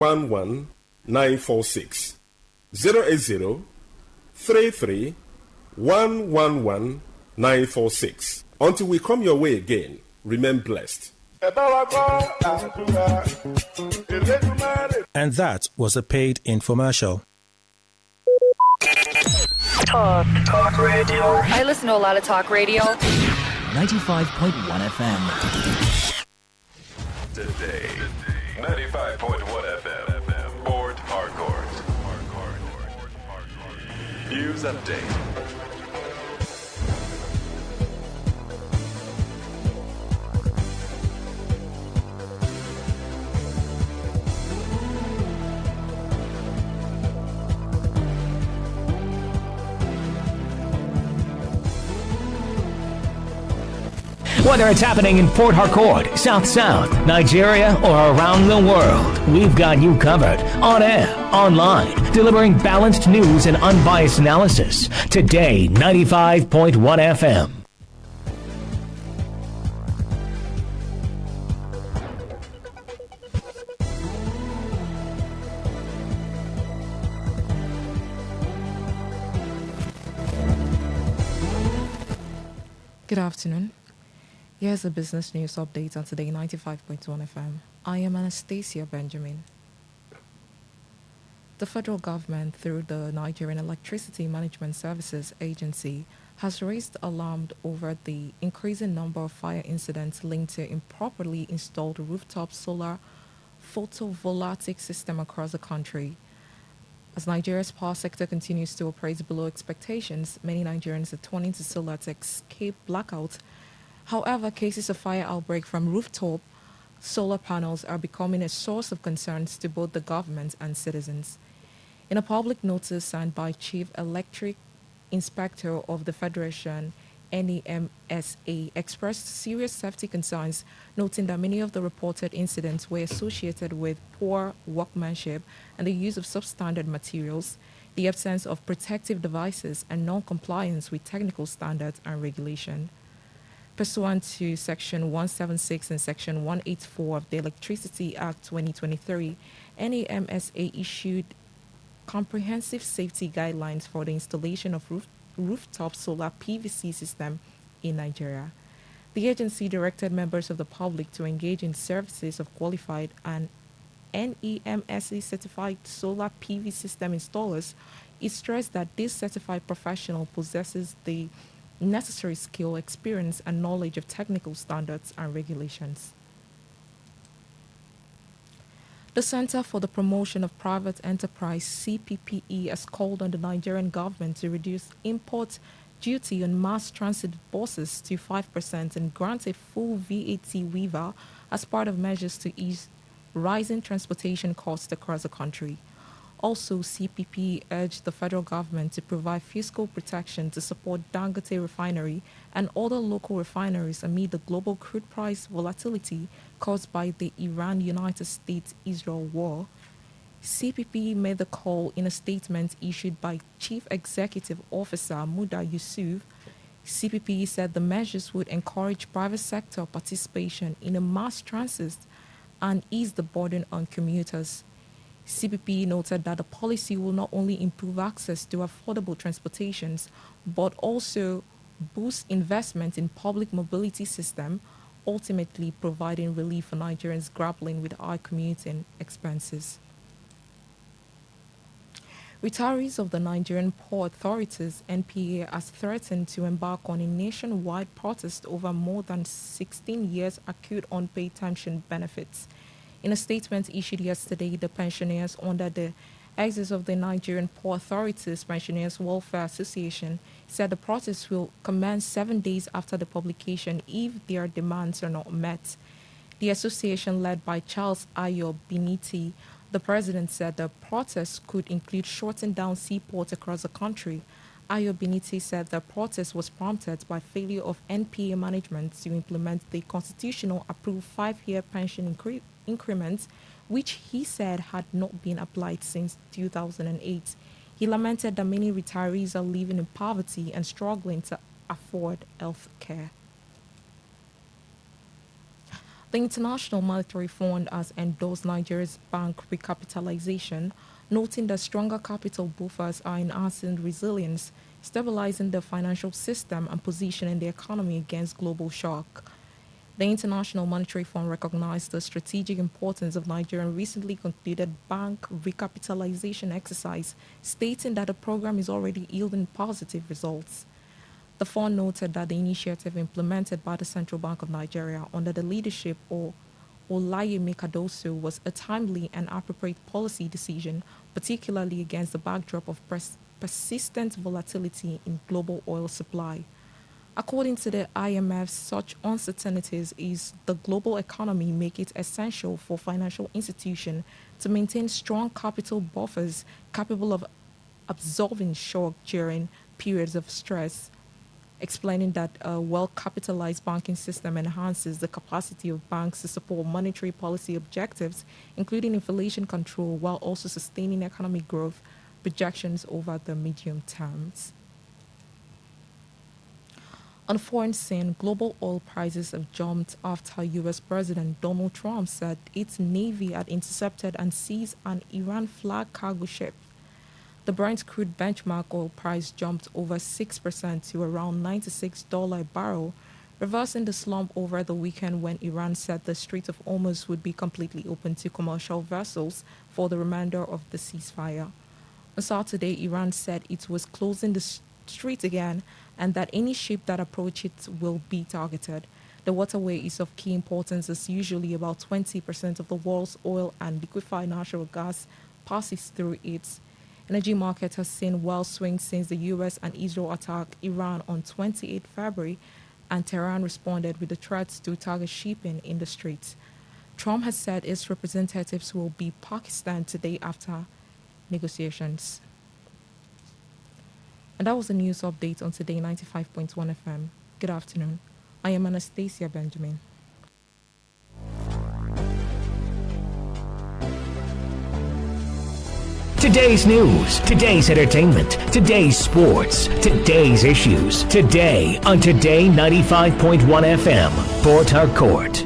11946. 080 33 111 Until we come your way again, remain blessed. And that was a paid infomercial. Talk radio. I listen to a lot of talk radio. 95.1 FM. Today, 95.1 FM. Port Harcourt. News update. Whether it's happening in Port Harcourt, South, Nigeria, or around the world, we've got you covered. On air, online, delivering balanced news and unbiased analysis. Today, 95.1 FM. Good afternoon. Here's a business news update on Today 95.1 FM. I am Anastasia Benjamin. The federal government, through the Nigerian Electricity Management Services Agency, has raised alarm over the increasing number of fire incidents linked to improperly installed rooftop solar photovoltaic system across the country. As Nigeria's power sector continues to operate below expectations, many Nigerians are turning to solar to escape blackout. However, cases of fire outbreak from rooftop solar panels are becoming a source of concerns to both the government and citizens. In a public notice signed by Chief Electric Inspector of the Federation, NEMSA, expressed serious safety concerns, noting that many of the reported incidents were associated with poor workmanship and the use of substandard materials, the absence of protective devices, and non-compliance with technical standards and regulation. Pursuant to Section 176 and Section 184 of the Electricity Act 2023, NEMSA issued comprehensive safety guidelines for the installation of rooftop solar PVC system in Nigeria. The agency directed members of the public to engage in services of qualified and NEMSA certified solar PV system installers. It stressed that this certified professional possesses the necessary skill, experience, and knowledge of technical standards and regulations. The Center for the Promotion of Private Enterprise, CPPE, has called on the Nigerian government to reduce import duty on mass transit buses to 5% and grant a full VAT waiver as part of measures to ease rising transportation costs across the country. Also, CPP urged the federal government to provide fiscal protection to support Dangote Refinery and other local refineries amid the global crude price volatility caused by the Iran-United States-Israel war. CPP made the call in a statement issued by Chief Executive Officer Muda Yusuf. CPP said the measures would encourage private sector participation in a mass transit and ease the burden on commuters. CPP noted that the policy will not only improve access to affordable transportations, but also boost investment in public mobility system, ultimately providing relief for Nigerians grappling with high commuting expenses. Retirees of the Nigerian Port Authorities (NPA) has threatened to embark on a nationwide protest over more than 16 years acute unpaid pension benefits. In a statement issued yesterday, the pensioners under the axis of the Nigerian Port Authorities Pensioners Welfare Association said the protest will commence 7 days after the publication if their demands are not met. The association, led by Charles Ayo Biniti, the president, said the protest could include shutting down seaports across the country. Ayo Biniti said the protest was prompted by failure of NPA management to implement the constitutional approved 5-year pension increment, which he said had not been applied since 2008. He lamented that many retirees are living in poverty and struggling to afford health care. The International Monetary Fund has endorsed Nigeria's bank recapitalization, noting that stronger capital buffers are enhancing resilience, stabilizing the financial system, and positioning the economy against global shock. The International Monetary Fund recognized the strategic importance of Nigeria's recently concluded bank recapitalization exercise, stating that the program is already yielding positive results. The fund noted that the initiative implemented by the Central Bank of Nigeria under the leadership of Olayemi Kadoso was a timely and appropriate policy decision, particularly against the backdrop of persistent volatility in global oil supply. According to the IMF, such uncertainties is the global economy make it essential for financial institutions to maintain strong capital buffers capable of absorbing shock during periods of stress, explaining that a well-capitalized banking system enhances the capacity of banks to support monetary policy objectives, including inflation control, while also sustaining economic growth projections over the medium terms. On foreign scene, global oil prices have jumped after U.S. President Donald Trump said its Navy had intercepted and seized an Iran flag cargo ship. The Brent crude benchmark oil price jumped over 6% to around $96 a barrel, reversing the slump over the weekend when Iran said the Strait of Hormuz would be completely open to commercial vessels for the remainder of the ceasefire. On Saturday, Iran said it was closing the strait again and that any ship that approach it will be targeted. The waterway is of key importance as usually about 20% of the world's oil and liquefied natural gas passes through it. Energy market has seen wild swings since the US and Israel attacked Iran on 28 February, and Tehran responded with the threats to target shipping in the strait. Trump has said its representatives will be Pakistan today after negotiations. And that was the news update on Today 95.1 FM. Good afternoon. I am Anastasia Benjamin. Today's news, today's entertainment, today's sports, today's issues. Today on Today 95.1 FM, Port Harcourt.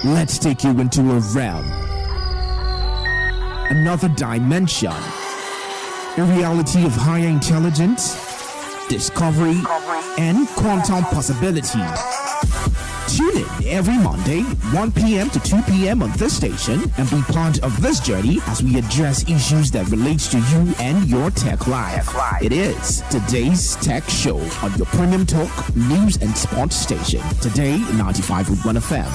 Let's take you into a realm, another dimension, a reality of higher intelligence, discovery, and quantum possibilities. Tune in every Monday, 1 p.m. to 2 p.m. on this station and be part of this journey as we address issues that relate to you and your tech life. It is Today's Tech Show on your premium talk, news and sports station. Today, 95.1 FM.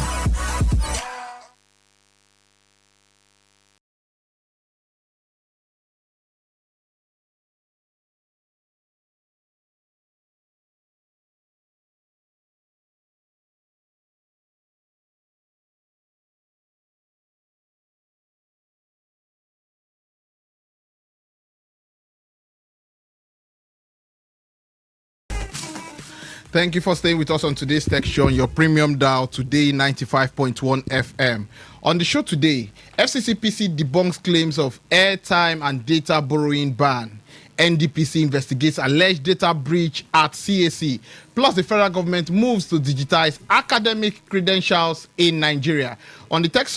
Thank you for staying with us on today's tech show on your premium dial, Today 95.1 FM. On the show today, FCCPC debunks claims of airtime and data borrowing ban. NDPC investigates alleged data breach at CAC. Plus, the federal government moves to digitize academic credentials in Nigeria. On the Tech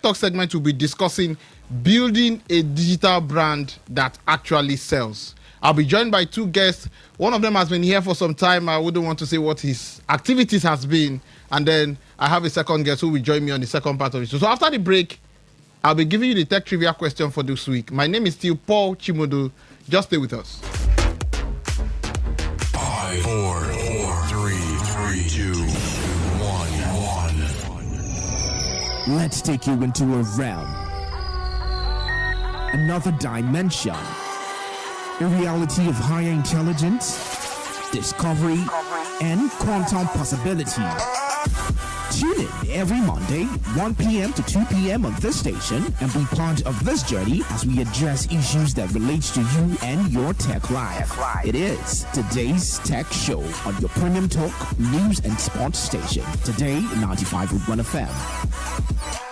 Talk segment, we'll be discussing building a digital brand that actually sells. I'll be joined by two guests. One of them has been here for some time. I wouldn't want to say what his activities has been. And then I have a second guest who will join me on the second part of it. So after the break, I'll be giving you the tech trivia question for this week. My name is still Paul Chimodu. Just stay with us. 5, 4, 3, 2, 1. Let's take you into a realm, another dimension, a reality of higher intelligence, discovery, and quantum possibilities. Tune in every Monday, 1 p.m. to 2 p.m. on this station and be part of this journey as we address issues that relate to you and your tech life. It is Today's Tech Show on your premium talk, news and sports station. Today, 95.1 FM.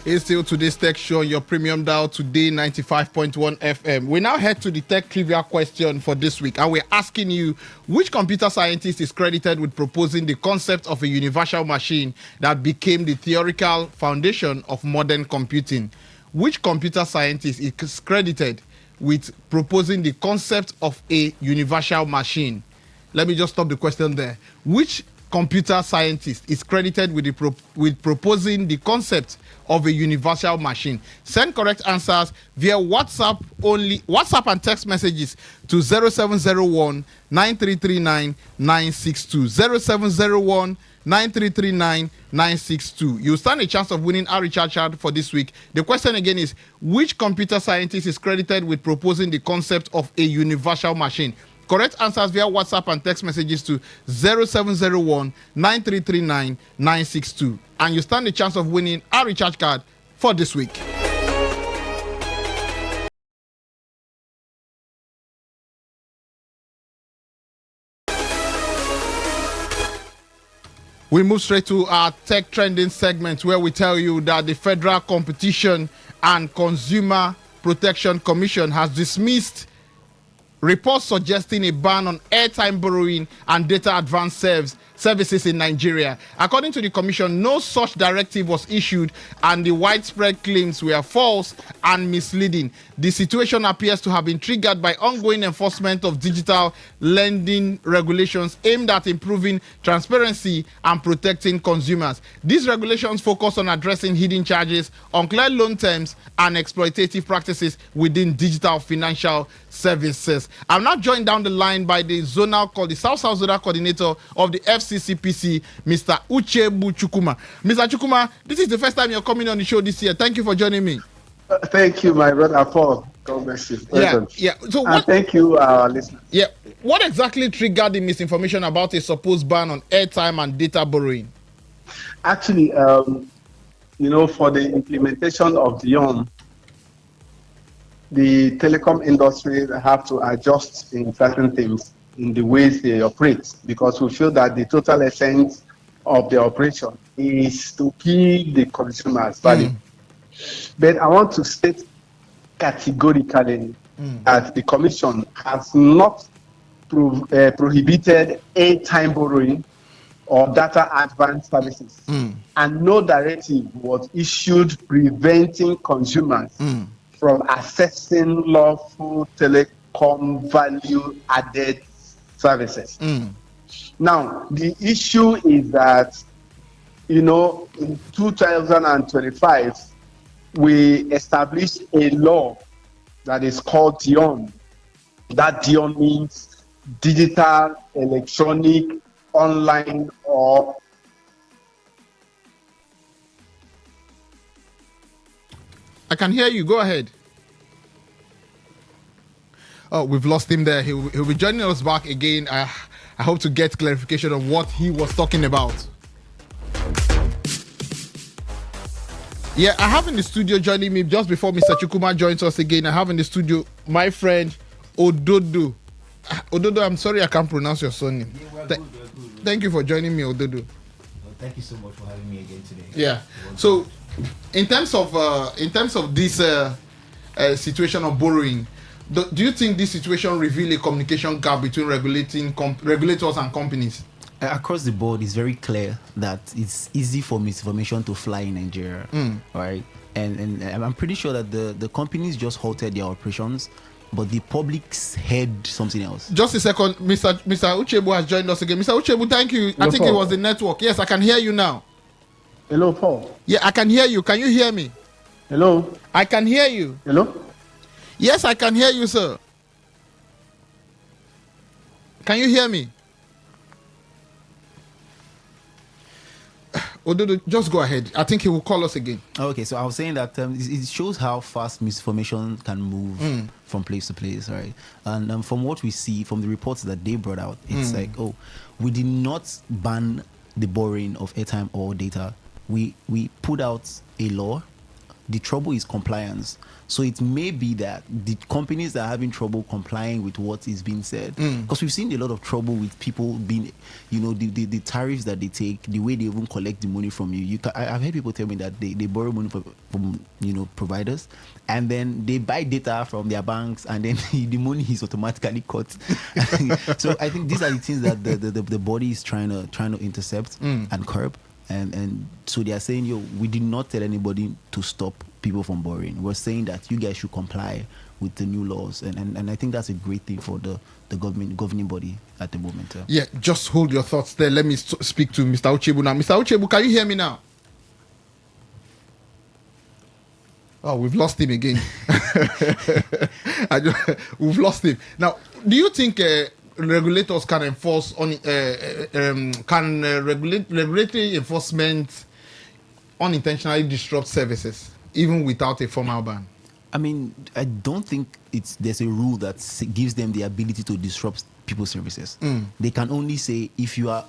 It's still today's tech show, your premium dial, Today 95.1 FM. We now head to the tech trivia question for this week, and we're asking you which computer scientist is credited with proposing the concept of a universal machine that became the theoretical foundation of modern computing. Which computer scientist is credited with proposing the concept of a universal machine? Let me just stop the question there. Which computer scientist is credited with proposing the concept of a universal machine? Send correct answers via WhatsApp and text messages to 0701 9339 962. 0701 9339 962. You stand a chance of winning our recharge card for this week. The question again is, which computer scientist is credited with proposing the concept of a universal machine? Correct answers via WhatsApp and text messages to 0701 9339 962. And you stand a chance of winning our recharge card for this week. We move straight to our tech trending segment, where we tell you that the Federal Competition and Consumer Protection Commission has dismissed reports suggesting a ban on airtime borrowing and data advance services in Nigeria. According to the Commission, no such directive was issued and the widespread claims were false and misleading. The situation appears to have been triggered by ongoing enforcement of digital lending regulations aimed at improving transparency and protecting consumers. These regulations focus on addressing hidden charges, unclear loan terms, and exploitative practices within digital financial services. I'm now joined down the line by the South Zonal Coordinator of the FCCPC, Mr. Uchebu Chukuma. Mr. Chukuma, this is the first time you're coming on the show this year. Thank you for joining me. Thank you, my brother Paul. God bless you. Yeah. So thank you, our listeners. Yeah. what exactly triggered the misinformation about a supposed ban on airtime and data borrowing? Actually, for the implementation of the telecom industry have to adjust in certain things in the ways they operate, because we feel that the total essence of the operation is to give the consumers value. But I want to state categorically that the Commission has not prohibited airtime borrowing or data advance services, and no directive was issued preventing consumers from accessing lawful telecom value-added services. Now, the issue is that, in 2025, we established a law that is called DION. That DION means digital, electronic, online, or I can hear you. Go ahead. Oh, we've lost him there. He'll be joining us back again. I hope to get clarification of what he was talking about. Yeah, I have in the studio joining me just before Mr. Chukuma joins us again. I have in the studio my friend Ododo. Ododo, I'm sorry I can't pronounce your surname. Yeah, thank you for joining me, Ododo. Well, thank you so much for having me again today. Yeah. So, in terms of this situation of borrowing, do you think this situation reveals a communication gap between regulators and companies? Across the board, it's very clear that it's easy for misinformation to fly in Nigeria, right? And I'm pretty sure that the companies just halted their operations, but the public's heard something else. Just a second, Mr. Uchebu has joined us again. Mr. Uchebu, thank you. Hello, I think Paul. it was the network. Yes, I can hear you now. Hello, Paul. Yeah, I can hear you. Can you hear me? Hello. I can hear you. Hello. Yes, I can hear you, sir. Can you hear me? Ododo, just go ahead. I think he will call us again. Okay, so I was saying that it shows how fast misinformation can move from place to place, right? And from what we see from the reports that they brought out, it's like, we did not ban the borrowing of airtime or data. We put out a law. The trouble is compliance. So it may be that the companies are having trouble complying with what is being said. Because we've seen a lot of trouble with people being, the tariffs that they take, the way they even collect the money from you. I've heard people tell me that they borrow money from providers, and then they buy data from their banks, and then the money is automatically cut. So I think these are the things that the body is trying to intercept and curb. And so they are saying, we did not tell anybody to stop people from borrowing. We're saying that you guys should comply with the new laws. And I think that's a great thing for the governing body at the moment. Yeah, just hold your thoughts there. Let me speak to Mr. Uchebu now. Mr. Uchebu, can you hear me now? Oh, we've lost him again. We've lost him. Now, do you think regulators can enforce on regulatory enforcement unintentionally disrupt services even without a formal ban? I mean, I don't think there's a rule that gives them the ability to disrupt people's services. They can only say, if you're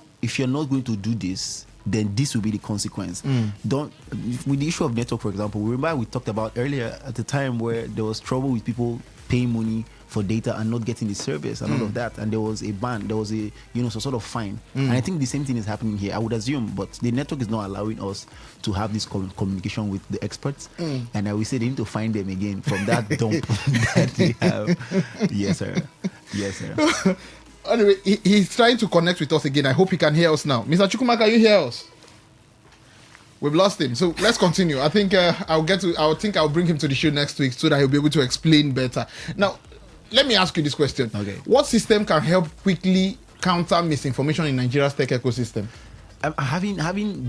not going to do this, then this will be the consequence. With the issue of network, for example, remember we talked about earlier at the time where there was trouble with people paying money for data and not getting the service and all of that, and there was a ban, there was a some sort of fine, and I think the same thing is happening here, I would assume, but the network is not allowing us to have this communication with the experts, and I will say they need to find them again from that dump that they have. Yes, sir. Anyway, he's trying to connect with us again. I hope he can hear us now. Mr. Chukuma, can you hear us? We've lost him, so let's continue. I think I'll bring him to the show next week so that he'll be able to explain better. Now, let me ask you this question. Okay. What system can help quickly counter misinformation in Nigeria's tech ecosystem? Having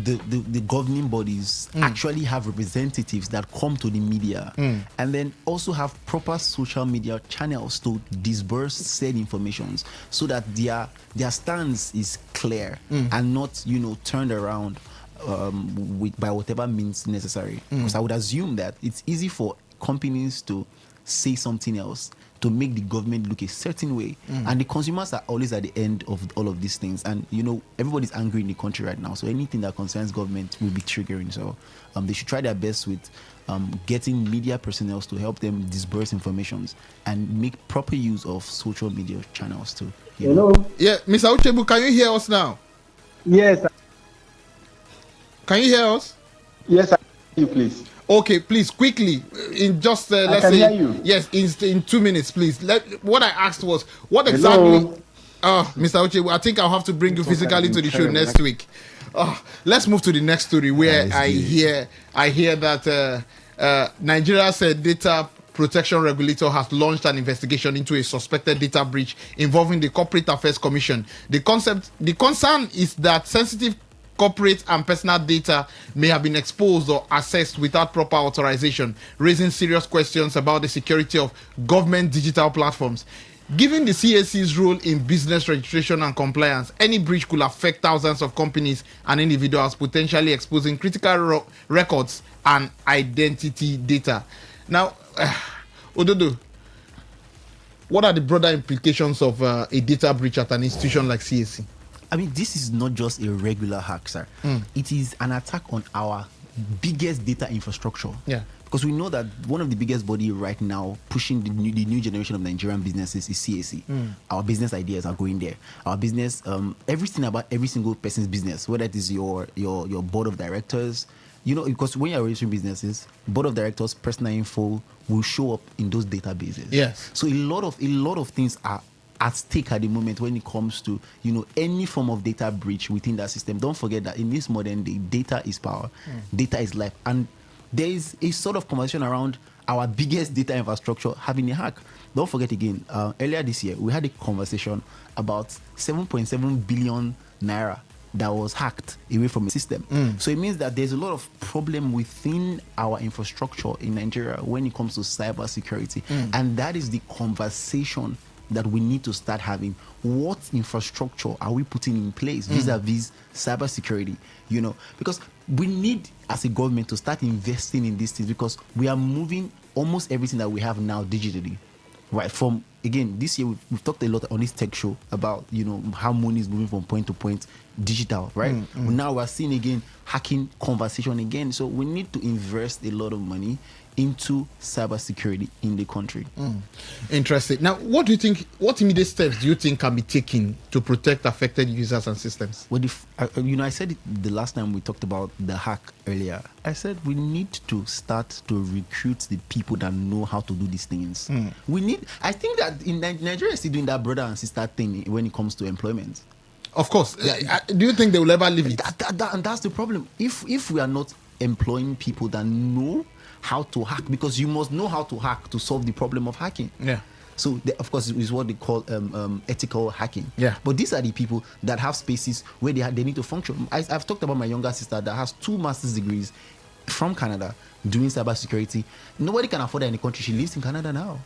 the governing bodies actually have representatives that come to the media, and then also have proper social media channels to disburse said informations, so that their stance is clear and not turned around by whatever means necessary. Because I would assume that it's easy for companies to say something else to make the government look a certain way. And the consumers are always at the end of all of these things. And, everybody's angry in the country right now. So anything that concerns government will be triggering. So they should try their best with getting media personnel to help them disperse informations and make proper use of social media channels too. Hello? Yeah, Mr. Uchebu, can you hear us now? Yes. Can you hear us? Yes, I can hear you, please. Okay, please, quickly, in just, let's can say, hear you. yes, in 2 minutes, please. What I asked was, what exactly... Mr. Uchebu, I think I'll have to bring you physically to the show next week. Let's move to the next story where I hear that Nigeria's data protection regulator has launched an investigation into a suspected data breach involving the Corporate Affairs Commission. The concern is that sensitive corporate and personal data may have been exposed or accessed without proper authorization, raising serious questions about the security of government digital platforms. Given the CAC's role in business registration and compliance, any breach could affect thousands of companies and individuals, potentially exposing critical records and identity data. Now, Ododo, what are the broader implications of a data breach at an institution like CAC? I mean, this is not just a regular hack, sir. It is an attack on our biggest data infrastructure. Yeah. Because we know that one of the biggest body right now pushing the new generation of Nigerian businesses is CAC. Our business ideas are going there. Our business, everything about every single person's business, whether it is your board of directors, because when you're registering businesses, board of directors, personal info will show up in those databases. Yes. So a lot of things are at stake at the moment when it comes to any form of data breach within that system. Don't forget that in this modern day, data is power, data is life, and there is a sort of conversation around our biggest data infrastructure having a hack. Don't forget again, earlier this year we had a conversation about 7.7 billion naira that was hacked away from the system. So it means that there's a lot of problem within our infrastructure in Nigeria when it comes to cyber security, and that is the conversation that we need to start having. What infrastructure are we putting in place vis-a-vis cybersecurity? Because we need, as a government, to start investing in these things, because we are moving almost everything that we have now digitally. Right, from, again, this year we've talked a lot on this tech show about, how money is moving from point to point digital, right? Now we're seeing, again, hacking conversation again. So we need to invest a lot of money into cybersecurity in the country. Interesting. Now, what immediate steps do you think can be taken to protect affected users and systems? Well, I said it the last time we talked about the hack earlier. I said we need to start to recruit the people that know how to do these things. I think that in Nigeria is still doing that brother and sister thing when it comes to employment. Of course. Do you think they will ever leave it? And that's the problem. If we are not employing people that know how to hack, because you must know how to hack to solve the problem of hacking. Yeah. So, of course, it's what they call ethical hacking. Yeah. But these are the people that have spaces where they need to function. I've talked about my younger sister that has 2 master's degrees from Canada doing cybersecurity. Nobody can afford that in the country. She lives in Canada now.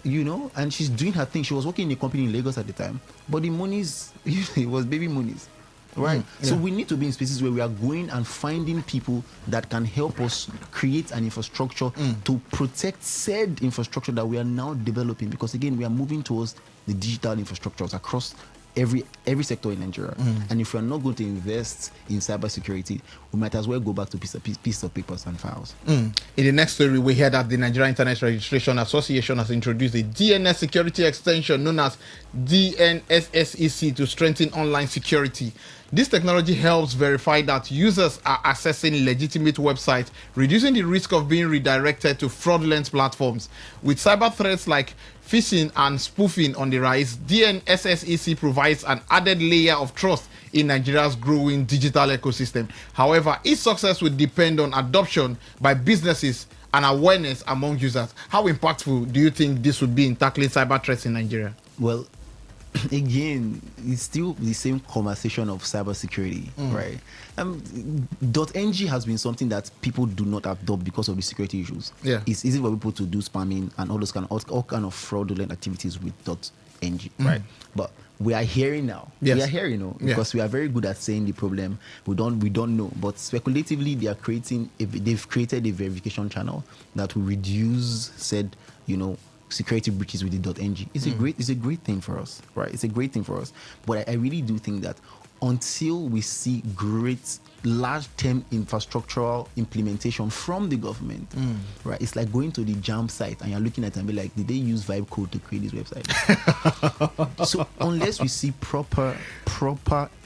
And she's doing her thing. She was working in a company in Lagos at the time. But the monies, it was baby monies. Right. So we need to be in spaces where we are going and finding people that can help us create an infrastructure to protect said infrastructure that we are now developing. Because again, we are moving towards the digital infrastructures across every sector in Nigeria. And if we are not going to invest in cybersecurity, we might as well go back to piece of papers and files. In the next story, we heard that the Nigeria Internet Registration Association has introduced a DNS security extension known as DNSSEC to strengthen online security. This technology helps verify that users are accessing legitimate websites, reducing the risk of being redirected to fraudulent platforms. With cyber threats like phishing and spoofing on the rise, DNSSEC provides an added layer of trust in Nigeria's growing digital ecosystem. However, its success will depend on adoption by businesses and awareness among users. How impactful do you think this would be in tackling cyber threats in Nigeria? Well, again, it's still the same conversation of cybersecurity, right? .ng has been something that people do not adopt because of the security issues. Yeah. It's easy for people to do spamming and all kind of fraudulent activities with .ng, right? But we are hearing now. Yes. We are hearing, because we are very good at saying the problem. We don't know, but speculatively they've created a verification channel that will reduce said, security breaches with the .ng. It's a great thing for us, right? It's a great thing for us. But I really do think that until we see great large-term infrastructural implementation from the government, right? It's like going to the JAM site and you're looking at it and be like, did they use Vibe code to create this website? So unless we see proper,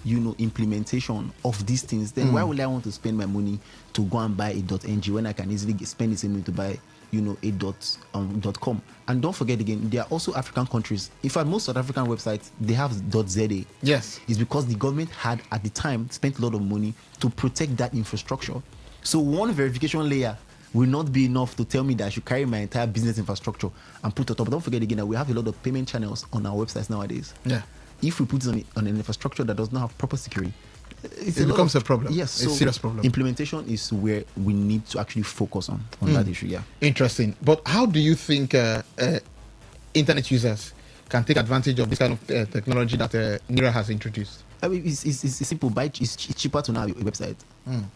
implementation of these things, then why would I want to spend my money to go and buy a .ng when I can easily spend the same money to buy a .com? And don't forget again, there are also African countries. In fact, most South African websites, they have .za. Yes. It's because the government had, at the time, spent a lot of money to protect that infrastructure. So one verification layer will not be enough to tell me that I should carry my entire business infrastructure and put it up. But don't forget again that we have a lot of payment channels on our websites nowadays. Yeah. If we put it on an infrastructure that does not have proper security, it becomes a problem. Yes, it's a serious problem. Implementation is where we need to actually focus on that issue. Yeah. Interesting. But how do you think internet users can take advantage of this kind of technology that NIRA has introduced? I mean, it's simple. It's cheaper to now have a website.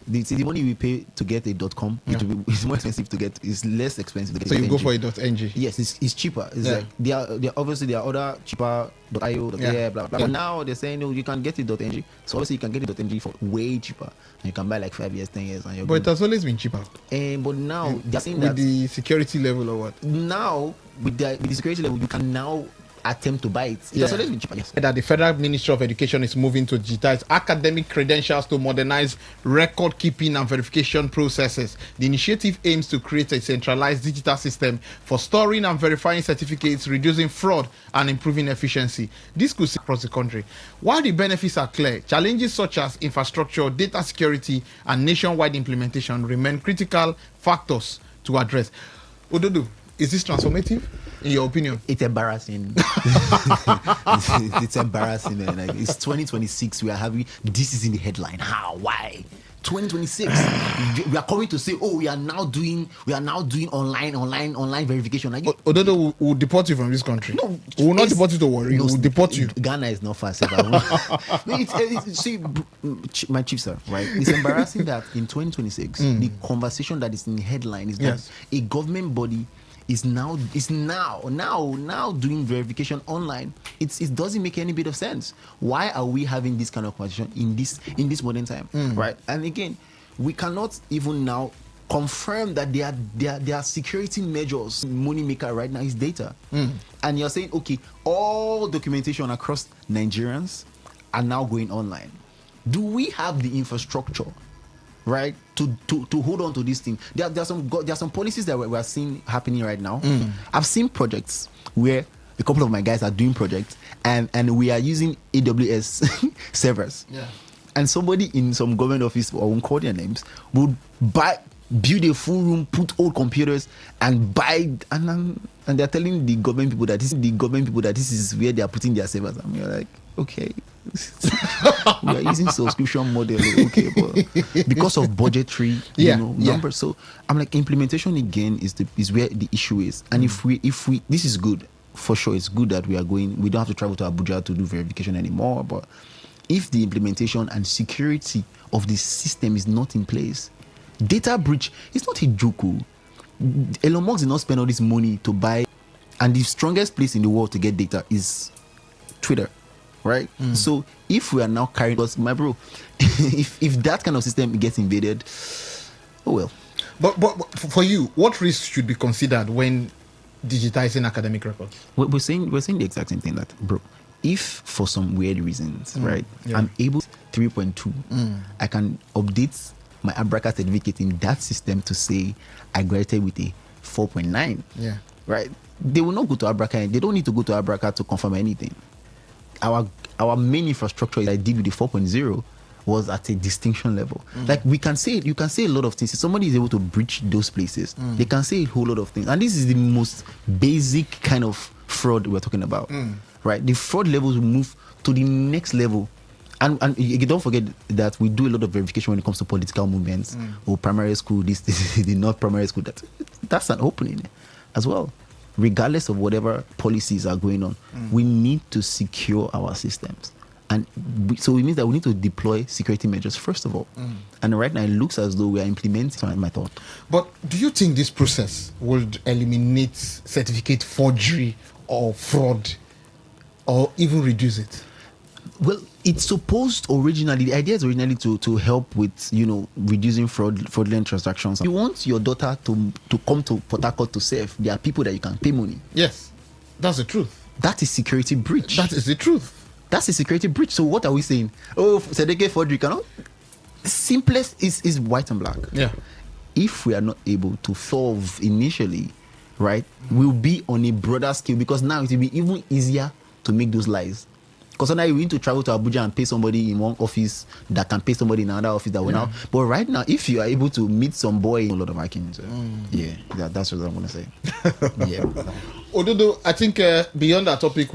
The money we pay to get a .com, it's more expensive to get. It's less expensive to get. So you go for a .ng. Yes, it's cheaper. It's like there obviously there are other cheaper .io, blah blah. But now they're saying no, you can get it .ng. So obviously you can get it .ng for way cheaper, and you can buy like 5 years, 10 years, and you're But it has always been cheaper. But now they're saying with that the security level or what? Now with the security level, you can now attempt to buy it. Yes. That the Federal Ministry of Education is moving to digitize academic credentials to modernize record keeping and verification processes. The initiative aims to create a centralized digital system for storing and verifying certificates, reducing fraud and improving efficiency. This could see across the country. While the benefits are clear, challenges such as infrastructure, data security and nationwide implementation remain critical factors to address. Ododo, is this transformative? In your opinion? It's embarrassing. It's embarrassing, man. Like, it's 2026. We are having this is in the headline. How? Why? 2026. We are coming to say, oh, we are now doing online verification. Like, Ododo will deport you from this country. No, we will not deport you to worry. We will deport you. Ghana is not fast. See, my chief sir, right? It's embarrassing that in 2026, the conversation that is in the headline is that a government body is now doing verification online. It doesn't make any bit of sense. Why are we having this kind of conversation in this modern time, right? And again, we cannot even now confirm that there are security measures. Money maker right now is data, and you're saying okay, all documentation across Nigerians are now going online. Do we have the infrastructure, right, to hold on to this thing? There are some policies that we are seeing happening right now. I've seen projects where a couple of my guys are doing projects and we are using AWS servers. Yeah. And somebody in some government office, or won't call their names, would build a full room, put old computers and buy and they're telling the government people that this is where they are putting their servers. And we're like, okay. We are using subscription model, okay, but because of budgetary numbers. So I'm like, implementation again is where the issue is. And if we this is good for sure. It's good that we don't have to travel to Abuja to do verification anymore. But if the implementation and security of the system is not in place, data breach is not a joke. Elon Musk did not spend all this money to buy, and the strongest place in the world to get data is Twitter. Right? So if we are now carrying us, my bro, if that kind of system gets invaded, oh well. But for you, what risks should be considered when digitizing academic records? We're saying the exact same thing, that bro, if for some weird reasons, right, I'm able to 3.2, I can update my Abraka certificate in that system to say I graduated with a 4.9. Yeah. Right? They will not go to Abraka. They don't need to go to Abraka to confirm anything. Our main infrastructure that I did with the 4.0 was at a distinction level. Like you can say a lot of things. If somebody is able to breach those places, they can say a whole lot of things. And this is the most basic kind of fraud we're talking about. Right? The fraud levels will move to the next level. And you don't forget that we do a lot of verification when it comes to political movements or primary school, this the not primary school. That's an opening as well. Regardless of whatever policies are going on, we need to secure our systems. And so it means that we need to deploy security measures first of all. And right now it looks as though we are implementing my thought. But do you think this process would eliminate certificate forgery or fraud, or even reduce it? Well, it's supposed originally, the idea is originally to help with, reducing fraudulent transactions. You want your daughter to come to Port Harcourt to serve. There are people that you can pay money. Yes, that's the truth. That is security breach. That is the truth. That's a security breach. So what are we saying? Oh, certificate forgery cannot. Simplest is white and black. Yeah. If we are not able to solve initially, right, we'll be on a broader scale, because now it will be even easier to make those lies. Because now you need to travel to Abuja and pay somebody in one office that can pay somebody in another office that will now. But right now, if you are able to meet some boy, a lot of hacking. So, that's what I'm going to say. Yeah. Ododo, I think beyond that topic,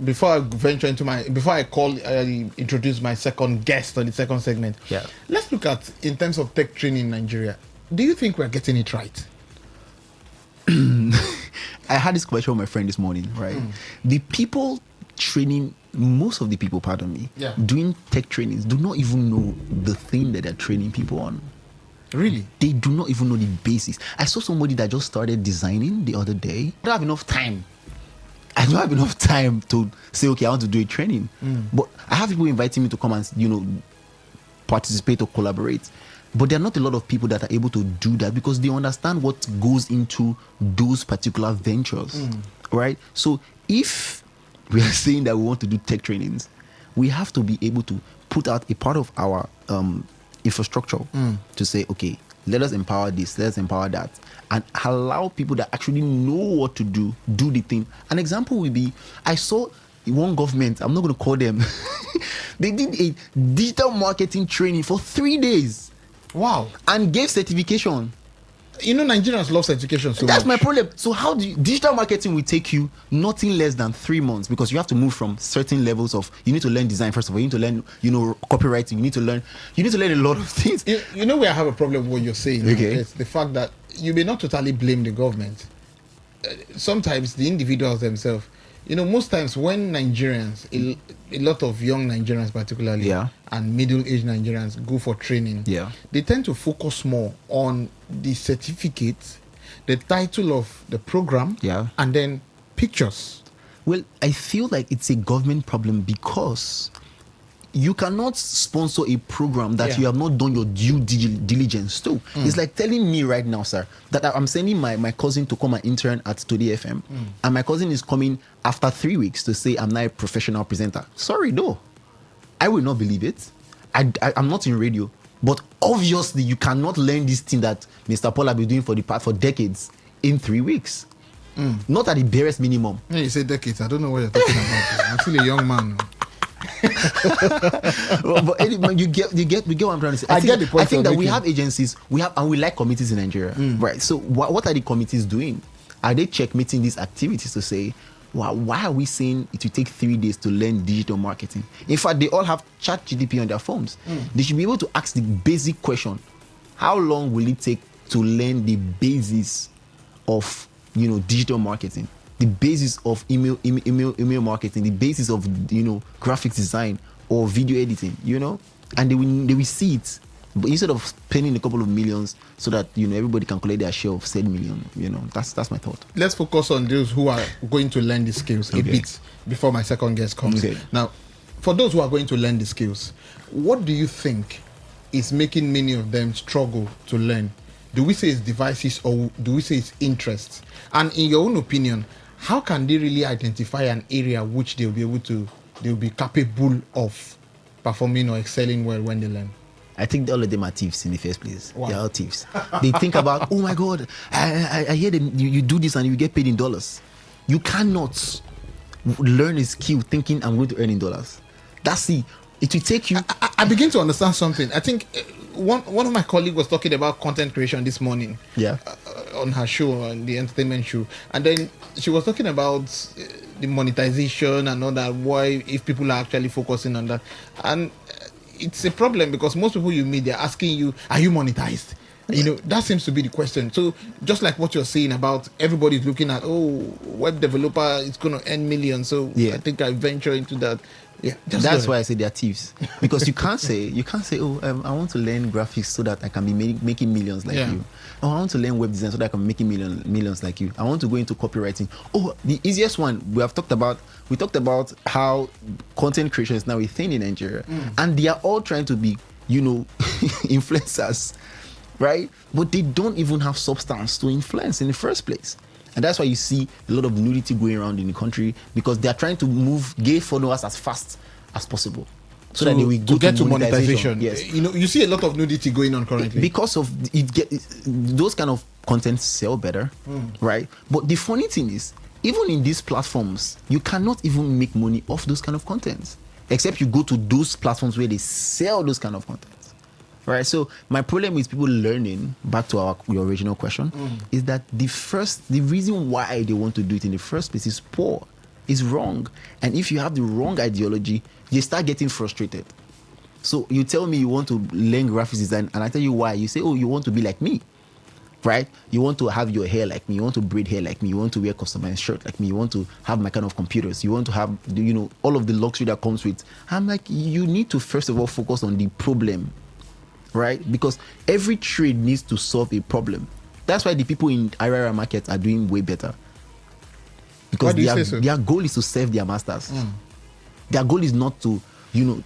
before I venture into introduce my second guest on the second segment, let's look at, in terms of tech training in Nigeria, do you think we're getting it right? I had this question with my friend this morning, right? The people training, most of the people, doing tech trainings do not even know the thing that they're training people on. Really? They do not even know the basics. I saw somebody that just started designing the other day. I don't have enough time. To say, okay, I want to do a training. But I have people inviting me to come and, participate or collaborate. But there are not a lot of people that are able to do that, because they understand what goes into those particular ventures, right? So if we are saying that we want to do tech trainings, we have to be able to put out a part of our infrastructure to say, okay, let us empower this, let us empower that, and allow people that actually know what to do the thing. An example would be, I saw one government, I'm not going to call them, they did a digital marketing training for 3 days. Wow. And gave certification. Nigerians love certification so That's much. my problem. So how do digital marketing will take you nothing less than 3 months, because you have to move from certain levels of, you need to learn design first of all, you need to learn, copywriting, you need to learn a lot of things. Where I have a problem with what you're saying. Okay. It's the fact that you may not totally blame the government. Sometimes the individuals themselves, most times when Nigerians, a lot of young Nigerians particularly, and middle-aged Nigerians go for training, they tend to focus more on the certificate, the title of the program, and then pictures. Well, I feel like it's a government problem, because you cannot sponsor a program that you have not done your due diligence to. It's like telling me right now, sir, that I'm sending my cousin to come and intern at Today FM, and my cousin is coming after 3 weeks to say I'm now a professional presenter. Sorry, no. I will not believe it. I'm not in radio. But obviously, you cannot learn this thing that Mr. Paul has been doing for decades in 3 weeks. Not at the barest minimum. Yeah, you say decades. I don't know what you're talking about. I'm still a young man. But anyway, you get what I'm trying to say. I think that we have agencies, and we like committees in Nigeria, right? So what are the committees doing? Are they checkmating these activities to say, why are we saying it will take 3 days to learn digital marketing? In fact, they all have ChatGPT on their phones. They should be able to ask the basic question: how long will it take to learn the basis of digital marketing, the basis of email marketing, the basis of graphics design or video editing, and they will see it. But instead of spending a couple of millions so that everybody can collect their share of said million, that's my thought. Let's focus on those who are going to learn the skills a bit before my second guest comes. Now, for those who are going to learn the skills, what do you think is making many of them struggle to learn? Do we say it's devices, or do we say it's interests? And in your own opinion, how can they really identify an area which they'll be capable of performing or excelling well when they learn? I think all of them are thieves in the first place. Wow. They're all thieves. They think about, oh my God, I hear them, you do this and you get paid in dollars. You cannot learn a skill thinking I'm going to earn in dollars. That's it. It will take you. I begin to understand something. I think one of my colleagues was talking about content creation this morning. On her show, on the entertainment show, and then she was talking about the monetization and all that. Why, if people are actually focusing on that, and it's a problem because most people you meet, they're asking you, "Are you monetized?" That seems to be the question. So just like what you're saying about everybody's looking at, web developer is going to earn millions, so I think I venture into that. Yeah, that's why I say they're thieves. Because you can't say, oh, I want to learn graphics so that I can be making millions like you. Oh, I want to learn web design so that I can be making millions like you. I want to go into copywriting. Oh, the easiest one we talked about how content creation is now a thing in Nigeria, and they are all trying to be, influencers, right? But they don't even have substance to influence in the first place. And that's why you see a lot of nudity going around in the country, because they are trying to move gay followers as fast as possible, so that they will go get to monetization. Yes, you see a lot of nudity going on currently because of those kind of content sell better, right? But the funny thing is, even in these platforms, you cannot even make money off those kind of contents, except you go to those platforms where they sell those kind of contents. Right, so my problem with people learning, back to your original question, is that the reason why they want to do it in the first place is poor, is wrong. And if you have the wrong ideology, you start getting frustrated. So you tell me you want to learn graphics design, and I tell you why. You say, oh, you want to be like me, right? You want to have your hair like me, you want to braid hair like me, you want to wear customized shirt like me, you want to have my kind of computers, you want to have, all of the luxury that comes with. I'm like, you need to first of all focus on the problem. Right? Because every trade needs to solve a problem. That's why the people in IRR markets are doing way better. Because their goal is to serve their masters. Their goal is not to,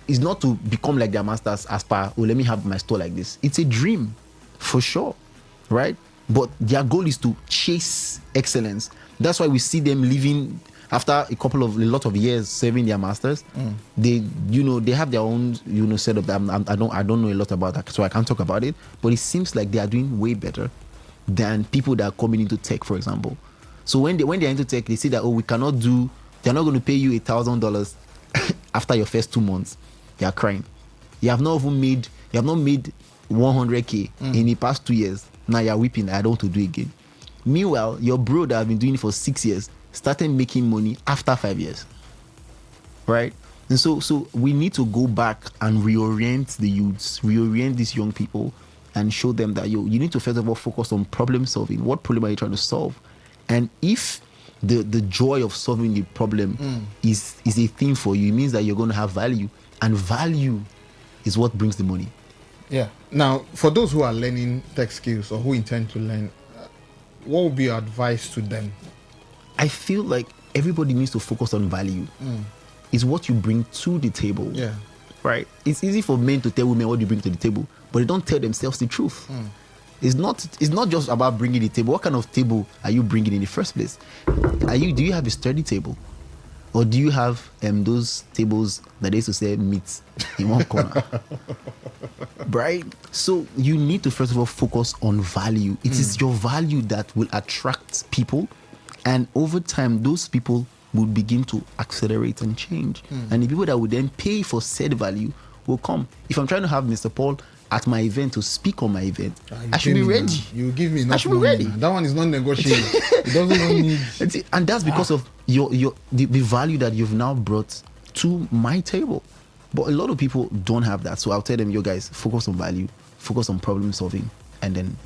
is not to become like their masters as per, oh, let me have my store like this. It's a dream, for sure. Right? But their goal is to chase excellence. That's why we see them living after a lot of years serving their masters. They have their own setup. I don't know a lot about that, so I can't talk about it. But it seems like they are doing way better than people that are coming into tech, for example. So when they're into tech, they say that, oh, they're not going to pay you $1,000 after your first 2 months. They are crying. You have not made 100K in the past 2 years. Now you're weeping. I don't want to do it again. Meanwhile, your bro that have been doing it for 6 years started making money after 5 years, right? And so we need to go back and reorient the youths, reorient these young people, and show them that you need to first of all focus on problem solving. What problem are you trying to solve? And if the joy of solving the problem is a thing for you, it means that you're going to have value, and value is what brings the money. Yeah. Now, for those who are learning tech skills or who intend to learn, what would be your advice to them? I feel like everybody needs to focus on value. It's what you bring to the table. Yeah. Right? It's easy for men to tell women what you bring to the table, but they don't tell themselves the truth. It's not just about bringing the table. What kind of table are you bringing in the first place? Do you have a sturdy table? Or do you have those tables that they used to say meat in one corner? Right? So you need to first of all focus on value. It is your value that will attract people. And over time, those people will begin to accelerate and change. And the people that will then pay for said value will come. If I'm trying to have Mr. Paul at my event to speak on my event, I should be ready. You give me enough I should be ready. That one is not negotiable. It doesn't even need. And that's because of the value that you've now brought to my table. But a lot of people don't have that. So I'll tell them, you guys, focus on value, focus on problem solving, and then,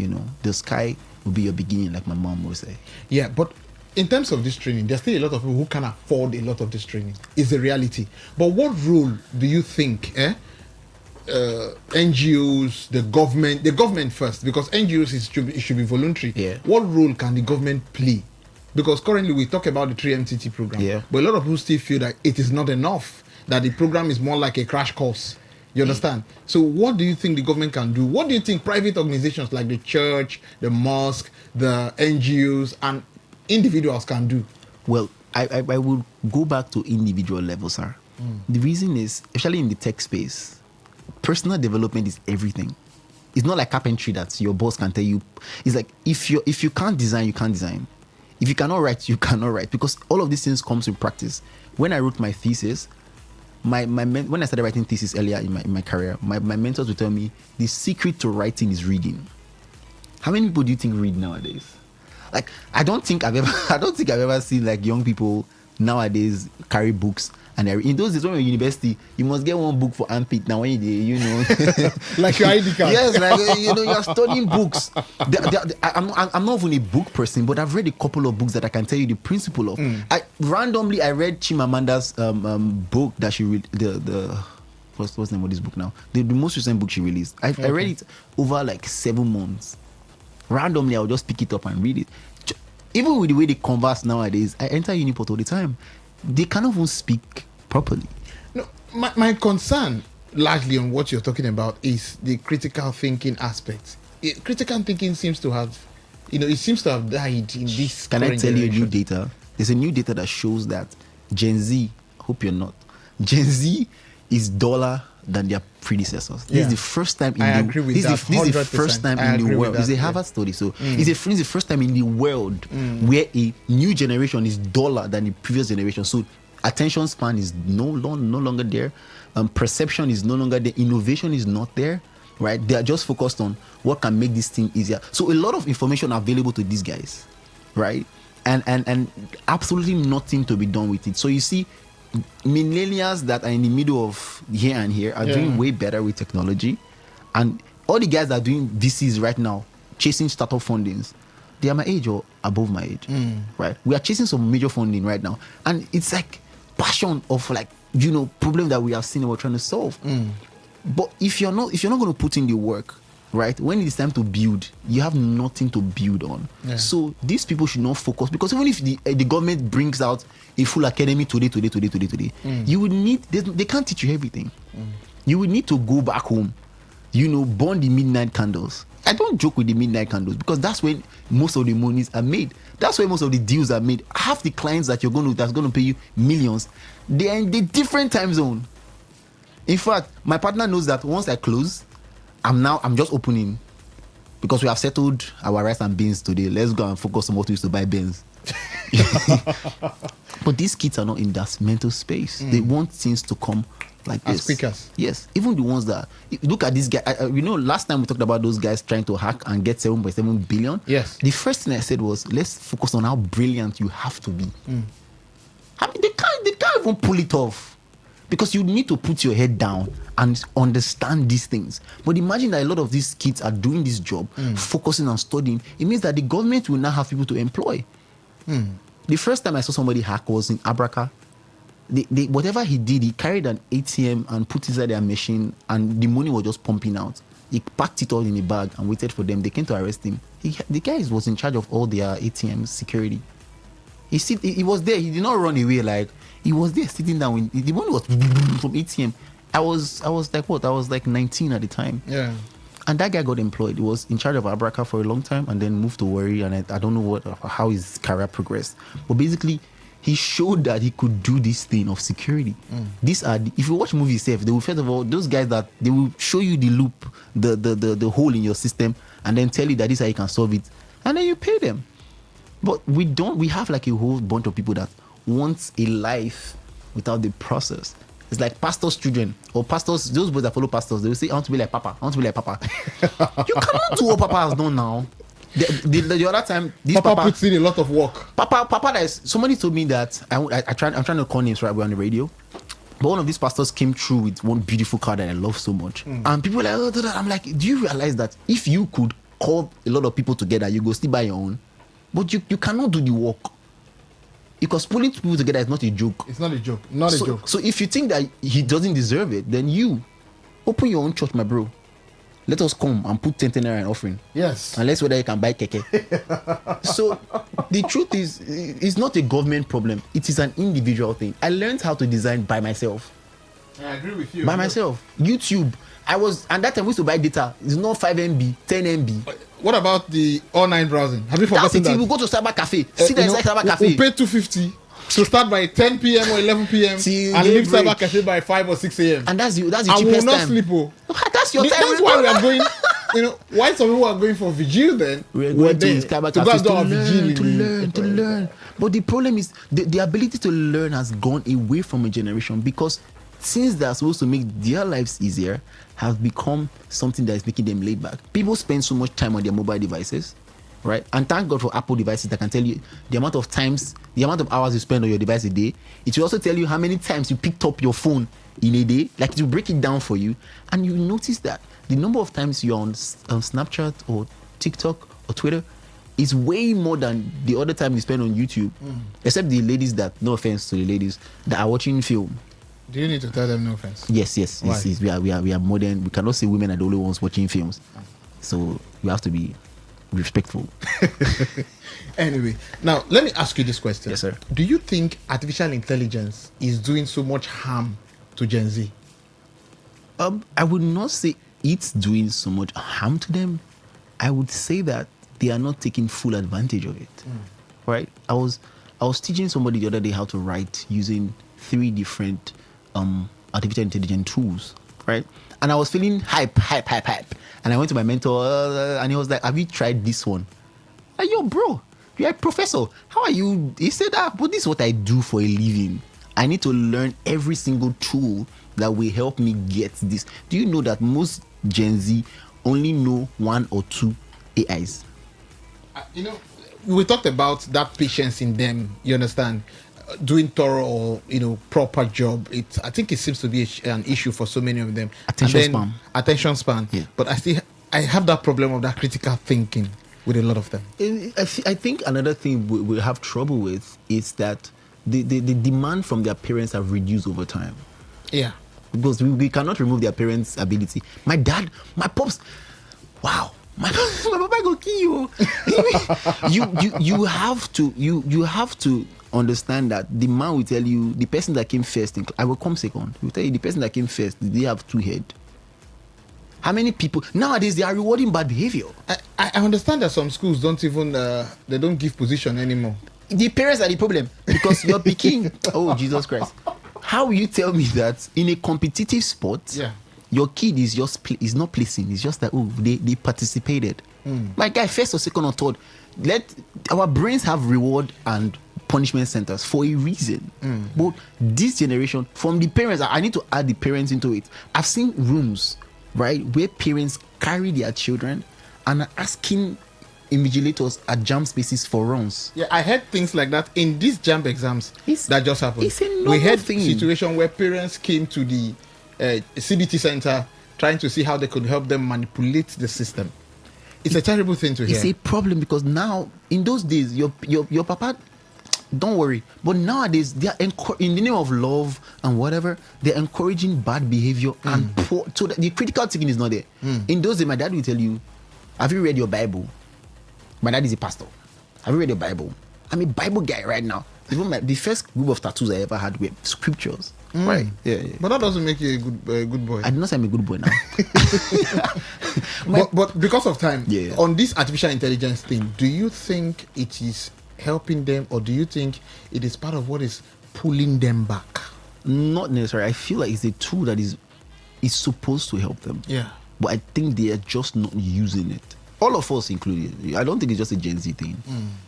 the sky will be your beginning, like my mom would say. Yeah, but in terms of this training, there's still a lot of people who can afford a lot of this training. It's a reality. But what role do you think NGOs, the government first, because NGOs it should be voluntary. Yeah. What role can the government play? Because currently we talk about the 3MTT program, but a lot of people still feel that it is not enough, that the program is more like a crash course. You understand? So what do you think the government can do? What do you think private organizations like the church, the mosque, the NGOs, and individuals can do? Well, I will go back to individual levels, sir. The reason is, especially in the tech space, personal development is everything. It's not like carpentry that your boss can tell you. It's like if you can't design, you can't design. If you cannot write, you cannot write, because all of these things comes with practice. When I wrote my thesis, when I started writing thesis earlier in my career, my mentors would tell me the secret to writing is reading. How many people do you think read nowadays? Like, I don't think I've ever seen like young people nowadays carry books. And in those days when you're in university, you must get one book for armpit. Now when you know, like your ID card. Yes, like you're studying books. I'm not even a book person, but I've read a couple of books that I can tell you the principle of. I read Chimamanda's book that she read. What's the name of this book now? The most recent book she released. I read it over like 7 months. Randomly, I'll just pick it up and read it. Even with the way they converse nowadays, I enter Uniport all the time. They cannot even speak properly. No, my concern largely on what you're talking about is the critical thinking aspect. Critical thinking seems to have, it seems to have died in this. Can I tell you new data? There's a new data that shows that Gen Z, hope you're not, Gen Z is duller than their predecessors. This is the first time in the first time in the world. It's a Harvard study, so it's the first time in the world where a new generation is duller than the previous generation. So attention span is no longer there. Perception is no longer there. Innovation is not there. Right? They are just focused on what can make this thing easier. So a lot of information available to these guys, right? And absolutely nothing to be done with it. So you see, millennials that are in the middle of here and here are doing way better with technology, and all the guys that are doing VCs right now, chasing startup fundings, they are my age or above my age, right? We are chasing some major funding right now, and it's like passion of problem that we have seen and we're trying to solve. But if you're not going to put in the work, right, when it's time to build, you have nothing to build on. So these people should not focus, because even if the government brings out a full academy today, you would need, they can't teach you everything. You would need to go back home, burn the midnight candles. I don't joke with the midnight candles, because that's when most of the monies are made. That's where most of the deals are made. Half the clients that's going to pay you millions, they are in the different time zone. In fact, my partner knows that once I close, I'm just opening, because we have settled our rice and beans today. Let's go and focus on what we used to buy beans. But these kids are not in that mental space. They want things to come like this. As quick as. Yes. Even the ones that, look at this guy. Last time we talked about those guys trying to hack and get 7.7 billion. Yes. The first thing I said was, let's focus on how brilliant you have to be. I mean, they can't even pull it off, because you need to put your head down and understand these things. But imagine that a lot of these kids are doing this job, focusing on studying. It means that the government will now have people to employ. The first time I saw somebody hack was in Abraca. Whatever he did, he carried an ATM and put inside their machine, and the money was just pumping out. He packed it all in a bag and waited for them. They came to arrest him. The guy was in charge of all their ATM security. He was there. He did not run away. Like, he was there sitting down. The money was from ATM. I was like, what? I was like 19 at the time. Yeah. And that guy got employed. He was in charge of Abraca for a long time, and then moved to Worry. And I don't know how his career progressed. But basically, he showed that he could do this thing of security. These are if you watch movies, they will, first of all, those guys that they will show you the loop, the hole in your system, and then tell you that this is how you can solve it, and then you pay them. But we have like a whole bunch of people that want a life without the process. It's like pastors' children, or pastors, those boys that follow pastors, they will say, I want to be like Papa. I want to be like Papa. You cannot do what Papa has done now. The other time, Papa puts in a lot of work. Papa, somebody told me that I'm trying to call names right away on the radio. But one of these pastors came through with one beautiful car that I love so much. And people were like, oh, I'm like, do you realize that if you could call a lot of people together, you go still buy your own? But you cannot do the work. Because pulling people together is not a joke. It's not a joke. Not a joke. So if you think that he doesn't deserve it, then you open your own church, my bro. Let us come and put 10 naira in offering. Yes. And let's whether you can buy keke. So the truth is, it's not a government problem. It is an individual thing. I learned how to design by myself. I agree with you. By myself. YouTube. And that time we used to buy data. It's not 5 MB, 10 MB. What about the online browsing? Have you forgotten that? We go to cyber cafe. Sit there inside cyber cafe. We pay 250 to start by 10 p.m. or 11 p.m. and leave cyber cafe by 5 or 6 a.m. And that's the cheapest time. time. And we will not sleep. That's your time. That's why we are going. Why some people are going for vigil then? We're going to cyber cafes to learn. But the problem is the ability to learn has gone away from a generation, because things that are supposed to make their lives easier have become something that is making them laid back. People spend so much time on their mobile devices. right? And thank God for Apple devices that can tell you the amount of hours you spend on your device a day. It will also tell you how many times you picked up your phone in a day. Like, it will break it down for you, and you notice that the number of times you're on Snapchat or TikTok or Twitter is way more than the other time you spend on YouTube. Except the ladies that, no offense to the ladies, that are watching film. Do you need to tell them no offense? Yes. Why? We are modern. We cannot say women are the only ones watching films. So you have to be respectful. Anyway, now let me ask you this question. Yes, sir. Do you think artificial intelligence is doing so much harm to Gen Z? I would not say it's doing so much harm to them. I would say that they are not taking full advantage of it. Right? I was teaching somebody the other day how to write using 3 different artificial intelligence tools, right? And I was feeling hype. And I went to my mentor, and he was like, "Have you tried this one?" Like, yo, bro, you're a professor. How are you? He said, but this is what I do for a living. I need to learn every single tool that will help me get this. Do you know that most Gen Z only know 1 or 2 AIs? We talked about that patience in them, you understand, doing thorough or proper job. I think it seems to be an issue for so many of them. Attention span. Yeah. But I have that problem of that critical thinking with a lot of them. I think another thing we have trouble with is that the demand from their parents have reduced over time. Yeah. Because we cannot remove their parents' ability. My dad, my pops, wow. My papa go kill you. You have to understand that the man will tell you the person that came first. I will come second. He will tell you the person that came first. Did they have 2 heads? How many people nowadays they are rewarding bad behavior? I understand that some schools don't even they don't give position anymore. The parents are the problem because you're picking. Oh, Jesus Christ! How will you tell me that in a competitive sport? Yeah. Your kid is not placing. It's just that they participated. My guy, first or second or third. Let our brains have reward and punishment centers for a reason. But this generation, from the parents, I need to add the parents into it. I've seen rooms, right, where parents carry their children and are asking invigilators at jam spaces for runs. Yeah, I heard things like that in these jam exams that just happened. It's a normal we had thing. Situation where parents came to the CBT center trying to see how they could help them manipulate the system. It's a terrible thing to hear. It's a problem because now, in those days, your papa, don't worry. But nowadays, they are in the name of love and whatever, they're encouraging bad behavior and poor. So the critical thinking is not there. In those days, my dad will tell you, "Have you read your Bible?" My dad is a pastor. "Have you read your Bible?" I'm a Bible guy right now. Even the first group of tattoos I ever had were scriptures. Right. Yeah. But that doesn't make you a good boy. I did not say I'm a good boy now. but because of time, Yeah. on this artificial intelligence thing, do you think it is helping them, or do you think it is part of what is pulling them back? Not necessarily. I feel like it's a tool that is supposed to help them. Yeah. But I think they are just not using it. All of us included. I don't think it's just a Gen Z thing.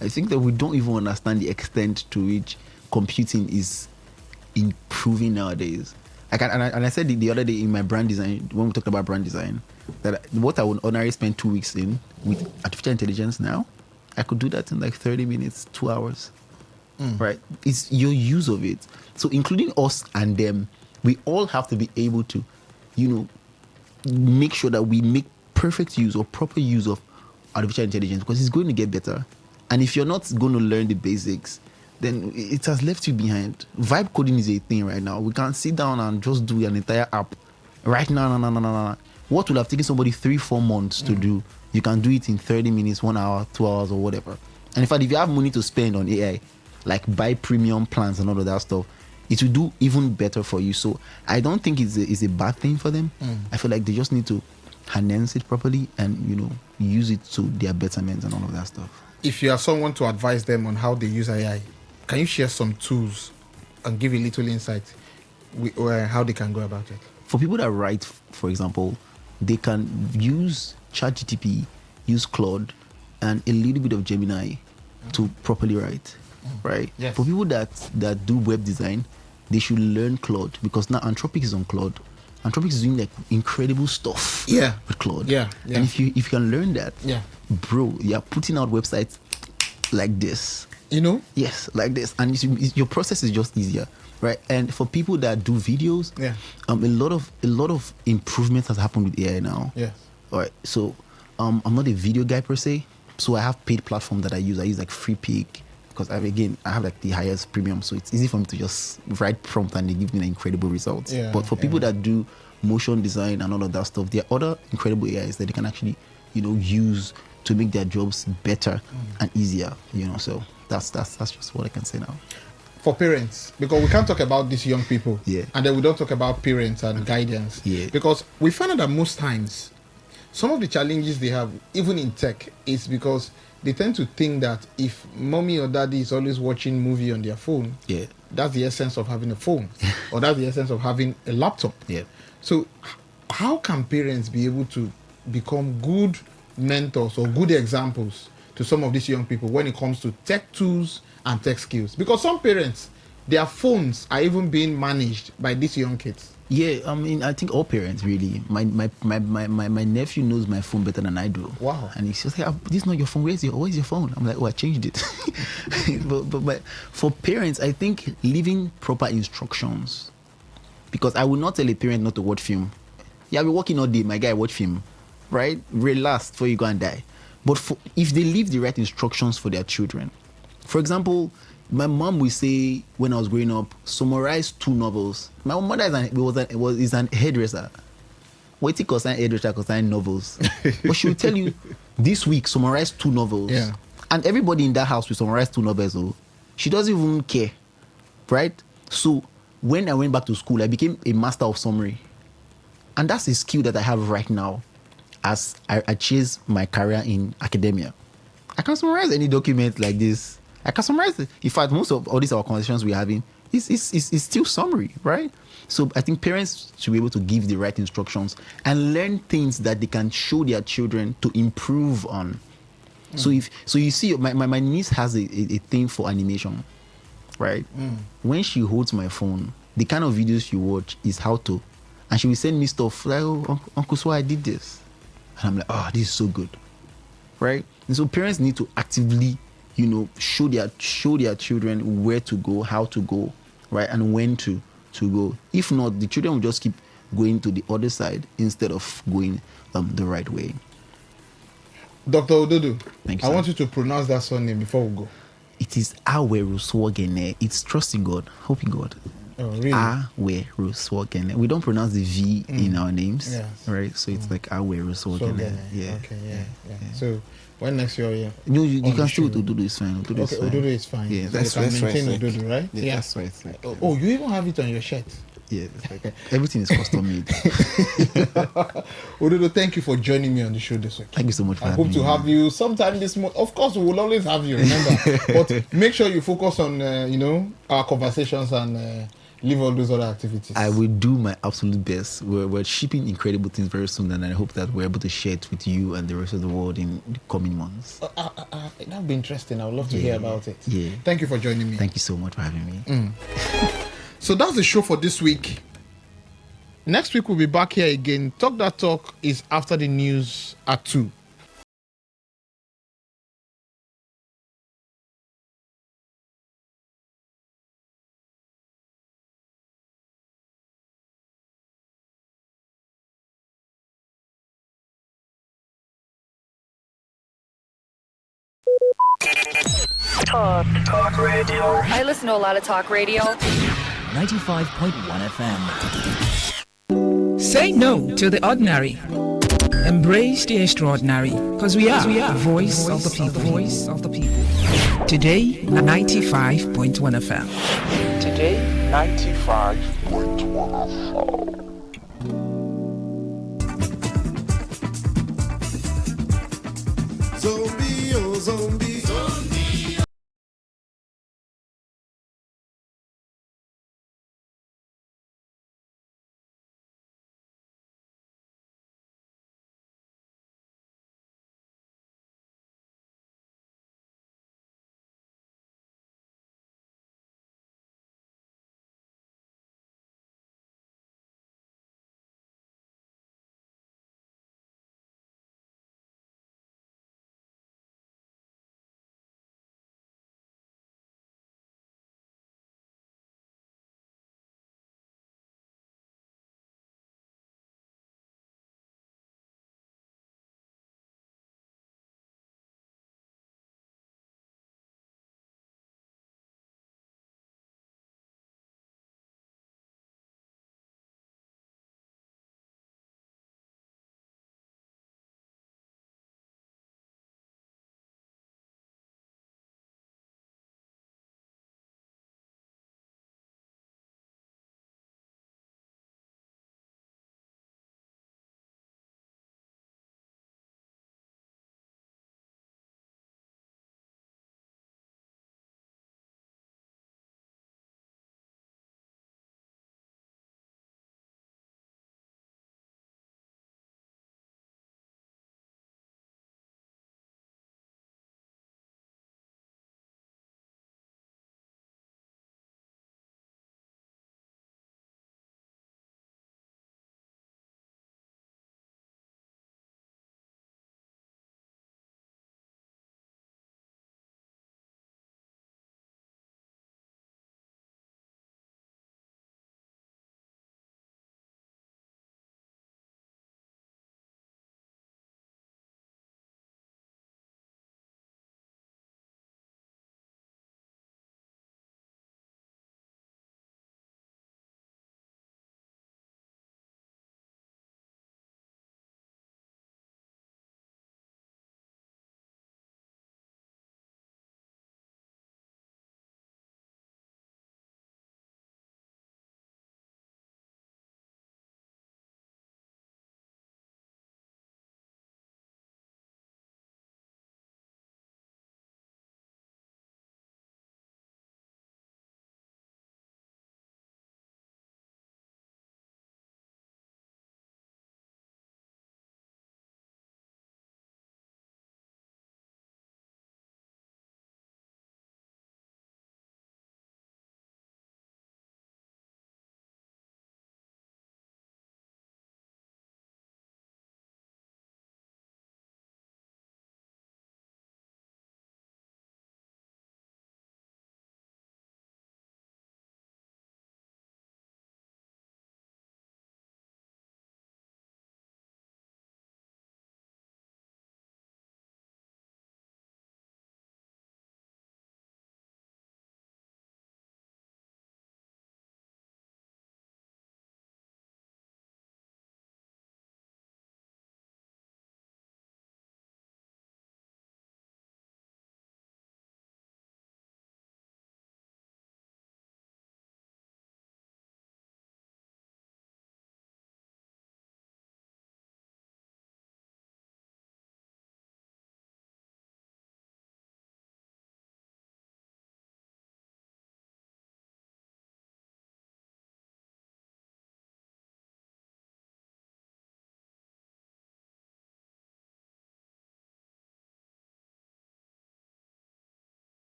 I think that we don't even understand the extent to which computing is improving nowadays. I said the other day in my brand design, when we talked about brand design, that what I would ordinarily spend 2 weeks in with artificial intelligence now, I could do that in like 30 minutes, 2 hours. Right? It's your use of it. So including us and them, we all have to be able to, make sure that we make perfect use or proper use of artificial intelligence, because it's going to get better. And if you're not going to learn the basics, then it has left you behind. Vibe coding is a thing right now. We can't sit down and just do an entire app right now. No. What would have taken somebody 3-4 months to do, you can do it in 30 minutes, 1 hour, 2 hours, or whatever. And in fact, if you have money to spend on AI, like buy premium plans and all of that stuff, it will do even better for you. So I don't think it's a bad thing for them. I feel like they just need to harness it properly and use it to their betterment and all of that stuff. If you are someone to advise them on how they use AI, can you share some tools and give a little insight how they can go about it? For people that write, for example, they can use ChatGPT, use Claude, and a little bit of Gemini to properly write, right? Yes. For people that do web design, they should learn Claude, because now Anthropic is on Claude. Anthropic is doing like incredible stuff with Claude. Yeah. And if you can learn that, bro, you're putting out websites like this. You know? Yes, like this. And your process is just easier, right? And for people that do videos, a lot of improvement has happened with AI now. Yeah. All right. So I'm not a video guy per se. So I have paid platform that I use. I use like FreePig because I have like the highest premium. So it's easy for me to just write prompt and they give me the incredible results. Yeah, but for people that do motion design and all of that stuff, there are other incredible AIs that they can actually, use to make their jobs better and easier. So that's just what I can say now. For parents, because we can't talk about these young people, and then we don't talk about parents and guidance, because we find out that most times some of the challenges they have, even in tech, is because they tend to think that if mommy or daddy is always watching movie on their phone, that's the essence of having a phone, or that's the essence of having a laptop. So how can parents be able to become good mentors or good examples to some of these young people when it comes to tech tools and tech skills? Because some parents, their phones are even being managed by these young kids. Yeah, I mean, I think all parents really. My nephew knows my phone better than I do. Wow. And he's just like, this is not your phone. Where's your phone? I'm like, I changed it. but for parents, I think leaving proper instructions. Because I will not tell a parent not to watch film. Yeah, I'll be working all day. My guy, watch film. Right? Relax before you go and die. But if they leave the right instructions for their children. For example, my mom will say when I was growing up, summarize 2 novels. My mother is an hairdresser. What it concern hairdresser concern novels. But she will tell you this week summarize 2 novels. Yeah. And everybody in that house will summarize 2 novels. Oh. She doesn't even care. Right? So when I went back to school, I became a master of summary. And that's a skill that I have right now as I chase my career in academia. I can summarize any document like this. I can summarize it. In fact, most of all these our conversations we're having is still summary, right? So I think parents should be able to give the right instructions and learn things that they can show their children to improve on. So you see, my niece has a thing for animation, right? When she holds my phone, the kind of videos she watch is how to, and she will send me stuff like, oh, Uncle, so I did this. And I'm like, oh, this is so good, right? And so parents need to actively, show their children where to go, how to go, right, and when to go. If not, the children will just keep going to the other side instead of going the right way. Dr. Ododo, thank you, I want you to pronounce that surname before we go. It is Aweruswogene. It's trusting God, hoping God. Oh, really? Aweruswogene. We don't pronounce the V in our names, yes. Right? So it's like Aweruswogene. Yeah. Okay, yeah. So when next year, no, you can still Ododo is fine. Ododo is fine. Yeah, so that's you can maintain right. Ododo, right? Yeah, that's right. Oh, you even have it on your shirt. Yeah, everything is custom made. Ododo, thank you for joining me on the show this week. Thank you so much for I having hope me. to have you sometime this month. Of course, we will always have you, remember. But make sure you focus on, our conversations and leave all those other activities. I will do my absolute best. We're shipping incredible things very soon, and I hope that we're able to share it with you and the rest of the world in the coming months. That'll be interesting. I would love to hear about it. Yeah. Thank you for joining me. Thank you so much for having me. So that's the show for this week. Next week we'll be back here again. Talk That Talk is after the news at 2. Talk radio. I listen to a lot of talk radio. 95.1 FM. Say no to the ordinary. Embrace the extraordinary. Because we are the voice of the people. Voice of the people. Today, 95.1 FM. Today, 95.1 FM. Zombie, oh zombie.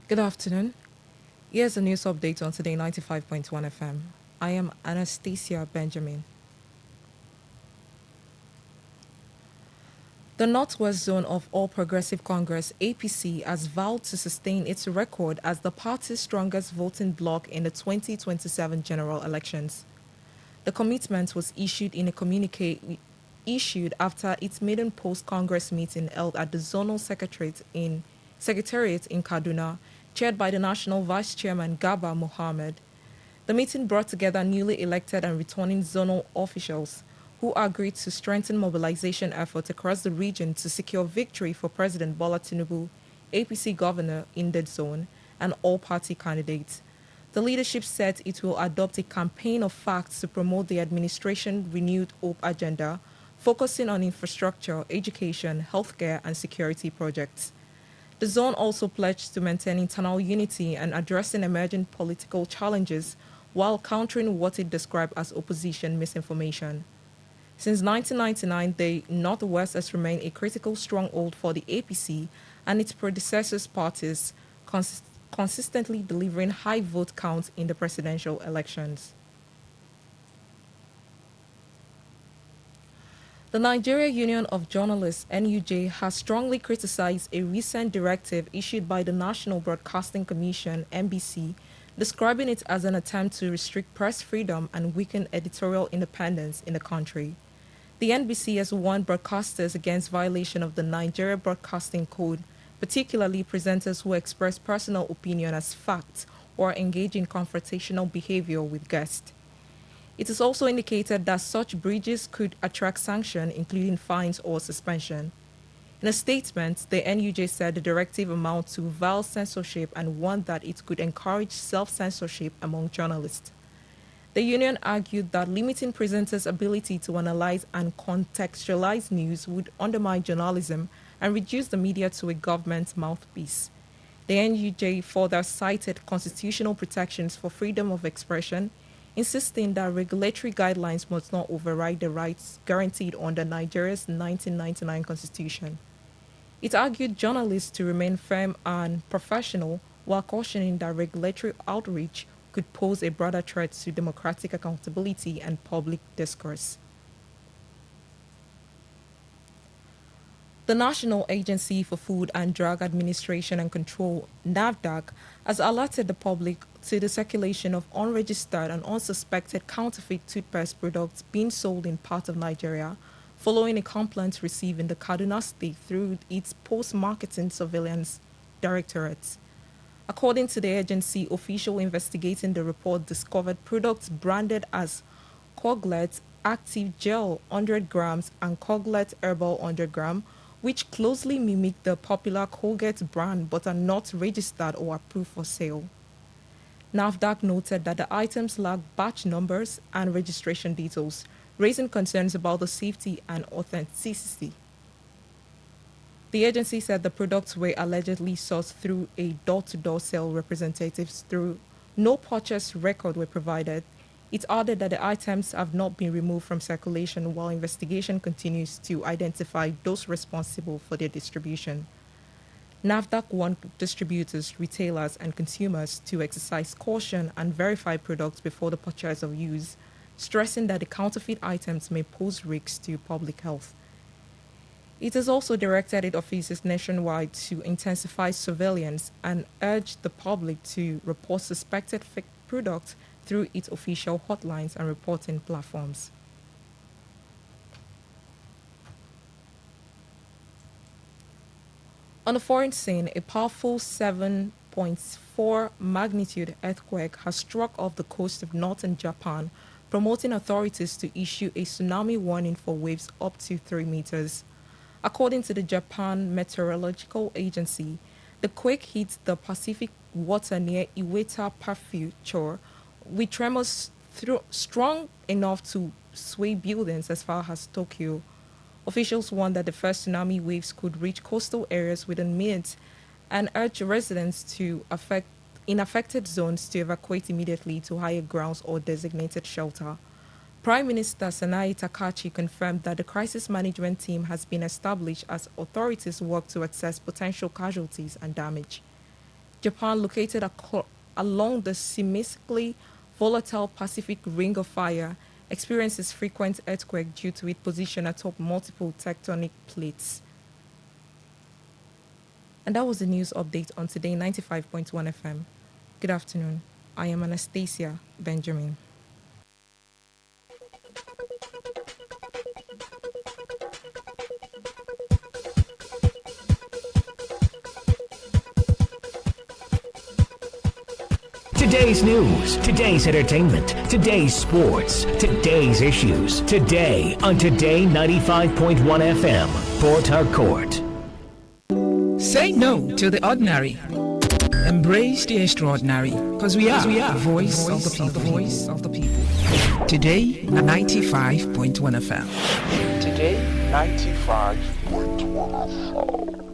Good afternoon. Here's a news update on Today 95.1 FM. I am Anastasia Benjamin. The Northwest Zone of All Progressive Congress, APC, has vowed to sustain its record as the party's strongest voting bloc in the 2027 general elections. The commitment was issued in a communique issued after its maiden post-Congress meeting held at the Zonal Secretariat in Kaduna, chaired by the National Vice Chairman Gaba Mohammed. The meeting brought together newly elected and returning zonal officials who agreed to strengthen mobilization efforts across the region to secure victory for President Bola Tinubu, APC governor in the zone, and all party candidates. The leadership said it will adopt a campaign of facts to promote the administration's renewed hope agenda, focusing on infrastructure, education, healthcare, and security projects. The zone also pledged to maintain internal unity and addressing emerging political challenges while countering what it described as opposition misinformation. Since 1999, the Northwest has remained a critical stronghold for the APC and its predecessors' parties, consistently delivering high vote counts in the presidential elections. The Nigeria Union of Journalists (NUJ) has strongly criticized a recent directive issued by the National Broadcasting Commission (NBC), describing it as an attempt to restrict press freedom and weaken editorial independence in the country. The NBC has warned broadcasters against violation of the Nigeria Broadcasting Code, particularly presenters who express personal opinion as fact or engage in confrontational behavior with guests. It is also indicated that such breaches could attract sanction, including fines or suspension. In a statement, the NUJ said the directive amounts to vile censorship and warned that it could encourage self-censorship among journalists. The union argued that limiting presenters' ability to analyze and contextualize news would undermine journalism and reduce the media to a government mouthpiece. The NUJ further cited constitutional protections for freedom of expression, insisting that regulatory guidelines must not override the rights guaranteed under Nigeria's 1999 constitution. It argued journalists to remain firm and professional while cautioning that regulatory outreach could pose a broader threat to democratic accountability and public discourse. The National Agency for Food and Drug Administration and Control, NAFDAC, has alerted the public to the circulation of unregistered and unsuspected counterfeit toothpaste products being sold in parts of Nigeria, following a complaint received in the Kaduna State through its post-marketing surveillance directorate. According to the agency, official investigating the report discovered products branded as Coglet Active Gel 100 grams and Coglet Herbal 100 gram, which closely mimic the popular Colgate brand but are not registered or approved for sale. NAFDAC noted that the items lack batch numbers and registration details, raising concerns about the safety and authenticity. The agency said the products were allegedly sourced through a door-to-door sale representatives through no purchase record were provided. It added that the items have not been removed from circulation while investigation continues to identify those responsible for their distribution. NAFDAC warned distributors, retailers, and consumers to exercise caution and verify products before the purchase or use, stressing that the counterfeit items may pose risks to public health. It has also directed its offices nationwide to intensify surveillance and urged the public to report suspected fake products through its official hotlines and reporting platforms. On the foreign scene, a powerful 7.4 magnitude earthquake has struck off the coast of northern Japan, prompting authorities to issue a tsunami warning for waves up to 3 meters. According to the Japan Meteorological Agency, the quake hit the Pacific water near Iwata Prefecture, with tremors strong enough to sway buildings as far as Tokyo. Officials warned that the first tsunami waves could reach coastal areas within minutes and urged residents in affected zones to evacuate immediately to higher grounds or designated shelter. Prime Minister Sanae Takachi confirmed that the crisis management team has been established as authorities work to assess potential casualties and damage. Japan, located along the seismically volatile Pacific Ring of Fire, experiences frequent earthquakes due to its position atop multiple tectonic plates. And that was the news update on Today 95.1 FM. Good afternoon. I am Anastasia Benjamin. Today's news, today's entertainment, today's sports, today's issues. Today on Today 95.1 FM, Port Harcourt. Say no to the ordinary. Embrace the extraordinary, because we are the voice of the people. Voice of the people. Today 95.1 FM. Today 95.1 FM.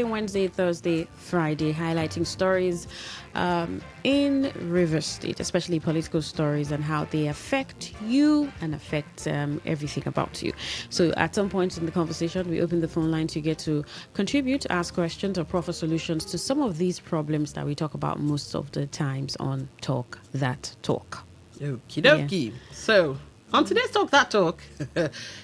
Wednesday, Thursday, Friday, highlighting stories in River State, especially political stories and how they affect you and affect everything about you. So at some point in the conversation, we open the phone lines. You get to contribute, ask questions, or proffer solutions to some of these problems that we talk about most of the times on Talk That Talk. Okie dokie. Yeah. So on today's Talk That Talk,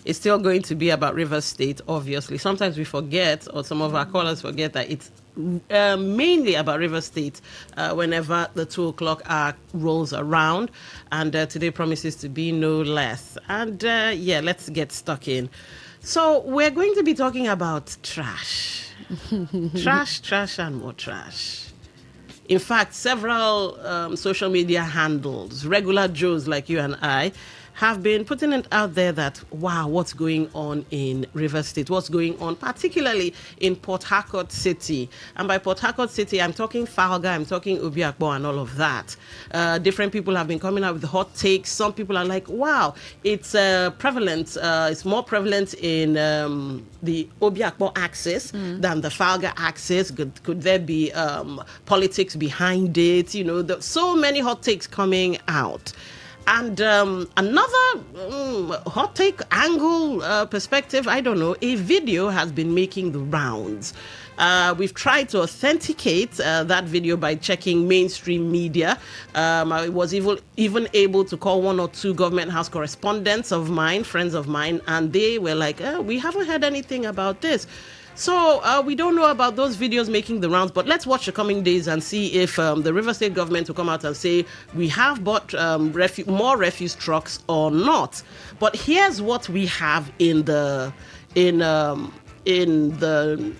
it's still going to be about River State, obviously. Sometimes we forget, or some of our callers forget, that it's mainly about River State whenever the 2 o'clock hour rolls around. And today promises to be no less. And let's get stuck in. So we're going to be talking about trash. Trash, and more trash. In fact, several social media handles, regular Joes like you and I, have been putting it out there that, wow, what's going on in River State? What's going on, particularly in Port Harcourt City? And by Port Harcourt City, I'm talking Falga, I'm talking Obiakpo and all of that. Different people have been coming out with hot takes. Some people are like, wow, it's prevalent. It's more prevalent in the Obiakpo axis than the Falga axis. Could there be politics behind it? You know, so many hot takes coming out. And another hot take angle perspective, I don't know, a video has been making the rounds. We've tried to authenticate that video by checking mainstream media. I was even able to call 1 or 2 government house correspondents of mine, friends of mine, and they were like, we haven't heard anything about this. So we don't know about those videos making the rounds, but let's watch the coming days and see if the River State government will come out and say we have bought more refuse trucks or not. But here's what we have in the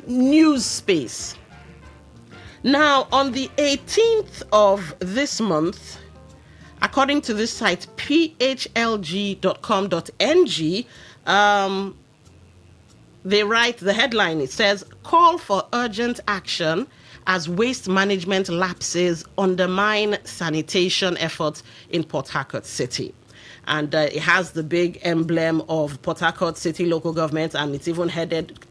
news space. Now, on the 18th of this month, according to this site, phlg.com.ng, they write the headline. It says, call for urgent action as waste management lapses undermine sanitation efforts in Port Harcourt City. And it has the big emblem of Port Harcourt City local government, and it's even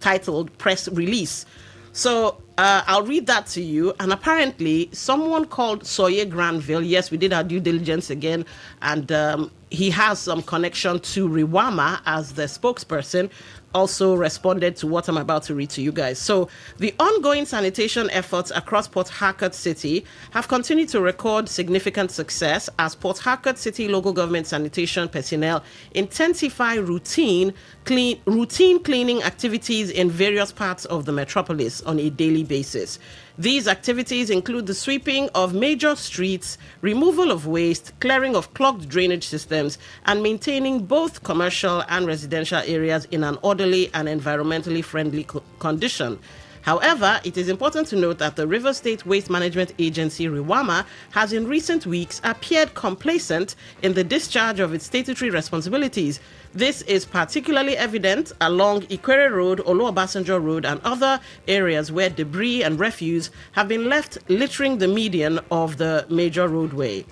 titled press release. So I'll read that to you. And apparently someone called Soye Granville, yes, we did our due diligence again, and he has some connection to Riwama as the spokesperson, also responded to what I'm about to read to you guys. So the ongoing sanitation efforts across Port Harcourt City have continued to record significant success as Port Harcourt City local government sanitation personnel intensify routine cleaning activities in various parts of the metropolis on a daily basis. These activities include the sweeping of major streets, removal of waste, clearing of clogged drainage systems, and maintaining both commercial and residential areas in an orderly and environmentally friendly condition. However, it is important to note that the River State Waste Management Agency, Riwama, has in recent weeks appeared complacent in the discharge of its statutory responsibilities. This is particularly evident along Ikwere Road, Oluobasanjo Road, and other areas where debris and refuse have been left littering the median of the major roadway.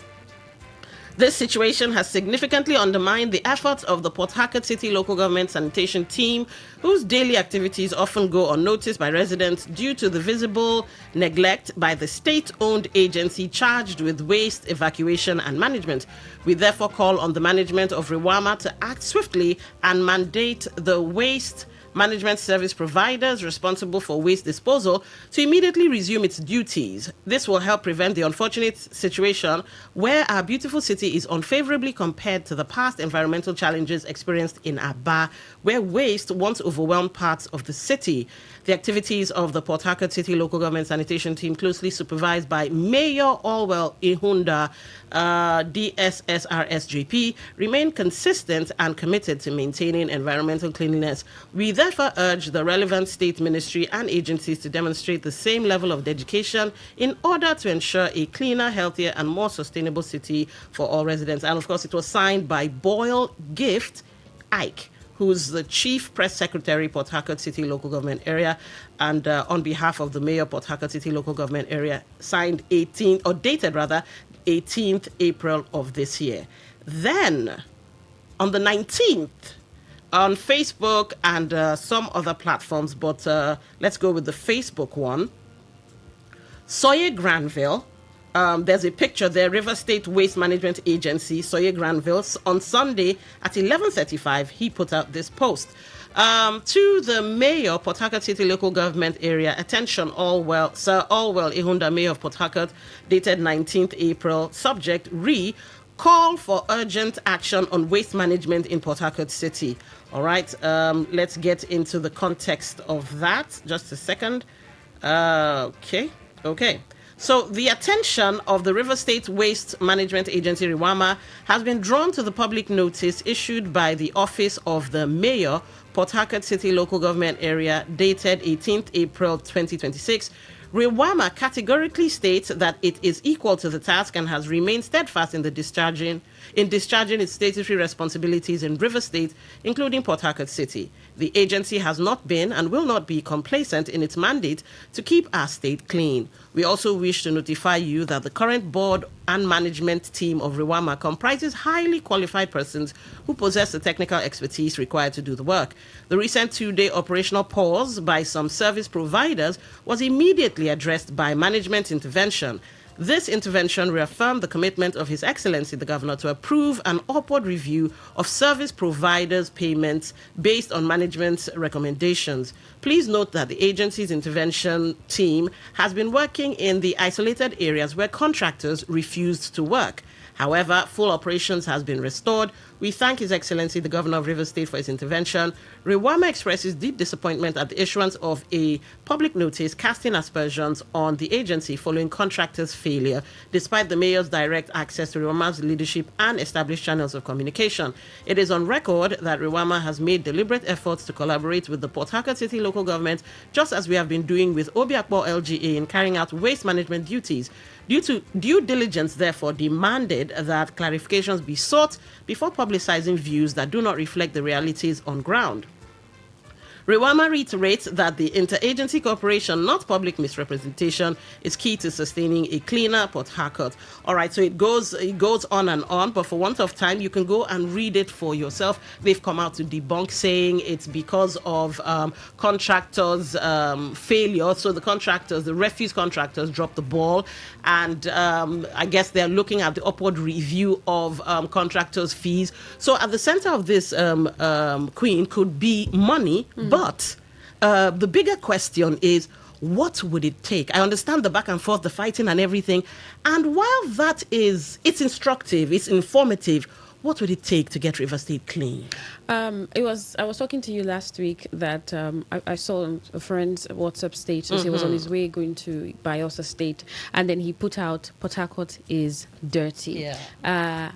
This situation has significantly undermined the efforts of the Port Harcourt City local government sanitation team, whose daily activities often go unnoticed by residents due to the visible neglect by the state-owned agency charged with waste evacuation and management. We therefore call on the management of Riwama to act swiftly and mandate the waste management service providers responsible for waste disposal to immediately resume its duties. This will help prevent the unfortunate situation where our beautiful city is unfavorably compared to the past environmental challenges experienced in Aba, where waste once overwhelmed parts of the city. The activities of the Port Harcourt City local government sanitation team, closely supervised by Mayor Orwell Ihunda, DSSRSJP, remain consistent and committed to maintaining environmental cleanliness. We therefore urge the relevant state ministry and agencies to demonstrate the same level of dedication in order to ensure a cleaner, healthier, and more sustainable city for all residents. And of course, it was signed by Boyle Gift Ike, who's the Chief Press Secretary, Port Harcourt City Local Government Area, and on behalf of the Mayor, Port Harcourt City Local Government Area, dated 18th April of this year. Then, on the 19th, on Facebook and some other platforms, but let's go with the Facebook one. Sawyer Granville. There's a picture there, River State Waste Management Agency, Sawyer Granville. On Sunday at 11:35, he put out this post. To the mayor, Port Harcourt City Local Government Area, attention Sir Allwell Ihunda, Mayor of Port Harcourt, dated 19th April, subject, call for urgent action on waste management in Port Harcourt City. All right, let's get into the context of that. Just a second. Okay. So the attention of the River State Waste Management Agency, RIWAMA, has been drawn to the public notice issued by the Office of the Mayor, Port Harcourt City Local Government Area, dated 18th April 2026. RIWAMA categorically states that it is equal to the task and has remained steadfast in discharging its statutory responsibilities in River State, including Port Harcourt City. The agency has not been and will not be complacent in its mandate to keep our state clean. We also wish to notify you that the current board and management team of RIWAMA comprises highly qualified persons who possess the technical expertise required to do the work. The recent 2-day operational pause by some service providers was immediately addressed by management intervention. This intervention reaffirmed the commitment of His Excellency the Governor to approve an upward review of service providers' payments based on management's recommendations. Please note that the agency's intervention team has been working in the isolated areas where contractors refused to work. However, full operations has been restored. We thank His Excellency the Governor of Rivers State for his intervention. RIWAMA expresses deep disappointment at the issuance of a public notice casting aspersions on the agency following contractors' failure, despite the Mayor's direct access to RIWAMA's leadership and established channels of communication. It is on record that RIWAMA has made deliberate efforts to collaborate with the Port Harcourt City local government, just as we have been doing with Obiakpo LGA in carrying out waste management duties. Due diligence, therefore, demanded that clarifications be sought before publicizing views that do not reflect the realities on ground. RIWAMA reiterates that the interagency cooperation, not public misrepresentation, is key to sustaining a cleaner Port Harcourt. All right, so it goes on and on, but for want of time, you can go and read it for yourself. They've come out to debunk, saying it's because of contractors' failure. So the refuse contractors dropped the ball, and I guess they're looking at the upward review of contractors' fees. So at the center of this, Queen, could be money, but the bigger question is, what would it take? I understand the back and forth, the fighting and everything. And while it's instructive, it's informative, what would it take to get River State clean? I was talking to you last week that I saw a friend's WhatsApp status. He was on his way going to Bayelsa State, and then he put out, Port Harcourt is dirty. Yeah.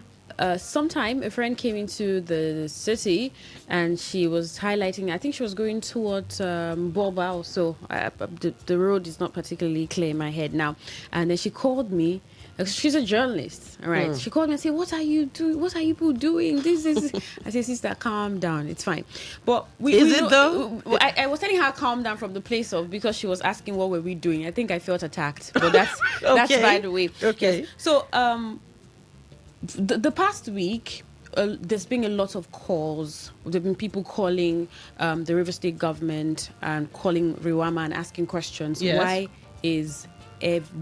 Sometime a friend came into the city and she was highlighting, I think she was going towards Borbao, so the road is not particularly clear in my head now. And then she called me. She's a journalist, all right? She called me and said, what are you doing? What are you people doing? This is... I said, sister, calm down. It's fine. But I was telling her calm down from the place of, because she was asking what were we doing. I think I felt attacked, but that's by the way. Okay. Yes. So the past week, there's been a lot of calls. There have been people calling the River State government and calling RIWAMA and asking questions. Yes.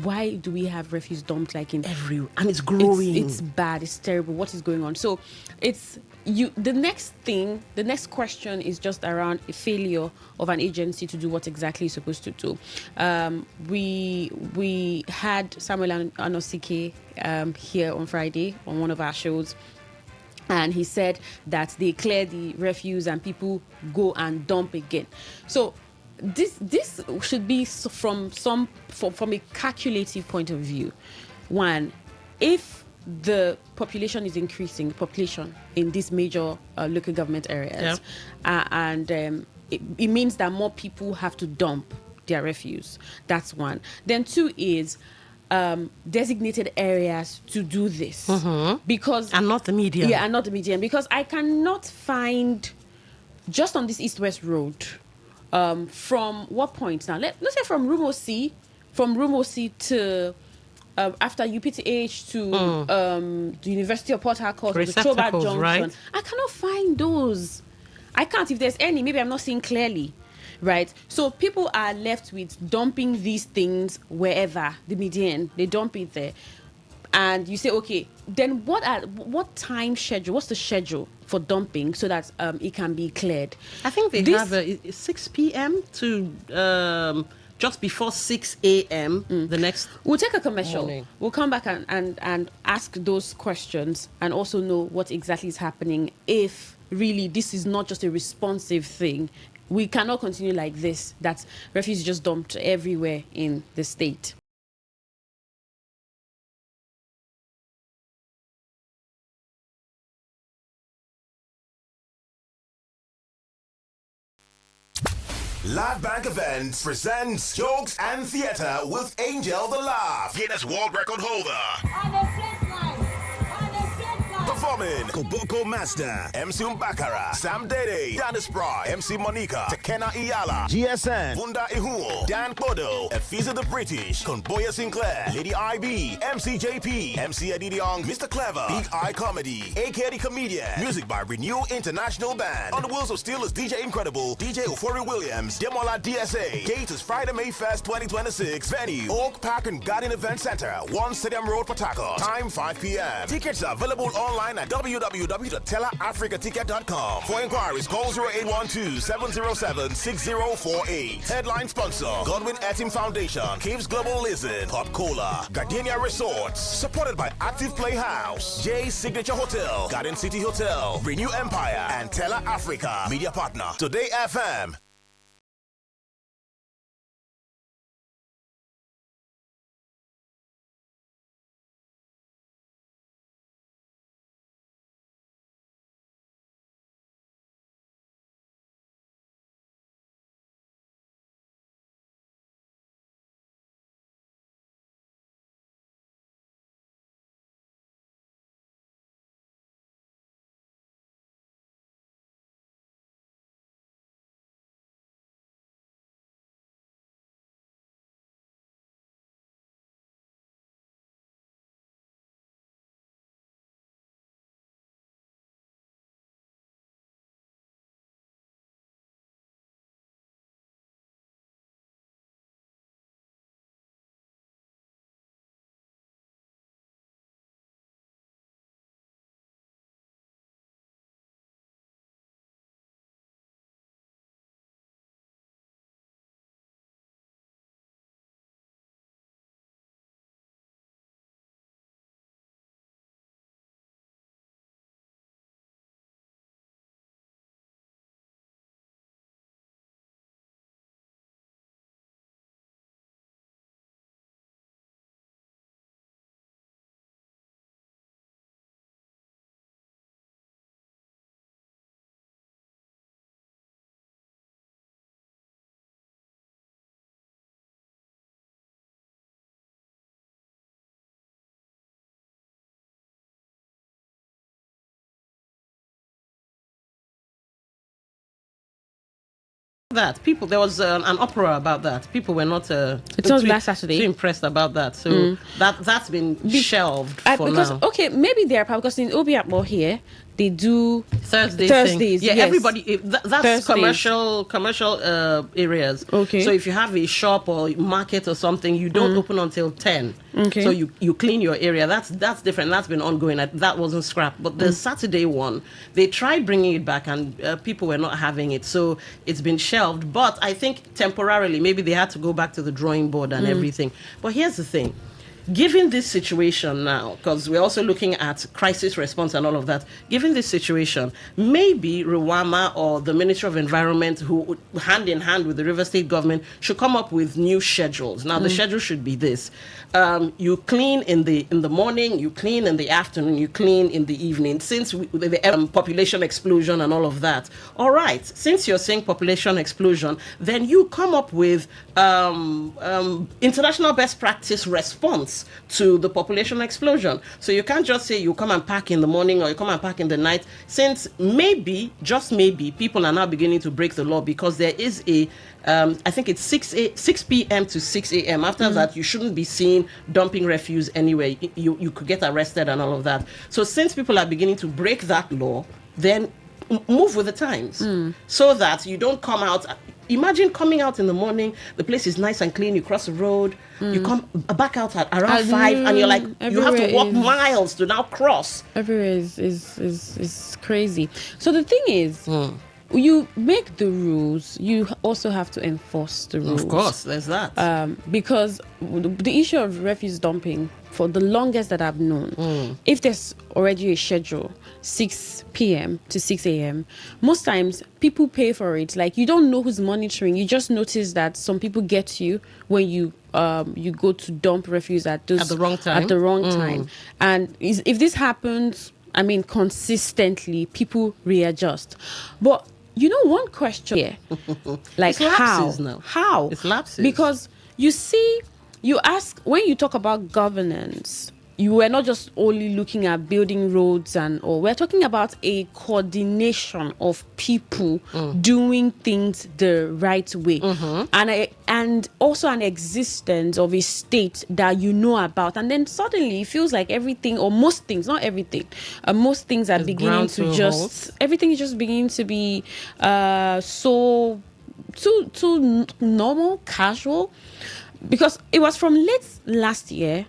Why do we have refuse dumped like in everywhere? And it's growing. It's bad. It's terrible. What is going on? So the next question is just around a failure of an agency to do what exactly it's supposed to do. We had Samuel Anosike here on Friday on one of our shows, and he said that they clear the refuse and people go and dump again. So this should be from a calculative point of view. One, if the population is increasing, population in these major local government areas, and it means that more people have to dump their refuse. That's one. Then two is designated areas to do this, because and not the median. Yeah, and not the median, because I cannot find just on this east-west road. From what point now? Let's say from Rumosi to after UPTH to the University of Port Harcourt, to Choba Junction. Right? I cannot find those. I can't. If there's any, maybe I'm not seeing clearly. Right, so people are left with dumping these things wherever the median, they dump it there, and you say, okay, then what time schedule? What's the schedule for dumping so that it can be cleared? I think they have 6 p.m. to just before 6 a.m. the next. We'll take a commercial. Morning. We'll come back and ask those questions and also know what exactly is happening. If really this is not just a responsive thing. We cannot continue like this, that refuse is just dumped everywhere in the state. Live Bank Events presents Jokes and Theatre with Angel the Laugh, Guinness World Record holder. Performing Koboko Master, MC Umbakara, Sam Dede, Dennis Bra, MC Monica, Tekena Iyala, GSN, Bunda Ihuo, Dan Bodo, Efiza the British, Conboya Sinclair, Lady IB, MC JP, MC Eddie Young, Mr. Clever, Big Eye Comedy, AK the Comedian, music by Renew International Band. On the Wheels of Steel is DJ Incredible, DJ Euphoria Williams, Demola DSA. Date is Friday, May 1st, 2026. Venue, Oak Park and Garden Event Center, 1 Stadium Road, Port Harcourt. Time 5 p.m. Tickets are available online at www.tellerafricaticket.com. For inquiries, call 0812-707-6048. Headline sponsor, Godwin Etim Foundation, Caves Global Listen, Pop Cola, Gardenia Resorts, supported by Active Playhouse, Jay's Signature Hotel, Garden City Hotel, Renew Empire, and Teller Africa. Media partner, Today FM. That people, there was an uproar about that. People were not. It was last Saturday. Too impressed about that, so that's been shelved for because, now. Okay, maybe they are because in Obiakmo here they do Thursdays. Yeah, yes. everybody. That's Thursdays. commercial areas. Okay. So if you have a shop or market or something, you don't open until 10. Okay. So you clean your area. That's different. That's been ongoing. That wasn't scrapped. But the Saturday one, they tried bringing it back, and people were not having it. So it's been shelved. But I think temporarily, maybe they had to go back to the drawing board and everything. But here's the thing. Given this situation now, because we're also looking at crisis response and all of that, given this situation, maybe Rwama or the Ministry of Environment, who hand in hand with the River State government, should come up with new schedules. Now, the schedule should be this. You clean in the morning, you clean in the afternoon, you clean in the evening. Since the population explosion and all of that. All right, since you're saying population explosion, then you come up with international best practice response to the population explosion. So you can't just say you come and pack in the morning or you come and pack in the night, since maybe, just maybe, people are now beginning to break the law because there is I think it's 6 p.m. to 6 a.m. After that, you shouldn't be seen dumping refuse anyway. You could get arrested and all of that. So since people are beginning to break that law, then move with the times, so that you don't come out. Imagine coming out in the morning, the place is nice and clean, you cross the road, you come back out at around 5, and you're like, you have to walk miles to now cross. Everywhere is crazy. So the thing is, you make the rules, you also have to enforce the rules. Of course, there's that. Because the issue of refuse dumping, for the longest that I've known, if there's already a schedule, 6 p.m. to 6 a.m., most times people pay for it. Like, you don't know who's monitoring. You just notice that some people get you when you go to dump refuse at the wrong time. And if this happens, I mean, consistently, people readjust. But one question here, like, it's lapses now. How? It's lapses. Because you ask, when you talk about governance, you were not just only looking at building roads we're talking about a coordination of people doing things the right way, and also an existence of a state that you know about, and then suddenly it feels like everything, or most things, not everything, most things are beginning to just, everything is just beginning to be so too normal, casual. Because it was from late last year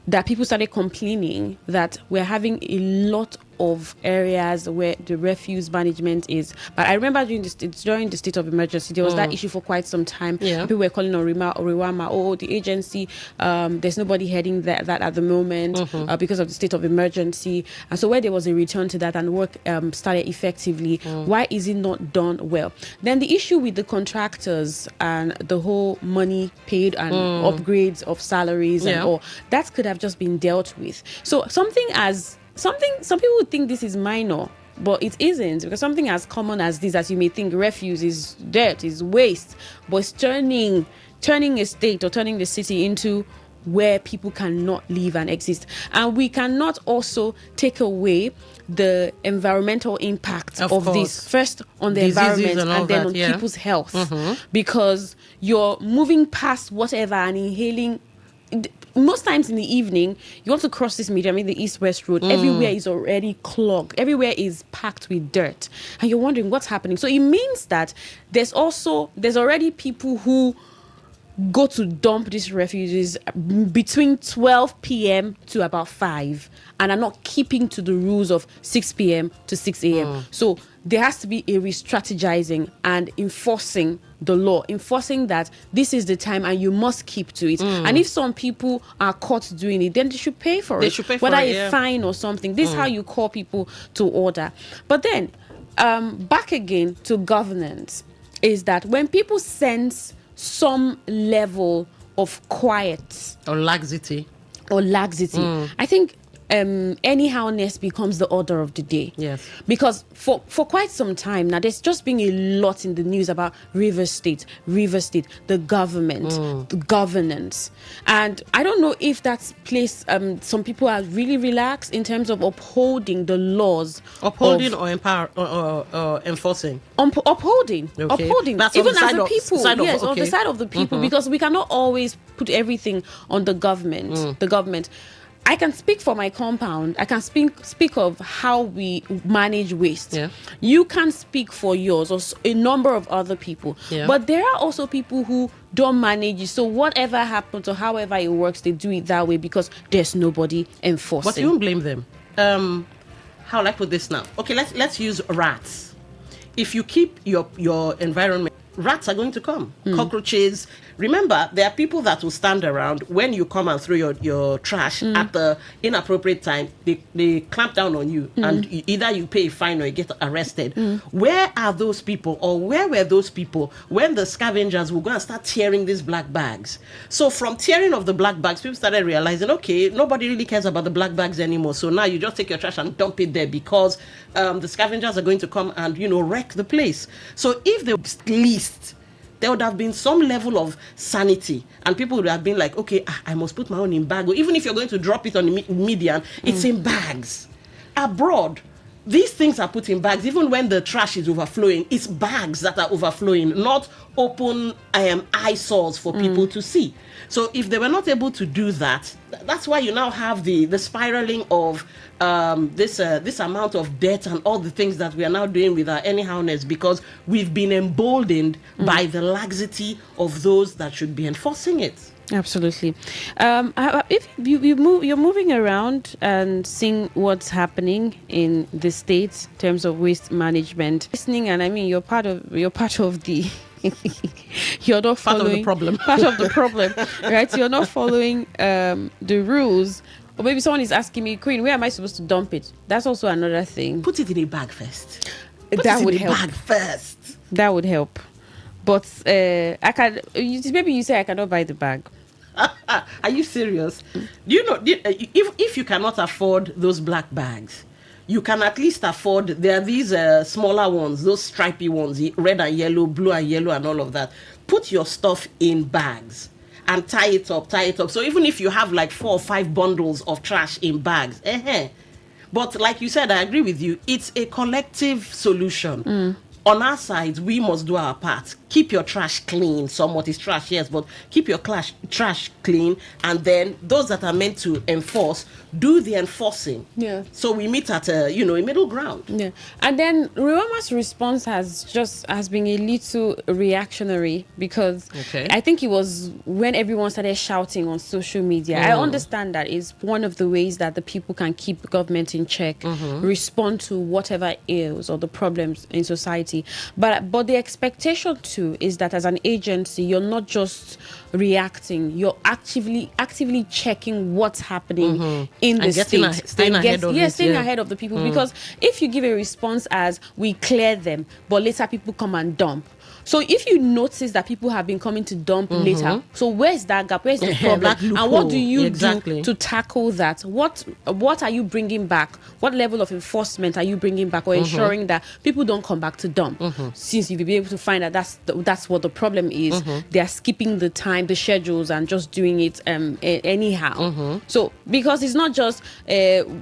that people started complaining that we're having a lot of areas where the refuse management is. But I remember during the state of emergency, there was that issue for quite some time. People were calling on Riwama, the agency, there's nobody heading that at the moment because of the state of emergency. And so where there was a return to that and work started effectively, why is it not done well? Then the issue with the contractors and the whole money paid and upgrades of salaries and all, that could have just been dealt with. So some people would think this is minor, but it isn't, because something as common as this, as you may think, refuse is dirt, is waste, but it's turning a state or turning the city into where people cannot live and exist. And we cannot also take away the environmental impact of this, first on the environment and then on people's health, because you're moving past whatever and inhaling. Most times in the evening, you want to cross this medium, the east-west road. Everywhere is already clogged. Everywhere is packed with dirt. And you're wondering what's happening. So it means that there's already people who go to dump these refuges between 12 p.m. to about 5 and are not keeping to the rules of 6 p.m. to 6 a.m. So there has to be a re-strategizing and enforcing the law, enforcing that this is the time and you must keep to it. And if some people are caught doing it, then they should pay for it. Whether a fine or something. This is how you call people to order. But then, back again to governance, is that when people sense some level of quiet or laxity, I think anyhowness becomes the order of the day. Yes. Because for quite some time now, there's just been a lot in the news about River State, the government, the governance. And I don't know if that's place some people are really relaxed in terms of upholding the laws. Upholding or empower or enforcing? Upholding. Okay. Upholding. That's even on as the people. on the side of the people. Because we cannot always put everything on the government. The government. I can speak for my compound. I can speak of how we manage waste. Yeah. You can speak for yours or a number of other people. Yeah. But there are also people who don't manage it. So whatever happens or however it works, they do it that way because there's nobody enforcing. But you won't blame them. How will I put this now? Okay, let's use rats. If you keep your environment, rats are going to come. Cockroaches. Remember, there are people that will stand around when you come and throw your trash at the inappropriate time. They clamp down on you, and either you pay a fine or you get arrested. Where are those people, or where were those people when the scavengers will go and start tearing these black bags? So from tearing of the black bags, people started realizing, okay, nobody really cares about the black bags anymore. So now you just take your trash and dump it there because the scavengers are going to come and wreck the place. So if they least, there would have been some level of sanity, and people would have been like, okay, I must put my own in bag. Or even if you're going to drop it on the median, it's in bags. Abroad, these things are put in bags. Even when the trash is overflowing, it's bags that are overflowing, not open eyesores for people to see. So if they were not able to do that, that's why you now have the spiraling of this amount of debt and all the things that we are now doing with our anyhowness, because we've been emboldened by the laxity of those that should be enforcing it. Absolutely. If you're moving around and seeing what's happening in the states in terms of waste management, listening, and I mean you're part of the you're not following part of the problem, right? You're not following the rules. Or maybe someone is asking me, Queen, where am I supposed to dump it? That's also another thing. Put it in a bag first. That would help. Bag first. That would help. But I can. Maybe you say I cannot buy the bag. Are you serious? Do you know if you cannot afford those black bags, you can at least afford. There are these smaller ones, those stripy ones, red and yellow, blue and yellow, and all of that. Put your stuff in bags and tie it up. So even if you have like 4 or 5 bundles of trash in bags, but like you said, I agree with you. It's a collective solution. On our side, we must do our part. Keep your trash clean. Somewhat is trash, yes, but keep your trash clean. And then those that are meant to enforce, do the enforcing. Yeah. So we meet at a middle ground. Yeah. And then Ruama's response has been a little reactionary, because I think it was when everyone started shouting on social media. I understand that is one of the ways that the people can keep the government in check, respond to whatever ills or the problems in society. But the expectation too is that as an agency, you're not just reacting, you're actively checking what's happening in the state. Staying ahead of the people. Because if you give a response as we clear them, but later people come and dump. So if you notice that people have been coming to dump later, so where's that gap? Where's the problem? And what do you do to tackle that? What are you bringing back? What level of enforcement are you bringing back, or ensuring that people don't come back to dump? Since you'll be able to find that that's what the problem is. They are skipping the time, the schedules, and just doing it anyhow. So because it's not just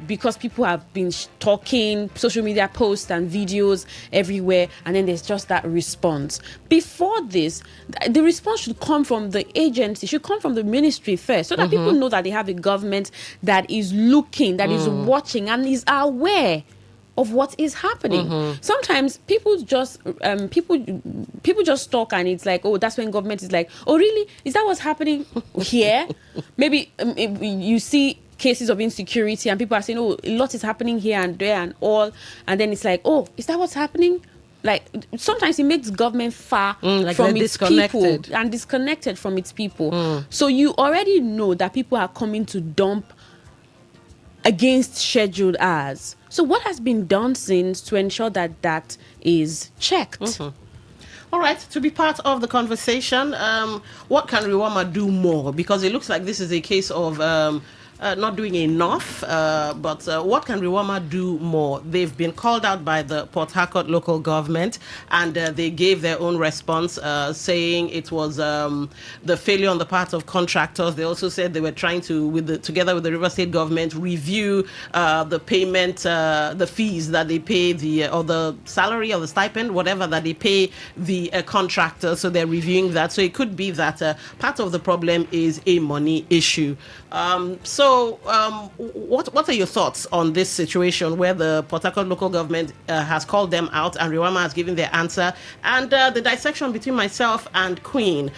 because people have been talking, social media posts and videos everywhere, and then there's just that response. Before this, the response should come from the agency, should come from the ministry first, so that people know that they have a government that is looking, that is watching, and is aware of what is happening. Sometimes people just talk, and it's like, oh, that's when government is like, oh, really? Is that what's happening here? Maybe you see cases of insecurity, and people are saying, oh, a lot is happening here and there and all, and then it's like, oh, is that what's happening? Like, sometimes it makes government far from its people and disconnected from its people. So you already know that people are coming to dump against scheduled hours. So what has been done since to ensure that that is checked? All right, to be part of the conversation, what can Ruama do more? Because it looks like this is a case of not doing enough, but what can Ruama do more? They've been called out by the Port Harcourt local government, and they gave their own response, saying it was the failure on the part of contractors. They also said they were trying to, together with the River State government, review the payment, the fees that they pay, or the salary or the stipend, whatever that they pay the contractor. So they're reviewing that. So it could be that part of the problem is a money issue. So what are your thoughts on this situation where the Port Harcourt local government has called them out and Ruama has given their answer, and the dissection between myself and Queen,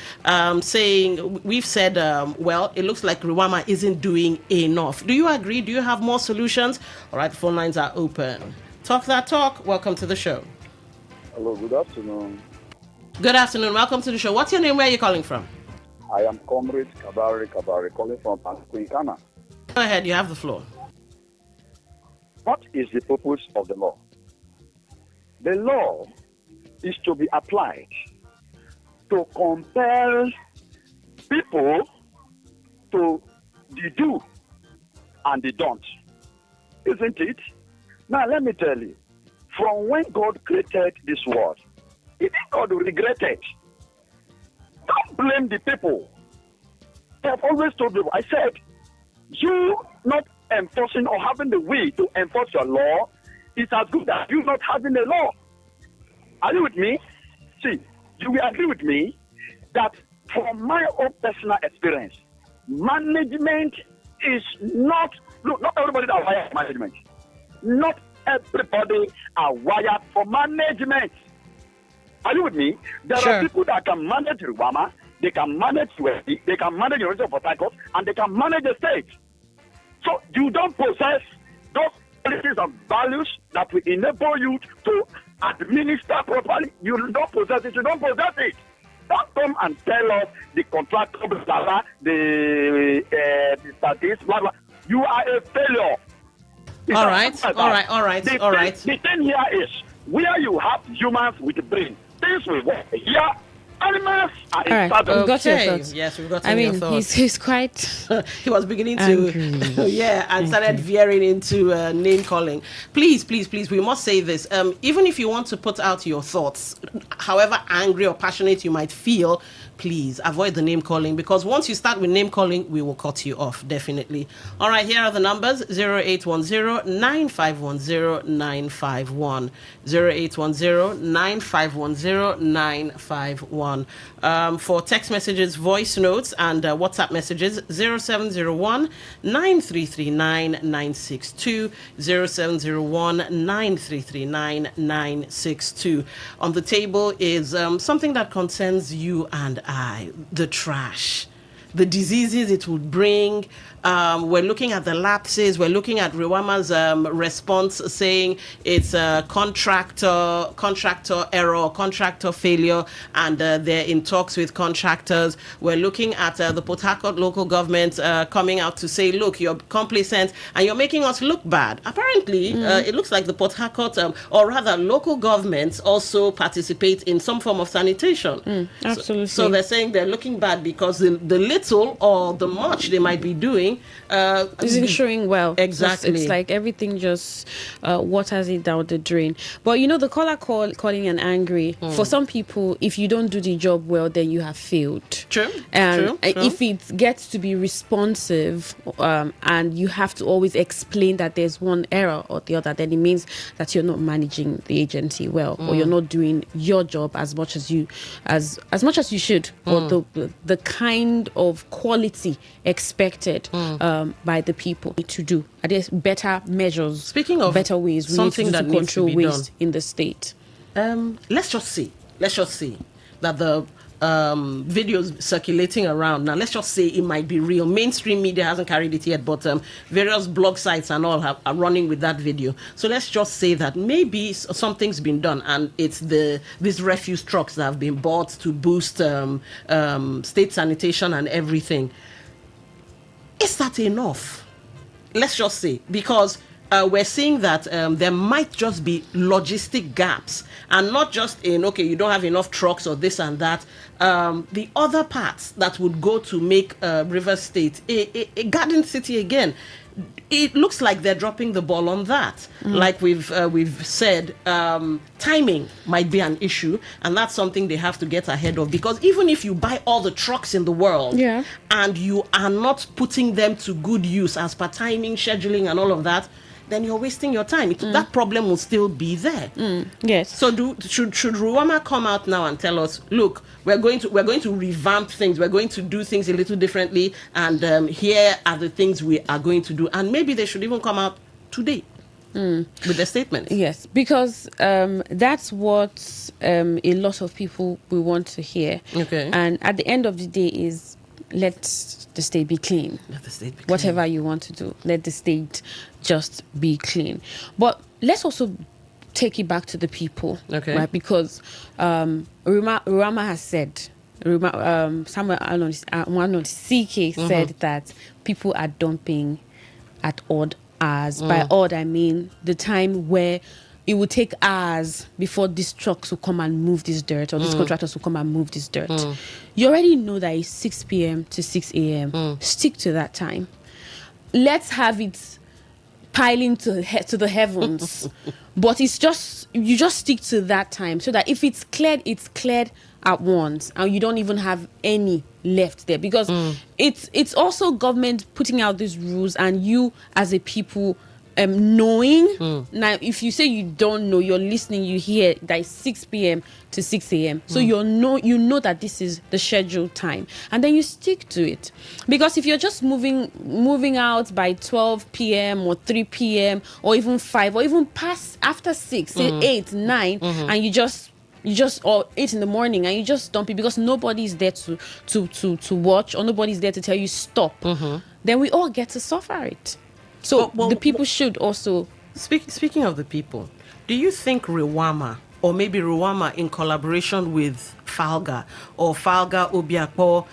saying we've said, well, it looks like Ruama isn't doing enough. Do you agree? Do you have more solutions? All right, the phone lines are open. Talk that talk. Welcome to the show. Hello, good afternoon. Good afternoon. Welcome to the show. What's your name? Where are you calling from? I am Comrade Kabari, calling from Ghana. Go ahead, you have the floor. What is the purpose of the law? The law is to be applied to compel people to the do and the don't. Isn't it? Now let me tell you, from when God created this world, he did not regret it. Don't blame the people. I have always told you, I said, you not enforcing or having the will to enforce your law is as good as you not having a law. Are you with me? See, you will agree with me that from my own personal experience, management is not, look, not everybody are wired for management. Not everybody are wired for management. Are you with me? There are people that can manage Rwama, they can manage Sweden, they can manage the region of Port Harcourt, and they can manage the state. So you don't possess those qualities and values that will enable you to administer properly. You don't possess it. You don't possess it. Don't come and tell us the contract, the statistics, blah, blah. You are a failure. All right. The thing here is where you have humans with the brain, things will work. Here, animals are All right, we've got your thoughts. Yes, we've got I mean, your thoughts. he's quite. He was beginning to, and started veering into name calling. Please, we must say this. Even if you want to put out your thoughts, however angry or passionate you might feel, please avoid the name calling, because once you start with name calling, we will cut you off, definitely. All right, here are the numbers: 0810-9510-951, 0810-9510-951. For text messages, voice notes, and WhatsApp messages, 0701-9339-962, 0701-9339-962. On the table is something that concerns you and I, the trash, the diseases it would bring. We're looking at the lapses. We're looking at Rwama's response, saying it's a contractor error, contractor failure, and they're in talks with contractors. We're looking at the Port Harcourt local government coming out to say, look, you're complacent and you're making us look bad. Apparently, it looks like the Port Harcourt, or rather local governments, also participate in some form of sanitation. Absolutely. So they're saying they're looking bad because the little or the much they might be doing isn't showing well. Exactly. It's like everything just waters it down the drain. But you know, the caller calling and angry, for some people, if you don't do the job well, then you have failed. True. And if it gets to be responsive, and you have to always explain that there's one error or the other, then it means that you're not managing the agency well, or you're not doing your job as much as you much as you should, or the kind of quality expected by the people to do. Are there better measures? Speaking of better ways, we something need to that control needs to be waste done in the state. Let's just say that the videos circulating around now, let's just say it might be real. Mainstream media hasn't carried it yet, but various blog sites and all are running with that video. So let's just say that maybe something's been done, and it's these refuse trucks that have been bought to boost state sanitation and everything. Is that enough? Let's just say, because we're seeing that there might just be logistic gaps, and not just in, okay, you don't have enough trucks or this and that. The other parts that would go to make River State a garden city again. It looks like they're dropping the ball on that. Like we've said, timing might be an issue, and that's something they have to get ahead of, because even if you buy all the trucks in the world and you are not putting them to good use as per timing, scheduling, and all of that, then you're wasting your time. That problem will still be there. Yes. So should Rwama come out now and tell us, look, we're going to revamp things. We're going to do things a little differently, and here are the things we are going to do. And maybe they should even come out today with their statements. Yes, because that's what a lot of people will want to hear. Okay. And at the end of the day is, let the state be clean. Let the state be clean. Whatever you want to do, let the state just be clean. But let's also take it back to the people, right? Because Rwama has said, somewhere one on CK said that people are dumping at odd hours. By odd, I mean the time where it would take hours before these trucks will come and move this dirt, or these contractors will come and move this dirt. You already know that it's 6 p.m. to 6 a.m. Stick to that time. Let's have it piling to the heavens. But you just stick to that time, so that if it's cleared at once, and you don't even have any left there, because it's also government putting out these rules, and you as a people knowing. Now, if you say you don't know, you're listening, you hear that it's 6 p.m. to 6 a.m. So you know that this is the scheduled time, and then you stick to it. Because if you're just moving out by 12 p.m. or 3 p.m. or even 5 or even past after 6, say 8, 9, and you just or 8 in the morning and you just dump it because nobody's there to watch, or nobody's there to tell you stop, then we all get to suffer it. So the people should also speaking of the people, do you think Rewama, or maybe Rewama in collaboration with Falga, or Falga Obiakpo,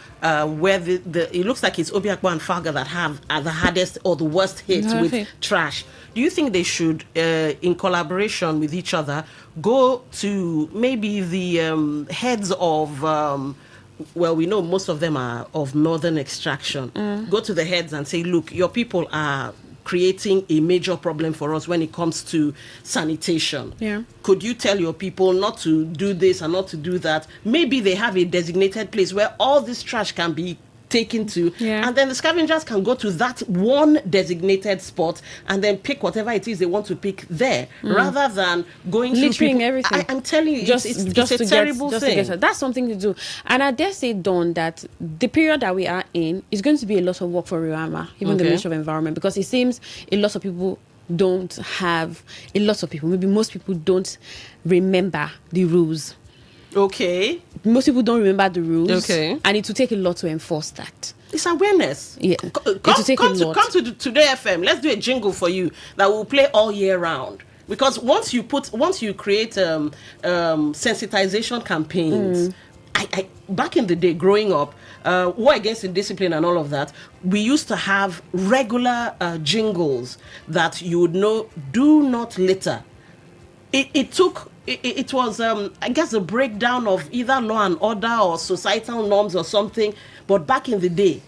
where it looks like it's Obiakpo and Falga that have the hardest or the worst hits with trash? Do you think they should, in collaboration with each other, go to maybe the heads of, well, we know most of them are of northern extraction, go to the heads and say, look, your people are creating a major problem for us when it comes to sanitation. Could you tell your people not to do this and not to do that? Maybe they have a designated place where all this trash can be taken to, and then the scavengers can go to that one designated spot and then pick whatever it is they want to pick there, rather than going littering everything. I'm telling you, it's a terrible thing. That's something to do. And I dare say, Dawn, that the period that we are in is going to be a lot of work for Riama, even the Ministry of Environment, because it seems a lot of people maybe most people don't remember the rules. Most people don't remember the rules. And it will take a lot to enforce that. It's awareness. Come to Today FM. Let's do a jingle for you that will play all year round. Because once you create sensitization campaigns, I back in the day growing up, war against indiscipline and all of that, we used to have regular jingles that you would know, do not litter. It was, I guess, a breakdown of either law and order or societal norms or something. But back in the day,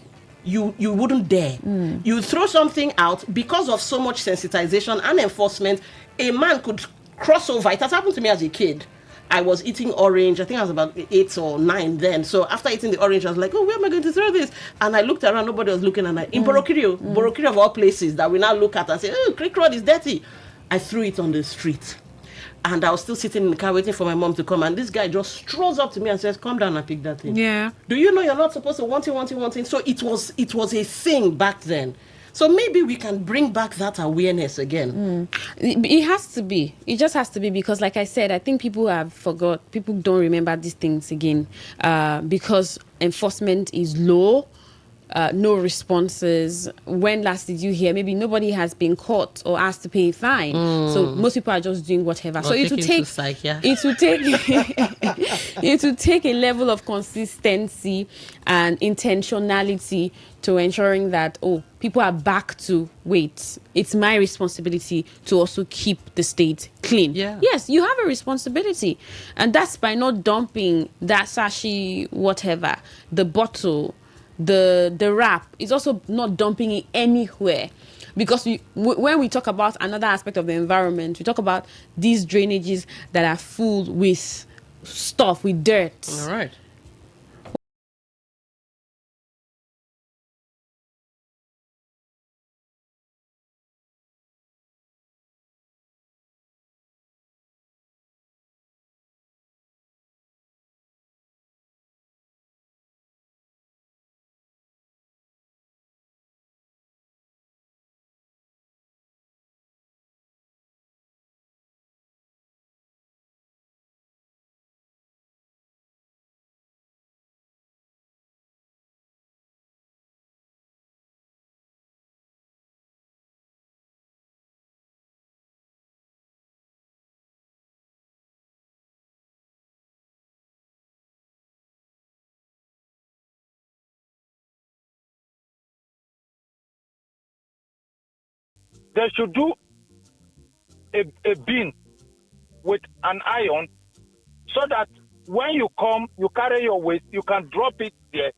you wouldn't dare. You throw something out because of so much sensitization and enforcement. A man could cross over. It has happened to me as a kid. I was eating orange. I think I was about 8 or 9 then. So after eating the orange, I was like, oh, where am I going to throw this? And I looked around. Nobody was looking. And in Borokiri of all places that we now look at and say, oh, Creek Road is dirty. I threw it on the street. And I was still sitting in the car waiting for my mom to come. And this guy just strolls up to me and says, come down and pick that thing. Do you know you're not supposed to want it? So it was a thing back then. So maybe we can bring back that awareness again. It has to be. It just has to be, because like I said, I think people have forgot. People don't remember these things again because enforcement is low. No responses. When last did you hear? Maybe nobody has been caught or asked to pay a fine. So most people are just doing whatever. So it will take it will take a level of consistency and intentionality to ensuring that people are back to wait. It's my responsibility to also keep the state clean. Yes, you have a responsibility, and that's by not dumping that sashi, whatever, the bottle, the wrap. Is also not dumping it anywhere, because when we talk about another aspect of the environment, we talk about these drainages that are full with stuff, with dirt. All right. They should do a bin with an iron, so that when you come, you carry your waste, you can drop it there.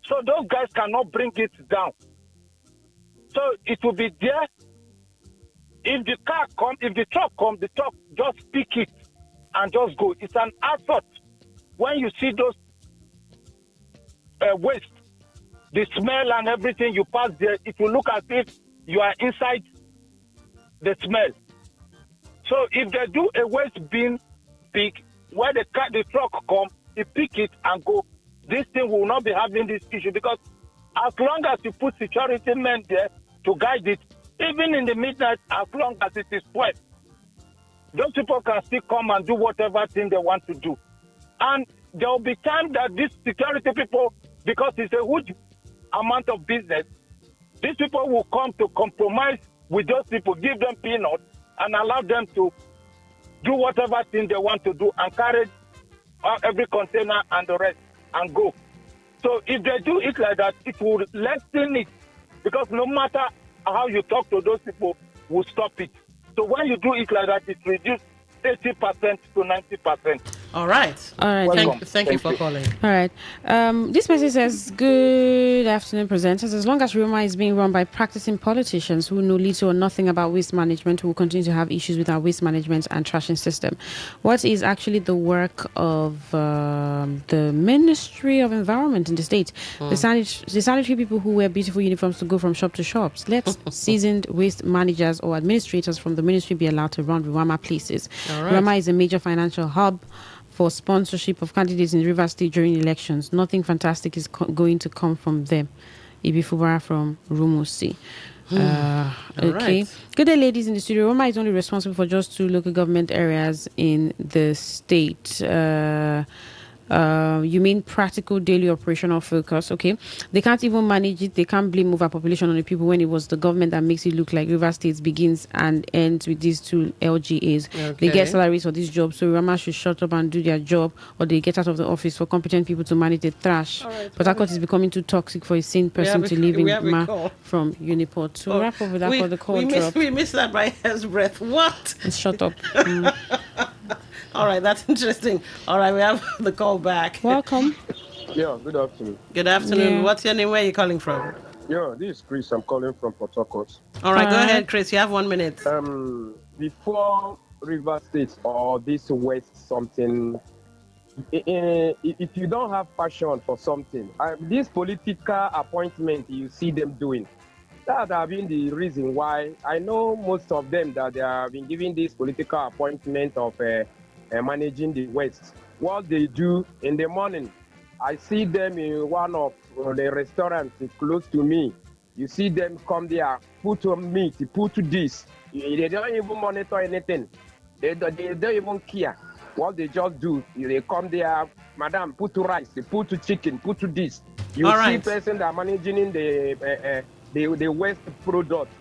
So those guys cannot bring it down. So it will be there. If the truck comes, the truck just pick it and just go. It's an asset. When you see those waste, the smell and everything, you pass there, it will look as if you are inside the smell. So if they do a waste bin pick, where the truck come, it pick it and go, this thing will not be having this issue, because as long as you put security men there to guide it, even in the midnight, as long as it is wet, those people can still come and do whatever thing they want to do. And there will be time that these security people, because it's a huge amount of business, these people will come to compromise with those people, give them peanuts, and allow them to do whatever thing they want to do and carry every container and the rest and go. So if they do it like that, it will lessen it, because no matter how you talk to those people, will stop it. So when you do it like that, it reduces 80% to 90%. All right. Thank you for calling. All right. This message says, good afternoon, presenters. As long as Roma is being run by practicing politicians who know little or nothing about waste management, we will continue to have issues with our waste management and trashing system. What is actually the work of the Ministry of Environment in the state? The sanitary people who wear beautiful uniforms to go from shop to shops. Let seasoned waste managers or administrators from the ministry be allowed to run Rwama places. Right. Rwama is a major financial hub for sponsorship of candidates in River State during elections. Nothing fantastic is going to come from them. Ibi Fubara from Rumusi. Okay. Right. Good day, ladies in the studio. Roma is only responsible for just 2 local government areas in the state. You mean practical daily operational focus? Okay. They can't even manage it. They can't blame overpopulation on the people when it was the government that makes it look like River State begins and ends with these 2 LGAs. Okay. They get salaries for this job, so Rama should shut up and do their job, or they get out of the office for competent people to manage the trash. Right, but Akot is becoming too toxic for a sane person to live in from Uniport. So wrap up with that for the call drop. We missed that by hair's breadth. What? Shut up. All right, that's interesting. All right, we have the call back. Welcome. Yeah, good afternoon. Good afternoon. Yeah. What's your name? Where are you calling from? Yeah, this is Chris. I'm calling from Port Harcourt. All right, go ahead, Chris. You have 1 minute. Before River State or this West something, if you don't have passion for something, this political appointment you see them doing, that have been the reason why I know most of them that they have been given this political appointment of managing the West. What they do in the morning, I see them in one of the restaurants close to me. You see them come there, put on meat, put this. They don't even monitor anything. They don't even care. What they just do, they come there, madam, put rice, put chicken, put this. You All see right. person that are managing in the West product,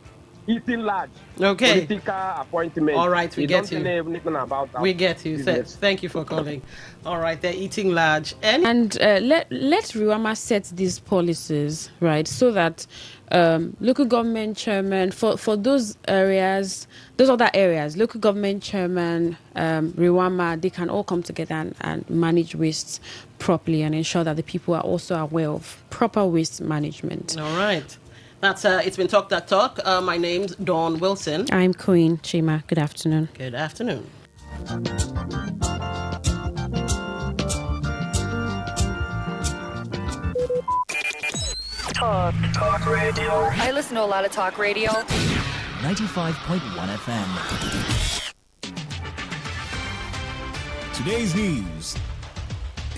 eating large. Okay. Political appointment. All right, we They get don't you. know anything about that. We get you. business. Thank you for calling. All right, they're eating large. And let Rwama set these policies, right, so that local government chairman for those areas, those other areas, local government chairman, Rwama, they can all come together and manage wastes properly and ensure that the people are also aware of proper waste management. All right. That's it's been Talk That Talk. My name's Dawn Wilson. I'm Queen Chima. Good afternoon. Good afternoon. Talk radio. I listen to a lot of talk radio. 95.1 FM. Today's news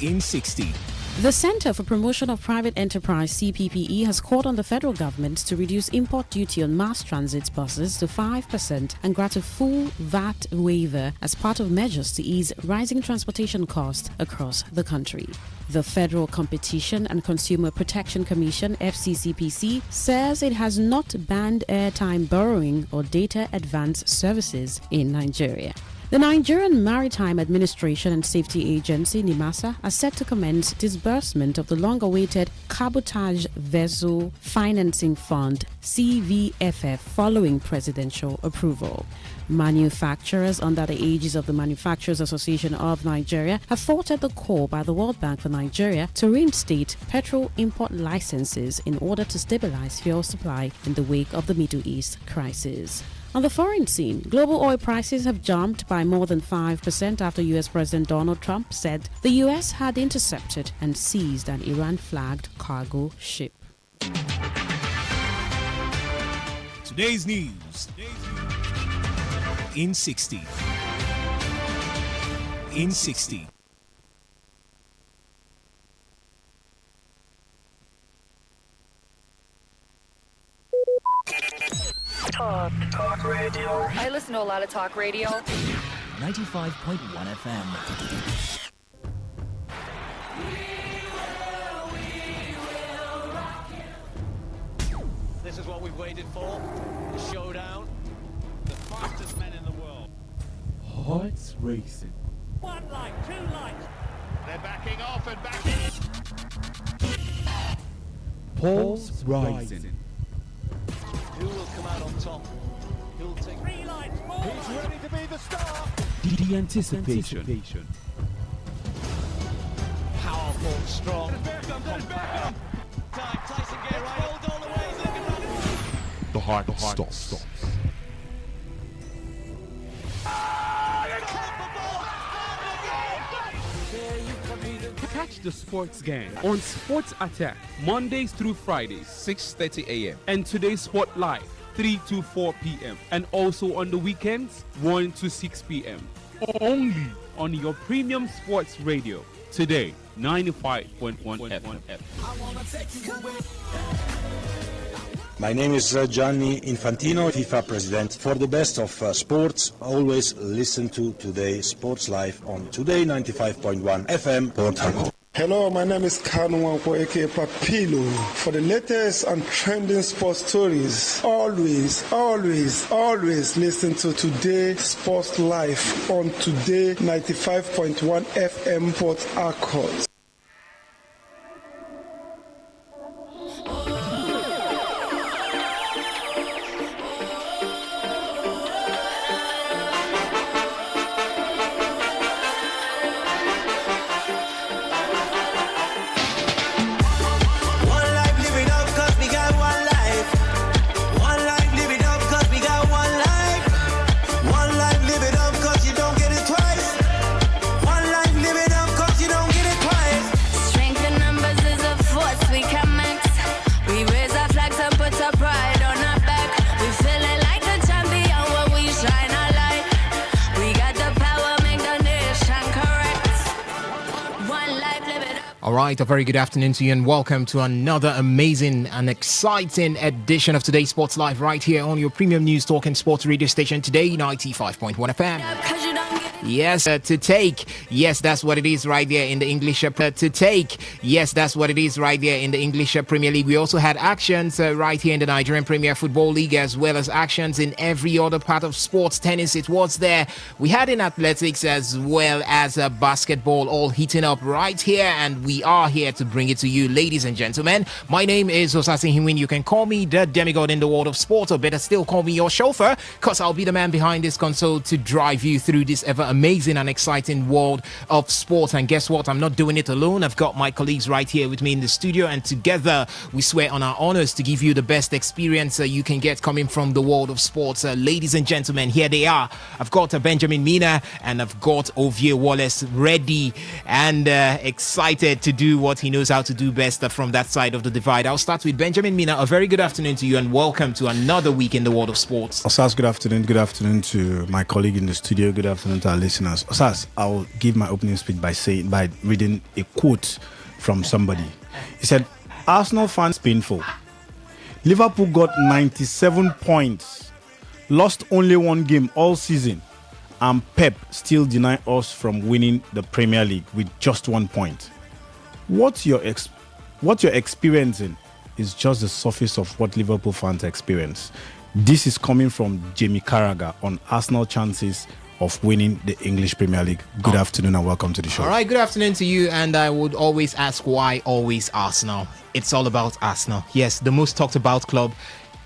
in 60. The Center for Promotion of Private Enterprise, CPPE, has called on the federal government to reduce import duty on mass transit buses to 5% and grant a full VAT waiver as part of measures to ease rising transportation costs across the country. The Federal Competition and Consumer Protection Commission, FCCPC, says it has not banned airtime borrowing or data advance services in Nigeria. The Nigerian Maritime Administration and Safety Agency, NIMASA, are set to commence disbursement of the long-awaited Cabotage Vessel Financing Fund, CVFF, following presidential approval. Manufacturers under the aegis of the Manufacturers Association of Nigeria have fought at the call by the World Bank for Nigeria to reinstate petrol import licenses in order to stabilize fuel supply in the wake of the Middle East crisis. On the foreign scene, global oil prices have jumped by more than 5% after U.S. President Donald Trump said the U.S. had intercepted and seized an Iran-flagged cargo ship. Today's news In 60. In 60. Talk radio. I listen to a lot of talk radio. 95.1 FM. This is what we've waited for. The showdown. The fastest men in the world. Hearts racing. One light, two lights. They're backing off and backing. Pulse rising. Who will come out on top? Who'll take 3 lights more? He's ready to be the star. The anticipation. Powerful, strong, compact. Tyson get right, hold all the way. He's looking right. The heart stops. Catch the sports gang on Sports Attack Mondays through Fridays 6:30 a.m. and Today's Sport Live 3 to 4 p.m. and also on the weekends 1 to 6 p.m. Only on your premium sports radio. Today 95.1 FM. My name is Gianni Infantino, FIFA president. For the best of sports, always listen to Today Sports Live on Today 95.1 FM, Port Harcourt. Hello, my name is Kanu Wanko, aka Papilo. For the latest and trending sports stories, always listen to Today Sports Live on Today 95.1 FM, Port Harcourt. All right, a very good afternoon to you and welcome to another amazing and exciting edition of Today's Sports Live right here on your premium news talk and sports radio station Today 95.1 FM. Yes, to take. Yes, that's what it is right there in the English to take. Yes, that's what it is right there in the English Premier League. We also had actions right here in the Nigerian Premier Football League, as well as actions in every other part of sports. Tennis, it was there. We had in athletics as well as basketball, all heating up right here, and we are here to bring it to you, ladies and gentlemen. My name is Osasi Hiwin. You can call me the demigod in the world of sport, or better still, call me your chauffeur, because I'll be the man behind this console to drive you through this ever amazing and exciting world of sport. And guess what? I'm not doing it alone. I've got my colleagues right here with me in the studio, and together we swear on our honors to give you the best experience you can get coming from the world of sports. Ladies and gentlemen, here they are. I've got Benjamin Mina and I've got Ovie Wallace ready and excited to do what he knows how to do best from that side of the divide. I'll start with Benjamin Mina. A very good afternoon to you and welcome to another week in the world of sports. Osas, good afternoon. Good afternoon to my colleague in the studio. Good afternoon to our listeners. Osas, I'll give my opening speech by reading a quote from somebody. He said, Arsenal fans painful. Liverpool got 97 points, lost only one game all season, and Pep still denied us from winning the Premier League with just 1 point. What you're experiencing is just the surface of what Liverpool fans experience. This is coming from Jamie Carragher on Arsenal chances of winning the English Premier League. Good afternoon and welcome to the show. All right, good afternoon to you, and I would always ask why always Arsenal. It's all about Arsenal. Yes, the most talked about club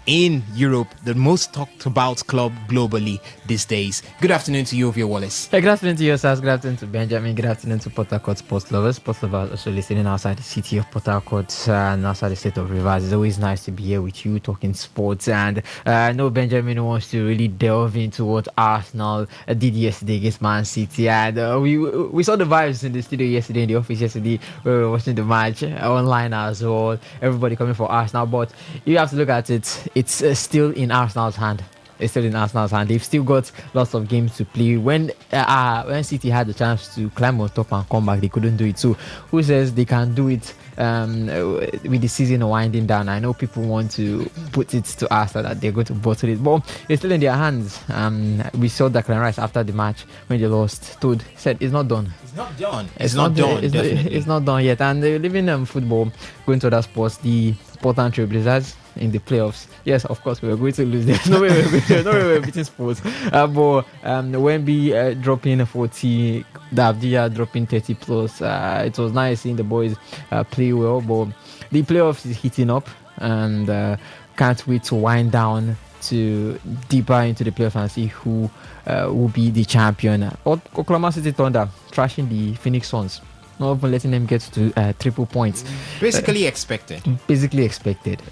in Europe, the most talked about club globally these days. Good afternoon to you, Ovie Wallace. Hey, good afternoon to you, Sas. Good afternoon to Benjamin. Good afternoon to Port Harcourt sports lovers. Sports lovers also listening outside the city of Port Harcourt and outside the state of Rivers. It's always nice to be here with you talking sports. And I know Benjamin wants to really delve into what Arsenal did yesterday against Man City. And we saw the vibes in the studio yesterday, in the office yesterday. We were watching the match online as well. Everybody coming for Arsenal. But you have to look at it. It's still in Arsenal's hand. is still in Arsenal's hand. They've still got lots of games to play. When City had the chance to climb on top and come back, they couldn't do it. So who says they can do it with the season winding down? I know people want to put it to us that they're going to bottle it, but it's still in their hands. We saw Declan Rice after the match when they lost. Said it's not done. It's not done. It's not done. It's not done yet. And leaving football, going to other sports, the Portland Trailblazers in the playoffs. Yes, of course, we were going to lose. There's no way we're beating sports. But Wemby dropping 40, Davdia dropping 30 plus. It was nice seeing the boys play well. But the playoffs is heating up, and can't wait to wind down to deeper into the playoffs and see who will be the champion. Oklahoma City Thunder trashing the Phoenix Suns, not even letting them get to triple points. Basically expected.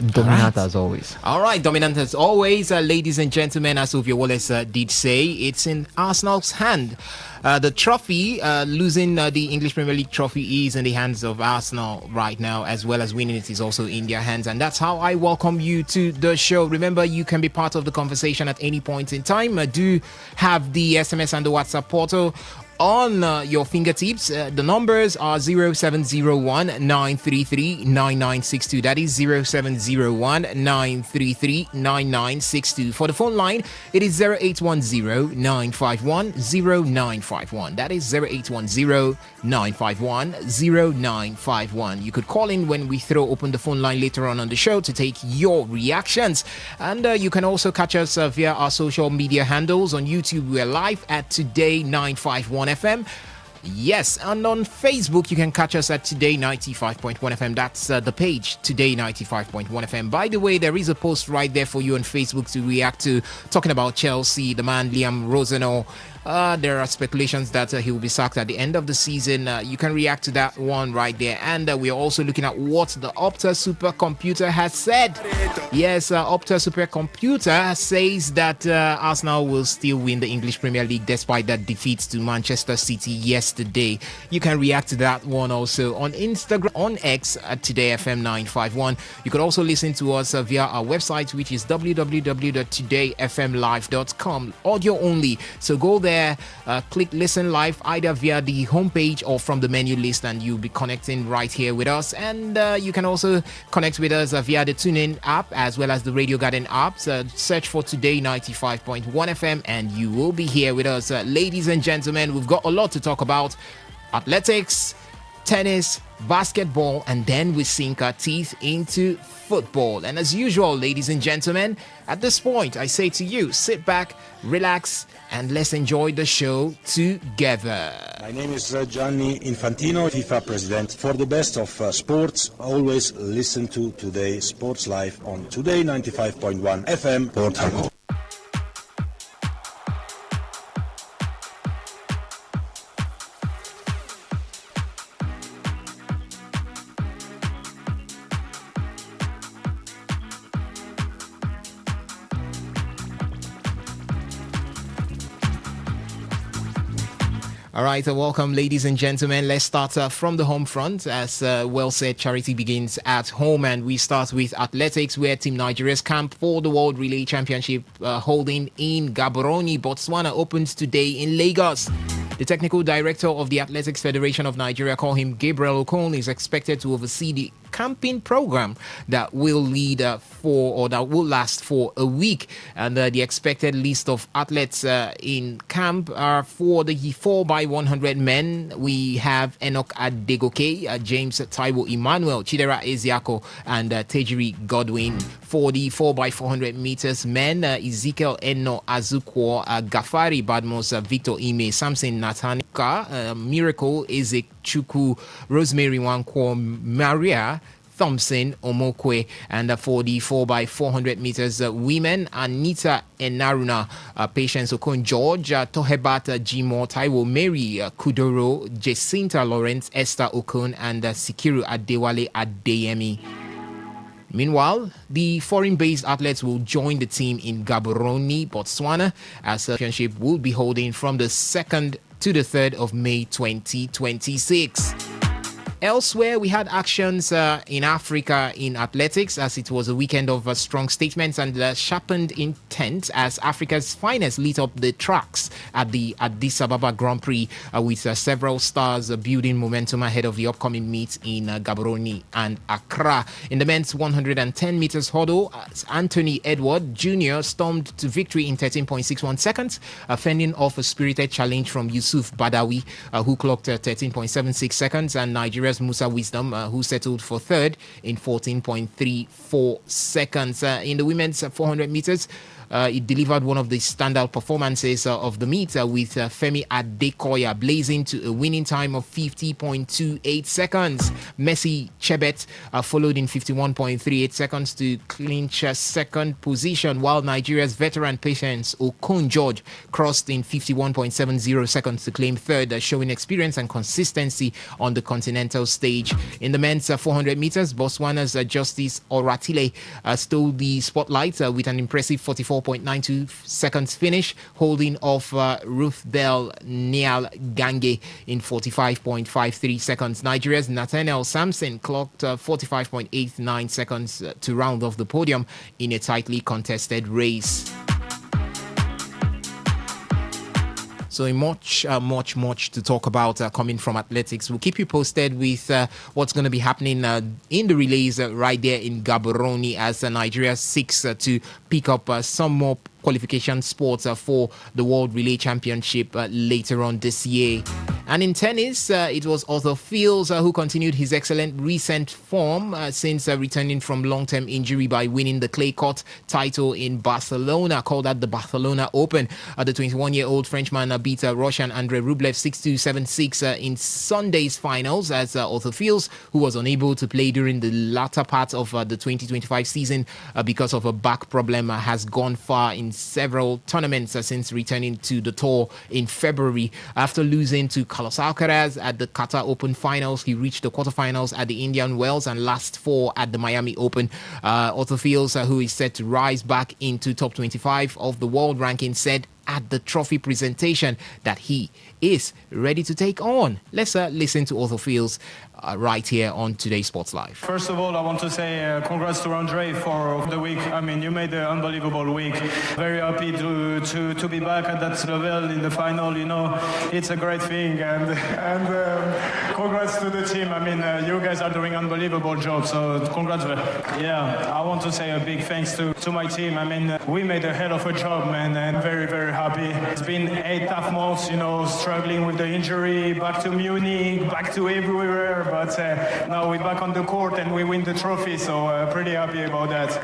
Dominant as always. All right, dominant as always. Ladies and gentlemen, as Ovia Wallace did say, it's in Arsenal's hand. The trophy, losing the English Premier League trophy, is in the hands of Arsenal right now, as well as winning it is also in their hands. And that's how I welcome you to the show. Remember, you can be part of the conversation at any point in time. Do have the SMS and the WhatsApp portal on your fingertips. The numbers are 0701 933 9962. That is 0701 933 9962. For the phone line, it is 0810 951 0951. That is 0810 951 0951. You could call in when we throw open the phone line later on the show to take your reactions. And you can also catch us via our social media handles. On YouTube, we're live at Today95.1fm. Yes, and on Facebook you can catch us at Today95.1fm. That's the page, Today95.1fm. By the way, there is a post right there for you on Facebook to react to, talking about Chelsea, the man Liam Rosenau. There are speculations that he will be sacked at the end of the season. You can react to that one right there. And we are also looking at what the Opta supercomputer has said. Yes, Opta supercomputer says that Arsenal will still win the English Premier League despite that defeat to Manchester City yesterday. You can react to that one also on Instagram, on X at TodayFM951. You could also listen to us via our website, which is www.todayfmlive.com. Audio only. So go there. Click listen live either via the homepage or from the menu list, and you'll be connecting right here with us. And you can also connect with us via the TuneIn app as well as the Radio Garden app. Search for Today 95.1 FM and you will be here with us. Ladies and gentlemen, we've got a lot to talk about: athletics, tennis, basketball, and then we sink our teeth into football. And as usual, ladies and gentlemen, at this point I say to you, sit back, relax, and let's enjoy the show together. My name is Gianni Infantino, FIFA president. For the best of sports, always listen to Today Sports Live on Today 95.1 FM, Port Harcourt. All right, welcome, ladies and gentlemen. Let's start from the home front. As well said, charity begins at home, and we start with athletics, where Team Nigeria's camp for the World Relay Championship holding in Gaborone, Botswana, opens today in Lagos. The technical director of the Athletics Federation of Nigeria, call him Gabriel Okon, is expected to oversee the camping program that will last for a week. And the expected list of athletes in camp are for the 4x100 men. We have Enoch Adegoke, James Taiwo Emmanuel, Chidera Eziako, and Tejiri Godwin. For the 4x400 meters men, Ezekiel Eno Azukwo, Gafari Badmos, Victor Ime, Samson Natanika, Miracle Ezechukwu, Rosemary Wankwo, Maria Thompson Omokwe. And for the 4x400 meters women, Anita Enaruna, Patience Okon George, Tohebat Jimo, Taiwo Mary Kudoro, Jacinta Lawrence, Esther Okon, and Sikiru Adewale Adeyemi. Meanwhile, the foreign-based athletes will join the team in Gaborone, Botswana, as the championship will be holding from the 2nd to the 3rd of May 2026. Elsewhere, we had actions in Africa in athletics, as it was a weekend of strong statements and sharpened intent as Africa's finest lit up the tracks at the Addis Ababa Grand Prix with several stars building momentum ahead of the upcoming meet in Gaborone and Accra. In the men's 110 meters hurdle, Anthony Edward Jr. stormed to victory in 13.61 seconds, fending off a spirited challenge from Yusuf Badawi, who clocked 13.76 seconds, and Nigeria's Musa Wisdom, who settled for third in 14.34 seconds. In the women's 400 meters, it delivered one of the standout performances of the meet with Femi Adekoya blazing to a winning time of 50.28 seconds. Messi Chebet followed in 51.38 seconds to clinch second position, while Nigeria's veteran Patience Okon George crossed in 51.70 seconds to claim third, showing experience and consistency on the continental stage. In the men's 400 meters, Botswana's Justice Oratile stole the spotlight with an impressive 44.92 seconds finish, holding off Ruthbel Nial Gange in 45.53 seconds. Nigeria's Nathaniel Sampson clocked 45.89 seconds to round off the podium in a tightly contested race. So much to talk about coming from athletics. We'll keep you posted with what's going to be happening in the relays right there in Gaborone as Nigeria seeks to pick up some more qualification sports for the World Relay Championship later on this year. And in tennis, it was Arthur Fields who continued his excellent recent form since returning from long-term injury by winning the clay court title in Barcelona, called at the Barcelona Open. The 21-year-old Frenchman beat Russian Andrei Rublev 6-2, 7-6 in Sunday's finals, as Arthur Fields, who was unable to play during the latter part of the 2025 season because of a back problem, has gone far in several tournaments since returning to the tour in February. After losing to Carlos Alcaraz at the Qatar Open finals, he reached the quarterfinals at the Indian Wells and last four at the Miami Open. Arthur Fields, who is set to rise back into top 25 of the world ranking, said at the trophy presentation that he is ready to take on. Let's listen to Arthur Fields right here on Today Sports Live. First of all, I want to say congrats to Andre for the week. I mean, you made an unbelievable week. Very happy to be back at that level in the final. You know, it's a great thing, and congrats to the team. I mean, you guys are doing unbelievable job. So congrats. Yeah, I want to say a big thanks to my team. I mean, we made a hell of a job, man, and very, very happy. It's been 8 tough months, you know, struggling with the injury, back to Munich, back to everywhere. But now we're back on the court and we win the trophy, so pretty happy about that.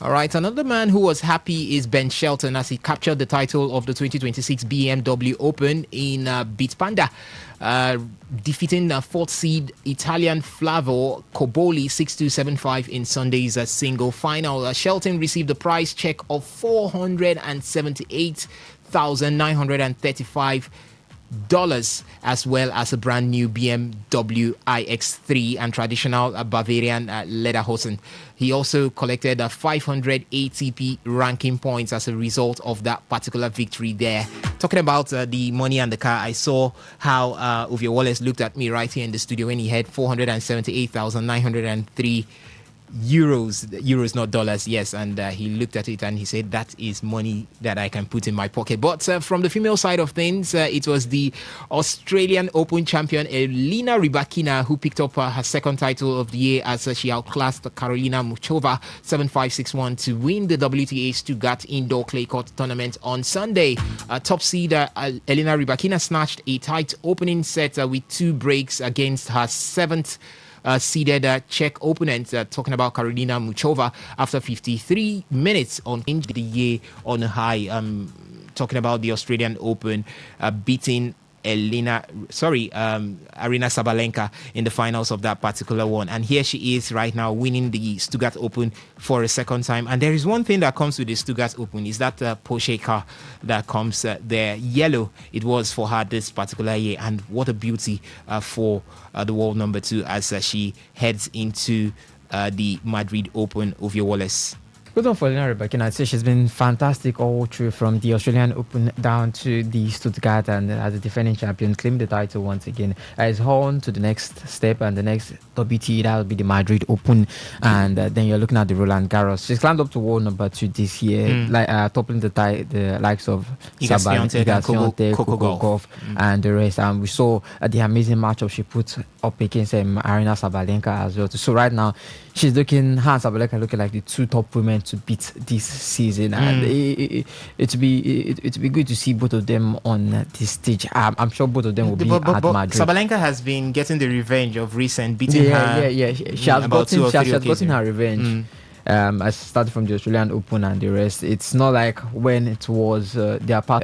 All right, another man who was happy is Ben Shelton as he captured the title of the 2026 BMW Open in Bitpanda, defeating fourth seed Italian Flavio Coboli 6-2, 7-5 in Sunday's single final. Shelton received a prize check of $478,935 as well as a brand new BMW iX3 and traditional Bavarian Lederhosen. He also collected 500 ATP ranking points as a result of that particular victory there. Talking about the money and the car, I saw how Ovie Wallace looked at me right here in the studio when he had 478,903 euros, not dollars, yes, and he looked at it and he said that is money that I can put in my pocket. But from the female side of things, it was the Australian Open champion Elena Rybakina who picked up her second title of the year as she outclassed Karolina Muchova 7-5, 6-1 to win the WTA Stuttgart Indoor Clay Court Tournament on Sunday. Top seed Elena Rybakina snatched a tight opening set with 2 breaks against her seventh seeded Czech opponent, talking about Karolina Muchova, after 53 minutes on the year on a high. Talking about the Australian Open, beating Arina Sabalenka in the finals of that particular one. And here she is right now winning the Stuttgart Open for a second time. And there is one thing that comes with the Stuttgart Open is that Porsche car that comes there. Yellow it was for her this particular year. And what a beauty for the world number 2 as she heads into the Madrid Open. Ovie Wallace. Good one for Lena Rebecca. I'd say she's been fantastic all through from the Australian Open down to the Stuttgart, and as a defending champion, claimed the title once again. It's on to the next step, and the next WTA, that will be the Madrid Open, and then you're looking at the Roland Garros. She's climbed up to world number 2 this year, toppling the likes of Iga Swiatek, Coco Gauff, and the rest. And we saw the amazing matchup she put up against Arina Sabalenka as well. So right now, she's looking, Hans Sabalenka looking like the two top women to beat this season, and it'd be good to see both of them on this stage. I'm sure both of them will be at Madrid. Sabalenka has been getting the revenge of recent, beating her. She has gotten her revenge. I started from the Australian Open and the rest. It's not like when it was their part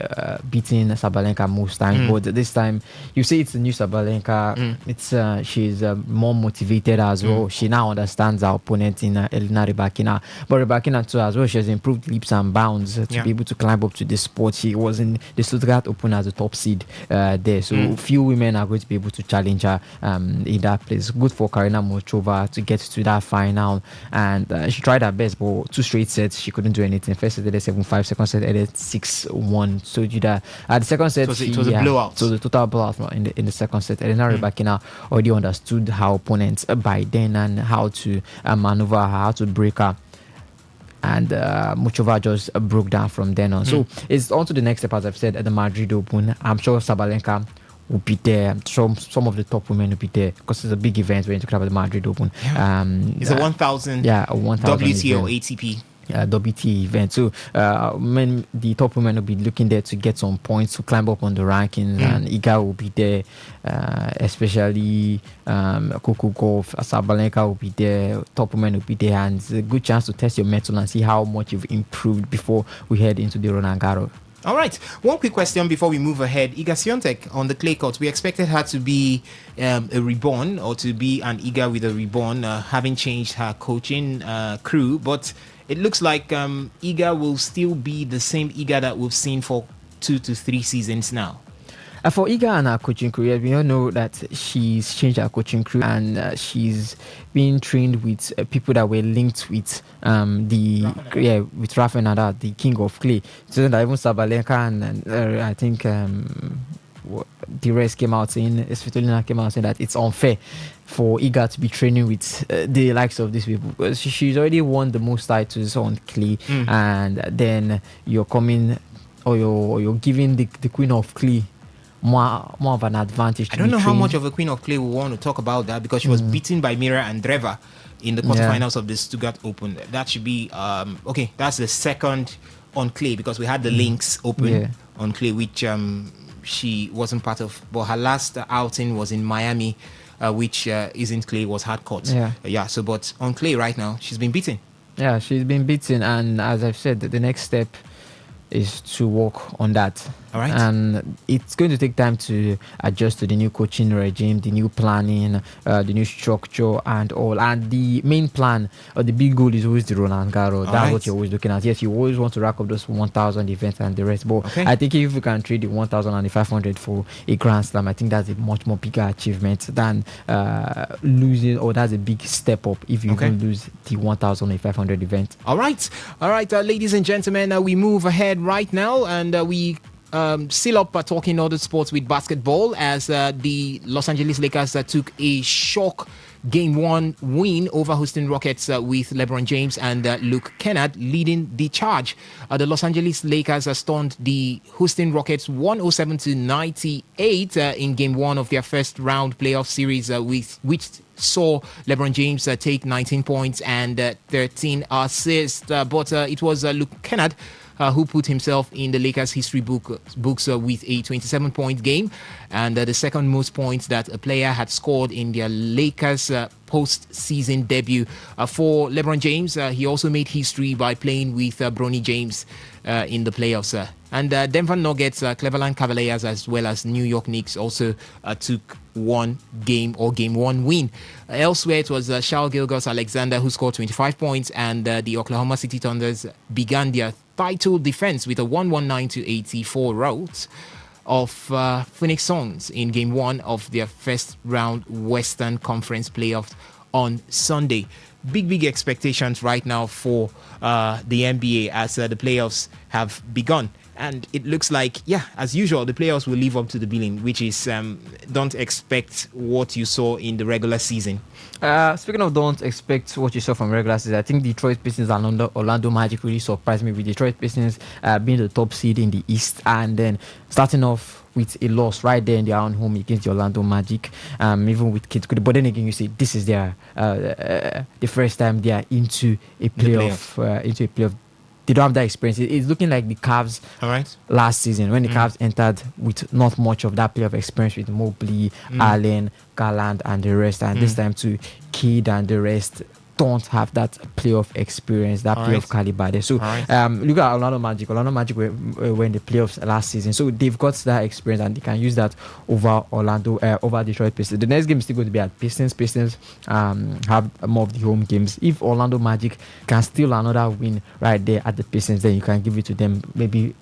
beating Sabalenka most times, but this time you see it's a new Sabalenka. It's she's more motivated as well. She now understands her opponent in Elena Rybakina, but Rybakina too as well. She has improved leaps and bounds to be able to climb up to this spot. She was in the Stuttgart Open as a top seed there, so few women are going to be able to challenge her in that place. Good for Karina Muchova to get to that final, and she tried her best, but 2 straight sets she couldn't do anything. First set ended 7-5, second set ended 6-1. So you that at the second set it was a blowout. So the total blowout in the second set. Elena Rybakina already understood her opponent by then and how to maneuver her, how to break her. And Muchova just broke down from then on. So it's on to the next step, as I've said, at the Madrid Open. I'm sure Sabalenka will be there. Some of the top women will be there because it's a big event when you talk about the Madrid Open. It's a 1,000 a 1,000 WTA or event. ATP. WTA event. So the top women will be looking there to get some points to climb up on the rankings, and Iga will be there, especially Coco Gauff, Sabalenka will be there, top women will be there, and it's a good chance to test your mettle and see how much you've improved before we head into the Roland Garros. All right. One quick question before we move ahead. Iga Swiatek on the clay court. We expected her to be a reborn, or to be an Iga with a reborn, having changed her coaching crew. But it looks like Iga will still be the same Iga that we've seen for 2 to 3 seasons now. For Iga and her coaching career, we all know that she's changed her coaching crew, and she's been trained with people that were linked with with Rafa Nadal, the king of clay. So that even Sabalenka and I think the rest came out saying, Svitolina came out saying that it's unfair for Iga to be training with the likes of these people, because she's already won the most titles on clay, and then you're coming, or you're giving the queen of clay more of an advantage. I don't know how much of a queen of clay we want to talk about that, because she was beaten by Mira Andreeva in the quarterfinals of the Stuttgart Open. That should be okay. That's the second on clay, because we had the Lynx Open on clay, which she wasn't part of. But her last outing was in Miami, which isn't clay, was hard court. So but on clay right now, she's been beaten. Yeah, she's been beaten, and as I've said, the next step is to work on that. All right. And it's going to take time to adjust to the new coaching regime, the new planning, the new structure and all. And the main plan, or the big goal, is always the Roland Garros. That's what you're always looking at. Yes, you always want to rack up those 1,000 events and the rest. But I think if you can trade the 1,000 and the 500 for a Grand Slam, I think that's a much more bigger achievement than losing, or that's a big step up if you can lose the 1,000 and 500 event. All right, ladies and gentlemen, we move ahead right now, and we still up talking other sports with basketball, as the Los Angeles Lakers took a shock Game 1 win over Houston Rockets with LeBron James and Luke Kennard leading the charge. The Los Angeles Lakers stunned the Houston Rockets 107-98 in Game 1 of their first round playoff series, which saw LeBron James take 19 points and 13 assists. But it was Luke Kennard who put himself in the Lakers history books with a 27-point game, and the second most points that a player had scored in their Lakers post-season debut. For LeBron James, he also made history by playing with Bronny James in the playoffs. And Denver Nuggets, Cleveland Cavaliers, as well as New York Knicks also took Game 1 win. Elsewhere, it was Shai Gilgeous-Alexander who scored 25 points, and the Oklahoma City Thunders began their title defense with a 119-84 rout of Phoenix Suns in Game 1 of their first round Western Conference playoffs on Sunday. big expectations right now for the NBA as the playoffs have begun. And it looks like, as usual, the players will live up to the billing, which is don't expect what you saw in the regular season. Speaking of don't expect what you saw from regular season, I think Detroit Pistons and Orlando Magic really surprised me, with Detroit Pistons being the top seed in the East and then starting off with a loss right there in their own home against the Orlando Magic, even with Kid Cudi. But then again, you see, this is their the first time they are into a playoff. They don't have that experience. It's looking like the Cavs last season, when the Cavs entered with not much of that playoff experience with Mobley, Allen, Garland, and the rest. And this time too, Kidd and the rest don't have that playoff experience, that playoff caliber there. So look at Orlando Magic. Orlando Magic were in the playoffs last season, so they've got that experience and they can use that over over Detroit Pistons. The next game is still going to be at Pistons. Pistons have more of the home games. If Orlando Magic can steal another win right there at the Pistons, then you can give it to them. Maybe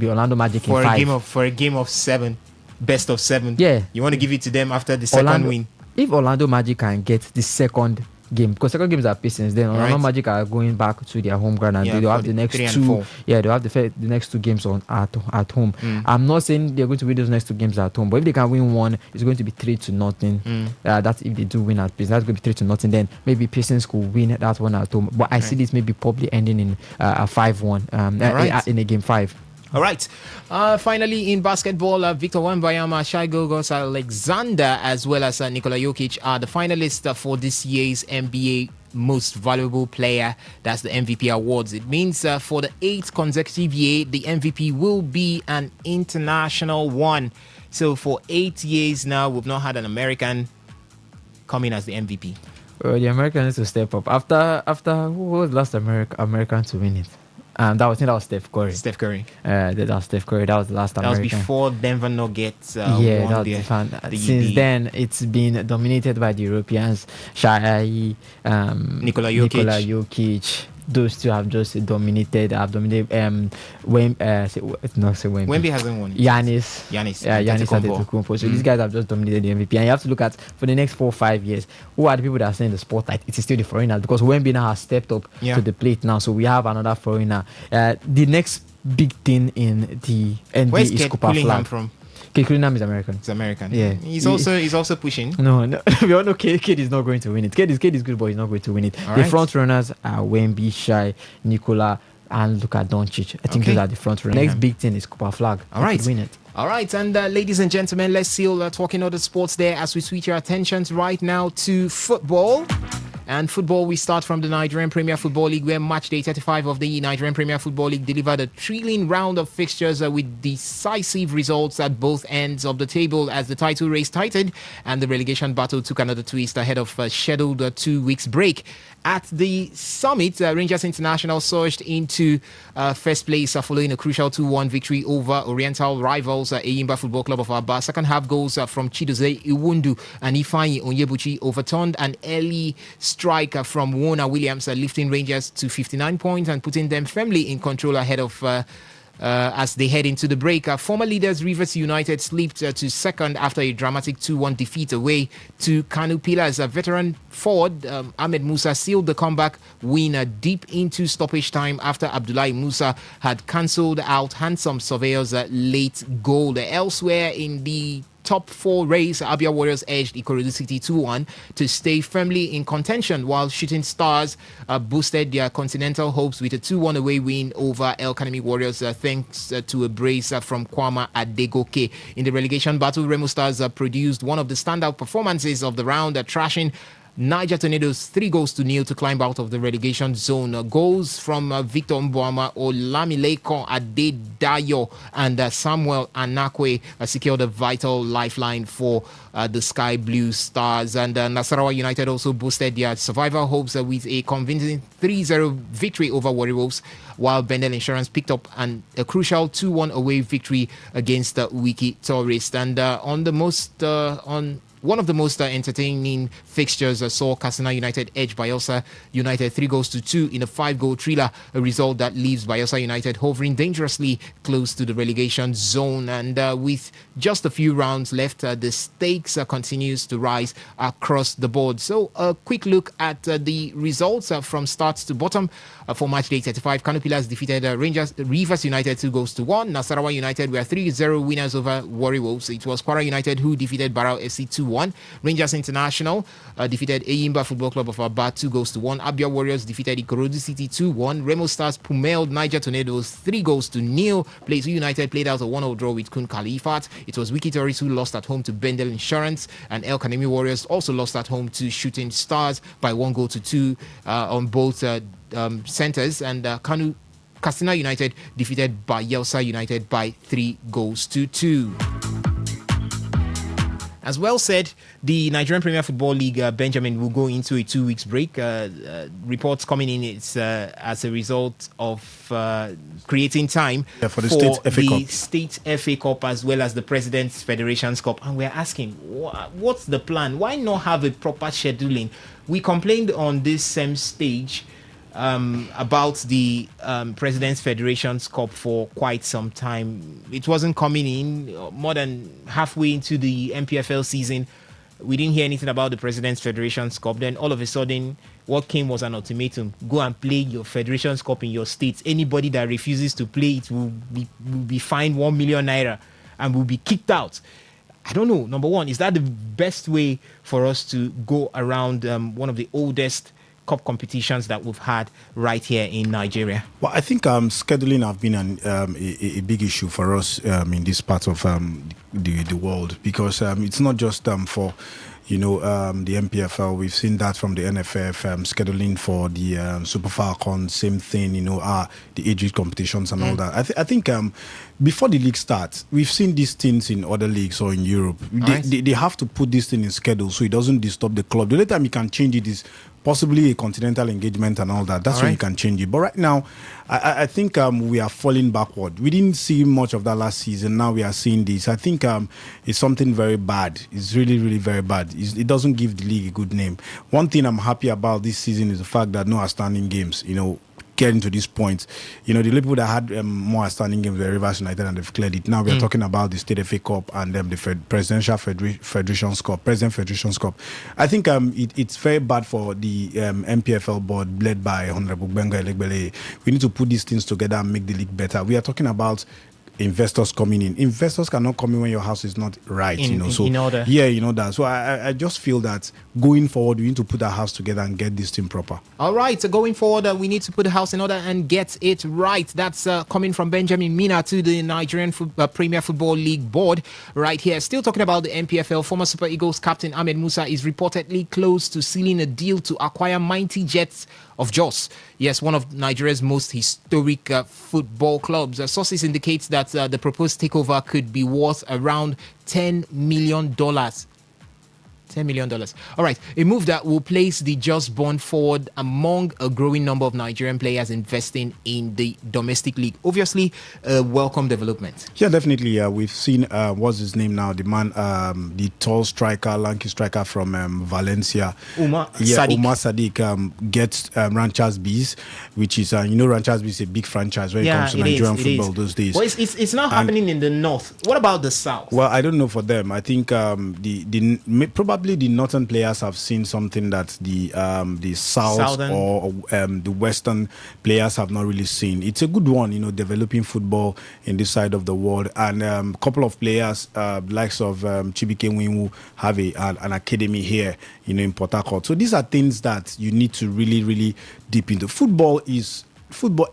Orlando Magic for in five. For a game of 7, best of 7. Yeah, you want to give it to them after the second win. If Orlando Magic can get the second game, because second games are Pistons, then Orlando Magic are going back to their home ground and they'll have the next 2. Yeah, they'll have the next 2 games at home. I'm not saying they're going to win those next 2 games at home, but if they can win one, it's going to be 3-0. That's if they do win at Pistons. That's going to be 3-0. Then maybe Pistons could win that one at home. But I see this maybe probably ending in a 5-1 in a game 5. All right. Finally, in basketball, Victor Wembanyama, Shai Gilgeous-Alexander, as well as Nikola Jokic are the finalists for this year's NBA Most Valuable Player. That's the MVP awards. It means for the 8th consecutive year, the MVP will be an international one. So for 8 years now, we've not had an American come in as the MVP. The American needs to step up. After who was the last American to win it? That was Steph Curry. That was Steph Curry. That was the last time. That was before Denver Nuggets won the Since then, it's been dominated by the Europeans. Shai, Nikola Jokic. Those two have just dominated. Wemby hasn't won. Giannis Antetokounmpo. So these guys have just dominated the MVP. And you have to look at, for the next 4 or 5 years, who are the people that are saying the spotlight? It is still the foreigners, because Wemby now has stepped up to the plate now. So we have another foreigner. The next big thing in the NBA is Cooper Flag. From? Kid Cunningham is American. It's American. Yeah. He's also pushing. No. We all know Kid is not going to win it. Kid is good, but he's not going to win it. The front runners are Wemby, Shai, Nikola, and Luka Doncic. I think those are the front runners. Next big thing is Cooper Flag. All right. Win it. All right, and ladies and gentlemen, let's still talking other sports there as we switch our attentions right now to football. And football, we start from the Nigerian Premier Football League, where match day 35 of the Nigerian Premier Football League delivered a thrilling round of fixtures with decisive results at both ends of the table as the title race tightened and the relegation battle took another twist ahead of a scheduled 2 weeks break. At the summit, Rangers International surged into first place following a crucial 2-1 victory over Oriental rivals Eyimba Football Club of Aba. Second half goals from Chidozie Iwundu and Ifeanyi Onyebuchi overturned an early strike from Warner Williams, lifting Rangers to 59 points and putting them firmly in control ahead of as they head into the break. Former leaders Rivers United slipped to second after a dramatic 2-1 defeat away to Kanu Pillars. Veteran forward Ahmed Musa sealed the comeback win deep into stoppage time after Abdullahi Musa had cancelled out Handsome Surveyor's late goal. Elsewhere in the top 4 race, Abia Warriors edged Ikorodu City 2-1 to stay firmly in contention, while Shooting Stars boosted their continental hopes with a 2-1 away win over El Kanemi Warriors thanks to a brace from Kwama Adegoke. In the relegation battle, Remo Stars produced one of the standout performances of the round, trashing Niger Tornadoes 3-0 to climb out of the relegation zone. Goals from Victor Mbwama, Olamileko Adedayo, and Samuel Anakwe secured a vital lifeline for the Sky Blue Stars. And Nasarawa United also boosted their survival hopes with a convincing 3-0 victory over Warri Wolves, while Bendel Insurance picked up a crucial 2-1 away victory against Wiki Tourist. And on one of the most entertaining fixtures saw Katsina United edge Bayelsa United 3-2 in a 5-goal thriller, a result that leaves Bayelsa United hovering dangerously close to the relegation zone. And with just a few rounds left, the stakes continues to rise across the board. So a quick look at the results from start to bottom for match day 35. Kano Pillars defeated Rivers United 2-1. Nasarawa United were 3-0 winners over Warri Wolves. It was Kwara United who defeated Barao FC 2-1. Rangers International defeated Eyimba Football Club of Aba 2-1. Abia Warriors defeated Ikorodu City 2-1. Remo Stars pummeled Niger Tornadoes 3-0. Plateau United played out a 1-0 draw with Kun Khalifat. It was Wiki Tories who lost at home to Bendel Insurance, and El Kanemi Warriors also lost at home to Shooting Stars by 1-2 on both centers. And Katsina United defeated Bayelsa United by 3-2. As well said, the Nigerian Premier Football League, Benjamin, will go into a 2 weeks break. Reports coming in, it's as a result of creating time for the State FA Cup as well as the President's Federations Cup. And we're asking, what's the plan? Why not have a proper scheduling? We complained on this same stage about the President's Federations Cup for quite some time. It wasn't coming in. More than halfway into the MPFL season, we didn't hear anything about the President's Federations Cup. Then all of a sudden, what came was an ultimatum: go and play your Federations Cup in your state. Anybody that refuses to play it will be fined 1 million naira and will be kicked out. I don't know. Number one, is that the best way for us to go around one of the oldest cup competitions that we've had right here in Nigeria? Well, I think scheduling have been a big issue for us in this part of the world, because it's not just for the MPFL. We've seen that from the NFF, scheduling for the Super Falcons, same thing, the age competitions and all that. I think before the league starts, we've seen these things in other leagues or in Europe. They have to put this thing in schedule so it doesn't disturb the club. The only time you can change it is possibly a continental engagement and all that. That's when you can change it. But right now, I think we are falling backward. We didn't see much of that last season. Now we are seeing this. I think it's something very bad. It's really, really very bad. It doesn't give the league a good name. One thing I'm happy about this season is the fact that no outstanding games, getting to this point. The people that had more outstanding games were Rivers United, and they've cleared it. Now we are talking about the State FA Cup and the Presidential Federations Cup, President Federations Cup. I think it's very bad for the MPFL board led by Honorable Benga Elegbele. We need to put these things together and make the league better. We are talking about investors coming in. Investors cannot come in when your house is not right, in order. Yeah, that. So I just feel that going forward, we need to put our house together and get this thing proper. All right, so going forward, we need to put the house in order and get it right. That's coming from Benjamin Mina to the Nigerian Premier Football League board right here. Still talking about the MPFL, former Super Eagles captain Ahmed Musa is reportedly close to sealing a deal to acquire Mighty Jets of Jos. Yes, one of Nigeria's most historic football clubs. Sources indicate that the proposed takeover could be worth around $10 million. $10 million. All right, a move that will place the Just Born forward among a growing number of Nigerian players investing in the domestic league. Obviously, a welcome development. Yeah, definitely. We've seen, what's his name now? The man, the tall striker, lanky striker from Valencia. Umar Sadiq. Gets Ranchers Bees, which is, Ranchers Bees is a big franchise when it comes to Nigerian football those days. Well, it's now happening in the north. What about the south? Well, I don't know for them. I think probably the northern players have seen something that the southern or the western players have not really seen. It's a good one, developing football in this side of the world. And a couple of players, likes of Chibike Winwu, have an academy here, in Port Harcourt. So these are things that you need to really, really deep into. Football,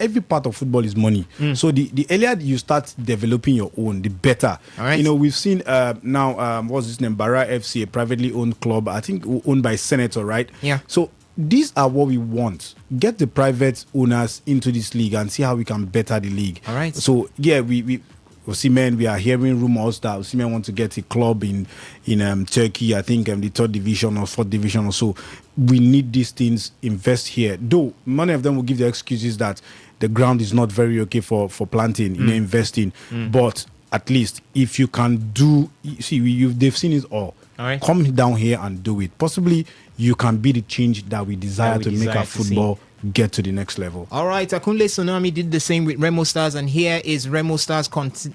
every part of football is money. So the earlier you start developing your own, the better. All right. We've seen now, what's his name? Bara FC, a privately owned club, I think owned by Senator, right? Yeah. So these are what we want. Get the private owners into this league and see how we can better the league. All right. So yeah, we are hearing rumors that Osimhen want to get a club in Turkey, I think the 3rd division or 4th division or so. We need these things, invest here. Though many of them will give the excuses that the ground is not very okay for planting, investing. But at least if you can they've seen it all. All right. Come down here and do it. Possibly you can be the change that we desire to make our football get to the next level. All right, Akunle Tsunami did the same with Remo Stars, and here is Remo Stars competing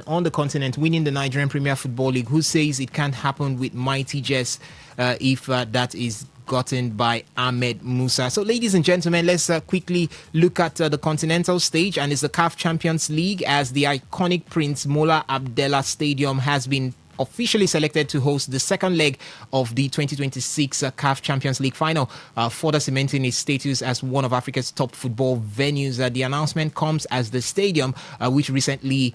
on the continent, winning the Nigerian Premier Football League. Who says it can't happen with Mighty Jess if that is gotten by Ahmed Musa? So, ladies and gentlemen, let's quickly look at the continental stage, and it's the CAF Champions League, as the iconic Prince Mola Abdallah Stadium has been officially selected to host the second leg of the 2026 CAF Champions League final, further cementing its status as one of Africa's top football venues. The announcement comes as the stadium, which recently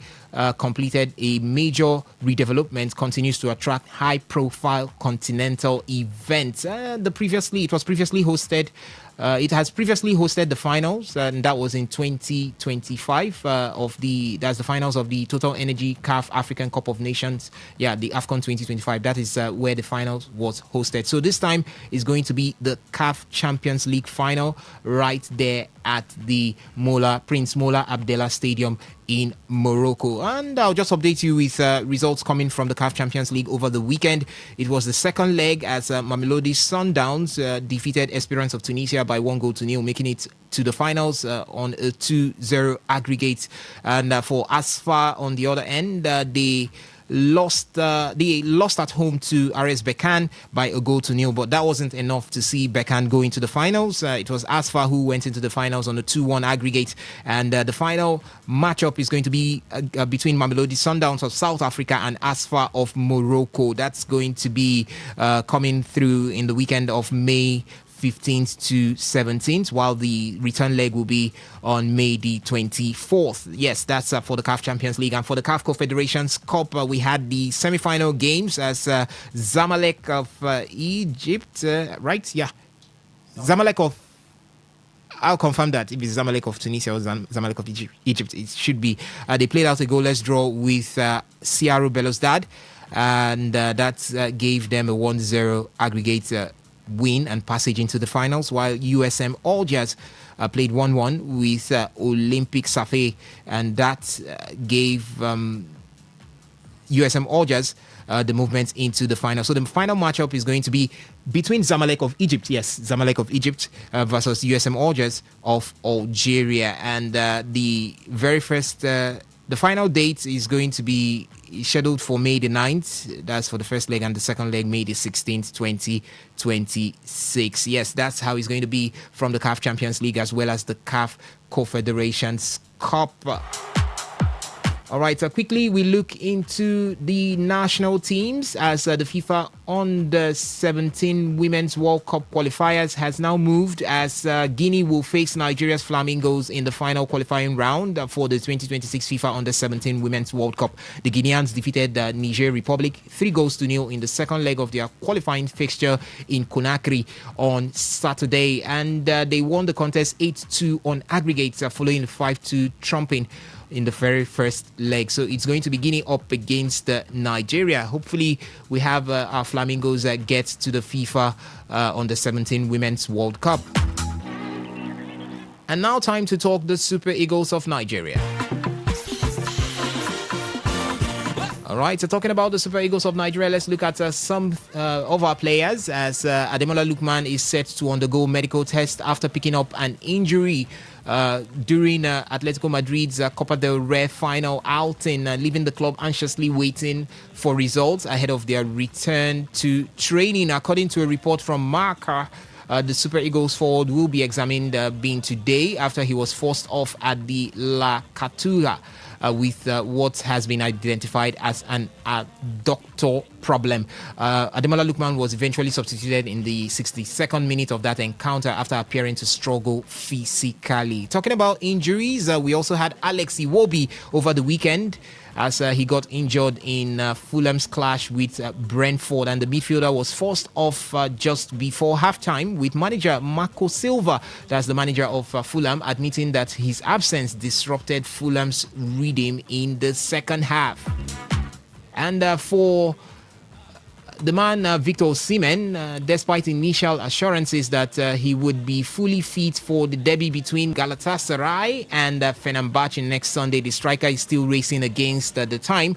completed a major redevelopment, continues to attract high-profile continental events. It has previously hosted the finals, and that was in 2025 that's the finals of the Total Energy CAF African Cup of Nations. Yeah, the AFCON 2025. That is where the finals was hosted. So this time is going to be the CAF Champions League final right there at the Prince Mola Abdallah Stadium in Morocco. And I'll just update you with results coming from the CAF Champions League over the weekend. It was the second leg as Mamelodi Sundowns defeated Esperance of Tunisia by 1-0, making it to the finals on a 2-0 aggregate. And for Asfar, on the other end, they lost at home to RS Bekan by 1-0, but that wasn't enough to see Bekan go into the finals. It was Asfar who went into the finals on a 2-1 aggregate, and the final matchup is going to be between Mamelodi Sundowns of South Africa and Asfar of Morocco. That's going to be coming through in the weekend of May 15th to 17th, while the return leg will be on May the 24th. Yes, that's for the CAF Champions League. And for the CAF Confederations Cup, we had the semi-final games as Zamalek of Egypt, right? Yeah. Zamalek of... I'll confirm that if it's Zamalek of Tunisia or Zamalek of Egypt, it should be. They played out a goalless draw with Siaro Belouizdad, and that gave them a 1-0 aggregate win and passage into the finals, while USM Algiers played 1-1 with Olympic Safe, and that gave USM Algiers the movement into the final. So the final matchup is going to be between Zamalek of Egypt, Zamalek of Egypt versus USM Algiers of Algeria, and the very first the final date is going to be scheduled for May the 9th. That's for the first leg, and the second leg, May the 16th, 2026. Yes, that's how it's going to be from the CAF Champions League as well as the CAF Confederations Cup. All right, quickly we look into the national teams as the FIFA Under-17 Women's World Cup qualifiers has now moved, as Guinea will face Nigeria's Flamingos in the final qualifying round for the 2026 FIFA Under-17 Women's World Cup. The Guineans defeated the Niger Republic 3-0 in the second leg of their qualifying fixture in Conakry on Saturday, and they won the contest 8-2 on aggregates following the 5-2 trumping in the very first leg. So it's going to be Guinea up against Nigeria. Hopefully we have our Flamingos get to the FIFA Under-17 Women's World Cup. And now time to talk the Super Eagles of Nigeria. All right, so talking about the Super Eagles of Nigeria, let's look at some of our players, as Ademola Lookman is set to undergo medical test after picking up an injury during Atletico Madrid's Copa del Rey final outing, leaving the club anxiously waiting for results ahead of their return to training. According to a report from Marca, the Super Eagles forward will be examined being today after he was forced off at the La Catura with what has been identified as an adductor problem. Ademola Lookman was eventually substituted in the 62nd minute of that encounter after appearing to struggle physically. Talking about injuries, we also had Alex Iwobi over the weekend, as he got injured in Fulham's clash with Brentford, and the midfielder was forced off just before halftime, with manager Marco Silva, that's the manager of Fulham, admitting that his absence disrupted Fulham's rhythm in the second half. And for the man Victor Osimhen, despite initial assurances that he would be fully fit for the derby between Galatasaray and Fenerbahce next Sunday, the striker is still racing against the time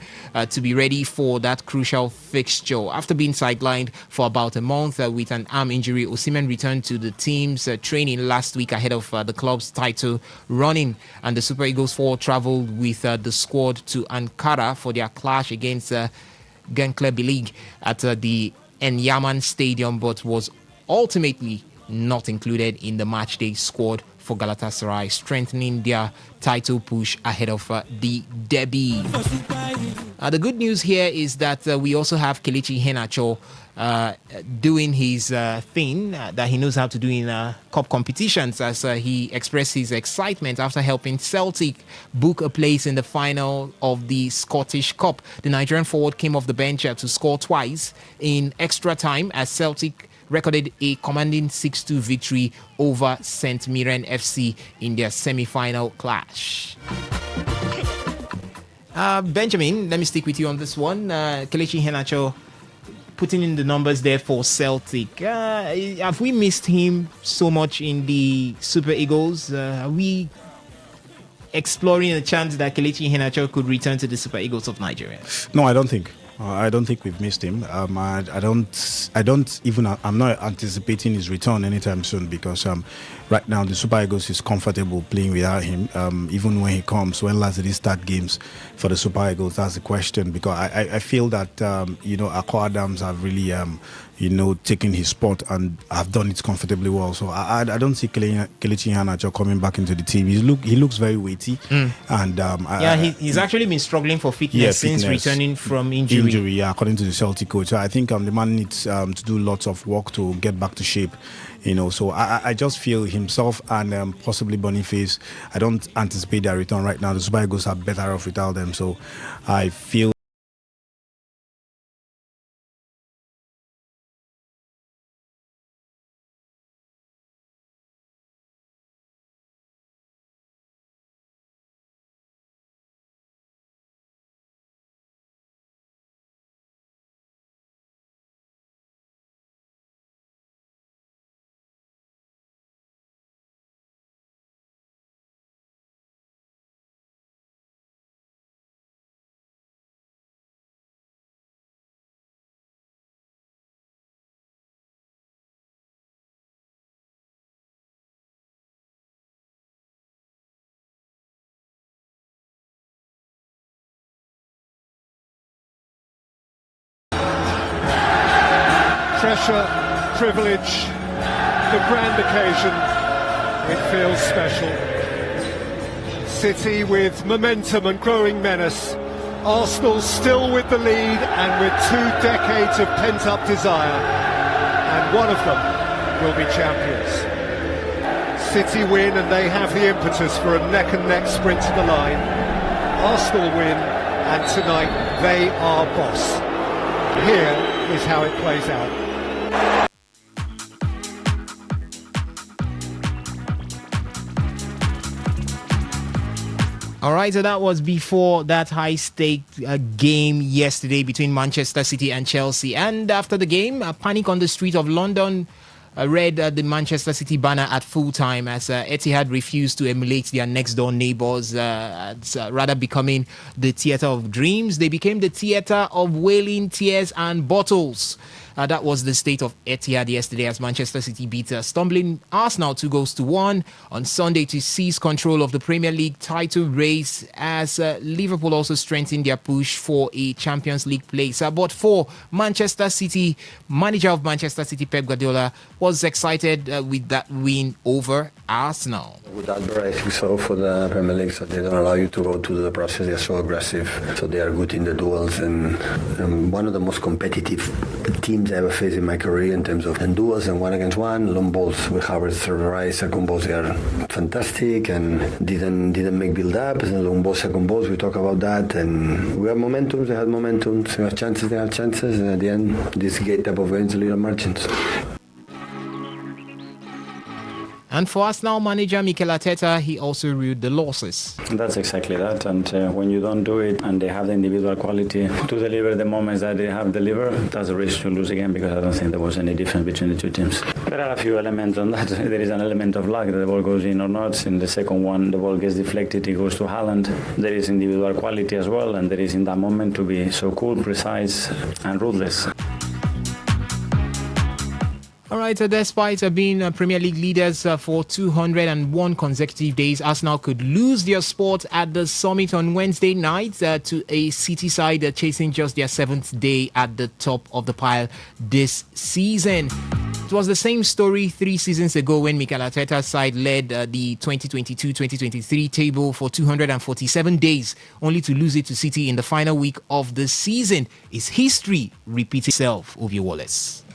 to be ready for that crucial fixture. After being sidelined for about a month with an arm injury, Osimhen returned to the team's training last week ahead of the club's title running, and the Super Eagles 4 travelled with the squad to Ankara for their clash against Gençlerbirliği at the Enyaman Stadium, but was ultimately not included in the matchday squad for Galatasaray, strengthening their title push ahead of the derby. The good news here is that we also have Kelechi Iheanacho doing his thing that he knows how to do in cup competitions, as he expressed his excitement after helping Celtic book a place in the final of the Scottish Cup. The Nigerian forward came off the bench to score twice in extra time as Celtic recorded a commanding 6-2 victory over St Mirren FC in their semi-final clash. Benjamin, let me stick with you on this one. Kelechi Iheanacho putting in the numbers there for Celtic. Have we missed him so much in the Super Eagles? Are we exploring a chance that Kelechi Iheanacho could return to the Super Eagles of Nigeria? No, I don't think. I don't think we've missed him. I'm not anticipating his return anytime soon, because right now the Super Eagles is comfortable playing without him. Even when he comes, when last did he start games for the Super Eagles? That's the question, because I feel that Akko Adams have really taken his spot and have done it comfortably well. So I don't see Kelechi Iheanacho coming back into the team. He looks very weighty, and he's actually been struggling for fitness since returning from injury. According to the Celtic coach. So I think the man needs to do lots of work to get back to shape. So I just feel himself and possibly Boniface, I don't anticipate their return right now. The Super Eagles are better off without them. So I feel pressure, privilege, the grand occasion. It feels special. City with momentum and growing menace. Arsenal still with the lead and with 2 decades of pent-up desire. And one of them will be champions. City win and they have the impetus for a neck-and-neck sprint to the line. Arsenal win and tonight they are boss. Here is how it plays out. All right, so that was before that high-stake game yesterday between Manchester City and Chelsea. And after the game, a panic on the street of London read the Manchester City banner at full time as Etihad refused to emulate their next-door neighbours, rather becoming the theatre of dreams. They became the theatre of wailing tears and bottles. That was the state of Etihad yesterday as Manchester City beat stumbling Arsenal 2-1 on Sunday to seize control of the Premier League title race, as Liverpool also strengthened their push for a Champions League place. But for Manchester City, manager of Manchester City Pep Guardiola was excited with that win over Arsenal. With Albert, I think so for the Premier League, so they don't allow you to go to the process. They're so aggressive, so they are good in the duels, and one of the most competitive teams I ever faced in my career in terms of duels and 1-against-1. Long balls with Havertz right, second balls they are fantastic and didn't make build up. And long balls, second balls, we talk about that, and we have momentum. They had momentum. We have chances. They had chances, and at the end, this gate type of games, little margins. And for Arsenal manager Mikel Arteta, he also ruled the losses. That's exactly that. And when you don't do it and they have the individual quality to deliver the moments that they have delivered, that's a risk to lose again, because I don't think there was any difference between the two teams. There are a few elements on that. There is an element of luck that the ball goes in or not. In the second one, the ball gets deflected, it goes to Haaland. There is individual quality as well, and there is in that moment to be so cool, precise, and ruthless. All right, despite being Premier League leaders for 201 consecutive days, Arsenal could lose their spot at the Summit on Wednesday night to a City side chasing just their 7th day at the top of the pile this season. It was the same story 3 seasons ago when Mikel Arteta's side led the 2022-2023 table for 247 days, only to lose it to City in the final week of the season. Is history repeating itself, Ovie Wallace?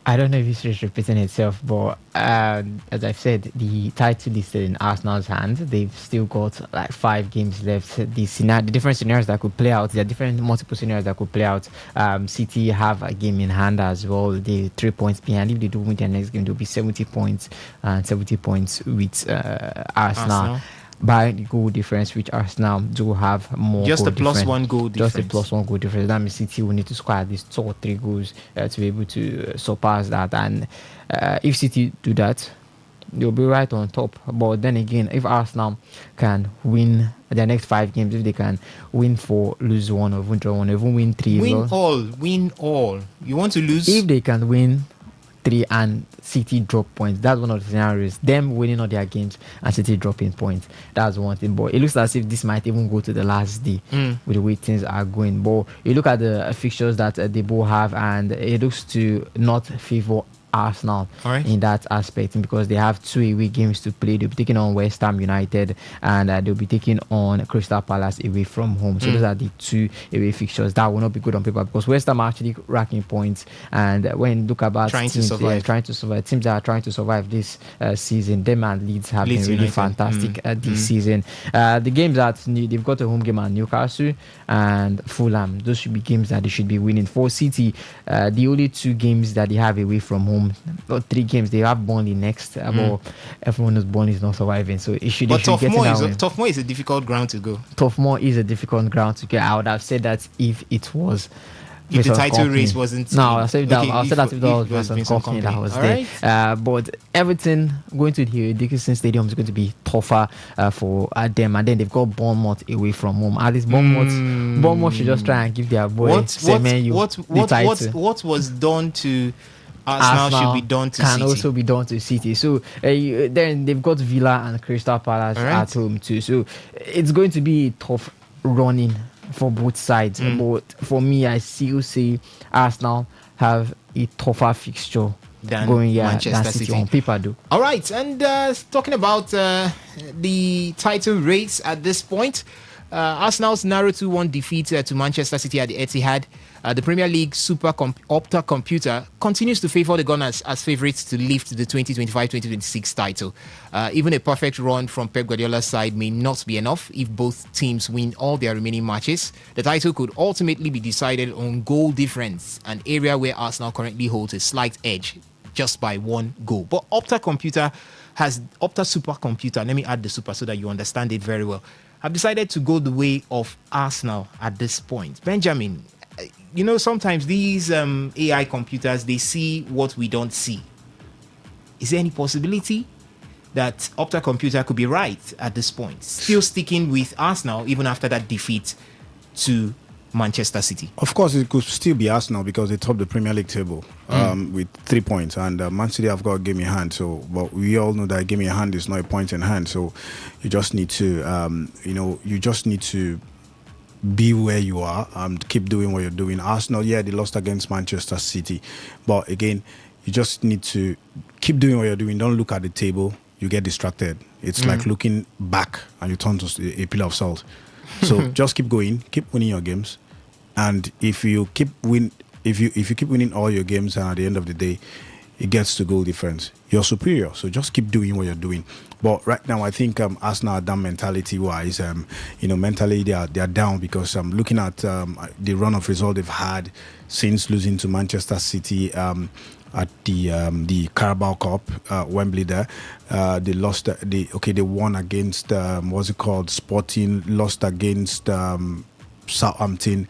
I don't know if history is repeating itself, but as I've said, the title is still in Arsenal's hands. They've still got like 5 games left. The different scenarios that could play out, there are different multiple scenarios that could play out. City have a game in hand as well. They're 3 points behind. If they do win their next game, they'll be 70 points and 70 points with Arsenal. By the goal difference, which Arsenal do have more. Just goal a plus difference. 1 goal difference. Just a plus 1 goal difference. That means City will need to score at least 2 or 3 goals to be able to surpass that. And if City do that, they'll be right on top. But then again, if Arsenal can win their next 5 games, if they can win 4, lose 1, or draw 1, or even win 3, win all. You want to lose? If they can win 3 and City drop points, that's one of the scenarios. Them winning all their games and City dropping points, that's one thing. But it looks as if this might even go to the last day with the way things are going. But you look at the fixtures that they both have, and it looks to not favor Arsenal in that aspect, because they have 2 away games to play. They'll be taking on West Ham United, and they'll be taking on Crystal Palace away from home. So those are the 2 away fixtures that will not be good on paper, because West Ham are actually racking points. And when you look about trying teams, to survive, teams that are trying to survive this season, them and Leeds have been really fantastic this season. The games that they've got a home game at Newcastle and Fulham, those should be games that they should be winning. For City, the only 2 games that they have away from home, or 3 games, they have Burnley next. But everyone knows Burnley is not surviving, so it should. But Tough Moor is a difficult ground to go. Tough Moor is a difficult ground to get. I would have said that if it was. If the title race wasn't... No, I said that if that was Vincent Kompany that was there. Right. But everything going to the Dickinson Stadium is going to be tougher for them. And then they've got Bournemouth away from home. At least Bournemouth should just try and give their boy the title. What was done to Arsenal should be done to can City. Also be done to City. So then they've got Villa and Crystal Palace at home too. So it's going to be tough running for both sides. But for me, I still say Arsenal have a tougher fixture than Manchester City on paper, though. All right, and talking about the title race at this point, Arsenal's narrow 2-1 defeat to Manchester City at the Etihad. The Premier League Opta computer continues to favour the Gunners as favourites to lift the 2025-2026 title. Even a perfect run from Pep Guardiola's side may not be enough if both teams win all their remaining matches. The title could ultimately be decided on goal difference, an area where Arsenal currently holds a slight edge just by 1 goal. But Opta supercomputer, let me add the super so that you understand it very well, have decided to go the way of Arsenal at this point. Benjamin, you know, sometimes these AI computers, they see what we don't see. Is there any possibility that Opta Computer could be right at this point, still sticking with Arsenal even after that defeat to Manchester City? Of course, it could still be Arsenal because they top the Premier League table with 3 points, and Man City have got a game in hand. So, but we all know that a game in hand is not a point in hand. So, you just need to, be where you are and keep doing what you're doing. Arsenal, they lost against Manchester City, but again, you just need to keep doing what you're doing. Don't look at the table. You get distracted. It's like looking back and you turn to a pillar of salt. So just keep going, keep winning your games, and if you keep winning all your games, and at the end of the day, it gets to goal difference, you're superior. So just keep doing what you're doing. But right now, I think Arsenal are down mentality-wise. Mentally they are down because looking at the run of results they've had since losing to Manchester City. at the Carabao Cup, Wembley there. They lost. They won against what's it called? Sporting. Lost against Southampton,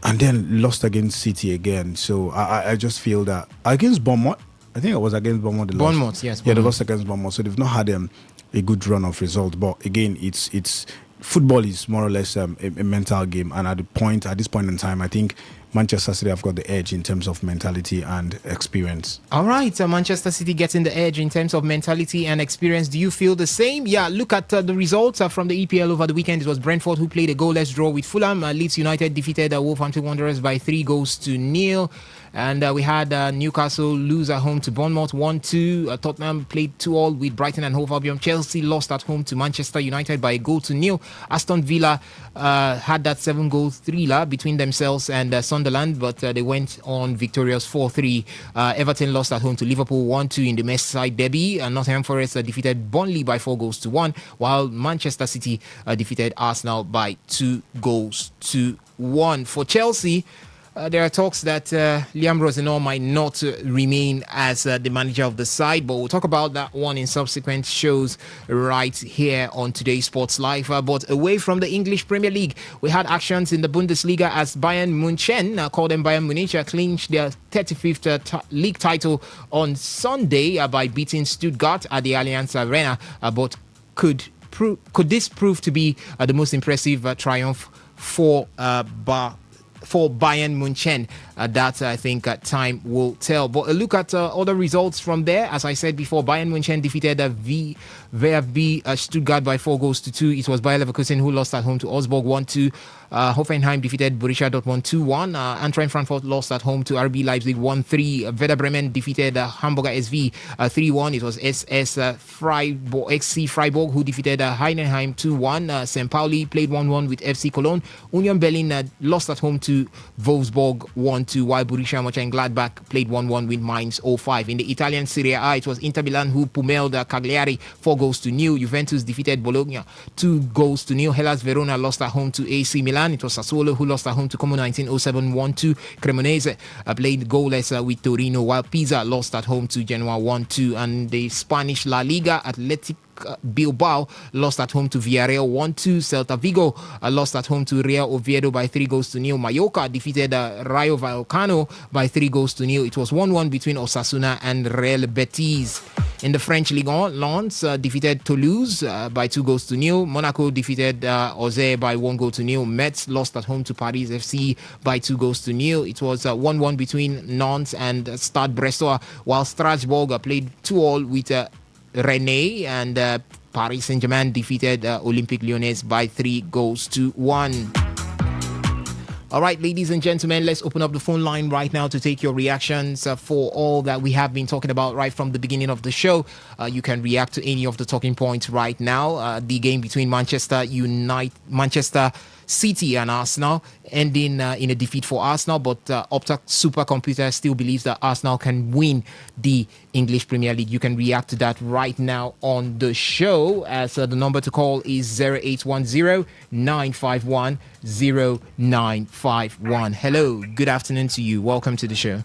and then lost against City again. So I just feel that against Bournemouth, I think it was against Bournemouth. Bournemouth, yes. Yeah, they lost against Bournemouth. So they've not had a good run of results. But again, it's football is more or less a mental game. And at this point in time, I think Manchester City have got the edge in terms of mentality and experience. All right, Manchester City getting the edge in terms of mentality and experience. Do you feel the same? Yeah, look at the results from the EPL over the weekend. It was Brentford who played a goalless draw with Fulham. Leeds United defeated Wolverhampton Wanderers by 3-0. And we had Newcastle lose at home to Bournemouth 1-2. Tottenham played 2-2 with Brighton and Hove Albion. Chelsea lost at home to Manchester United by 1-0. Aston Villa had that 7-goal thriller between themselves and Sunderland, but they went on victorious 4-3. Everton lost at home to Liverpool 1-2 in the Merseyside derby. Nottingham Forest defeated Burnley by 4-1, while Manchester City defeated Arsenal by 2-1. For Chelsea, there are talks that Liam Rosenau might not remain as the manager of the side, but we'll talk about that one in subsequent shows right here on Today's Sports Live. But away from the English Premier League, we had actions in the Bundesliga as Bayern München, called them Bayern Munich, clinched their 35th league title on Sunday by beating Stuttgart at the Allianz Arena. But could this prove to be the most impressive triumph for Bayern München? That I think time will tell. But a look at other results from there. As I said before, Bayern München defeated VfB Stuttgart by 4-2. It was Bayer Leverkusen who lost at home to Augsburg 1-2. Hoffenheim defeated Borussia Dortmund 2-1. Eintracht Frankfurt lost at home to RB Leipzig 1-3. Werder Bremen defeated Hamburger SV 3-1. It was XC Freiburg who defeated Heidenheim 2-1. St. Pauli played 1-1 with FC Cologne. Union Berlin lost at home to Wolfsburg 1-2, while Borussia Mönchengladbach played 1-1 with Mainz 05. In the Italian Serie A, it was Inter Milan who pummeled Cagliari 4-0. Juventus defeated Bologna 2-0. Hellas Verona lost at home to AC Milan. It was Sassuolo who lost at home to Como 1907 1-2. Cremonese played goalless with Torino, while Pisa lost at home to Genoa 1-2. And the Spanish La Liga, Athletic Bilbao lost at home to Villarreal 1-2. Celta Vigo lost at home to Real Oviedo by 3-0. Mallorca defeated Rayo Vallecano by 3-0. It was 1-1 between Osasuna and Real Betis. In the French Ligue 1, Lens defeated Toulouse by 2-0. Monaco defeated Auxerre by 1-0. Metz lost at home to Paris FC by 2-0. It was 1-1 between Nantes and Stade Brestois, while Strasbourg played 2-2 with Rennes, and Paris Saint-Germain defeated Olympique Lyonnais by 3-1. All right, ladies and gentlemen, let's open up the phone line right now to take your reactions for all that we have been talking about right from the beginning of the show. You can react to any of the talking points right now. The game between Manchester City and Arsenal ending in a defeat for Arsenal, but Opta Supercomputer still believes that Arsenal can win the English Premier League. You can react to that right now on the show, as the number to call is 0810-951-0951. Hello, good afternoon to you. Welcome to the show.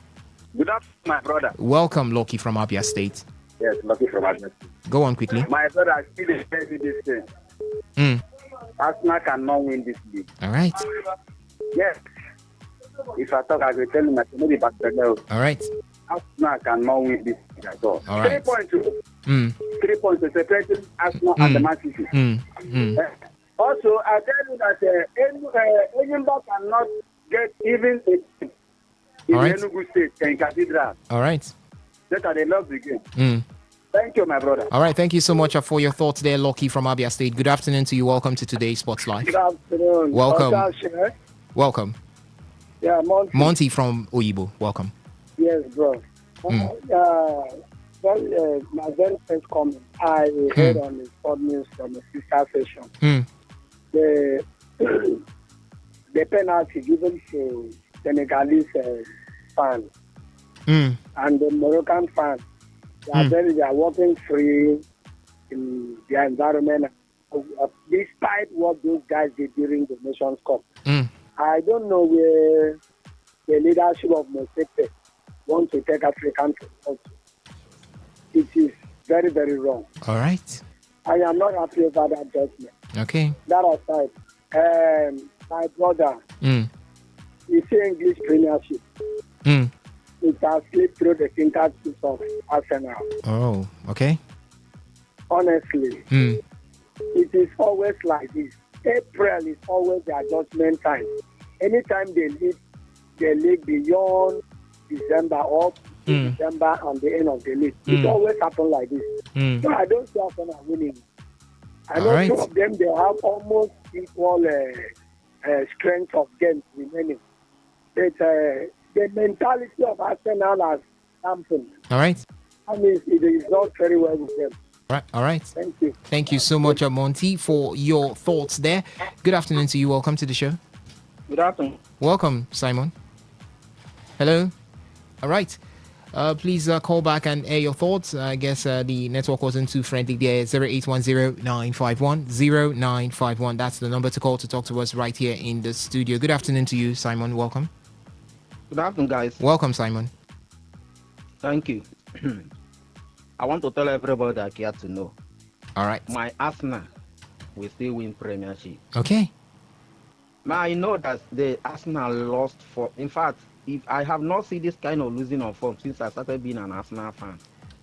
Good afternoon, my brother. Welcome, Loki from Abia State. Yes, Lucky from Abia State. Go on quickly. My brother, I still tell you this thing. Arsenal cannot win this league. All right. Yes. If I talk, I will tell you, maybe back the level. All right. Arsenal cannot win this league at all. All right. 3 points. 3 points separating Arsenal and the Man City. Also, I tell you that Edinburgh cannot get even in Enugu State in Cathedral. All right. That they love the game. Thank you, my brother. All right, thank you so much for your thoughts there, Loki from Abia State. Good afternoon to you. Welcome to today's Sports Live. Good afternoon. Welcome. Welcome. Yeah, Monty from Oyibo. Welcome. Yes, bro. My very first comment, I heard on the sport news from the sister session. The penalty given to Senegalese fans and the Moroccan fans. They are working free in their environment, despite what those guys did during the Nations Cup. I don't know where the leadership of Mosete want to take African football. It is very, very wrong. All right. I am not happy about that judgment. Okay. That aside, my brother, you see English Premiership. It has slipped through the fingertips of Arsenal. Oh, okay. Honestly, it is always like this. April is always the adjustment time. Anytime they lead the league beyond December or December and the end of the league, it always happens like this. So I don't see Arsenal winning. I know some of them, they have almost equal strength of games remaining. But the mentality of Arsenal has dampened. All right. I mean, it is not very well with them. All right. Thank you. Thank you so much, Monty, for your thoughts there. Good afternoon to you. Welcome to the show. Good afternoon. Welcome, Simon. Hello. All right. Please call back and air your thoughts. I guess the network wasn't too friendly there. 0810-951-0951. That's the number to call to talk to us right here in the studio. Good afternoon to you, Simon. Welcome. Good afternoon, guys. Welcome, Simon. Thank you. I want to tell everybody that care to know. All right. My Arsenal will still win Premiership. Okay. Now I know that the Arsenal lost for. In fact, if I have not seen this kind of losing of form since I started being an Arsenal fan.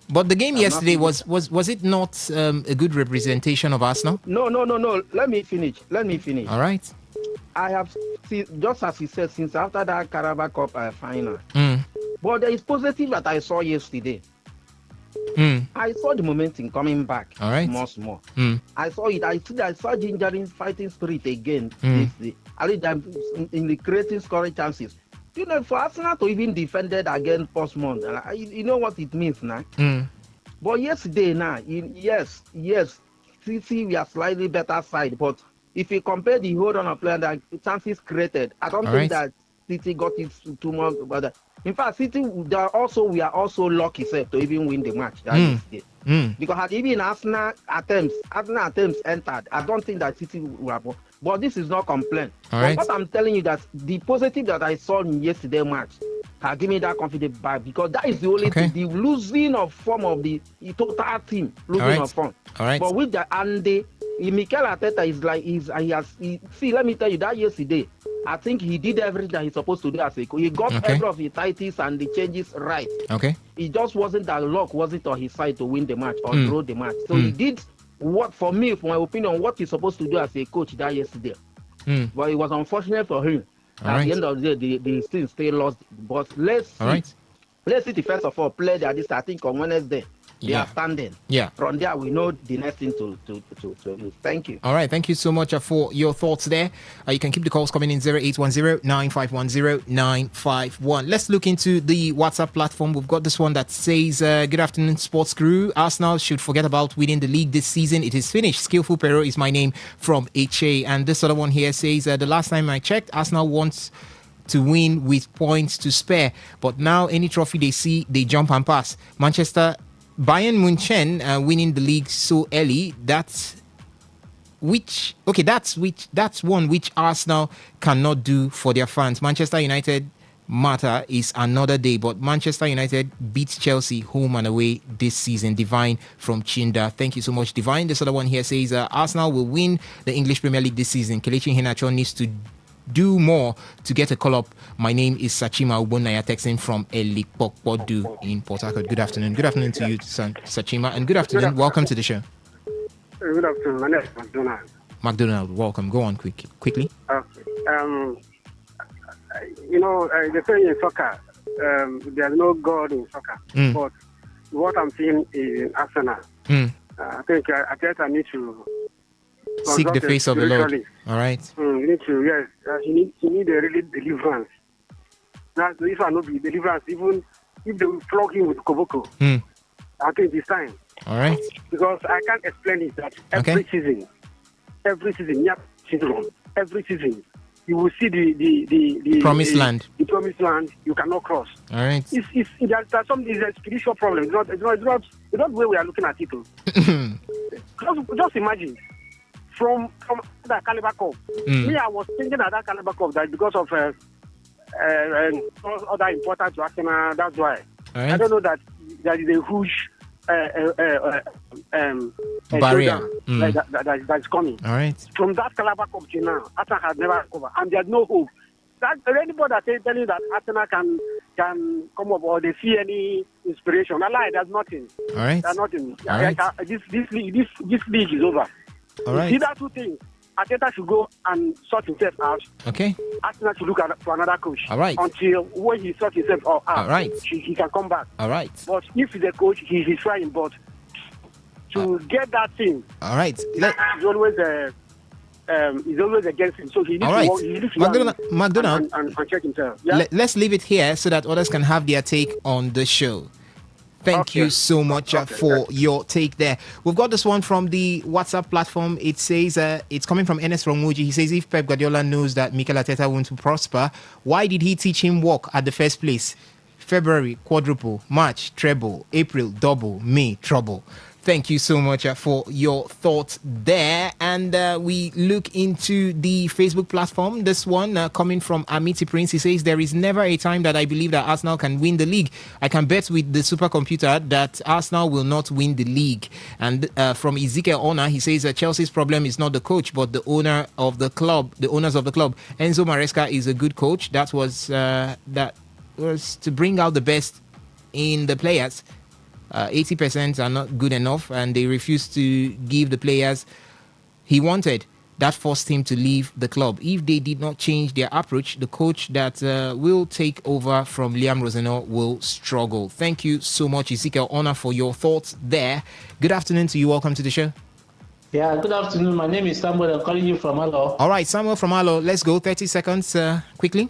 But the game yesterday was it not a good representation of Arsenal? No. Let me finish. All right. I have seen, just as he said, since after that Carabao Cup final. But there is positive that I saw yesterday. I saw the momentum coming back. All right. More. I saw it. I saw ginger fighting spirit again. Yesterday. I lead them in the creating scoring chances. You know, for Arsenal to even defend it against Portsmouth, you know what it means now. But yesterday now, yes, City we are slightly better side, but if you compare the whole run of play and the chances created, I don't think that City got it too much about that. In fact, City we are also lucky to even win the match that yesterday. Because had even Arsenal attempts entered, I don't think that City will have. But this is not complaint. But what I'm telling you that the positive that I saw in yesterday's match has given me that confidence back, because that is the only thing, the losing of form of the total team losing of form. But with the Andy, Mikel Arteta is like see, let me tell you that yesterday, I think he did everything that he's supposed to do as a coach. He got every of the titles and the changes right. Okay. It just wasn't that luck wasn't on his side to win the match or draw the match. So he did what, for me, for my opinion, what he's supposed to do as a coach that yesterday. But it was unfortunate for him. At the end of the day, the team still lost. But let's see the first of all play that this, I think, on Wednesday. They are standing. Yeah. From there, we know the next thing to use. Thank you. All right. Thank you so much for your thoughts there. You can keep the calls coming in 0810-951-0951. Let's look into the WhatsApp platform. We've got this one that says, good afternoon, sports crew. Arsenal should forget about winning the league this season. It is finished. Skillful Pero is my name from HA. And this other one here says, the last time I checked, Arsenal wants to win with points to spare. But now any trophy they see, they jump and pass. Bayern Munchen winning the league so early, that's one which Arsenal cannot do for their fans. Manchester United matter is another day, but Manchester United beats Chelsea home and away this season. Divine from Chinda. Thank you so much, Divine. This other one here says Arsenal will win the English Premier League this season. Kelechi Iheanacho needs to do more to get a call up. My name is Sachima Ubonaya, texting from Elikpokpodu in Port Harcourt. Good afternoon. Good afternoon to you, Sachima, and good afternoon. Welcome to the show. Good afternoon. My name is McDonald, welcome. Go on quickly. Okay. They say in soccer, there's no God in soccer. But what I'm seeing is in Arsenal. I think I need to seek the face of the Lord. All right. You need to, yes. You need a really deliverance. Now, if I not be deliverance, even if they will flog him with Koboko, I think it's time. All right. Because I can't explain it that every season, every season, you will see the promised land. The promised land you cannot cross. All right. There's a spiritual problem. It's not the way we are looking at it. Just imagine. From that Caliber Cup, me, I was thinking at that Caliber Cup that because of and other important to Arsenal. That's why. Right. I don't know that there is a huge barrier that's coming. All right. From that Calabar Cup to now, Arsenal has never recovered, and there's no hope. That anybody that telling you that Arsenal can come up or they see any inspiration, I lie. There's nothing. All right. There's nothing. All right. This league is over. All right. See that two things. Arteta should go and sort himself out. Okay. Arsenal should look for another coach. All right. Until when he sorts himself out, All right. he can come back. All right. But if he's a coach, he's trying. But to get that thing, all right. He's always against him. So he needs all right. to work, he needs to McDonald, and check himself. Yeah? Let's leave it here so that others can have their take on the show. Thank you so much for your take there. We've got this one from the WhatsApp platform. It says, it's coming from Enes Romuji. He says, if Pep Guardiola knows that Mikel Arteta won't prosper, why did he teach him work at the first place? February, quadruple. March, treble. April, double. May, trouble. Thank you so much for your thoughts there. And we look into the Facebook platform. This one coming from Amity Prince. He says, there is never a time that I believe that Arsenal can win the league. I can bet with the supercomputer that Arsenal will not win the league. And from Ezekiel Ona, he says Chelsea's problem is not the coach, but the owner of the club, the owners of the club. Enzo Maresca is a good coach. That was to bring out the best in the players. 80% are not good enough, and they refuse to give the players he wanted. That forced him to leave the club. If they did not change their approach, the coach that will take over from Liam Rosenau will struggle. Thank you so much, Ezekiel Honor, for your thoughts there. Good afternoon to you. Welcome to the show. Yeah, good afternoon. My name is Samuel. I'm calling you from Alo. All right, Samuel from Alo. Let's go. 30 seconds quickly.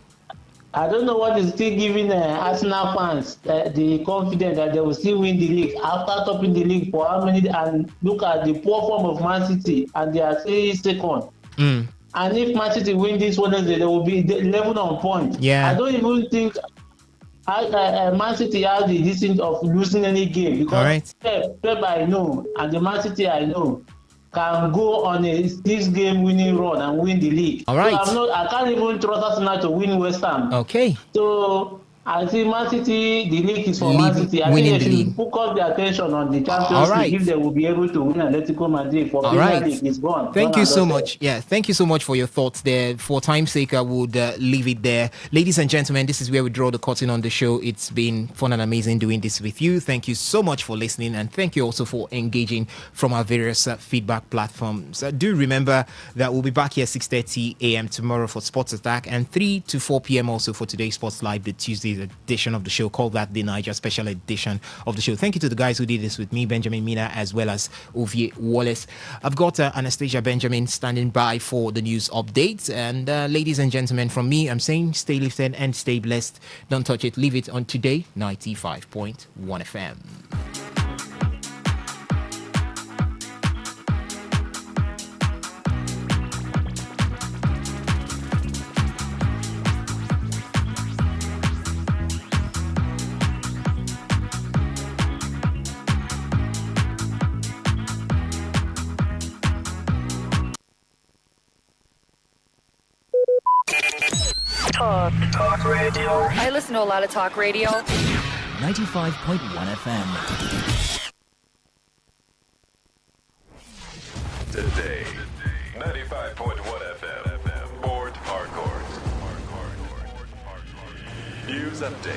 I don't know what is still giving Arsenal fans the confidence that they will still win the league after topping the league for how many, and look at the poor form of Man City, and they are still second. And if Man City win this Wednesday, they will be 11 on points. Yeah. I don't even think Man City has the decision of losing any game, because Pep I know, and the Man City I know, can go on this game winning run and win the league. All right. So I can't even trust Arsenal to win West Ham. Okay. So I see Man City, the league is for Man City. I think they should focus their attention on the Champions League if they will be able to win Atletico Madrid. For Premier League, it's gone. Thank you so much. Yeah, thank you so much for your thoughts there. For time's sake, I would leave it there. Ladies and gentlemen, this is where we draw the curtain on the show. It's been fun and amazing doing this with you. Thank you so much for listening, and thank you also for engaging from our various feedback platforms. Do remember that we'll be back here 6:30 a.m. tomorrow for Sports Attack, and 3 to 4 p.m. also for today's Sports Live, the Tuesday edition of the show. Call that the Niger special edition of the show. Thank you to the guys who did this with me, Benjamin Mina, as well as Ovie Wallace. I've got Anastasia Benjamin standing by for the news updates. And ladies and gentlemen, from me, I'm saying stay lifted and stay blessed. Don't touch it. Leave it on Today 95.1 FM. Talk radio. I listen to a lot of talk radio. 95.1 FM. Today, 95.1 FM. Port Harcourt. News update.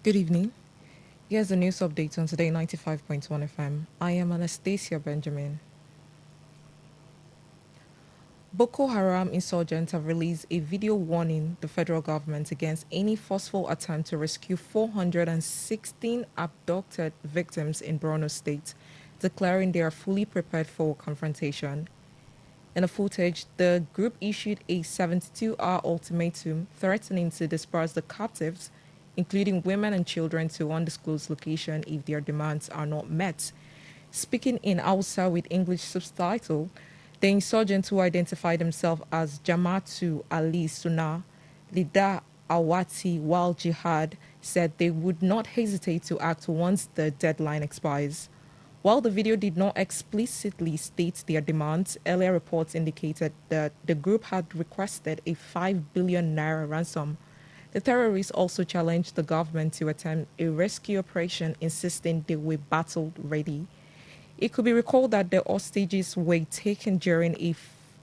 Good evening. Here's the news update on Today 95.1 FM. I am Anastasia Benjamin. Boko Haram insurgents have released a video warning the federal government against any forceful attempt to rescue 416 abducted victims in Borno State, declaring they are fully prepared for confrontation. In the footage, the group issued a 72-hour ultimatum threatening to disperse the captives, including women and children, to undisclosed location if their demands are not met. Speaking in Hausa with English subtitle, the insurgents who identified themselves as Jamatu Ali Sunnah, Lida Awati Wal Jihad said they would not hesitate to act once the deadline expires. While the video did not explicitly state their demands, earlier reports indicated that the group had requested a 5 billion naira ransom. The terrorists also challenged the government to attempt a rescue operation, insisting they were battle ready. It could be recalled that the hostages were taken during a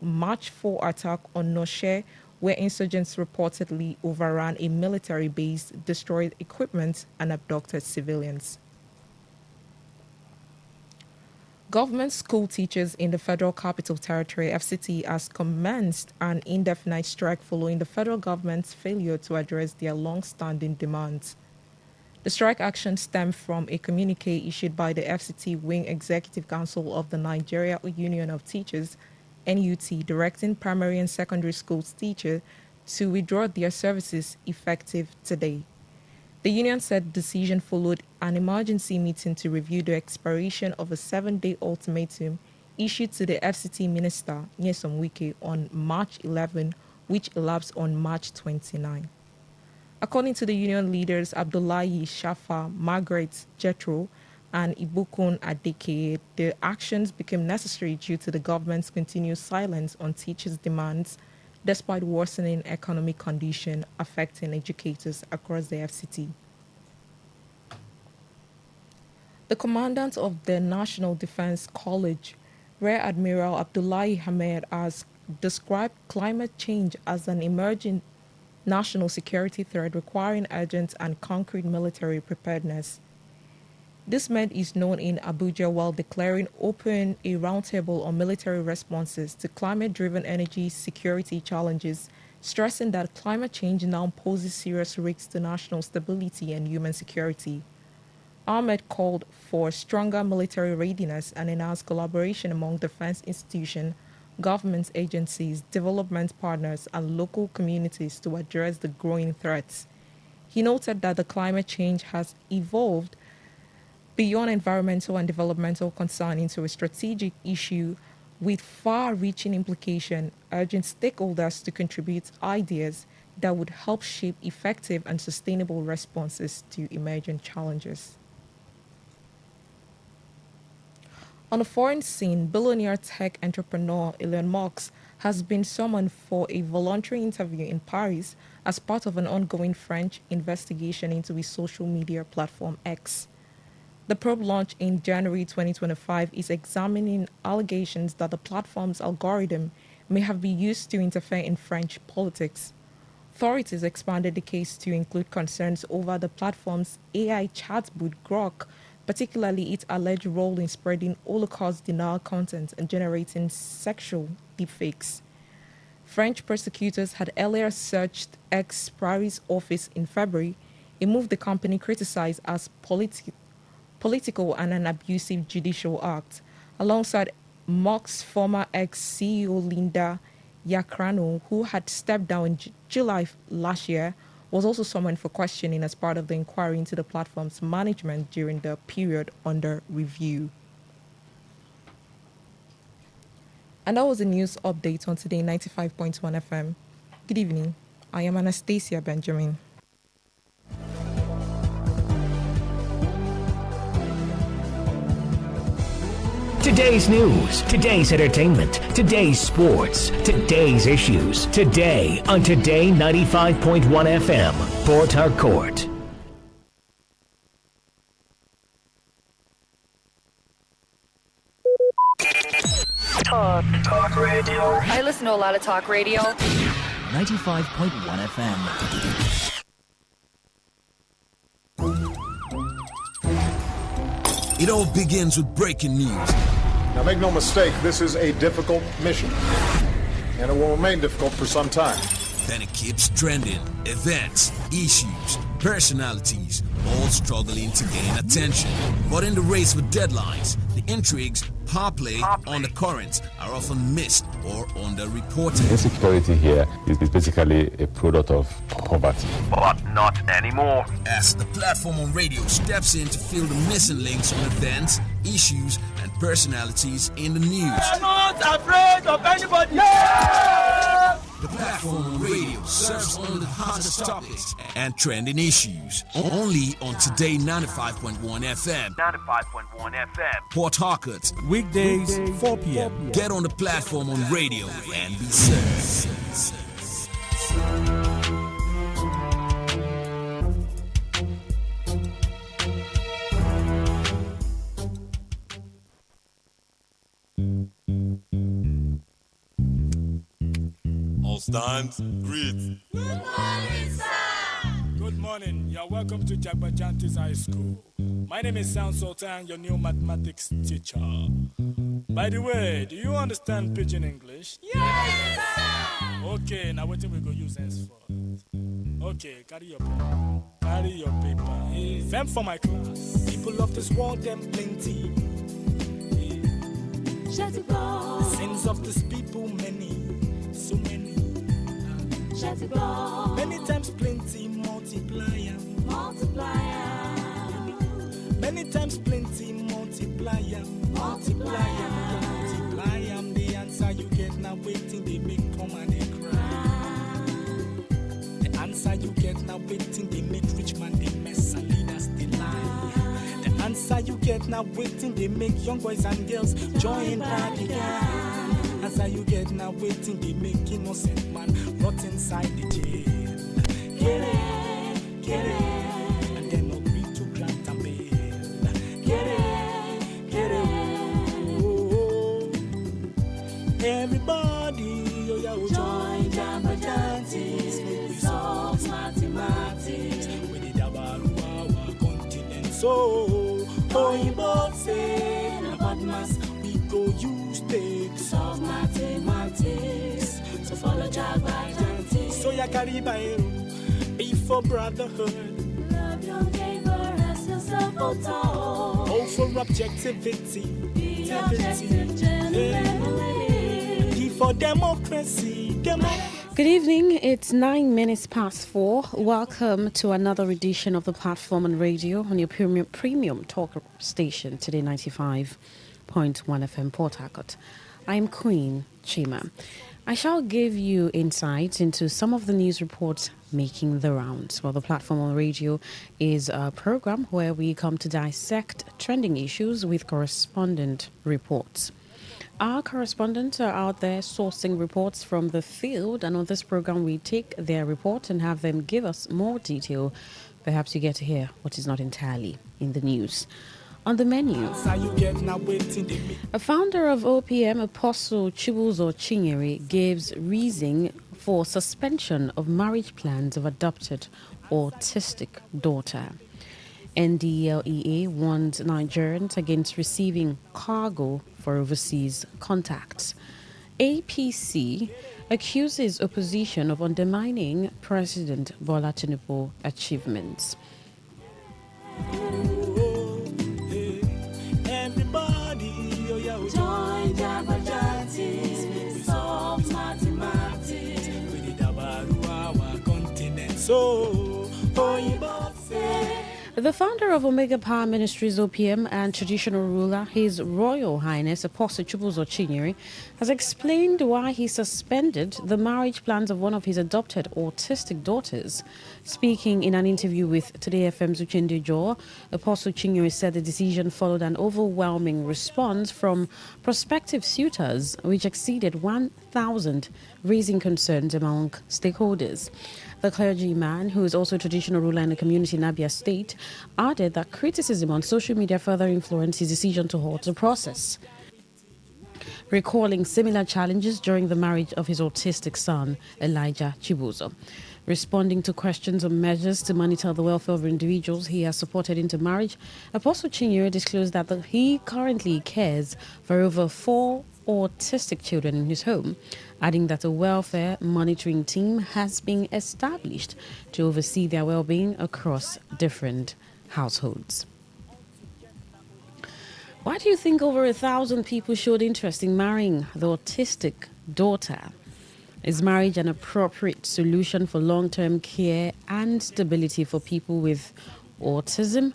March 4 attack on Noshe, where insurgents reportedly overran a military base, destroyed equipment, and abducted civilians. Government school teachers in the Federal Capital Territory, FCT, has commenced an indefinite strike following the federal government's failure to address their long-standing demands. The strike action stemmed from a communique issued by the FCT Wing Executive Council of the Nigeria Union of Teachers, NUT, directing primary and secondary schools teachers to withdraw their services effective today. The union said the decision followed an emergency meeting to review the expiration of a 7-day ultimatum issued to the FCT Minister, Nyesom Wike, on March 11, which elapsed on March 29. According to the union leaders Abdullahi Shafa, Margaret Jethro, and Ibukun Adeke, the actions became necessary due to the government's continued silence on teachers' demands, despite worsening economic conditions affecting educators across the FCT. The commandant of the National Defense College, Rear Admiral Abdullahi Hamed, has described climate change as an emerging national security threat requiring urgent and concrete military preparedness. This man is known in Abuja while declaring open a roundtable on military responses to climate-driven energy security challenges, stressing that climate change now poses serious risks to national stability and human security. Ahmed called for stronger military readiness and enhanced collaboration among defense institutions, government agencies, development partners, and local communities to address the growing threats. He noted that the climate change has evolved beyond environmental and developmental concern into a strategic issue with far-reaching implications, urging stakeholders to contribute ideas that would help shape effective and sustainable responses to emerging challenges. On the foreign scene, billionaire tech entrepreneur Elon Musk has been summoned for a voluntary interview in Paris as part of an ongoing French investigation into his social media platform X. The probe, launched in January 2025, is examining allegations that the platform's algorithm may have been used to interfere in French politics. Authorities expanded the case to include concerns over the platform's AI chatbot Grok, particularly its alleged role in spreading Holocaust denial content and generating sexual deepfakes. French prosecutors had earlier searched X Paris office in February, a move the company criticized as political and an abusive judicial act. Alongside Musk's former ex-CEO Linda Yacrano, who had stepped down in July last year, was also summoned for questioning as part of the inquiry into the platform's management during the period under review. And that was a news update on Today 95.1 FM. Good evening. I am Anastasia Benjamin. Today's news, today's entertainment, today's sports, today's issues. Today on Today 95.1 FM, Port Harcourt. Talk radio. I listen to a lot of talk radio. 95.1 FM. It all begins with breaking news. Now make no mistake, this is a difficult mission, and it will remain difficult for some time. Then it keeps trending. Events, issues, personalities, all struggling to gain attention. But in the race for deadlines, the intrigues, power play, undercurrents are often missed or underreported. Insecurity here is basically a product of poverty. But not anymore. As the platform on radio steps in to fill the missing links on events, issues, personalities in the news. I'm not afraid of anybody. The platform on radio serves only the hottest topics and trending issues. Only on Today 95.1 FM. 95.1 FM. Port Harcourt. Weekdays, 4 p.m. Get on the platform on radio and be served. All stand, greet. Good morning, sir. Good morning. You're welcome to Jagbajantis High School. My name is Sound Sultan, your new mathematics teacher. By the way, do you understand Pidgin English? Yes, sir. Okay, now what we go use henceforth? Okay, carry your pen. Carry your paper. Them for my class. People of this world, them plenty. The sins of this people, many, so many. Many times plenty, multiplier. Many times plenty, multiplier. The answer you get now waiting, they make come and they cry. The answer you get now waiting, they make rich man they mess and leaders they lie. The answer you get now waiting, they make young boys and girls join party gang. Answer you get now waiting, they make innocent man rot inside the jail. Get it, and then agree to grant a bail. Get it, oh. Everybody, oh yeah, join Jamba-Jantis, make we solve mathematics. We did our continent, so Oyinbo say about mass, we go use take solve mathematics. So follow Jamba-Jantis. So ya carry by be for brotherhood. Love your neighbor as yourself, Oh, for objectivity. Be objective, generally. D for democracy. Good evening. It's 9 minutes past 4. Welcome to another edition of the platform on radio on your premium talk station, Today 95.1 FM Port Harcourt. I'm Queen Chima. I shall give you insights into some of the news reports making the rounds. Well, the platform on radio is a program where we come to dissect trending issues with correspondent reports. Our correspondents are out there sourcing reports from the field, and on this program we take their report and have them give us more detail. Perhaps you get to hear what is not entirely in the news. On the menu, a founder of OPM, Apostle Chibuzo Chinyere, gives reason for suspension of marriage plans of adopted autistic daughter. NDLEA warns Nigerians against receiving cargo for overseas contacts. APC accuses opposition of undermining President Bola Tinubu's achievements. Join Jamba-Jantis, we solve mathematics. We did our continent, so Oyinbo say. The founder of Omega Power Ministries OPM and traditional ruler, His Royal Highness Apostle Chibuzo Chinyere, has explained why he suspended the marriage plans of one of his adopted autistic daughters. Speaking in an interview with Today FM's Uchende Joe, Apostle Chinyere said the decision followed an overwhelming response from prospective suitors, which exceeded 1,000, raising concerns among stakeholders. The clergyman, who is also a traditional ruler in the community in Abia State, added that criticism on social media further influenced his decision to halt the process, recalling similar challenges during the marriage of his autistic son, Elijah Chibuzo. Responding to questions on measures to monitor the welfare of individuals he has supported into marriage, Apostle Chinyere disclosed that he currently cares for over 4 autistic children in his home, adding that a welfare monitoring team has been established to oversee their well-being across different households. Why do you think over 1,000 people showed interest in marrying the autistic daughter? Is marriage an appropriate solution for long-term care and stability for people with autism?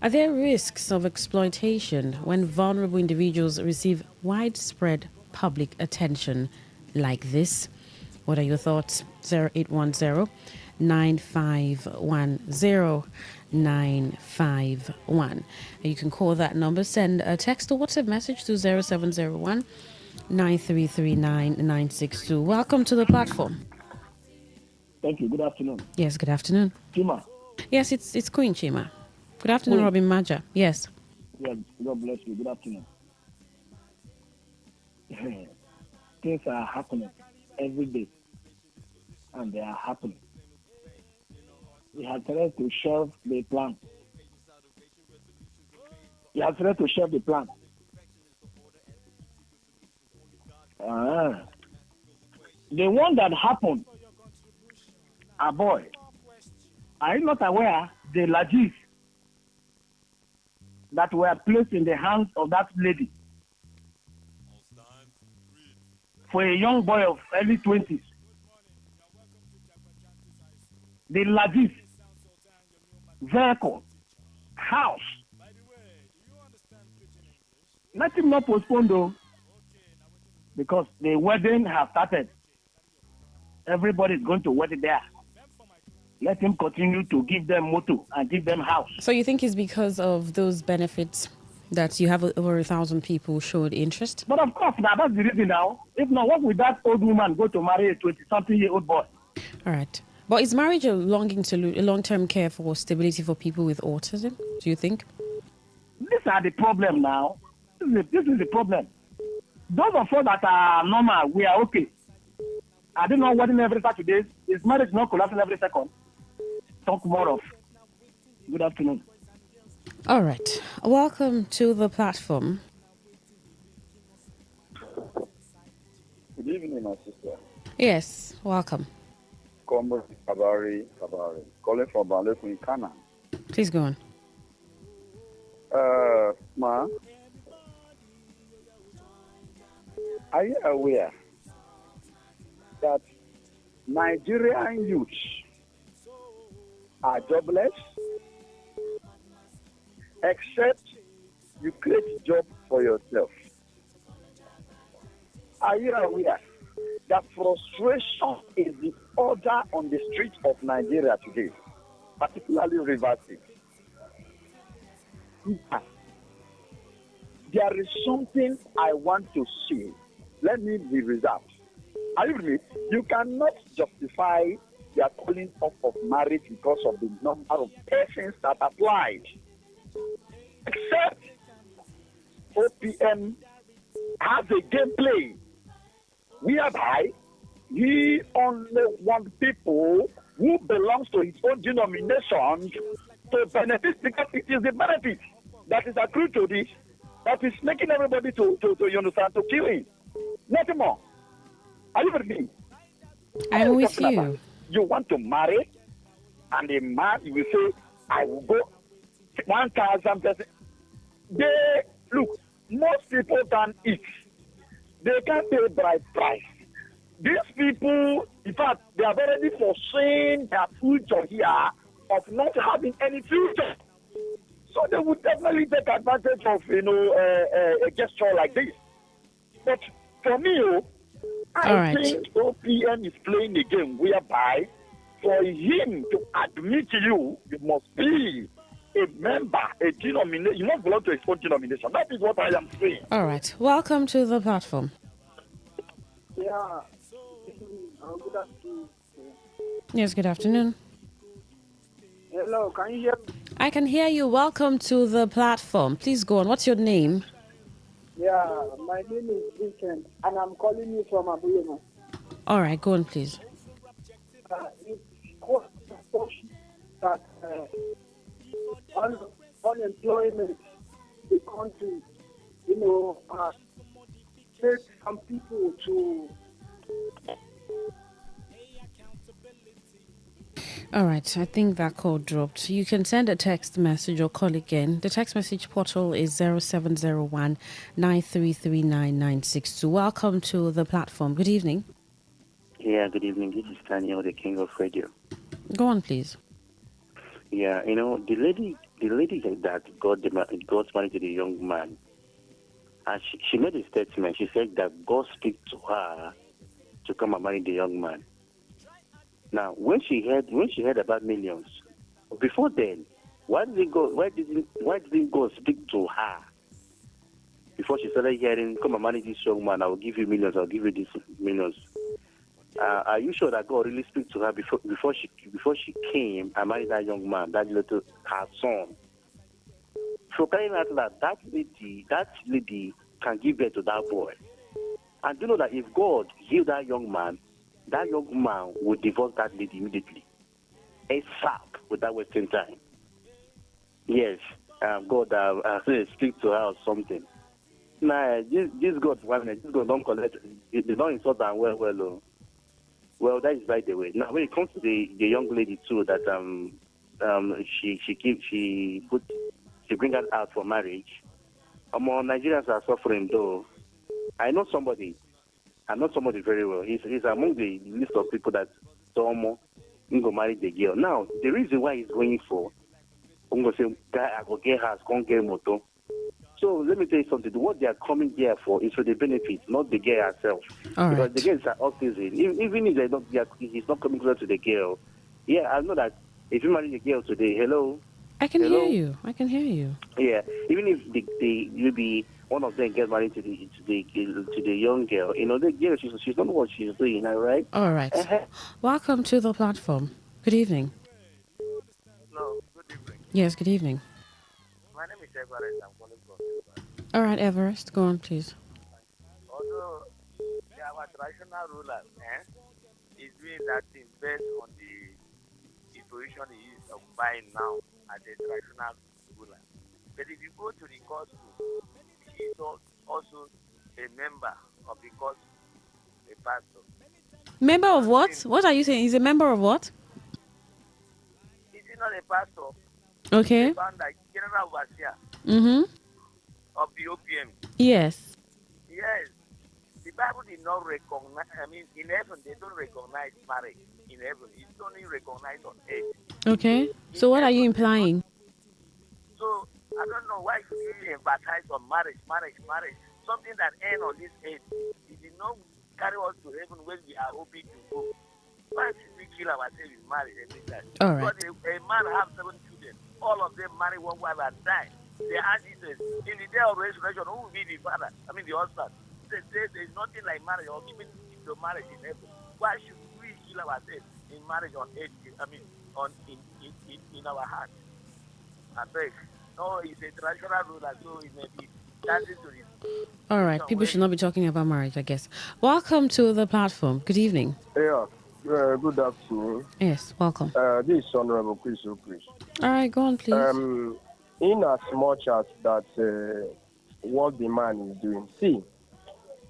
Are there risks of exploitation when vulnerable individuals receive widespread public attention like this? What are your thoughts? 0810 9510 951. You can call that number, send a text or WhatsApp message to 0701 9339 962. Welcome to the platform. Thank you. Good afternoon. Yes, good afternoon. Chima. Yes, it's Queen Chima. Good afternoon, Queen. Robin Maja. Yes. Yeah, God bless you. Good afternoon. Things are happening every day, and they are happening. We have tried to shelve the plan. The one that happened, boy, are you not aware the lodges that were placed in the hands of that lady for a young boy of early 20s? The lodges, vehicle, house. Let him not postpone though, because the wedding has started. Everybody is going to wedding there. Let him continue to give them motor and give them house. So you think it's because of those benefits that you have over 1,000 people showed interest? But of course, now that's the reason now. If not, what would that old woman go to marry a 20-something-year-old boy? All right. But is marriage a long-term care for stability for people with autism, do you think? These are the problem now. This is the problem. Those of us that are normal, we are okay. I don't know wedding every Saturday. Is marriage not collapsing every second? Talk more of. Good afternoon. All right. Welcome to the platform. Good evening, my sister. Yes, welcome. Comrade Kabari, calling from Baleku in Kana. Please go on. Ma, are you aware that Nigerian youth are jobless, except you create job for yourself? Are you aware that frustration is the order on the streets of Nigeria today, particularly Rivers State? There is something I want to see. Let me be reserved. Are you with me? You cannot justify the calling off of marriage because of the number of persons that applied. Except OPM has a gameplay whereby he only wants people who belongs to his own denomination to benefit, because it is the benefit that is accrued to this that is making everybody to you understand, to kill him. Nothing more. Are you with me? I'm with you. About? You want to marry, and a man, you will say, I will go 1,000 percent. Look, most people can eat. They can't pay bride price. These people, in fact, they have already foreseen their future here of not having any future. So they would definitely take advantage of, a gesture like this. But for me, I think OPM is playing a game whereby for him to admit you must be a member, a denomination. You must belong to his own denomination. That is what I am saying. All right. Welcome to the platform. Yeah. Good afternoon. Yes, good afternoon. Hello, can you hear me? I can hear you. Welcome to the platform. Please go on. What's your name? Yeah, my name is Vincent, and I'm calling you from Abuyema. All right, go on, please. It's quite that unemployment in the country, takes some people to. All right, I think that call dropped. You can send a text message or call again. The text message portal is 0701 9339 962. Welcome to the platform. Good evening. Yeah, good evening. This is Daniel, the king of radio. Go on, please. Yeah, the the lady that got married to the young man, and she made a statement. She said that God speak to her to come and marry the young man. Now, when she heard about millions, before then, why didn't God speak to her before she started hearing, come and marry this young man, I will give you millions, I'll give you these millions? Are you sure that God really speak to her before she came and married that young man, that little her son? So carrying out that lady can give birth to that boy. And you know that if God healed that young man will divorce that lady immediately. ASAP without wasting time. Yes, God speak to her or something. Nah, this God don't collect, they don't insult her well. Well, that is by the way. Now, when it comes to the young lady too, that she bring her out for marriage. Nigerians are suffering though. I know somebody very well. He's among the list of people that Tomo go marry the girl. Now, the reason why he's going for, I'm going to say, guy, I go get house, can't get motor. So let me tell you something. What they are coming here for is for the benefit, not the girl herself. All because right. the girl is autism. Even if he's not coming close to the girl. Yeah, I know that if you marry the girl today, hello. I can Hello? hear you. Yeah, even if maybe one of them gets married to the young girl, the girl she's not what she's doing, right? All right. Welcome to the platform. Good evening. Hello, good evening. Yes, good evening. My name is Everest. I'm calling from Everest. All right, Everest, go on, please. Although our traditional ruler is doing that thing based on the position he is occupying now as a traditional ruler. But if you go to the court room, he is also a member of the court, a pastor. Member of what? What are you saying? He's a member of what? Is he not a pastor? Okay. The founder, General Overseer Mm-hmm. of the OPM. Yes. Yes. The Bible did not recognize, in heaven, they don't recognize marriage. In heaven, it's only recognized on earth. Okay. So what are you implying? So, I don't know why you emphasize on marriage. Something that ends on this earth. It did not carry us to heaven when we are hoping to go. Why should we kill ourselves in marriage every time? All right. Because a man has 7 children. All of them marry one wife and die. They ask Jesus, in the day of resurrection, who will be the father? The husband. There is nothing like marriage or even the marriage in heaven. Why should we kill ourselves in marriage on earth? In our heart. I beg. No, it's a traditional rule, so it may be dancing to it. All right. People should not be talking about marriage, I guess. Welcome to the platform. Good evening. Yeah. Good afternoon. Yes, welcome. This is Honorable Chris Chris. All right, go on, please. In as much as that what the man is doing, see,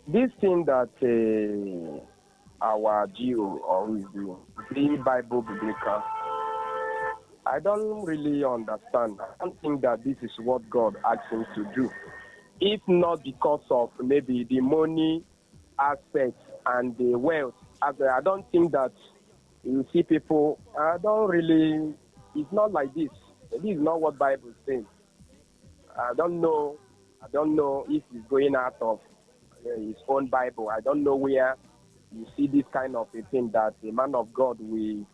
this thing that our GO always do, being Bible biblical, I don't really understand. I don't think that this is what God asked him to do. If not because of maybe the money aspect and the wealth, I don't think that you see people, it's not like this. This is not what Bible is saying. I don't know if he's going out of his own Bible. I don't know where you see this kind of a thing that a man of God will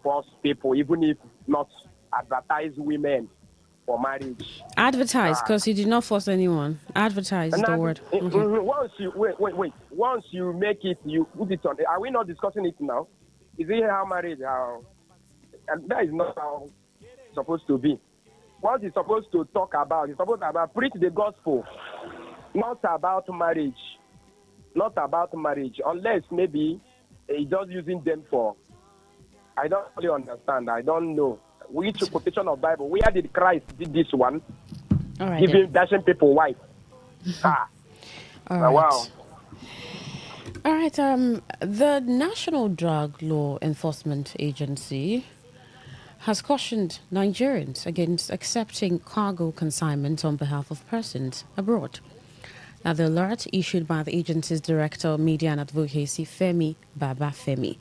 force people, even if not advertise women for marriage. Advertise, because he did not force anyone. Advertise is the word. Okay. Once you wait. Once you make it, you put it on. Are we not discussing it now? Is it how marriage? And that is not how it's supposed to be. What he's supposed to talk about, he's supposed to preach the gospel, not about marriage. Not about marriage, unless maybe he's just using them for. I don't really understand. I don't know which quotation of Bible. Where did Christ did this one? All right, giving dashing people wife. All right. Wow. All right. The National Drug Law Enforcement Agency has cautioned Nigerians against accepting cargo consignment on behalf of persons abroad. Now, the alert issued by the agency's Director of Media and Advocacy, Femi Babafemi,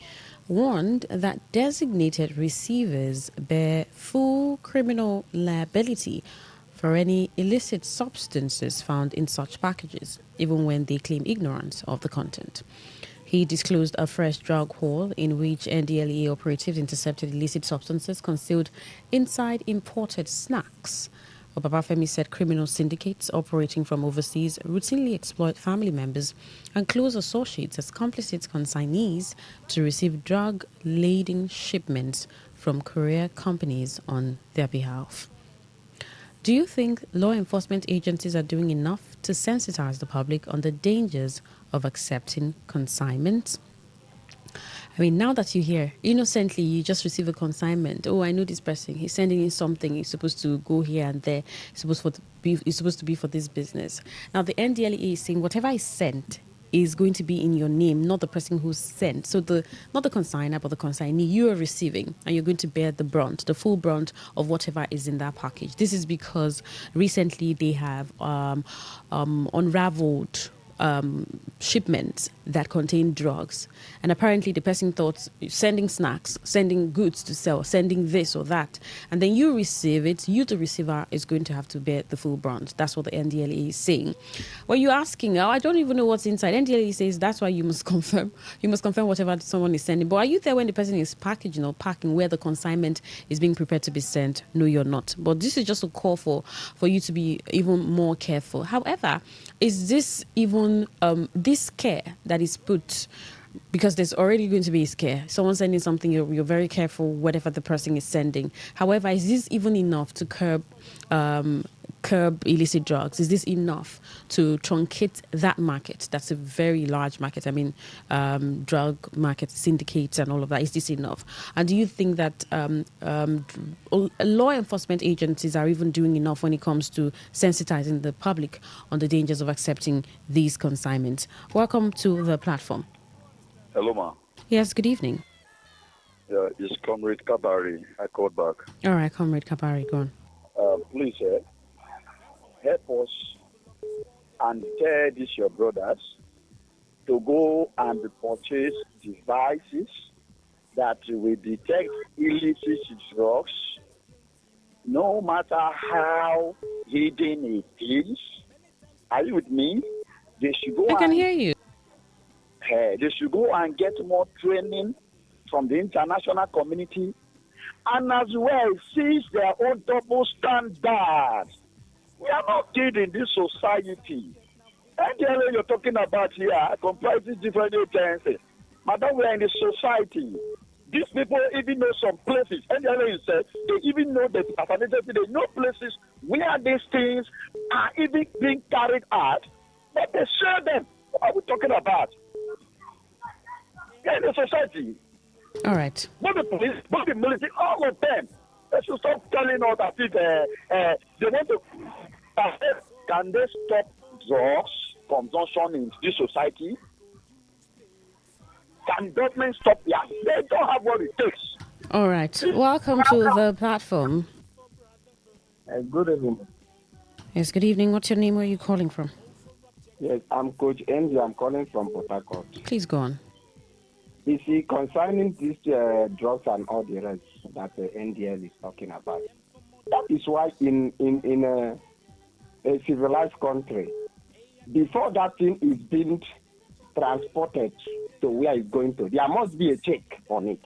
warned that designated receivers bear full criminal liability for any illicit substances found in such packages, even when they claim ignorance of the content. He disclosed a fresh drug haul in which NDLEA operatives intercepted illicit substances concealed inside imported snacks. Obabafemi said criminal syndicates operating from overseas routinely exploit family members and close associates as complicit consignees to receive drug-laden shipments from courier companies on their behalf. Do you think law enforcement agencies are doing enough to sensitize the public on the dangers of accepting consignments? I mean, now that you hear, innocently, you just receive a consignment. Oh, I know this person. He's sending in something. He's supposed to go here and there. It's supposed to be for this business. Now, the NDLEA is saying whatever is sent is going to be in your name, not the person who's sent. So not the consigner, but the consignee you are receiving, and you're going to bear the brunt, the full brunt of whatever is in that package. This is because recently they have unraveled shipments that contain drugs, and apparently the person thought sending snacks, sending goods to sell, sending this or that, and then you receive it. You, the receiver, is going to have to bear the full brunt. That's what the NDLEA is saying. When you're asking, oh, I don't even know what's inside, NDLEA says that's why you must confirm. You must confirm whatever someone is sending. But are you there when the person is packaging or packing, where the consignment is being prepared to be sent? No, you're not. But this is just a call for you to be even more careful. However, is this even this care that is put, because there's already going to be a scare. Someone sending something, you're very careful whatever the person is sending. However, is this even enough to curb illicit drugs? Is this enough to truncate that market? That's a very large market. I mean, drug market, syndicates and all of that. Is this enough? And do you think that law enforcement agencies are even doing enough when it comes to sensitizing the public on the dangers of accepting these consignments? Welcome to the platform. Hello, ma. Yes, good evening. Yeah, it's Comrade Kabari. I called back. All right, Comrade Kabari, go on. Please, help us and tell these your brothers to go and purchase devices that will detect illicit drugs, no matter how hidden it is. Are you with me? They should go. I can hear you. They should go and get more training from the international community, and as well seize their own double standards. We are not kidding in this society. NDLA you're talking about here comprises different agencies. Madam, we are in the society. These people even know some places. NDLA said they even know that they know places where these things are even being carried out, but they share them. What are we talking about? In the society. All right. Both the police, both the military, all of them. They should stop telling us that if they want to. Can they stop drugs consumption in this society? Can government stop that? They don't have what it takes. All right. Welcome to the platform. Good evening. Yes, good evening. What's your name? Where are you calling from? Yes, I'm Coach Andy. I'm calling from Port Harcourt. Please go on. You see, concerning these drugs and all the rest that the NDL is talking about, that is why in a civilized country, before that thing is being transported to where it's going to, there must be a check on it.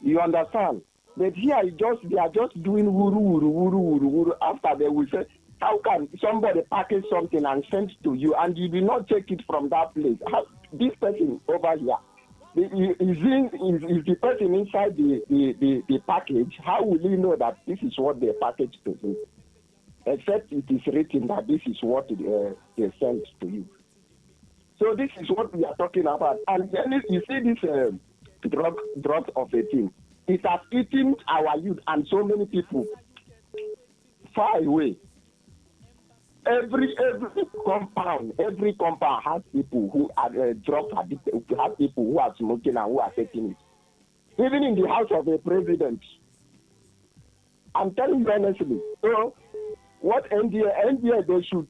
You understand? But here they are just doing wuru. After they will say, how can somebody package something and send it to you and you do not take it from that place? How, this person over here, is the person inside the package, how will he know that this is what they packaged to him? Except it is written that this is what they sent to you. So this is what we are talking about. And then you see this drug of a thing. It has eaten our youth and so many people far away. Every compound has people who are drug addicted, have people who are smoking and who are taking it. Even in the house of a president. I'm telling you honestly. So what NDA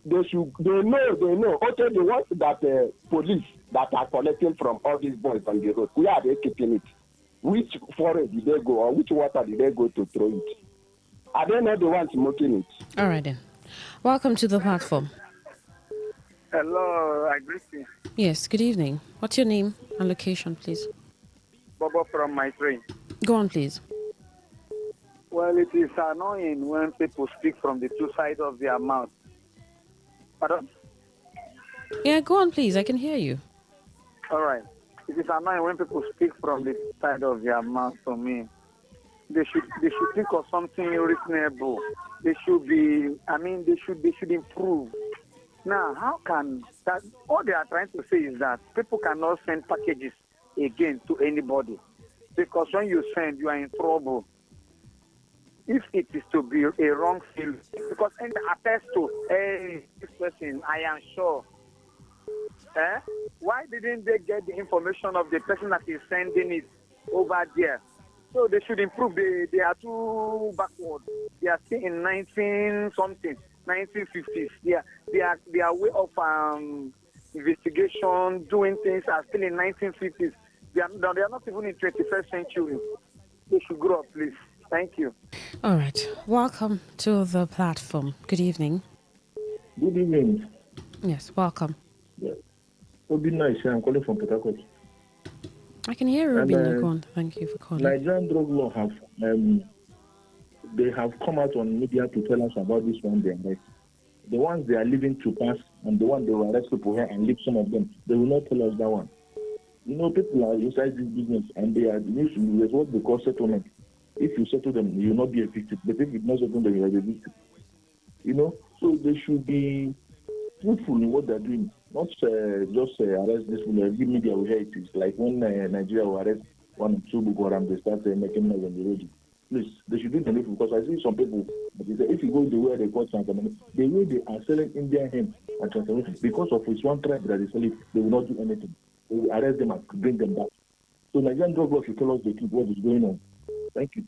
they know. Okay, the ones that police that are collecting from all these boys on the road? Where are they keeping it? Which forest did they go, or which water did they go to throw it? Are they not the ones smoking it? All right then. Welcome to the platform. Hello, I greet you. Yes, good evening. What's your name and location, please? Bobo from my train. Go on, please. Well, it is annoying when people speak from the two sides of their mouth. Pardon? Yeah, go on, please. I can hear you. All right. It is annoying when people speak from the side of their mouth to me. They should think of something reasonable. They should improve. Now, how can that? All they are trying to say is that people cannot send packages again to anybody, because when you send, you are in trouble. If it is to be a wrong field, because any attest to, hey, this person, I am sure. Why didn't they get the information of the person that is sending it over there? So they should improve. They are too backward. They are still in 1950s. Their way of investigation, doing things are still in 1950s. They are not even in 21st century. They should grow up, please. Thank you. All right. Welcome to the platform. Good evening. Good evening. Yes, welcome. Yeah. Obi nice. I'm calling from Port Harcourt. I can hear Ruby Nakon. Thank you for calling. Nigerian drug law have they have come out on media to tell us about this one they arrest. The ones they are leaving to pass and the one they will arrest people here and leave some of them, they will not tell us that one. You know, people are inside this business and they are there's what they call settlement. If you settle them, you will not be a victim. But if you not settle them, you are a victim. You know, so they should be truthful in what they're doing. Not just arrest this people. Every media will hear it. It's like when Nigeria will arrest one or two Boko Haram, they start making noise on the road. Please, they should do the needful, because I see some people, if you go the way they call transformation, the way they are selling Indian hemp and transformation, because of this one tribe that is selling, they will not do anything. They will arrest them and bring them back. So Nigerian drug law should tell us the truth, what is going on. Thank you.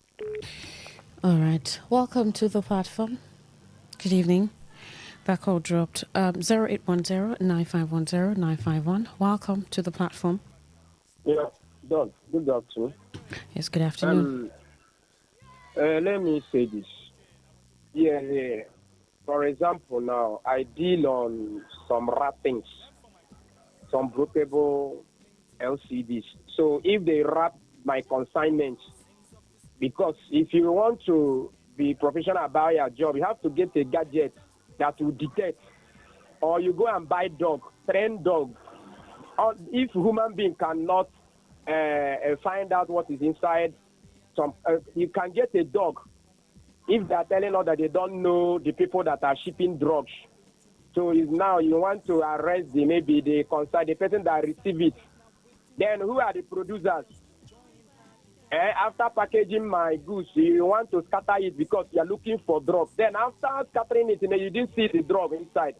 All right. Welcome to the platform. Good evening. That call dropped. 0810-9510-951. Welcome to the platform. Yeah, Don, good afternoon. Yes, good afternoon. Let me say this. Yeah. For example, now, I deal on some wrappings, some brokeable LCDs. So if they wrap my consignments, because if you want to be professional about your job, you have to get a gadget that will detect, or you go and buy trained dog. Or if human being cannot find out what is inside, you can get a dog. If they are telling us that they don't know the people that are shipping drugs, so is now you want to arrest maybe the person that receive it. Then who are the producers? After packaging my goods, you want to scatter it because you are looking for drugs. Then after scattering it, you didn't see the drug inside.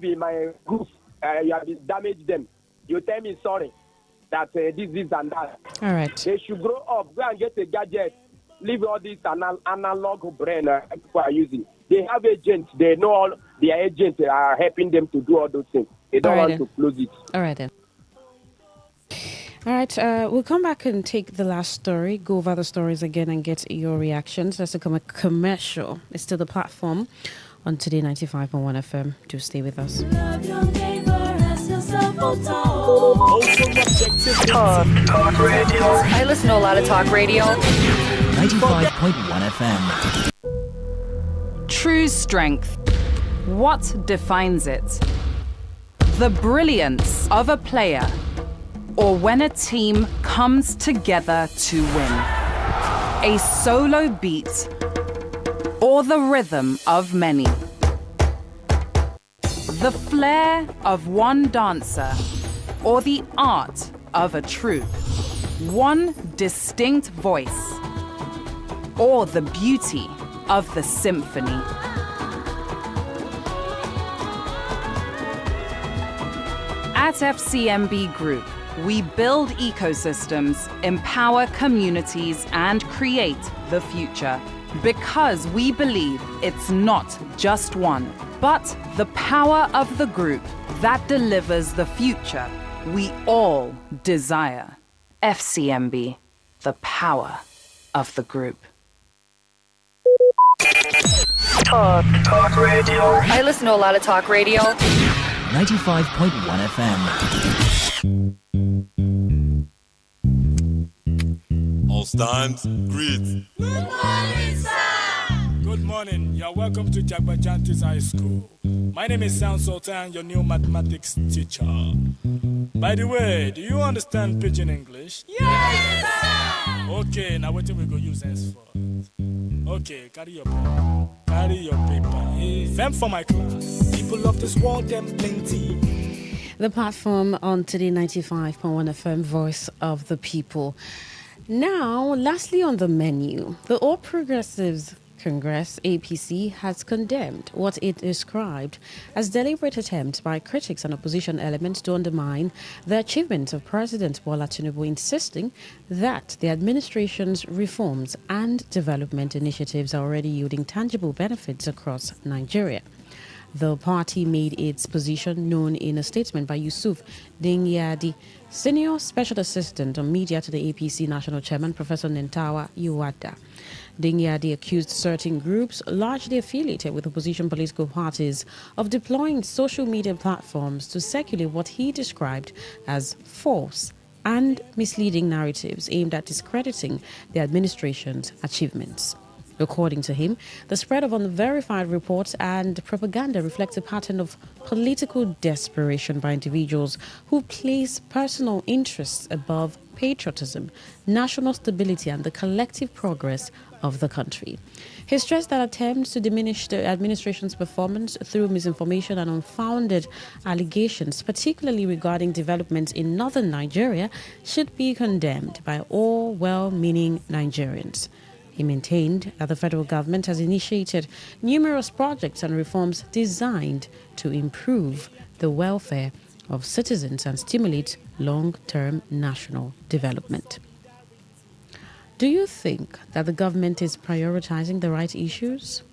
Be my goods, you have damaged them. You tell me sorry that this and that. All right. They should grow up, go and get a gadget. Leave all this analog brain people are using. They have agents. They know all their agents are helping them to do all those things. They don't want to close it. All right then. All right, we'll come back and take the last story, go over the stories again and get your reactions. Let's become a commercial. It's still the platform on Today 95.1 FM. Do stay with us. Love your neighbor as yourself. Talk radio. I listen to a lot of talk radio. 95.1 FM. True strength. What defines it? The brilliance of a player, or when a team comes together to win. A solo beat, or the rhythm of many. The flair of one dancer, or the art of a troupe. One distinct voice, or the beauty of the symphony. At FCMB Group, we build ecosystems, empower communities, and create the future. Because we believe it's not just one, but the power of the group that delivers the future we all desire. FCMB, the power of the group. Talk radio. I listen to a lot of talk radio. 95.1 FM. All stand, greet. Good morning, sir. Good morning. You're welcome to Jagbajantis High School. My name is Sound Sultan, your new mathematics teacher. By the way, do you understand Pidgin English? Yes, sir. Okay, now what we go use henceforth? Okay, carry your pen. Carry your paper. Them for my class. People of this world, them plenty. The platform on Today 95.1 FM, Voice of the People. Now, lastly on the menu, the All Progressives Congress, APC, has condemned what it described as deliberate attempts by critics and opposition elements to undermine the achievements of President Bola Tinubu, insisting that the administration's reforms and development initiatives are already yielding tangible benefits across Nigeria. The party made its position known in a statement by Yusuf Dingyadi, Senior Special Assistant on Media to the APC National Chairman, Professor Nentawa Iwada. Dingyadi accused certain groups, largely affiliated with opposition political parties, of deploying social media platforms to circulate what he described as false and misleading narratives aimed at discrediting the administration's achievements. According to him, the spread of unverified reports and propaganda reflects a pattern of political desperation by individuals who place personal interests above patriotism, national stability, and the collective progress of the country. He stressed that attempts to diminish the administration's performance through misinformation and unfounded allegations, particularly regarding developments in northern Nigeria, should be condemned by all well-meaning Nigerians. He maintained that the federal government has initiated numerous projects and reforms designed to improve the welfare of citizens and stimulate long-term national development. Do you think that the government is prioritizing the right issues?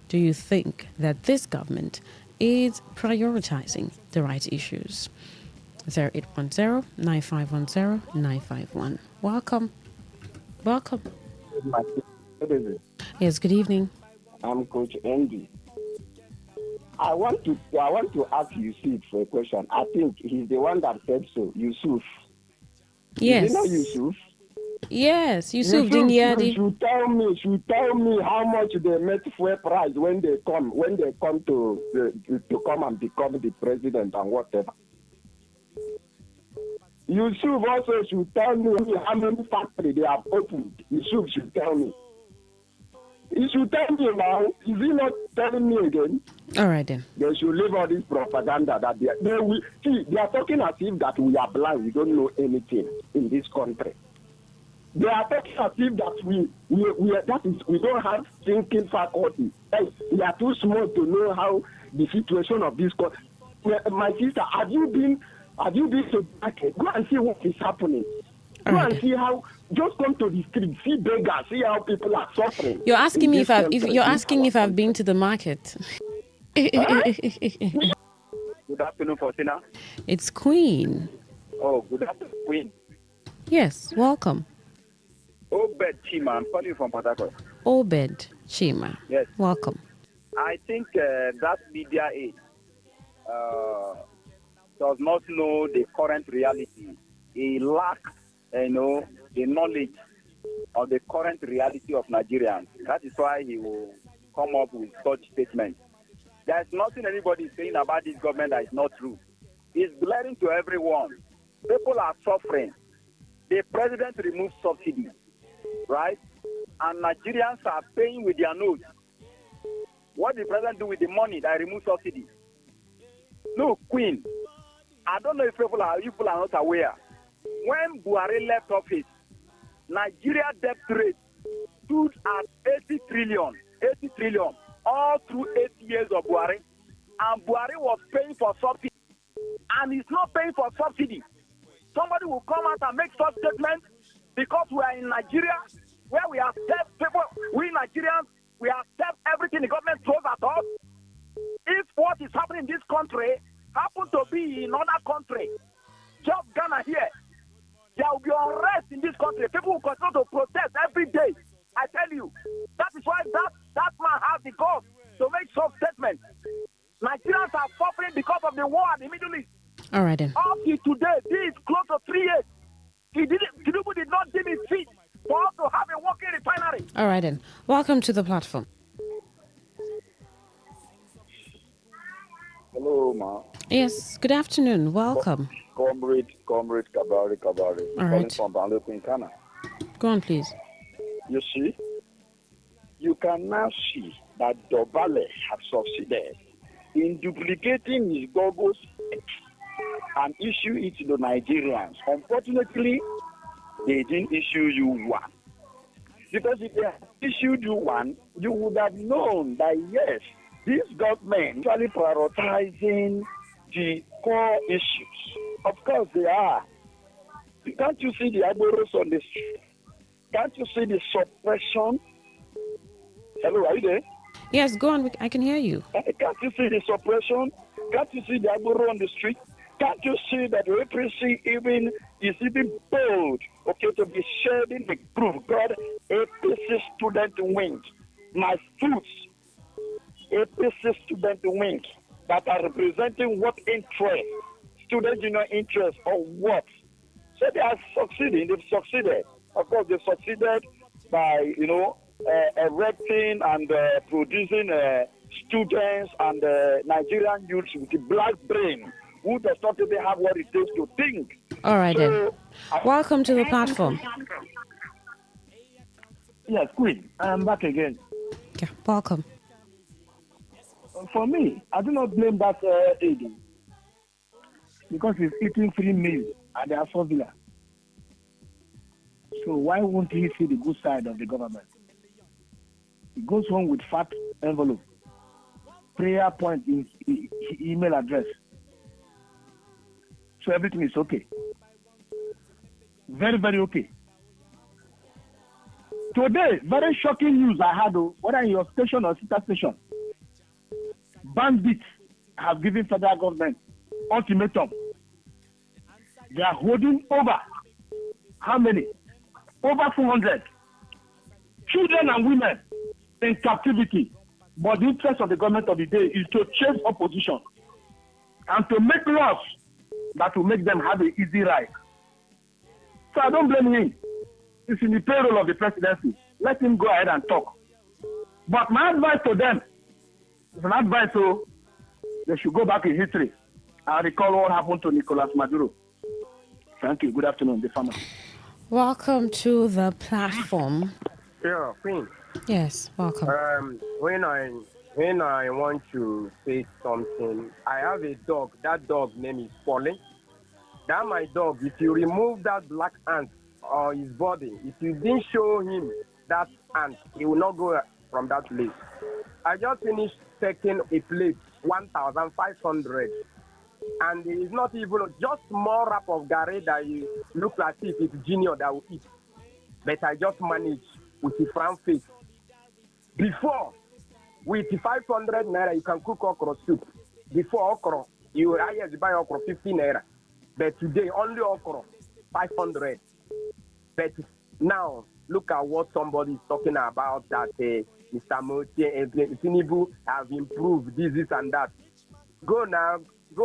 Do you think that this government is prioritizing the right issues? 0810-9510-951. Welcome. Welcome. Yes, good evening. I'm Coach Andy. I want to ask Yusuf for a question. I think he's the one that said so. Yusuf. Yes. Is it not Yusuf? Yes, Yusuf Dingyadi. You should tell me how much they make fuel price when they come to come and become the president and whatever. Yusuf also should tell me how many factories they have opened. Yusuf should tell me. He should tell me now. Is he not telling me again? All right then. They should leave all this propaganda that they will see. They are talking as if that we are blind. We don't know anything in this country. They are talking as if that we don't have thinking faculty. Hey, we are too small to know how the situation of this country. My sister, have you been to the market? Go and see what is happening. Go and see how. Just come to the street, see beggars, see how people are suffering. You're asking me if I've been to the market. Good afternoon, Faustina. It's Queen. Oh, good afternoon, Queen. Yes, welcome. Obed Chima, I'm calling from Port Harcourt. Obed Chima. Yes. Welcome. I think that media aid does not know the current reality. He lacks, the knowledge of the current reality of Nigerians. That is why he will come up with such statements. There's nothing anybody is saying about this government that is not true. It's blaring to everyone. People are suffering. The president removed subsidy, right? And Nigerians are paying with their nose. What did the president do with the money that removed subsidy? Look, Queen, I don't know if people are not aware. When Buhari left office, Nigeria debt rate stood at 80 trillion, all through 8 years of Buhari. And Buhari was paying for subsidy. And he's not paying for subsidy. Somebody will come out and make such statements because we are in Nigeria, where we have stepped people, we Nigerians, we have stepped everything the government throws at us. If what is happening in this country happens to be in another country, will continue to protest every day. I tell you. That is why that man has the guts to make some statements. Nigerians are suffering because of the war in the Middle East. All right then. Up to today, this is close to 3 years. Tinubu did not give his feet for us to have a working refinery. All right then. Welcome to the platform. Hello, ma. Yes, good afternoon. Welcome. Comrade Kabari. All right. Calling from Bangalore, Ghana. Go on, please. You see, you can now see that Dobale has succeeded in duplicating his goggles and issue it to the Nigerians. Unfortunately, they didn't issue you one. Because if they had issued you one, you would have known that yes, this government is actually prioritizing the core issues. Of course they are. Can't you see the aboros on the street? Can't you see the suppression? Hello, are you there? Yes, go on. I can hear you. Can't you see the suppression? Can't you see the aboro on the street? Can't you see that the APC is even bold, to be shedding the proof? God, APC student wing, my fruits, APC student wing that are representing what interest, student union interest or what? So they are succeeding. They've succeeded. Of course, they succeeded by erecting and producing students and Nigerian youths with a black brain who does not even have what it takes to think. All right then. Welcome to the platform. Yes, Queen. I'm back again. Yeah, welcome. For me, I do not blame that aide because he's eating free meals at the Afro Villa. So why won't he see the good side of the government? He goes home with fat envelope, prayer point in his email address. So everything is okay. Very, very okay. Today, very shocking news I had, whether in your station or sister station. Bandits have given federal government ultimatum. They are holding over how many? Over 400 children and women in captivity. But the interest of the government of the day is to chase opposition and to make laws that will make them have an easy ride. So I don't blame him. It's in the payroll of the presidency. Let him go ahead and talk. But my advice to them is an advice, so they should go back in history and recall what happened to Nicolas Maduro. Thank you. Good afternoon, the family. Welcome to the platform. Yeah, Queen. Yes, welcome. When I want to say something, I have a dog. That dog name is Pauline. That my dog, if you remove that black ant or his body, if you didn't show him that ant, he will not go from that place. I just finished taking a plate, 1,500. And it's not even just small wrap of gari that you look like if it's junior that will eat. But I just manage with the front face. Before, with 500 naira, you can cook okra soup. Before okra, you buy okra 15 naira. But today, only okra, 500. But now, look at what somebody is talking about that Mr. Moti and Tinubu have improved this and that. Go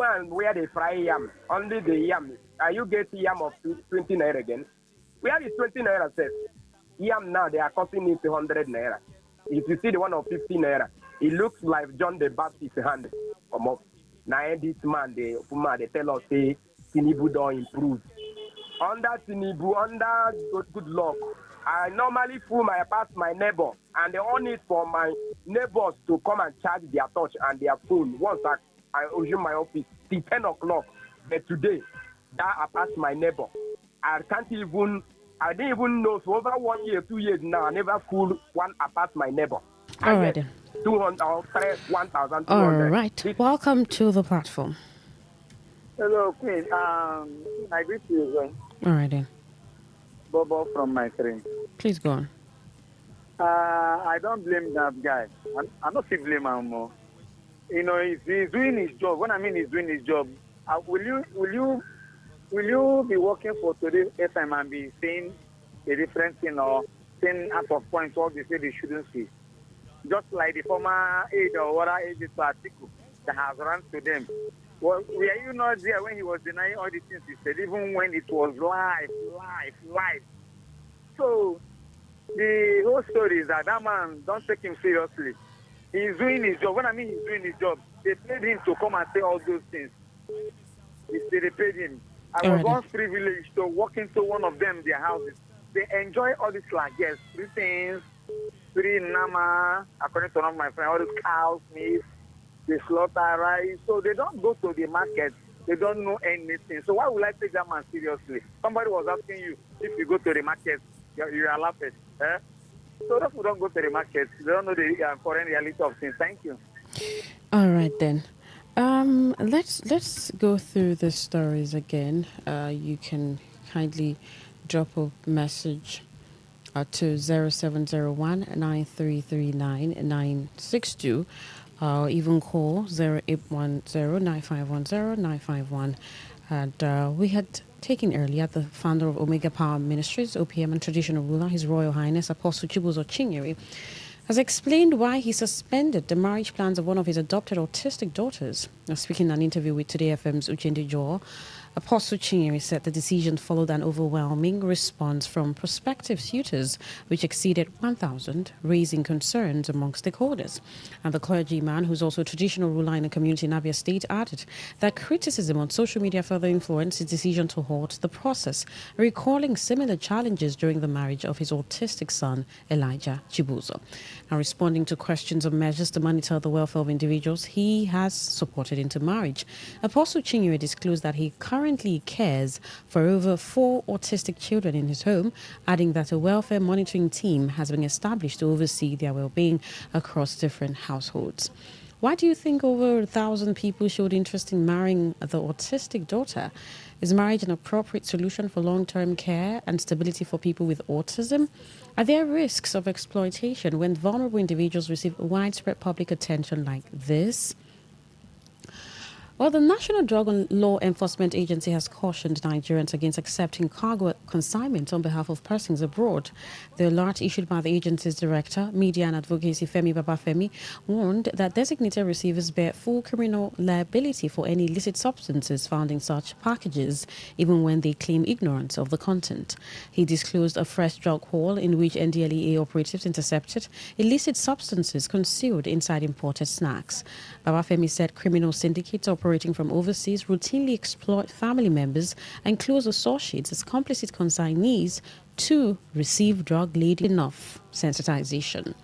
and where they fry yam. Only the yam. Are you getting yam of 20 naira again? Where is 20 naira set? Yam now, they are costing it 100 naira. If you see the one of 50 naira, it looks like John the Baptist's hand. Come up. Now this man, they tell us, say, Tinubu don't improve. Under Tinubu, under good luck, I normally pass my neighbor, and they all need for my neighbors to come and charge their touch and their phone. Once I resume my office till 10 o'clock. But today, that I passed my neighbor. I didn't even know. So over 1 year, 2 years now, I never fool one I passed my neighbor. All right then. 200 or 1,200. All right. Welcome to the platform. Hello, Queen. I greet you again. All right then. Bobo from my train. Please go on. I don't blame that guy. I'm not blame him more. You know, if he's doing his job. What I mean he's doing his job. Will you be working for Today FM and be saying a different thing or saying out of point what they say they shouldn't say. Just like the former aide or whatever aide to Atiku that has run to them. Well, were you not there when he was denying all the things he said, even when it was live? So the whole story is that man, don't take him seriously. He's doing his job. When I mean he's doing his job, they paid him to come and say all those things. They paid him. I was once privileged to walk into one of them, their houses. They enjoy all this like, yes, three things, three nama, according to one of my friends, all these cows, meat, they slaughter rice. So they don't go to the market. They don't know anything. So why would I take that man seriously? Somebody was asking you, if you go to the market, you are laughing. Eh? So those who don't go to the market, they don't know the foreign reality of things. Thank you. All right then. Let's go through the stories again. You can kindly drop a message to 0701 9339 962 or even call 0810 9510 951. And we had taken earlier the founder of Omega Power Ministries, OPM, and traditional ruler, His Royal Highness Apostle Chibuzo Chinyere, has explained why he suspended the marriage plans of one of his adopted autistic daughters. Now, speaking in an interview with Today FM's Uchende Joel, Apostle Chinyere said the decision followed an overwhelming response from prospective suitors, which exceeded 1,000, raising concerns among stakeholders. And the clergyman, who's also a traditional ruler in the community in Abia State, added that criticism on social media further influenced his decision to halt the process, recalling similar challenges during the marriage of his autistic son, Elijah Chibuzo. Now, responding to questions of measures to monitor the welfare of individuals he has supported into marriage, Apostle Chinyere disclosed that he currently cares for over 4 autistic children in his home, adding that a welfare monitoring team has been established to oversee their well-being across different households. Why do you think over 1,000 people showed interest in marrying the autistic daughter? Is marriage an appropriate solution for long-term care and stability for people with autism? Are there risks of exploitation when vulnerable individuals receive widespread public attention like this? Well, the National Drug and Law Enforcement Agency has cautioned Nigerians against accepting cargo consignments on behalf of persons abroad. The alert issued by the agency's director, Media and Advocacy, Femi Babafemi, warned that designated receivers bear full criminal liability for any illicit substances found in such packages, even when they claim ignorance of the content. He disclosed a fresh drug haul in which NDLEA operatives intercepted illicit substances concealed inside imported snacks. Babafemi said criminal syndicates operating from overseas routinely exploit family members and close associates as complicit consignees to receive drug-laden enough sensitization.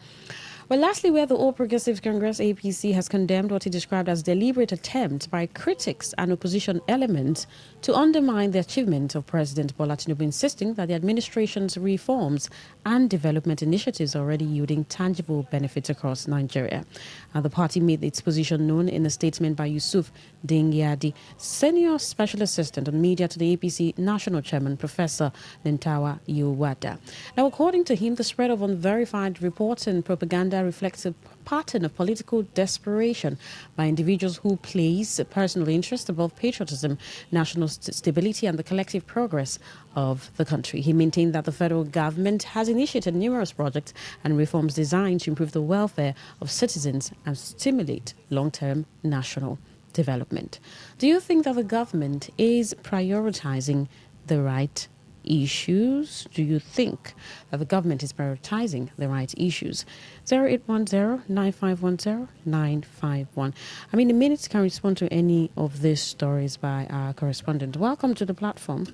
Well, lastly, where the All Progressives Congress APC has condemned what he described as deliberate attempt by critics and opposition elements to undermine the achievement of President Bola Tinubu, insisting that the administration's reforms and development initiatives are already yielding tangible benefits across Nigeria. The party made its position known in a statement by Yusuf Dingyadi, Senior Special Assistant on Media to the APC National Chairman, Professor Lentawa Yowada. Now, according to him, the spread of unverified reports and propaganda reflects a pattern of political desperation by individuals who place personal interest above patriotism, national stability, and the collective progress of the country. He maintained that the federal government has initiated numerous projects and reforms designed to improve the welfare of citizens and stimulate long-term national development. Do you think that the government is prioritizing the right issues? Do you think that the government is prioritizing the right issues? 0810-9510-951. I mean, the minutes can respond to any of these stories by our correspondent. Welcome to the platform.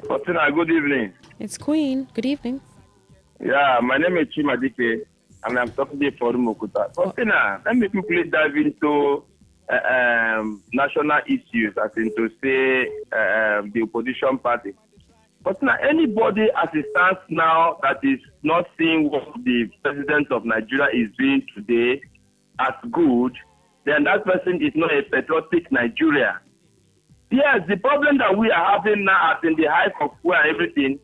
Faustina, good evening. It's Queen. Good evening. Yeah, my name is Chimadike, and I'm talking to Mokuta. Faustina, let me quickly dive into national issues, as in to say the opposition party. But now, anybody as it stands now that is not seeing what the president of Nigeria is doing today as good, then that person is not a patriotic Nigeria. Yes, the problem that we are having now, as in the height of fuel and everything,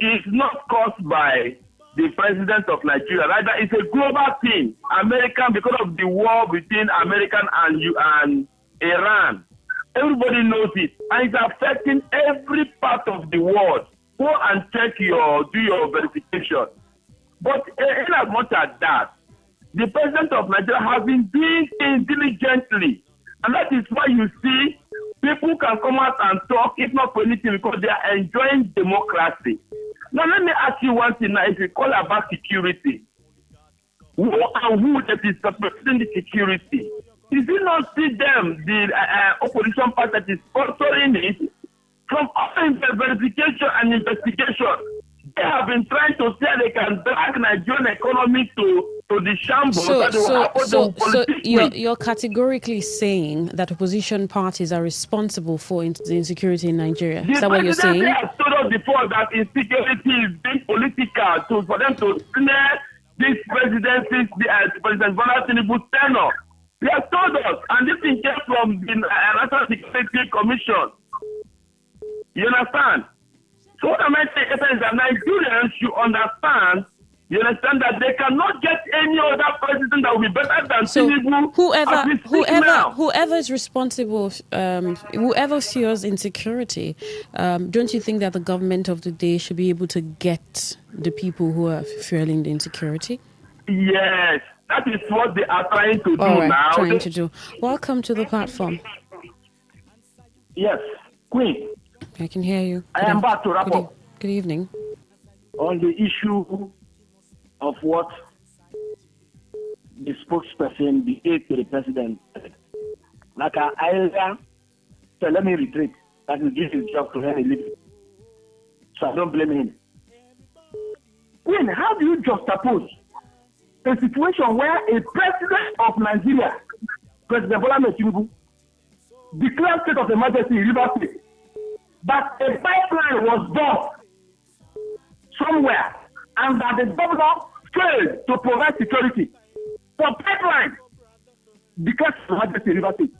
is not caused by the president of Nigeria. Rather, it's a global thing. American, because of the war between American and Iran. Everybody knows it. And it's affecting every part of the world. go and do your verification. But in as much as that, the president of Nigeria has been doing things diligently. And that is why you see people can come out and talk, if not for anything, because they are enjoying democracy. Now, let me ask you one thing now. If you call about security, who and who that is supporting the security? Did you not see them, the opposition party that is sponsoring it? From all verification and investigation, they have been trying to say they can drag Nigerian economy to the shambles. So you're categorically saying that opposition parties are responsible for the insecurity in Nigeria. Is that what you're saying? The president has told us before that insecurity is being political for them to snare this presidency, President Bola Tinubu's tenure. He has told us, and this thing came from the National Security Commission. You understand? So what I'm saying is that Nigerians should understand, that they cannot get any other president that will be better than Tinubu. Whoever is responsible, whoever fears insecurity, don't you think that the government of the day should be able to get the people who are fearing the insecurity? Yes, that is what they are trying to do now. Welcome to the platform. Yes, Queen. I can hear you. I am back to wrap up. Good evening. On the issue of what the spokesperson, the aide to the president, like I so let me retrace. That is give his job to earn a living. So I don't blame him. Queen, how do you juxtapose a situation where a president of Nigeria, President Bola Tinubu, declared state of emergency in Rivers State, that a pipeline was dug somewhere and that the governor failed to provide security for pipeline because of emergency in Rivers State,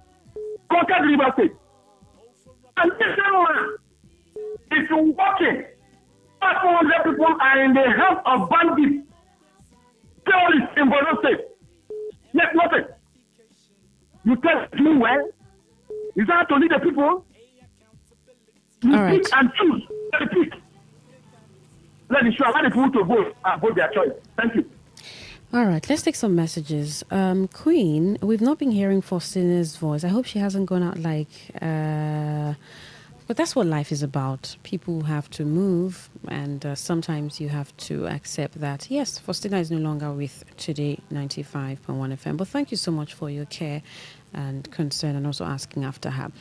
conquered Rivers State. And this man is working. 500 people are in the hands of bandits, terrorists in Borno State. Yet nothing. You tell us doing well? Is that to lead the people? You pick and choose. Let the pick. Let the people to vote and vote their choice. Thank you. All right, let's take some messages. Queen, we've not been hearing Faustina's voice. I hope she hasn't gone out but that's what life is about. People have to move, and sometimes you have to accept that, yes, Faustina is no longer with Today 95.1 FM. But thank you so much for your care and concern, and also asking after her.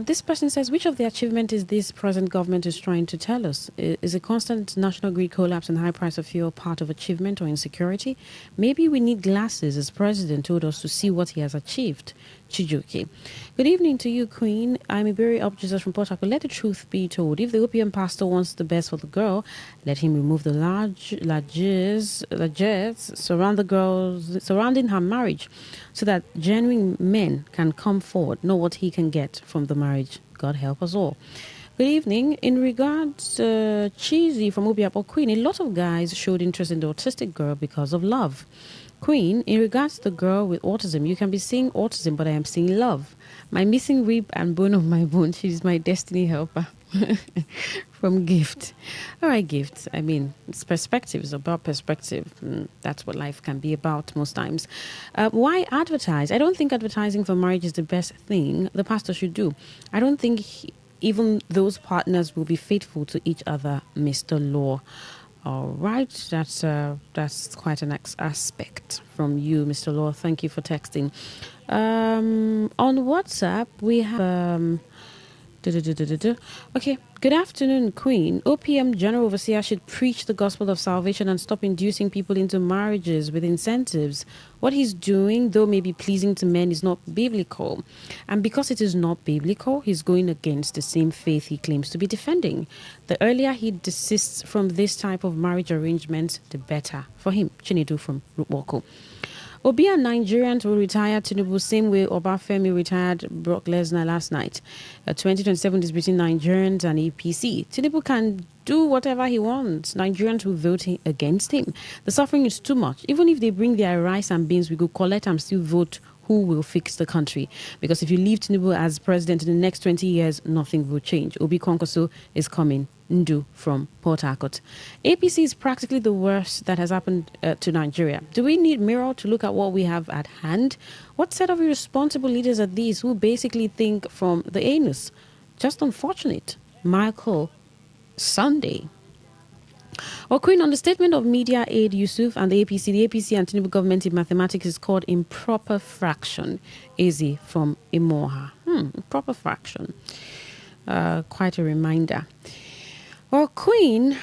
This person says, which of the achievement is this present government is trying to tell us? Is a constant national grid collapse and high price of fuel part of achievement or insecurity? Maybe we need glasses, as president told us, to see what he has achieved. Chijuki. Good evening to you, Queen. I'm Iberi Up Jesus from Port Harcourt. Let the truth be told. If the opium pastor wants the best for the girl, let him remove the largesse surrounding her marriage, so that genuine men can come forward, know what he can get from the marriage. God help us all. Good evening. In regards to Cheesy from Obiapo Queen, a lot of guys showed interest in the autistic girl because of love. Queen, in regards to the girl with autism, you can be seeing autism, but I am seeing love. My missing rib and bone of my bone, she's my destiny helper. From Gift. All right, Gift. I mean, it's perspective. It's about perspective. That's what life can be about most times. Why advertise? I don't think advertising for marriage is the best thing the pastor should do. I don't think even those partners will be faithful to each other, Mr. Law. All right, that's quite an aspect from you, Mr. Law. Thank you for texting. On WhatsApp, we have... Okay, good afternoon, Queen. OPM General Overseer should preach the gospel of salvation and stop inducing people into marriages with incentives. What he's doing, though may be pleasing to men, is not biblical. And because it is not biblical, he's going against the same faith he claims to be defending. The earlier he desists from this type of marriage arrangements, the better for him. Chinedu from Rupwoko. Obi and Nigerians will retire Tinubu same way Obafemi retired Brock Lesnar last night. 2027 is between Nigerians and APC. Tinubu can do whatever he wants. Nigerians will vote against him. The suffering is too much. Even if they bring their rice and beans, we go collect and still vote who will fix the country. Because if you leave Tinubu as president in the next 20 years, nothing will change. Obi Konkoso is coming. Ndu from Port Harcourt. APC is practically the worst that has happened to Nigeria. Do we need mirror to look at what we have at hand? What set of irresponsible leaders are these who basically think from the anus? Just unfortunate. Michael Sunday. Well, Queen, on the statement of Media Aid Yusuf and the APC and Tinubu government in mathematics is called improper fraction. Easy from Imoha. Improper fraction. Quite a reminder. Well, Queen,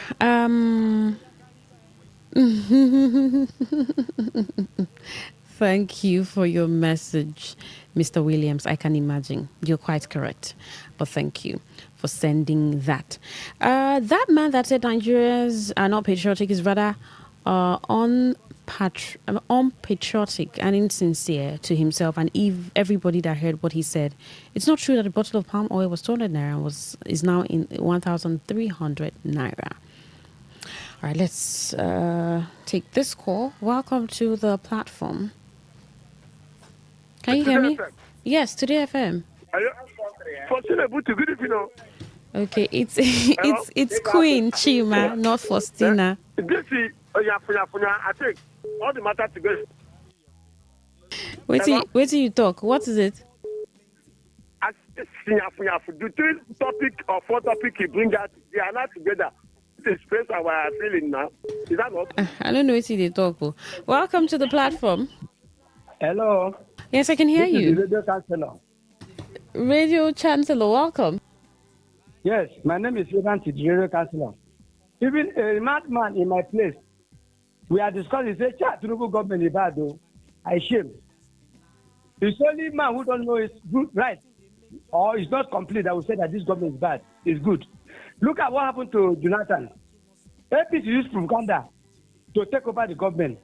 thank you for your message, Mr. Williams. I can imagine. You're quite correct. But thank you for sending that. That man that said Nigerians are not patriotic is rather unpatriotic and insincere to himself and everybody that heard what he said. It's not true that a bottle of palm oil was 200 naira and is now in 1,300 naira. All right, let's take this call. Welcome to the platform. Can you hear me? FM. Yes, Today FM. Okay, it's Queen Chima, not Faustina. This is I think all the matter together. Wait till you talk. What is it? The three topic or four topic you bring out, they are not together. To express our feeling now. Is that not? I don't know what they talk for. Welcome to the platform. Hello. Yes, I can hear this you. Is the radio Chancellor. Radio Chancellor, welcome. Yes, my name is Ivan, the radio Chancellor. Even a madman in my place, we are discussing, say, Tinubu government is bad, though. I shame. It's only man who don't know it's good, right, or it's not complete that will say that this government is bad. It's good. Look at what happened to Jonathan. APC used propaganda to take over the government.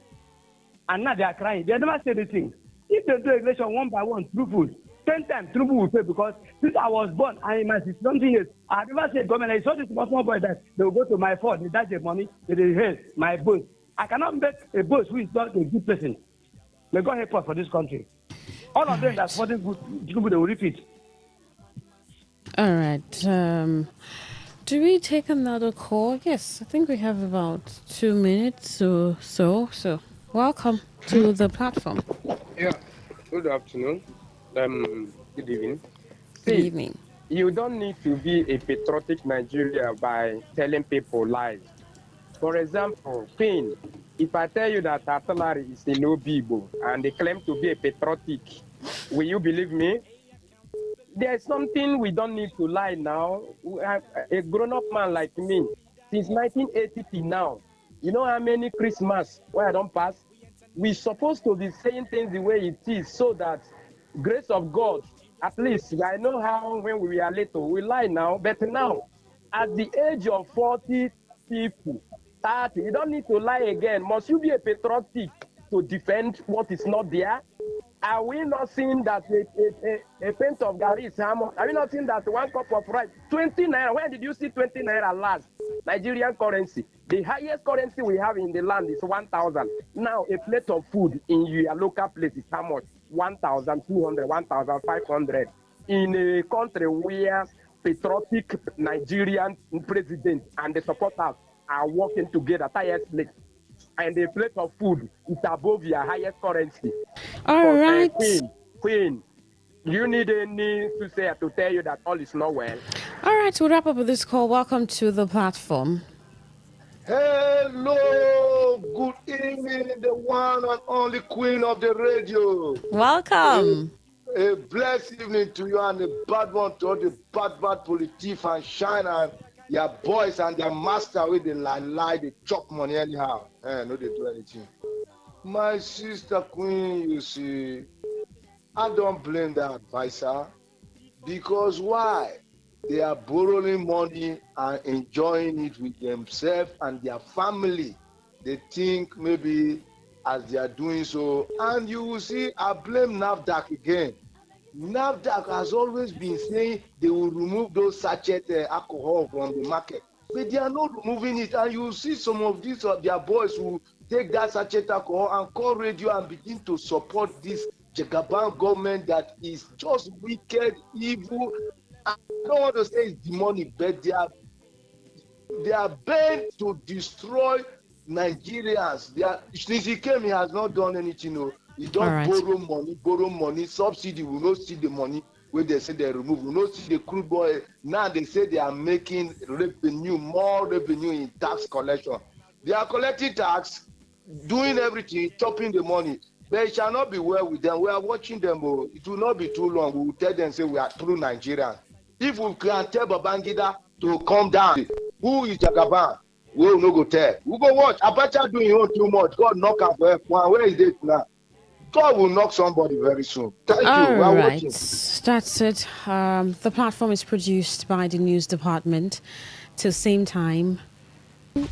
And now they are crying. They never say anything. If they do election one by one, truthful, 10 times Tinubu will pay because since I was born and in my 60-something years, I never said government, I saw this small boy that they will go to my phone, they dash the money, they hate my boss. I cannot make a boss who is not a good person. May God help us for this country. All of them that's supporting good Tinubu, they will repeat. All right. Do we take another call? Yes, I think we have about 2 minutes or so. So, welcome to the platform. Yeah, good afternoon. Good evening. Good evening. You don't need to be a patriotic Nigeria by telling people lies. For example, Queen, if I tell you that artillery is a low Bibo and they claim to be a patriotic, will you believe me? There's something we don't need to lie now. A grown-up man like me, since 1980 till now, you know how many Christmas where I don't pass? We're supposed to be saying things the way it is so that grace of God, at least I know how when we were little, we lie now, but now, at the age of 40 people, 30, you don't need to lie again. Must you be a patriotic to defend what is not there? Are we not seeing that a pint of Gary is how much? Are we not seeing that one cup of rice, 20 naira? When did you see 20 naira last? Nigerian currency. The highest currency we have in the land is 1,000. Now, a plate of food in your local place is how much? 1,200, 1,500. In a country where patriotic Nigerian president and the supporters are working together, tirelessly, and a plate of food is above your highest currency. All right. Queen, you need any to say to tell you that all is not well? All right, we'll wrap up with this call. Welcome to the platform. Hello, good evening, the one and only Queen of the radio. Welcome. A blessed evening to you and a bad one to all the bad politicians and shine and your boys and their master with the lie, they chop money anyhow. No, they do anything. My sister Queen, you see, I don't blame the advisor because why? They are borrowing money and enjoying it with themselves and their family. They think maybe as they are doing so, and you will see, I blame NAFDAC again. NAFDAC has always been saying they will remove those sachet alcohol from the market, but they are not removing it. And you will see some of these of their boys who take that sachet alcohol and call radio and begin to support this Jagaban government that is just wicked, evil. I don't want to say it's demonic, but they are bent to destroy Nigerians. Since he came, he has not done anything. No. He just borrow money, subsidy. We not see the money where they say they remove. We not see the crude oil. Now they say they are making revenue, more revenue in tax collection. They are collecting tax, doing everything, chopping the money. But it shall not be well with them. We are watching them. Oh. It will not be too long. We will tell them, say we are true Nigerians. If we can tell Babangida to calm down, who is Jagaban? We will not go tell. We go watch. Abacha doing him too much. God knock him for F1. Where is it now? God will knock somebody very soon. Thank you. We are watching. That's it. The platform is produced by the news department. Till same time.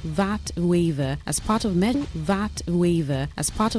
VAT waiver as part of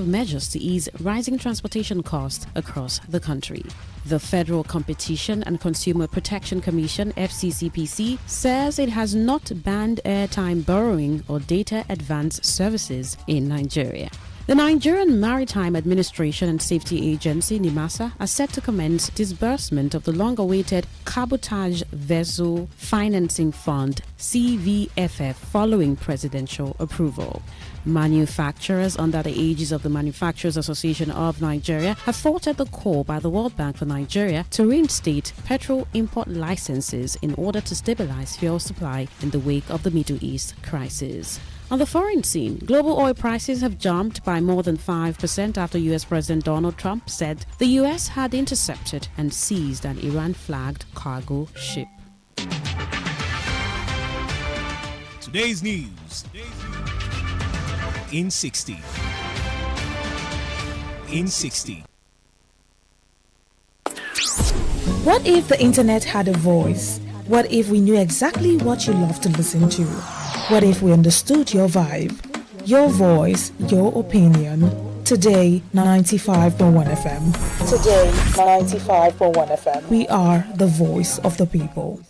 measures to ease rising transportation costs across the country. The Federal Competition and Consumer Protection Commission (FCCPC) says it has not banned airtime borrowing or data advance services in Nigeria. The Nigerian Maritime Administration and Safety Agency, NIMASA, are set to commence disbursement of the long-awaited Cabotage Vessel Financing Fund, CVFF, following presidential approval. Manufacturers under the aegis of the Manufacturers Association of Nigeria have fought at the core by the World Bank for Nigeria to reinstate petrol import licenses in order to stabilize fuel supply in the wake of the Middle East crisis. On the foreign scene, global oil prices have jumped by more than 5% after U.S. President Donald Trump said the U.S. had intercepted and seized an Iran-flagged cargo ship. Today's news in 60. In 60. What if the internet had a voice? What if we knew exactly what you love to listen to? What if we understood your vibe, your voice, your opinion? Today, 95.1 FM. Today, 95.1 FM. We are the voice of the people.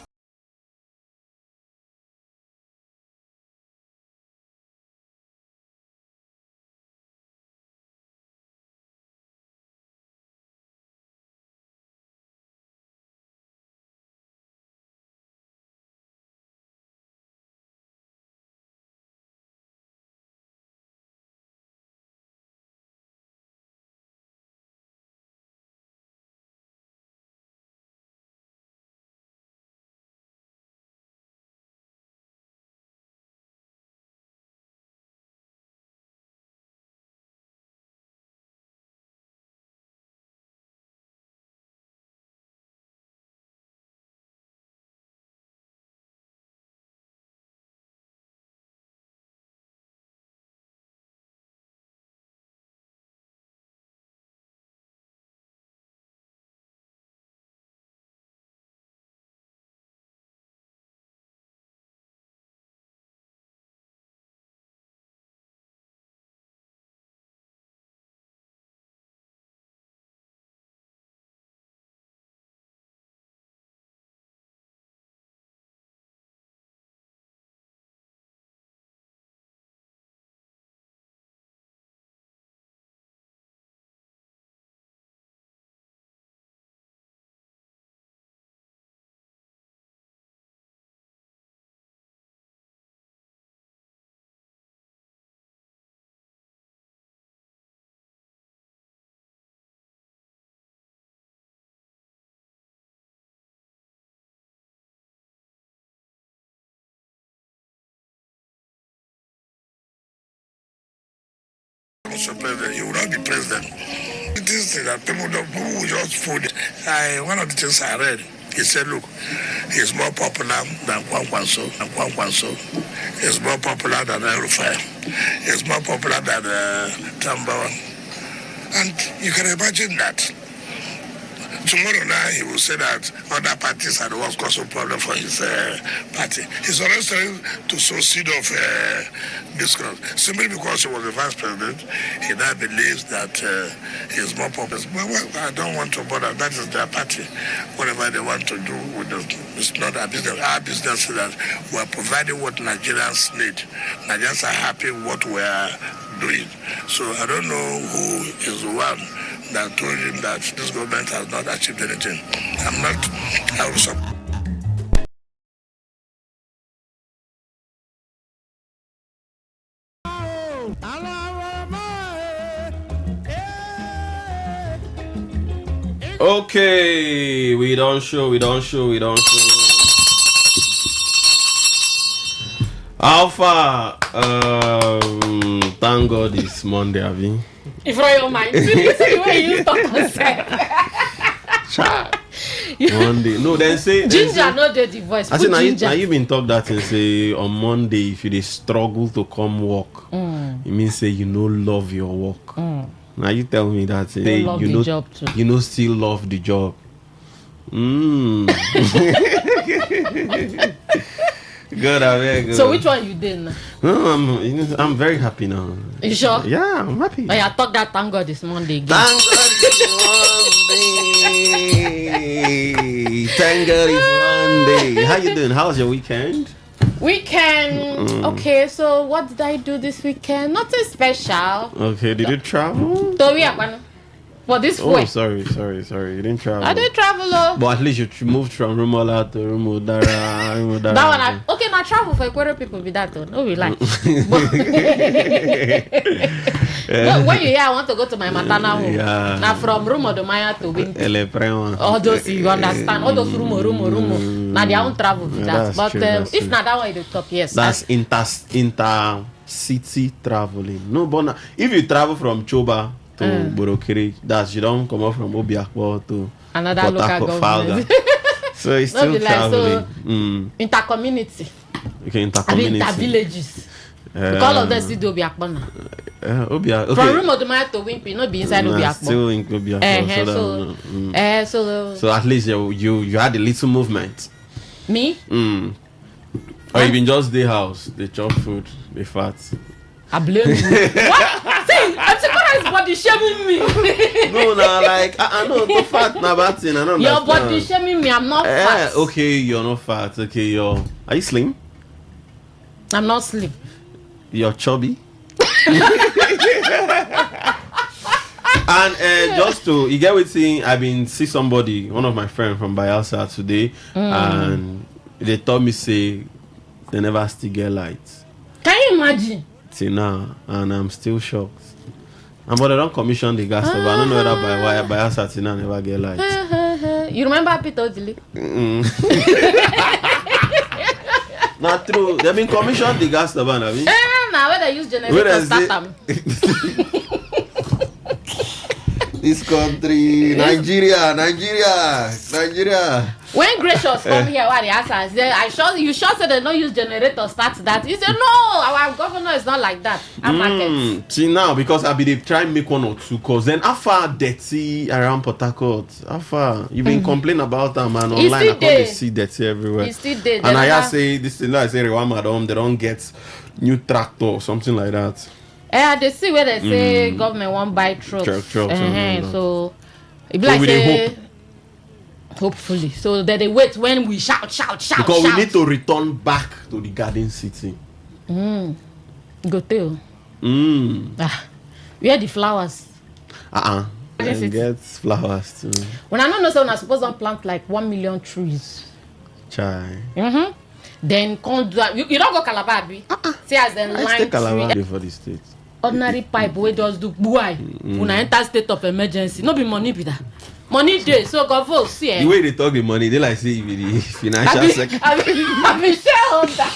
Mr. President, you will not be president. This thing that people will just food. One of the things I read, he said, look, he's more popular than Kwankwanso. He's more popular than El-Rufai. He's more popular than Tambawa. And you can imagine that. Tomorrow now he will say that other parties are the ones causing problem for his party. He's already starting to sow seed of discord. Simply because he was the vice president, he now believes that he's more popular. Well, I don't want to bother. That is their party. Whatever they want to do with them, it's not our business. Our business is that we are providing what Nigerians need. Nigerians are happy with what we are doing. So I don't know who is the one that told him that this government has not achieved anything. I will support. Okay, we don't show. Alpha, thank God it's Monday, Abby. If I your mind, see the way you talk yourself. Monday. No, then say Ginger, not the voice. I say now you been talk that and say on Monday if you dey struggle to come work, it means say you no love your work. Now you tell me that say you know still love the job. Good, good. So which one you did now? No, I'm very happy now. You sure? Yeah, I'm happy. Oh, yeah, I thought that thank God it's Monday again. Thank God it's Monday. Thank God it's Monday. How you doing? How's your weekend? Okay, so what did I do this weekend? Nothing special. Okay, did you travel? For this Oh, sorry. You didn't travel. I didn't travel. But at least you moved from Rumola to Rumodara. That one, now travel for Ecuador people with that though. No, we like. When you hear I want to go to my maternal home, now from Rumo de Maya to Wimpy. All those you understand. All those Rumo. Now they won't travel with that. But if not that one, you talk, yes. That's inter-city traveling. No, but if you travel from Choba to Borokiri, that's you don't come up from Obiakpo to another local government. So it's still traveling. Intercommunity. Okay, intercommunity. Inter-villages. All of them still do Obiakpo now. Okay. From Rumo de Maya to Wimpy, not be inside Obiakpo. Still in Obiakpo. So at least you had a little movement. Me? Or you been just the house, they chop food, they fat. I blame you. What? See, I'm surprised body shaming me. No, like I know no fat na bad thing. I don't your body shaming me. I'm not fat. Okay, you're not fat. Okay, are you slim? I'm not slim. You're chubby. And just to you get with saying, I've been see somebody, one of my friends from Bayelsa today, and they told me say they never still get lights. Can you imagine? Till now, and I'm still shocked. And but they don't commission the gas stove. I don't know whether Bayelsa till now never get lights. You remember Peter Odili? Not true. They've been commissioned the gas stove, have you? Now where they use generator to start them. This country, Nigeria. When Gracious come here, what the answer is, you sure said they don't use generator start that. He said no, our governor is not like that. See now, because I be they try and make one or two calls. Then how far dirty around Port Harcourt? How far you been complaining about that man online? I can't see dirty everywhere. He's still there. And I say this thing. I say Rwanda, they don't get new tractor or something like that. They see where they say government won't buy trucks. So it be like say, hopefully. So that they wait when we shout. Because we need to return back to the garden city. Go tell. Where the flowers? Get flowers too. When I don't know, so I'm supposed to plant like 1 million trees. Chai. Then you don't go Calabar, see as then line tree. Calabar for the state. Ordinary pipe we just do buy. When I enter state of emergency, no be money be that. Money day, so go vote. See the way they talk the money, they like say the financial sector. I been shareholder.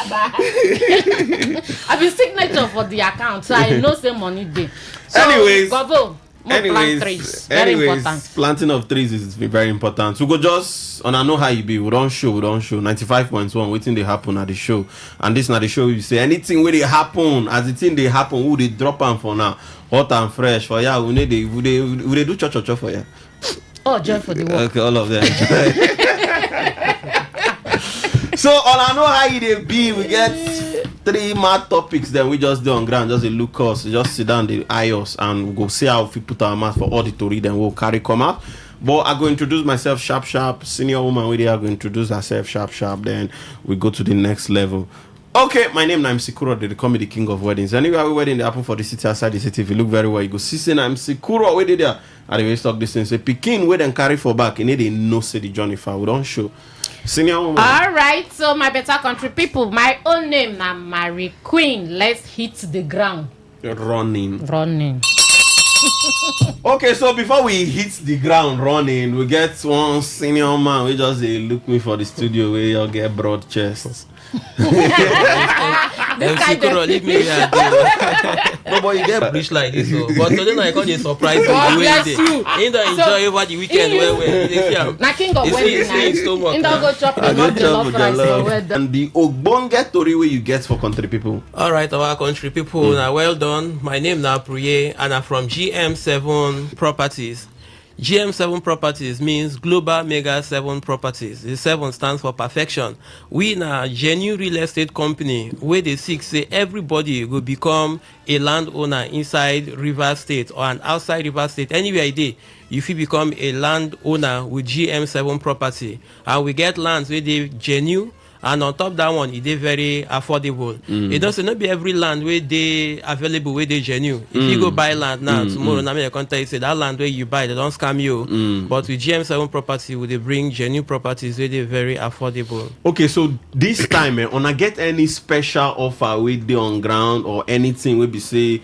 I been signature for the account, so I know say money day. So anyways, go vote. Plant trees. Very important. Planting of trees is very important. So go just on I know how you be. We don't show 95.1 waiting they happen at the show. And this not the show you say anything where they happen as the thing they happen, who they drop them for now. Hot and fresh for ya. We they do cho for ya. Oh, joy for the work. Okay, all of them. So on I know how you be, we get 3 mad topics then we just do on ground, just look us, just sit down, the eye us, and we go see how we put our mouth for auditory, then we'll carry come out. But I go introduce myself sharp, senior woman with I go introduce herself sharp, then we go to the next level. Okay, my name is Sikuro. They call me the king of weddings. Anywhere we wedding they happen for the city outside the city. If you look very well, you go see say I'm Sikuro. Where they there? I dey stock this thing. Say Pikin where then carry for back. And they no say the Johnny Far. We don't show. Senior woman. All right, so my better country people, my own name na Mary Queen. Let's hit the ground. Running. Okay, so before we hit the ground running, we get one senior man. We just look me for the studio where you get broad chests. Sikuro, leave me here. No, but you get breach like this. So. But today I can't surprise you. God bless you. You don't enjoy over the weekend. Na king of wedding night. You don't go chop enough jollof rice for wedding. And the Ogbonge story where you get for country people. All right, our country people, now well done. My name now Priye, and I'm from GM7 Properties. GM7 Properties means Global Mega 7 Properties. The 7 stands for perfection. We na genuine real estate company where they seek say everybody will become a landowner inside River State or an outside River State. Anywhere I dey, you fit become a landowner with GM7 Property. And we get lands where they genuine. And on top of that one, it is very affordable. It doesn't not be every land where they available, where they genuine. If you go buy land now, tomorrow, I can tell you say that land where you buy, they don't scam you. But with GM7 Property, they bring genuine properties where they very affordable. Okay, so this time, on I get any special offer with the on ground or anything we be say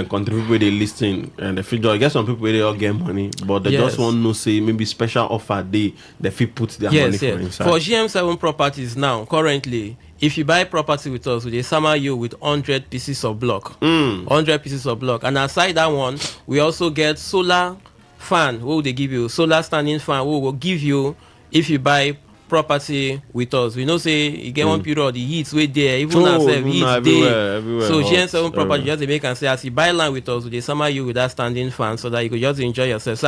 country people they listing and the future. I guess some people they all get money, but they just want to say maybe special offer they fit put their money for inside. For GM7 Properties now, currently, if you buy property with us, they summer you with 100 pieces of block. 100 pieces of block. And aside that one, we also get solar fan. What will they give you? Solar standing fan. What will give you if you buy property with us. We know say you get one period the heat way there, even ourselves heat there. So GM7 Property just make and say as you buy land with us, they summer you with that standing fan so that you could just enjoy yourself. So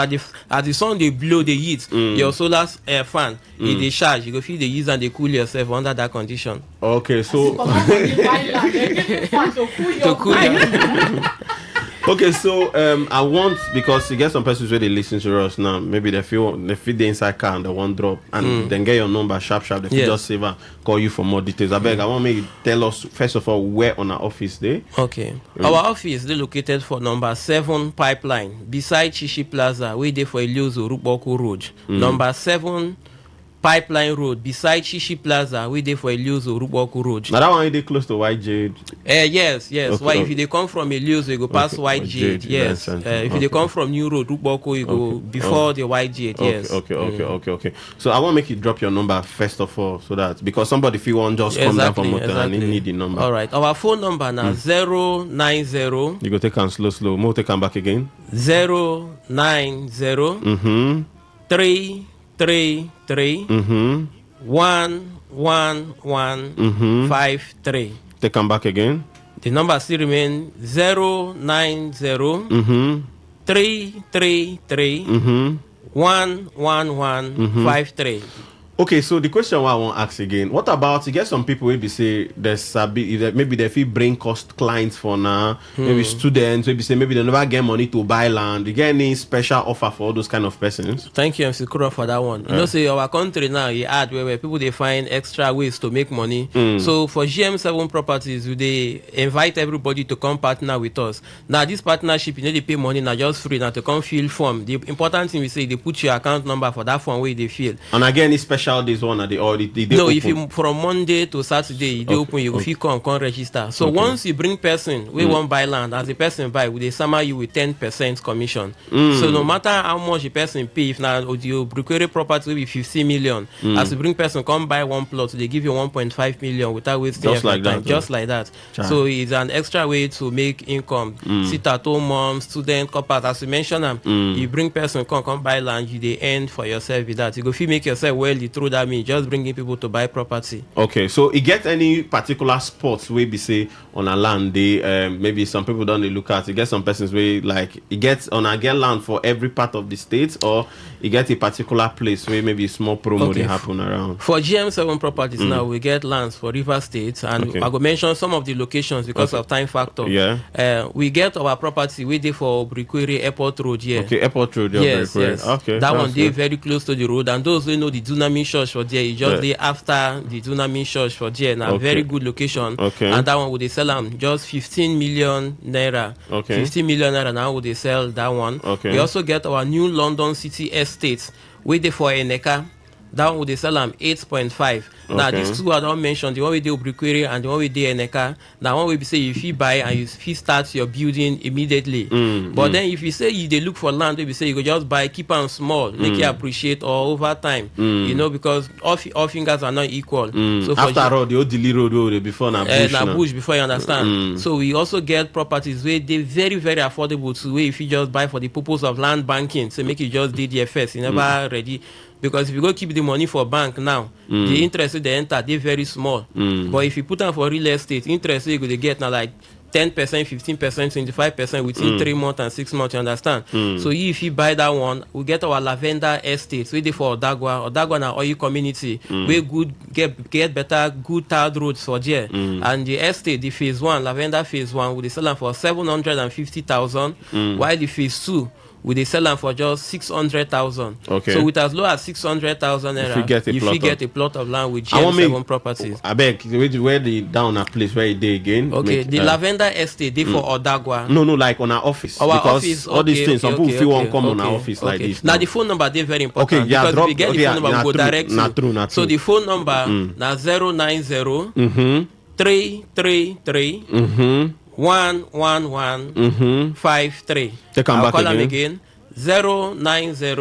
as the sun they blow the heat, your solar fan if they charge, you go feel the use and they cool yourself under that condition. Okay, so to cool you. Okay, so I want, because you get some persons where they listen to us now, maybe they feel the inside car and they want drop and then get your number sharp. They feel just save and call you for more details. I beg, I want me to tell us first of all where on our office they. Okay, our office they located for number 7 Pipeline beside Chichi Plaza, where they for Iliozo Ruboku Road. Number 7 Pipeline Road beside Chichi Plaza, we dey for Iliozo Ruboku Road. Now that one is close to White Jade. Yes. Okay. Why if they come from Iliozo, you go past White Jade. Yes. If they come from New Road Ruboku, you go before the White Jade. Yes. Okay. So I want to make you drop your number first of all, so that because somebody feel one just come down from motor and they need the number. All right. Our phone number now 090. You go take and slow. More take and back again. 090. 333 11153. They come back again. The number still remain 090 333 11153. Okay, so the question I want to ask again: what about you get some people maybe say there's a bit, maybe they feel brain cost clients for now, maybe students, maybe say maybe they never get money to buy land. You get any special offer for all those kind of persons? Thank you, MC Kuro, for that one. You know, say our country now, you add where people they find extra ways to make money. So for GM7 Properties, they invite everybody to come partner with us. Now this partnership, you know, they pay money now just free now to come fill form. The important thing we say they put your account number for that form where they fill. And again, it's special. This one at the already no open? If you from Monday to Saturday they open, you go come register. So once you bring person we won't buy land, as the person buy they summer you with 10% commission. So no matter how much the person pay, if now you procure property will be 50 million, as you bring person come buy one plot, they give you 1.5 million without wasting just like time. That, just like that. So it's an extra way to make income. Sit at home mom, student, corporate, as you mentioned you bring person come buy land, you they earn for yourself with that. You go feel make yourself well through that means just bringing people to buy property. Okay, so it get any particular spots where be say on a land they maybe some people don't look at. You get some persons where like it gets on a get land for every part of the state, or you get a particular place where maybe a small promo they happen around. For GM7 Properties now we get lands for River State, and I go mention some of the locations because of time factor. We get our property we dey for Brikwere Airport Road here. Okay, Airport Road. Yes. Okay, that one they very close to the road, and those who know the dynamic church for there. You just dey after the Dunamis church for there. Now very good location. Okay. And that one would they sell them just 15 million naira. Okay. 15 million naira now would they sell that one. Okay. We also get our new London City Estate. We dey for Eneka. That one would they sell them 8.5. Now these two I don't mention, the one we do Obriquere and the one we do Eneka. Now one we say if you buy and if you start your building immediately. But then if you say you they look for land, we say you go just buy, keep on small, make you appreciate or over time. You know, because all fingers are not equal. So after all, the old Dili road before na bush. Before you understand. So we also get properties where they very, very affordable to where if you just buy for the purpose of land banking, so make you just did the first, you never ready. Because if you go keep the money for bank now, the interest they enter, they very small. But if you put them for real estate, interest you go to get now like 10%, 15%, 25% within 3 months and 6 months, you understand? So if you buy that one, we get our Lavender Estate, we dey for Odagwa na oil community, we good get better good tarred roads for there. And the estate, the phase 1, Lavender phase 1, we dey sell them for 750,000, while the phase 2 we they sell them for just 600,000. Okay. So with as low as 600,000 naira, if you get a plot of land with GM7 properties. I beg, where the down a place where they again. Okay, the Lavender Estate, they for Odagwa. No, like on our office. Our because office, all these things, some people feel won't come on our office like this. Now the phone number they very important. Okay, yeah, because if you get the phone number, we go direct not true. So the phone number na 090 333 11153. I'll call them again. 090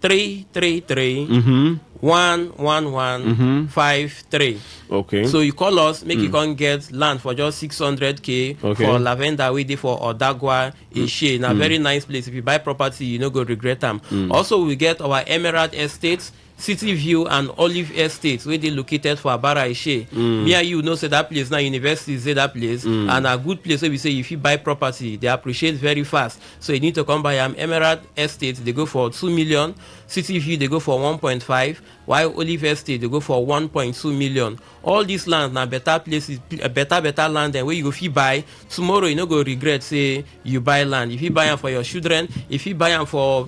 333 11153. Okay. So you call us, make you can get land for just 600k for Lavender we dey for Odagwa Ishe. Now very nice place. If you buy property, you no go regret them. Also we get our Emerald Estates, City View and Olive Estates where they located for Abara Ishe. Me and you know say that place now university say that place and a good place where we say if you buy property they appreciate very fast. So you need to come by Emerald Estates, they go for 2 million. City View they go for 1.5, while Olive Estate they go for 1.2 million. All these lands now better places, better land than where you go if you buy tomorrow you no go regret say you buy land. If you buy them for your children, if you buy them for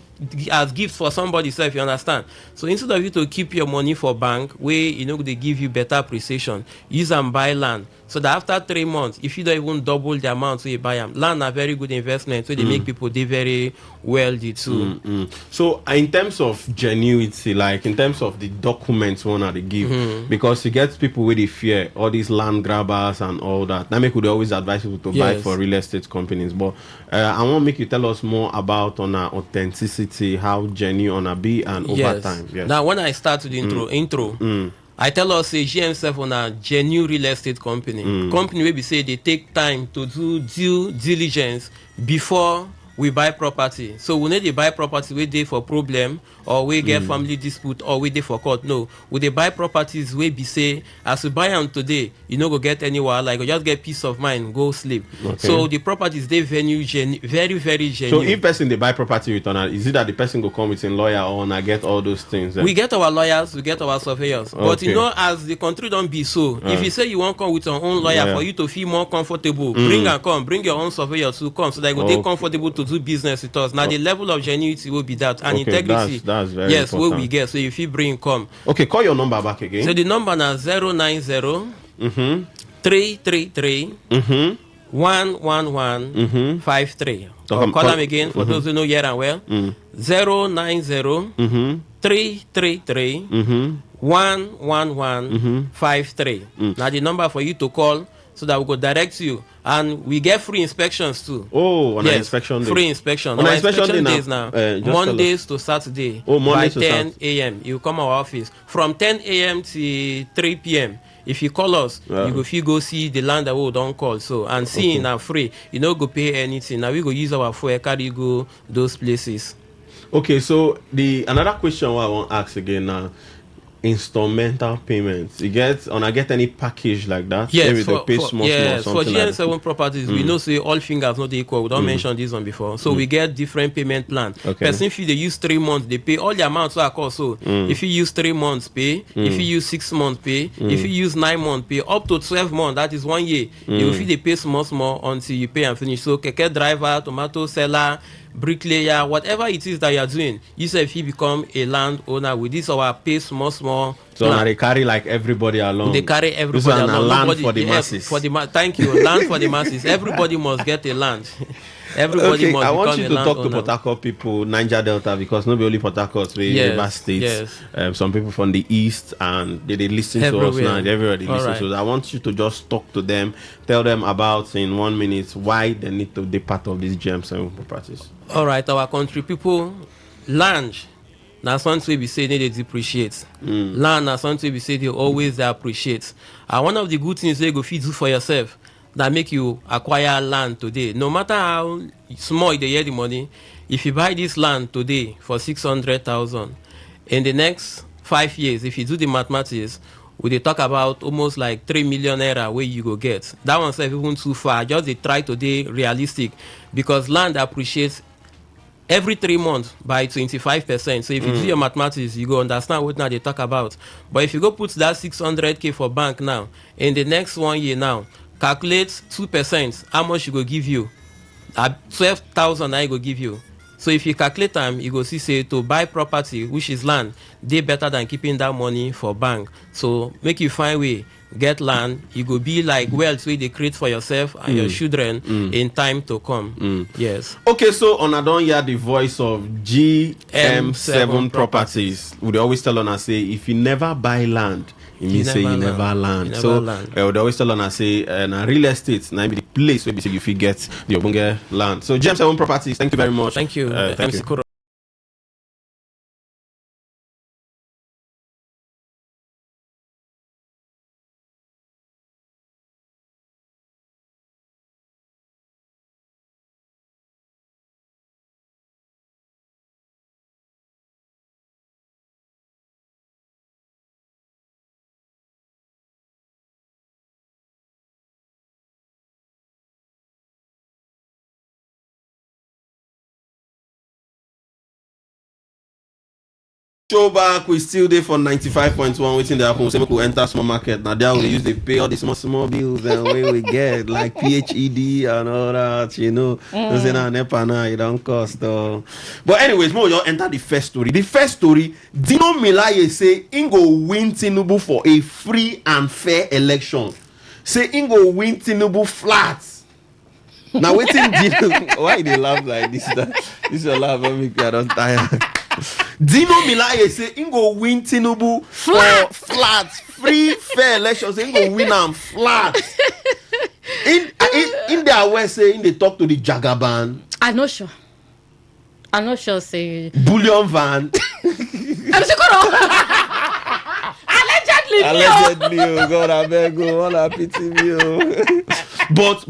as gifts for somebody, so if you understand. So instead of you to keep your money for bank where you know they give you better appreciation, use and buy land. So that after 3 months, if you don't even double the amount so you buy them, land are very good investment. So they make people they very wealthy too. So in terms of genuity, like in terms of the documents one they give, because you get people where they fear all these land grabbers and all that. That make would always advise people to buy for real estate companies. But I want to make you tell us more about on our authenticity, how genuine on be and over time. Yes. Now when I start with the intro. I tell us say GM7 on a genuine real estate company. Company where we say they take time to do due diligence before we buy property. So we need to buy property we dey for problem or we get family dispute or we dey for court. No, we dey buy properties we be say as we buy them today, you know go get anywhere like you just get peace of mind, go sleep. So the properties they very very genuine. So if person they buy property with honor, is it that the person go come with a lawyer or I get all those things? We get our lawyers, we get our surveyors. But you know as the country don't be so, if you say you want come with your own lawyer for you to feel more comfortable, bring your own surveyor to come so that you go take comfortable to do business with us. Now the level of genuinity will be that and integrity. That's very important. What we get. So if you bring come. Okay, call your number back again. So the number now 090 333 11153. Call them again for those who know yet and well. 090 333 11153. Now the number for you to call so that we go direct you. And we get free inspections too. Oh, on inspection day. Free inspection. On inspection days now. Mondays to Saturday. By 10 a.m. You come our office. From 10 a.m. to 3 p.m. If you call us, you go see the land that we don't call. So and seeing now free. You no go pay anything. Now we go use our phone carry go those places. Okay, so another question I want to ask again now. Instrumental payments. I get any package like that? Yes, for GM7 properties, we know say all fingers not equal. We don't mention this one before. So we get different payment plan. Person if they use 3 months, they pay all the amounts are cost. So if you use 3 months, pay. If you use 6 months, pay. If you use 9 months, pay. Up to 12 months, that is 1 year. If they pay small until you pay and finish. So keke driver, tomato seller, bricklayer, whatever it is that you are doing, you say if you become a landowner with this our pay small. So now they carry like everybody along. They carry everybody along. Land Nobody, for the masses. Thank you. Land for the masses. Everybody must get a land. Everybody okay, must I want become you a to talk to landowner. Port Harcourt people, Niger Delta, because not only Port Harcourt, we River States. Some people from the east, and they listen to us now. Everybody listens to us. I want you to just talk to them, tell them about in 1 minute why they need to be part of this GM7 practice. All right, our country people, land. Now something we say they depreciate. Land now something we say they always they appreciate. And one of the good things they go feed you for yourself that make you acquire land today. No matter how small they get the money, if you buy this land today for 600,000, in the next 5 years, if you do the mathematics, we talk about almost like 3 million naira where you go get. That one's even too far. Just they try today realistic because land appreciates every 3 months by 25%. So if you do your mathematics, you go understand what now they talk about. But if you go put that 600k for bank now, in the next 1 year now, calculate 2%, how much you go give you? 12,000 I go give you. So if you calculate time, you go see say to buy property, which is land, they better than keeping that money for bank. So make you find way, get land, you go be like wealth where they create for yourself and your children in time to come. Yes. Okay, so on I don't hear the voice of GM7 Properties. Would always tell on us say if you never buy land, it means say you never land. So they always tell on us say real estate now be the place where you fit get the Obunge land. So GM7 Properties, thank you very much. Thank you. Thank you. Show back, we still there for 95.1 waiting the happen. We could enter small market. Now there we use they pay all the small bills and where we get like PHED and all that, you know. Nepa now it don't cost. But anyways, more you enter the first story. The first story, Dino Milaye say Ingo win Tinubu for a free and fair election. Say Ingo win Tinubu flat. Now waiting Dino. Why they laugh like this? This is a laugh of me. I don't tire. Dino Milaye say he go win Tinubu for flat, free, fair elections. He go win am flat. In their way saying they talk to the Jagaban. I'm not sure. Say Bullion van. I'm sure. Allegedly, oh God, I beg you, all I pity me. But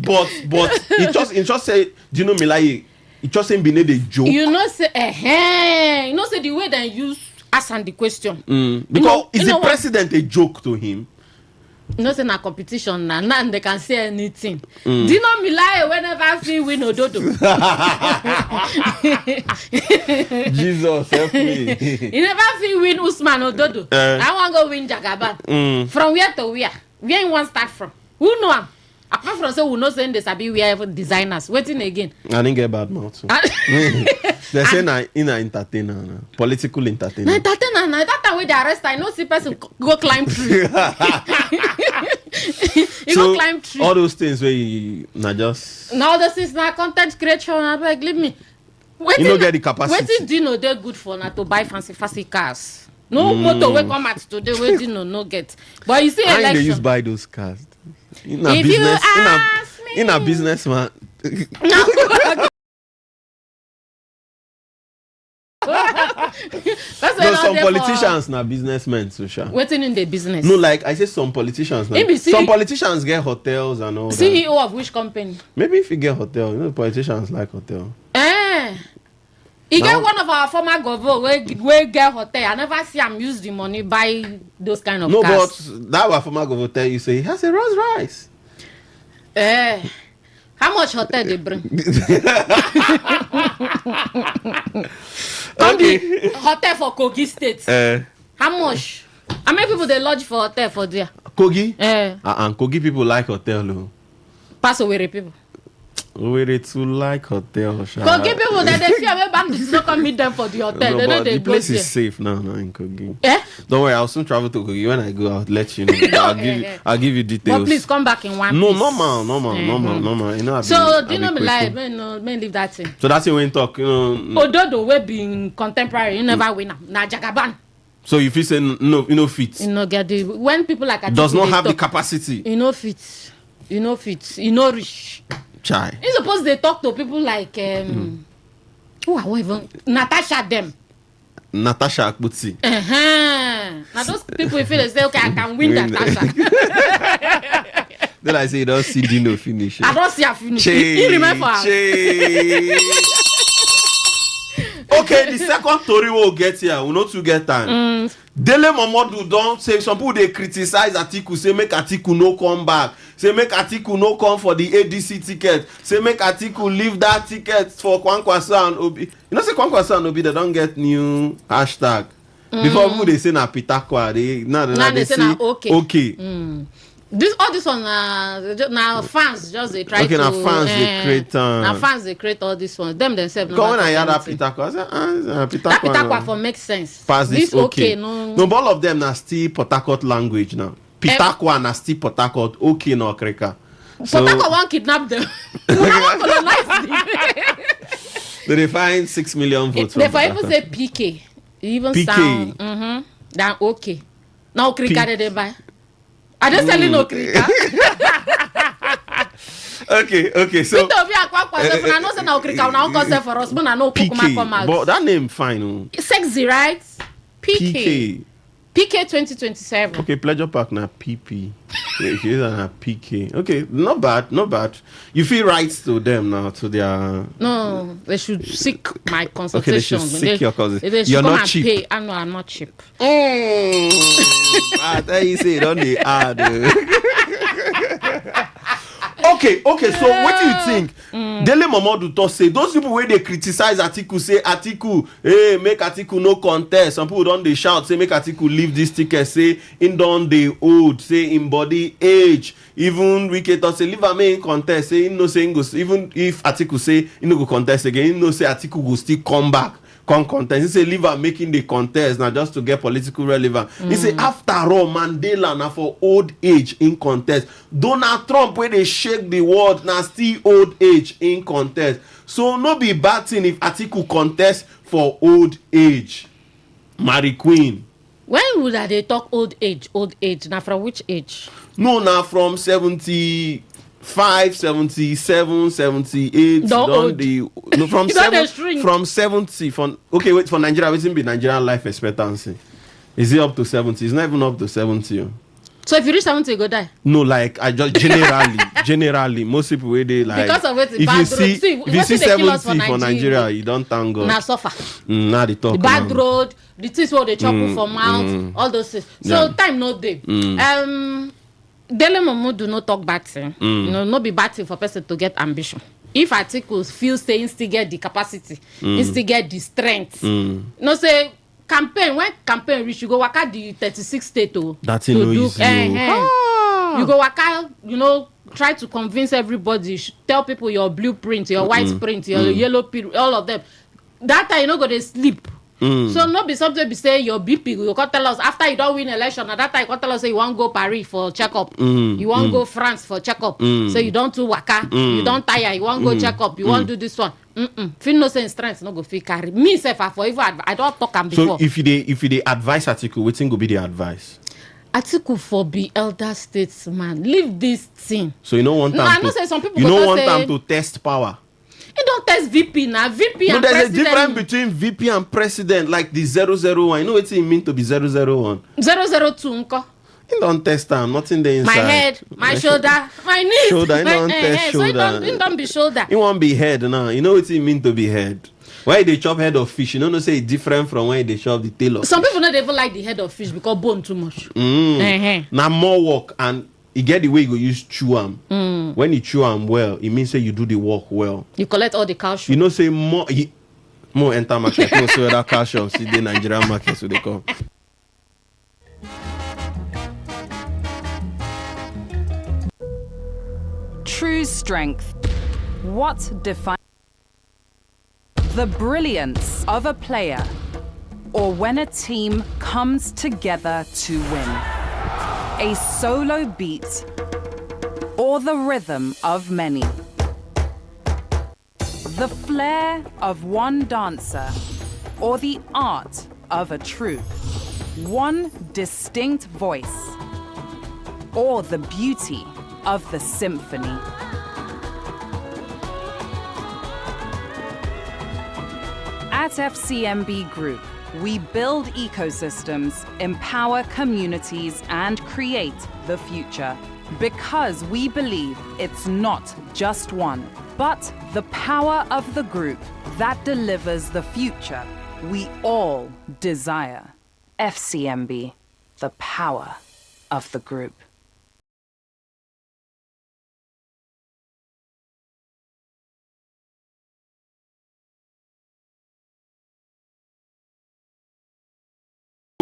it just say Dino Milaye. It just ain't been a joke. You know say the way they use asking the question. Because is the president a joke to him? You know say na competition now they can say anything. Dino Milaye whenever feel win Ododo. Jesus help me. You never feel win Usman Ododo. I want go win Jagaban. From where to where? Where you want start from? Who know him? Apart from say we know saying they sabi we are designers. Waiting again. I didn't get bad mouth. They say na entertainer, political entertainer. Na entertainer, na that time when they arrest, I know see person go climb tree. He So go climb tree. all those things where you na just. Now this is na content creation. I beg, leave me. You don't get the capacity. Waiting Dino they good for na to buy fancy cars. No motor will come out today. Where Dino no get. But you see How election. they use buy those cars? In a If business, you ask in a businessman. That's No, some politicians na businessmen, so sure. Waiting in the business. No, like I say, some politicians. Na, some politicians get hotels and all that. CEO of which company? Maybe if you get hotel, you know, politicians like hotel. He get one of our former governor where get hotel. I never see him use the money buy those kind of No, cars. but that our former governor tell you say he has a Rolls Royce. How much hotel they bring? Okay. Hotel for Kogi State. How much? How many people they lodge for hotel for there? Kogi? And Kogi people like hotel, though. Pass away people. Where they too like hotel. Go give people that they fear maybe I'm just not come meet them for the hotel. No, They know but they the go place there. is safe now in Kogi. Eh? Don't worry, I'll soon travel to Kogi. When I go, I'll let you know. I'll give you details. But please come back in one No, piece. normal. You know, So do you know me like men leave that thing? So that's it when talk, Ododo we being contemporary, you never win na Jagaban. So if you say no, you know fit. You know get the when people like Atiku does not they have the talk, capacity. You know fit. You know fit. You know rich. Chai. You suppose they talk to people like who are even Natasha them. Natasha Akputsi. Now those people feel they say, okay, I can win Natasha. Then I say you don't see Dino finish. I don't see her finish. He remember. Okay, the second story we'll get here. We not to get time. Dele Momodu don't say some people they criticize Atiku, say make Atiku no come back. Say make Atiku no come for the ADC ticket. Say make Atiku leave that ticket for Kwankwaso and Obi. You know say Kwankwaso and Obi they don't get new hashtag. Before people they say na Pitakwa, they say na okay. This all this one now fans just they try to now fans they create now fans they create all this one them themselves. Because when I hear that Pitakwa, I say that Pitakwa for makes sense. Pass this okay. No, all of them na still Port Harcourt language now. Pitakwa na still Port Harcourt okay no Kreka. So Port Harcourt won't kidnap them. Won't colonize them. They find 6 million votes. They for even say PK. Even PK. Sound then okay. Now Kreka they buy. I just selling no Krika. Okay, so PK, but that name fine. Sexy, right? PK 2027. Okay, Pleasure Park na PP. na PK. Okay, not bad. You feel rights to them now, to their. No, they should seek my consultation. Okay, they should seek your consultation. They should You're come not and cheap. pay. No, I'm not cheap. I tell you say don't they add. Okay, so what do you think? Dele Momodu to say those people where they criticize Atiku say Atiku, hey, make Atiku no contest. Some people don't they shout say make Atiku leave this ticket. Say in don they old, say in body age. Even Wike say leave a in contest. Say in no saying go. Even if Atiku say in no go contest again, in no say Atiku go still come back. Contest. He say leave her making the contest now just to get political relevance. He say after all Mandela now for old age in contest. Donald Trump where they shake the world now still old age in contest. So no be bad thing if Atiku contest for old age. Mary Queen. When would they talk old age? Old age now from which age? No, now from 75, 77, 78. From 70. For Nigeria, waiting be Nigerian life expectancy. Is it up to 70? It's not even up to 70. So if you reach 70, you go die. No, like I just generally, most people where they like. Because of it, if you see 70 for Nigeria, you don't thank God. Now suffer. Now they talk. The bad road, the things where they chop for mouth, all those things. So time no day. Dele Momo do not talk bad thing. You know, not be bad thing for person to get ambition. If Atiku feel say still get the capacity, still get the strength. No say when campaign reach, you go work at the 36 state to do. You go work out, try to convince everybody, tell people your blueprint, your white print, your yellow print, all of them. That time you no go dey sleep. So not be something be say your BP. You can tell us after you don't win election. At that time you can tell us say you want go Paris for checkup. You want go France for checkup. So you don't do waka. You don't tire. You want go checkup. You want do this one. Feel no sense strength no go fit carry. Me self for even I don't talk am before. So if you dey advise Atiku, wetin go be the advice? Atiku for be elder statesman. Leave this thing. So you don't want no, them I to. know say some people you don't want say, them to test power. You don't test VP now. VP no, and there's president. a difference between VP and president, like the 001. You know what it means to be 001? 002 nko. You don't test them, nothing there inside. My head, my shoulder, my knees. Shoulder, you don't test shoulder. So you don't be shoulder. You won't be head now. You know what it means to be head. Why they chop head of fish? You know, say it's different from when they chop the tail of Some fish. people don't even like the head of fish because bone too much. Now more work and you get the way you go use chew am. When you chew am well, it means say you do the work well. You collect all the calcium. You know, say more enter market. No, so that calcium see the Nigerian market so they come. True strength. What defines the brilliance of a player, or when a team comes together to win? A solo beat, or the rhythm of many? The flair of one dancer, or the art of a troupe? One distinct voice, or the beauty of the symphony? At FCMB Group, we build ecosystems, empower communities, and create the future. Because we believe it's not just one, but the power of the group that delivers the future we all desire. FCMB, the power of the group.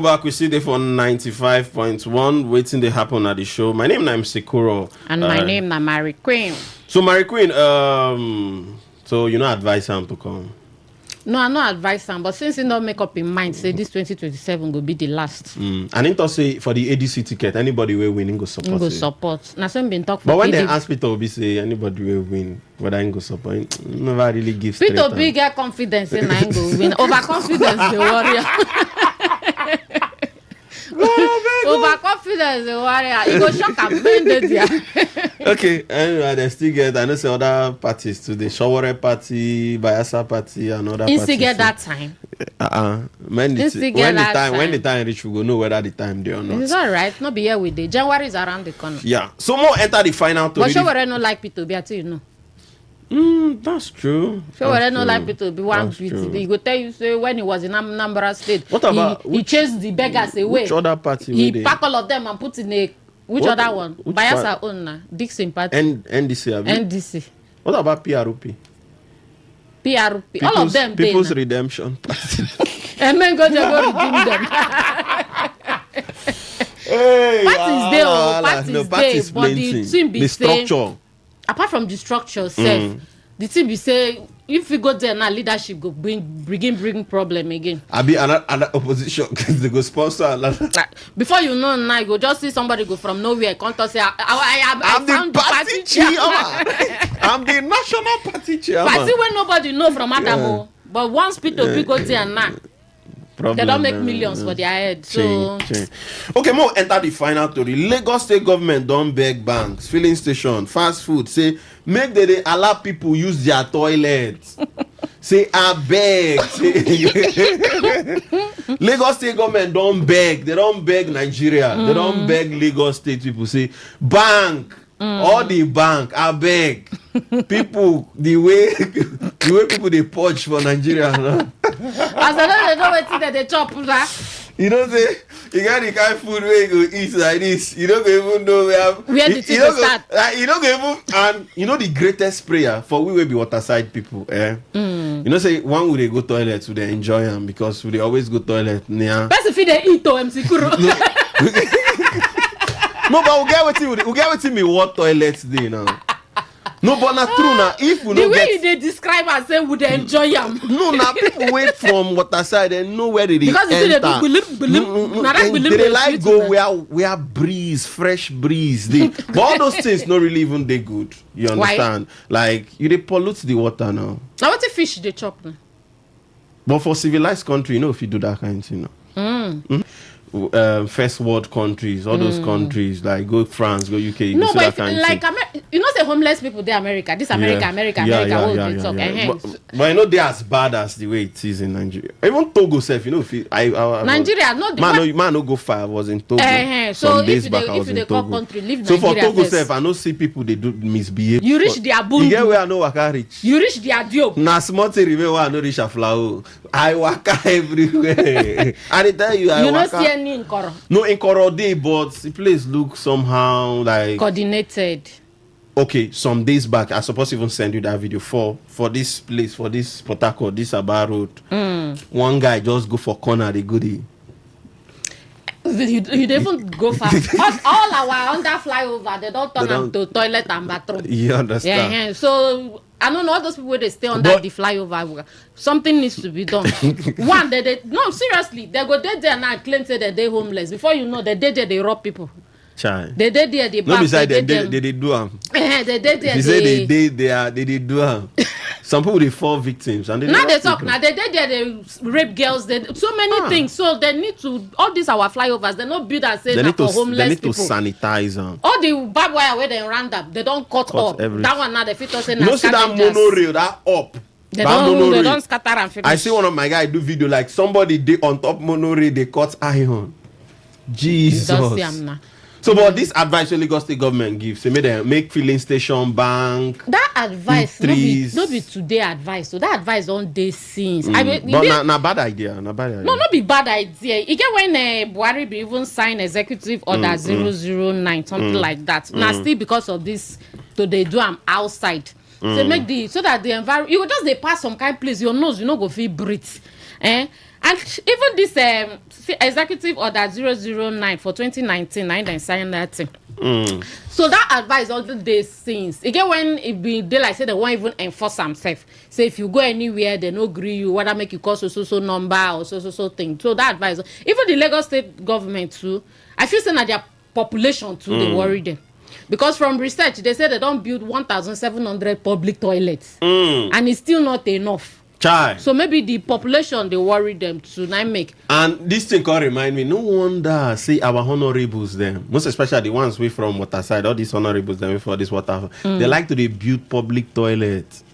Back, we see there for 95.1, waiting to happen at the show. My name is Sekuro. And my name is Mary Queen. So, Mary Queen, so you not advise him to come? No, I not advise him, but since he don't make up in mind, say this 2027 will be the last. And then to say for the ADC ticket, anybody will win, go support. Go support. Now, some been talk for but when they ask Peter Obi, say anybody will win, but I go support. Never really give. Peter Obi get confidence in I go win. Overconfidence, the warrior. Overconfidence, the warrior. He go shock and bend it. Okay, anyway, they still get. I know say other parties too. The Shawore party, Bayelsa party, and other parties. Still get that time. When the time reach, we go know whether the time there or not. It's all right. Not be here with the January is around the corner. Yeah. So more enter the final. But Shawore no like Peter Obi, you know. That's true. Shawore no like Peter Obi. One beat. He go tell you say when he was in Anambra State. What about he chased the beggars away? Which other party? He pack all of them and put in a. Which other one? Bayelsa own na Dixon party. NDC. NDC. What about PRP? PRP. All of them. People's Redemption Party. And then go redeem them. Hey, parties there, parties there, but the team be the structure. Apart from the structure self, the team be say if we go there now, leadership go bring problem again. I be another opposition they go sponsor another. Before you know now, you go just see somebody go from nowhere come to say I found the party chairman. I'm the national party chairman. Party where nobody know from Adamo, but once people go there now. Problem, they don't make millions for their head. Change. Okay, more enter the final story. Lagos State government don't beg banks, filling station, fast food. Say make they allow people use their toilets. Say I beg. Lagos State government don't beg. They don't beg Nigeria. They don't beg Lagos State people. Say bank. All the bank, I beg people the way people they purge for Nigeria. No? As I know what they chop. You know say you got the kind of food where you go eat like this. You don't even know where the thing start. You don't even and you know the greatest prayer for we will be waterside people. You know say one would they go toilet to they enjoy them because they always go toilet near. Best if they eat to MC Kuro. No, but we get with me what toilets they now. No, but not true now. If we the way they describe and say would they enjoy them. No, now people wait from waterside and know where they because enter. They like go where breeze, fresh breeze. But all those things not really even they good. You understand? Why? Like they pollute the water now. Now what the fish they chop now? But for civilized country, you know if you do that kind of thing, first world countries, all those countries like go France, go UK. No, but like you know, say homeless people they America. This America, But I know they as bad as the way it is in Nigeria. Even Togo self, you know, if Nigeria, man no go far. I was in Togo. So if they call country, leave Nigeria. So for Togo self, I know see people they do misbehave. You reach their boom. You get where I know waka reach. You reach their diop. Na small thing remain where I know reach a flower. I waka everywhere. I tell you, I waka. You know see in Koro. No, in Koro day, but the place look somehow like coordinated. Okay, some days back, I supposed to even send you that video for this place, for this Port Harcourt, this Aba Road. One guy just go for corner, the goodie. You even go far. All our under flyover, they don't turn up to toilet and bathroom. You understand? So I don't know all those people where they stay under the flyover. Something needs to be done. One, no, seriously, they go there and now claim say that they're homeless. Before you know, they rob people. Child. They did there, they no, beside they do them. They did there. If you say they did do them. Some people they fall victims and now they talk now they did there, they rape girls, they so many things. So they need to all these our flyovers, they not build and say for homeless they need people. to sanitize them. All the barbed wire where they ran up, they don't cut up. Everything. That one now they fit us say you know see that monorail that up. They don't scatter and finish. I see one of my guys do video like somebody they on top monorail they cut iron. Jesus. So, but this advice really Lagos State government gives, say make filling station, bank. That advice, no be today advice. So that advice on day since. I mean, but na bad idea, na bad idea. No, not be bad idea. You get when Buhari be even sign executive order 009 something like that. Now still because of this, so they do am outside. So make so that the environment you just they pass some kind of place your nose you know go feel breathe. And even this executive order 009 for 2019, they signed that thing. So that advice all the days since. Again, when it be they like say they won't even enforce themselves. Say if you go anywhere, they no agree you whether make you call so number or so thing. So that advice, even the Lagos State government too, I feel saying that their population too, they worry them. Because from research, they say they don't build 1,700 public toilets. And it's still not enough. Child. So maybe the population they worry them to not make. And this thing can remind me, no wonder see our honorables them, most especially the ones we from Waterside, all these honorables them for this water, they like to build public toilets.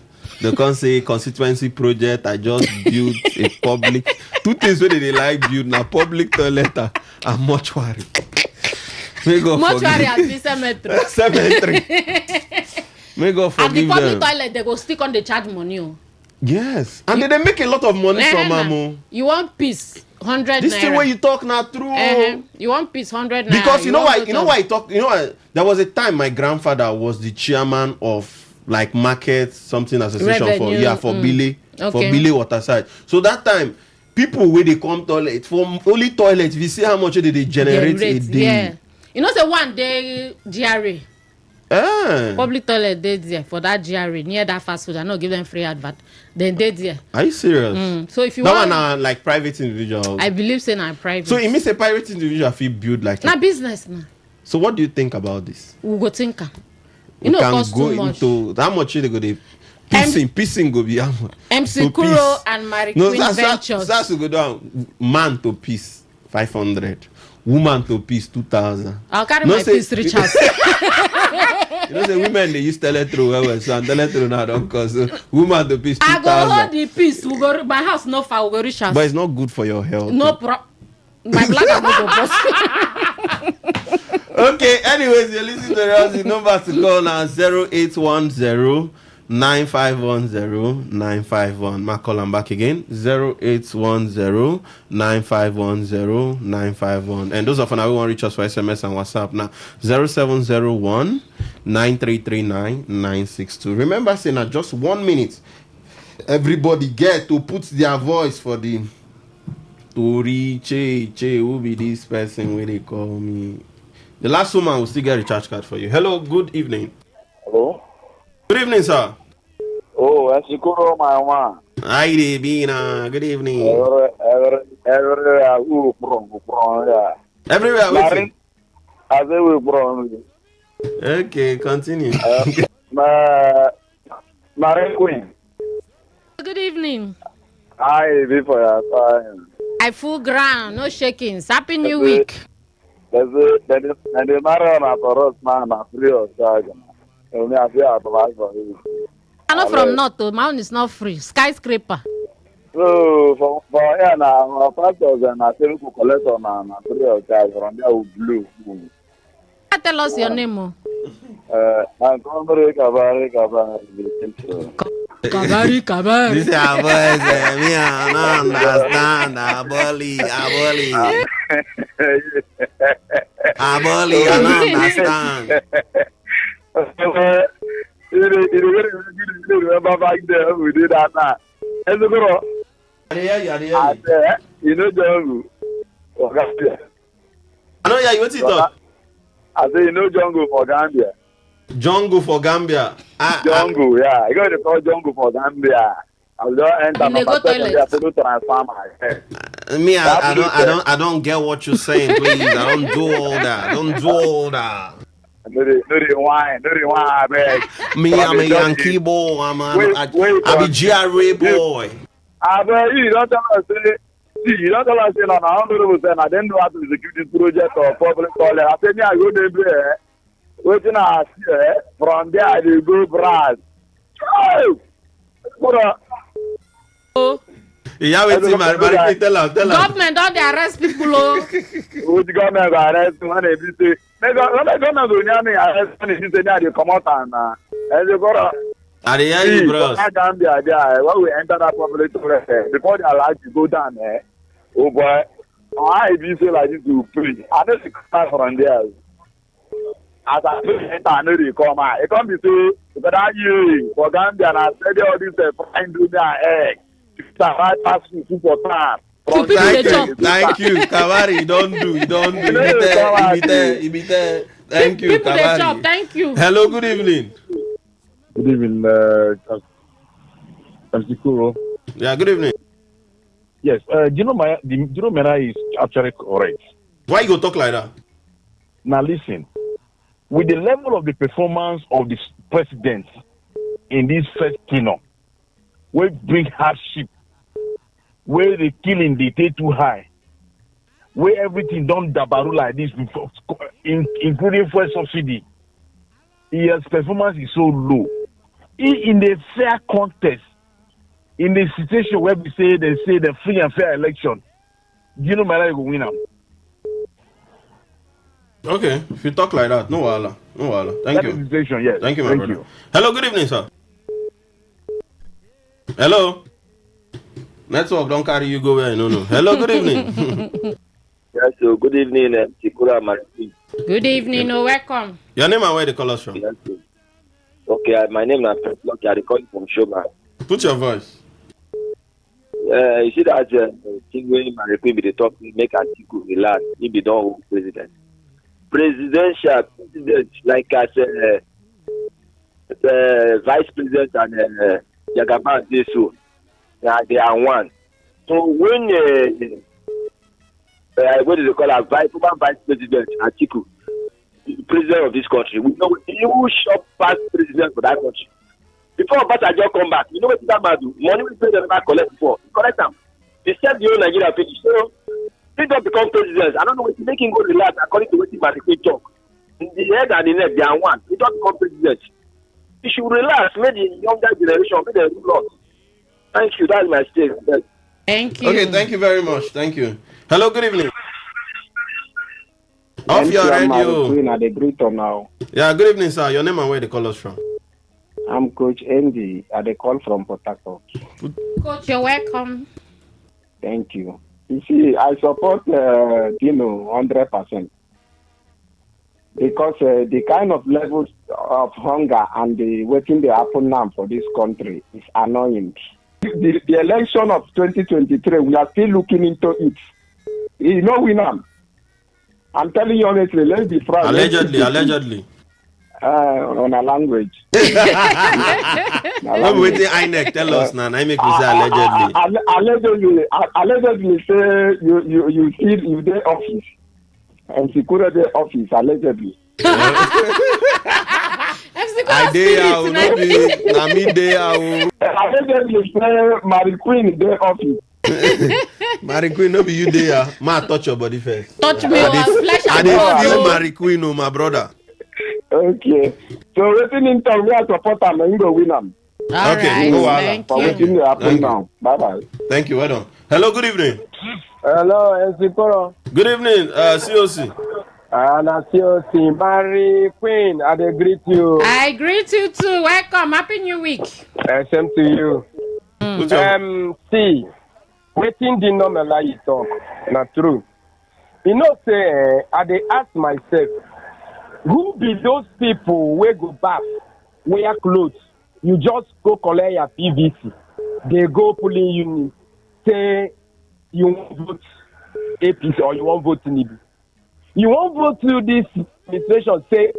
They can't say constituency project, I just built a public. Two things where they like build now public toilet and mortuary. Mortuary and the cemetery. Cemetery. May God forgive them. And the public toilet they go stick on the charge money. Yes, and they make a lot of money from them. You want peace, 100 this naira. thing where you talk now true. You want peace, 100 naira. Because you know why you talk. You know why there was a time my grandfather was the chairman of like market something association Revenue. for Billy Waterside. So that time people where they come toilet for only toilet. If you see how much they generate a day. Yeah, you know say one day GRA. Public toilet they there for that GRA near that fast food. I know give them free advert. Then they there. Are you serious? So if you that want, one like private individuals. I believe say na private. So it means a private individual feel build like na business na. So what do you think about this? We go think. You know, cost go too much. Into how much they go dey pissing go be how much? MC Kuro and Marie Queen Ventures. That's to go down. Man to piece 500. Woman to piece 2,000. I'll carry my piece Richard. You know the women they use teletro so and teletro now don't cost. So woman to piece 2,000. I go hold the piece. We go my house no far. We go Richard. But it's not good for your health. No problem. My bladder no go bust. Okay. Anyways, you're listening to us. The number to call now 0810 9510 951. Ma call them back again 0810 9510 951. And those of you who want to reach us for SMS and WhatsApp now 0701 9339 962. Remember saying that just 1 minute everybody get to put their voice for the Tori Che who be this person where they call me. The last woman will still get a recharge card for you. Hello, good evening. Hello. Good evening, sir. Oh, Esikuro, my one. Hi, Bina. Good evening. Everywhere waiting. Okay, continue. Marie Queen. Good evening. Hi, before your time. I full ground, no shakings. Happy New Week. The Mariana for us, man, I'm free of charge. I'm not from North, though. My own is not free. Skyscraper. So, for now, our pastors and our people collect on a free of charge from there blue. Tell us your name. I'm Kabari. This is our voice. Me, I don't understand. Aboli. I don't understand. Remember back there, we did that now. You know, Jungle. I know, yeah, you want to talk? I say, you know, Jungle for Gambia. Jungle for Gambia. Jungle, yeah. You got to call Jungle for Gambia. I will just enter They go number 7 there, toilet. follow transformer. Me, I don't get what you're saying, please. I don't do all that. Don't do all that. No, the wine, I beg. Me, I'm a Yankee boy. I'm a GRA boy. I beg you don't tell us, you don't tell us, no, 100%. I didn't know how to execute this project or public toilet. I said, I go there, waiting I see, from there, I go brass. Oh. Yeah, wait, tell us. Government don't they arrest people. Which government go arrest when they say, government go arrest when they come out and I hear you, bros. Gambia, when we enter that public toilet, before they allow you to go down there, oh boy, I be say like this to preach. I know the come from there. As I enter, I know they come out. It can't be so, but I hear for Gambia and I said all this fine do their egg. Thank you, Kavari. You don't do. You be there. Thank you, people Kavari. Job. Thank you. Hello, good evening. Good evening, Kuro. Yeah, good evening. Yes, Gino Mera is actually correct. Why you go talk like that? Now listen, with the level of the performance of the president in this first kingdom, we bring hardship, where the killing they take too high, where everything done dabaru like this, including fuel subsidy. His performance is so low. In the fair contest, in the situation where they say the free and fair election, you know Mara will win them. Okay, if you talk like that, no wala. Thank you. That is the situation, yes. Thank you, my brother. Hello, good evening, sir. Hello. Network don't carry you go where no. Hello, good evening. Yes, so good evening, Chikura Martin. Good evening, welcome. Your name and where the call us from? Yes, okay, my name is Lucky. I call from Shoma. Put your voice. You see that thing when Maripin be the talk, make Atiku relax. He be done with president. President, like I said, the vice president and Jagaban they so they are one. So when what do they call a vice president Atiku, president of this country, we know he will shop past president for that country. Before Obasanjo come back, you know what that man do? Money we pay them back collect before. Collect them. They said the whole Nigeria finish. So he don't become president. I don't know what to make him go relax according to what he Maripin talk. In the head and the neck, they are one. He don't become president. He should relax, make the younger generation, make the rule us. Thank you. That's my statement. Thank you. Okay, thank you very much. Thank you. Hello, good evening. Off your radio. Now. Yeah, good evening, sir. Your name and where the call us from? I'm Coach Andy. I call from Port Harcourt. Coach, you're welcome. Thank you. You see, I support Dino 100%. Because the kind of levels of hunger and the waiting they happen now for this country is annoying. The election of 2023, we are still looking into it. You know, we know. I'm telling you honestly, let's be frank. Allegedly. On a language. When we waiting INEC, tell us now. I make we say allegedly. Allegedly say you see you dey office. And security office allegedly. I dey out, no be na me dey out. Allegedly say Mary Queen dey office. Mary Queen, no be you there. Ma touch your body first. Touch me, flesh and blood. I dey feel Mary Queen, oh my brother. Okay. So waiting in time, we are support them and go win them. Okay, no thank you. Waiting to happen now. Bye bye. Thank you. Well done. Hello, good evening. Hello, Esikoro. Good evening, COC. COC, Mary Queen, I greet you. I greet you too. Welcome. Happy New Week. Same to you. See, waiting the normal like you talk. Not true. You know, say, I dey ask myself, who be those people who go back, wear clothes? You just go collect your PVC. They go pulling you, say you won't vote APC or you won't vote Tinubu. You won't vote to this administration, say,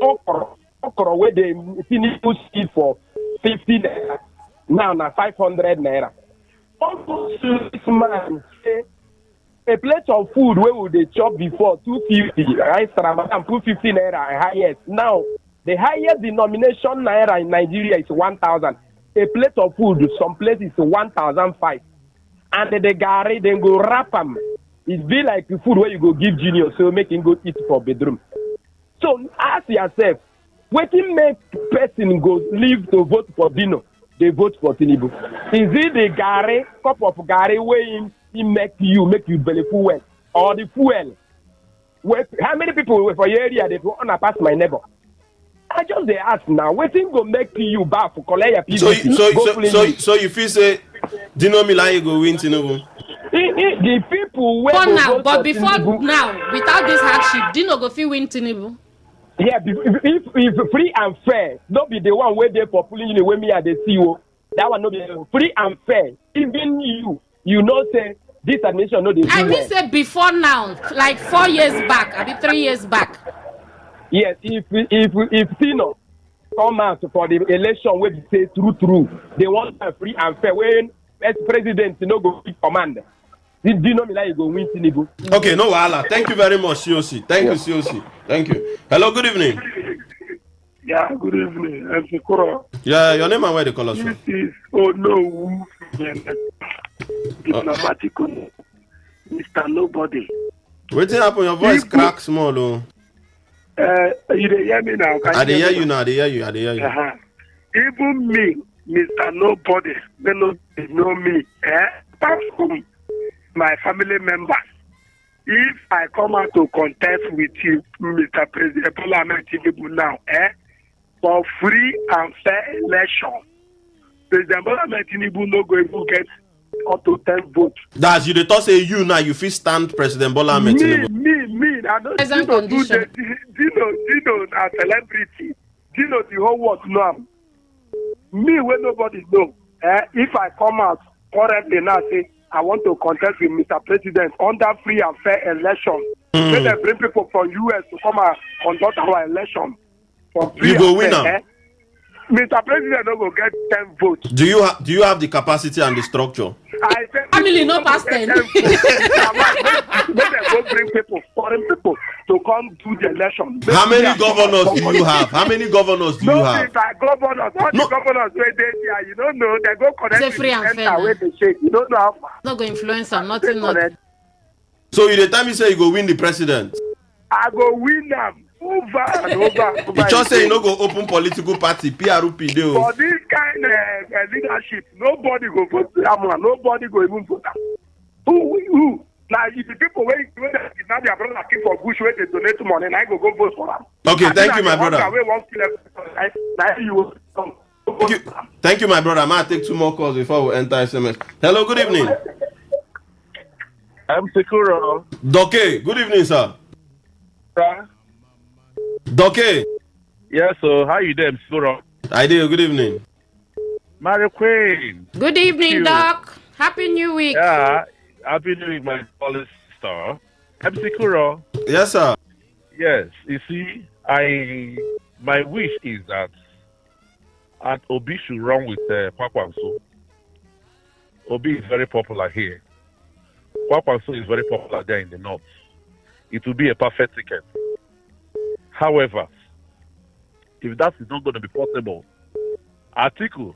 okra where they finish seed for 50 naira. Now 500 naira. Almost this man say a plate of food where would they chop before 250, right? Ramadan put 50 naira and highest. Now the highest denomination naira in Nigeria is 1,000. A plate of food, some places 1,005. And the gari then go wrap them. It be like the food where you go give junior, so make him go eat for bedroom. So ask yourself, wetin make person go leave to vote for Dino? They vote for Tinubu. Is it the gari, cup of gari where he make you belly full well, or the fuel? How many people were for your area they go on pass my neighbor? I just they ask now. Wetin go make you back for collect your PVC? So you feel say Dino Milaye go win Tinubu? The people where for now, vote but for before Tinubu, now, without this hardship, Dino go fit win Tinubu. yeah, if free and fair, don't be the one where they for pulling you away me at the CEO. That one no be free and fair. Even you know say this administration no dey. I mean say before now, like 4 years back, I mean 3 years back. Yes, if Tino come out for the election where they say true, they want a free and fair. When as president no go give command, Dino Milaye go win Tinubu. Okay, no wahala. Thank you very much, COC. Thank you, COC. Thank you. Hello, good evening. Yeah, good evening. I'm Sikora. Yeah, your name and where they call us from? This is diplomatic Mr. Nobody. Wetin happen? Your voice crack small, oh. You dey hear me now? I dey hear you now. I dey hear you. Uh-huh. Even me, Mr. Nobody, they know me. Apart from my family members, if I come out to contest with you, Mr. President Bola Ahmed Tinubu now, for free and fair election, President Bola Ahmed Tinubu no go even get up to 10 votes. That's you. They thought say you now. You fit stand President Bola Ahmed Tinubu. Me. I don't do the Dino a celebrity. Dino the whole world know him. Me when nobody know. If I come out currently now say I want to contest with Mr. President under free and fair election. When they bring people from US to come and conduct our election for free you go win now. Mr. President no go get 10 votes. Do you have the capacity and the structure? I say family no pass 10. When they go bring people, foreign people to come do the election. How many governors do you have? How many governors do you have? Governors, all the governors where they here, you don't know. They go connect with free and the fair, center where they shake. You don't know how far. Not go influence am, nothing. So you the time you say you go win the president? I go win them over and over. You just say you no go open political party, PRP dey. For this kind of leadership, nobody go vote that man. Nobody go even vote that. Who? Now, if the people when they kidnap their brother keep for bush where they donate money, now I go vote for them. Okay, thank you, my brother. Thank you, my brother. I might take 2 more calls before we enter SMS. Hello, good evening. I'm Sekuro. Doke, good evening, sir. Doke. Yes, so how you doing, Sekuro? I do. Good evening. Mary Queen. Good evening, Doc. Happy New Week. Yeah, Happy New Week, my police star. I'm Sekuro. Yes, sir. Yes, you see, my wish is that Obi should run with Kwakwanso. Obi is very popular here. Kwakwanso is very popular there in the north. It will be a perfect ticket. However, if that is not going to be possible, Atiku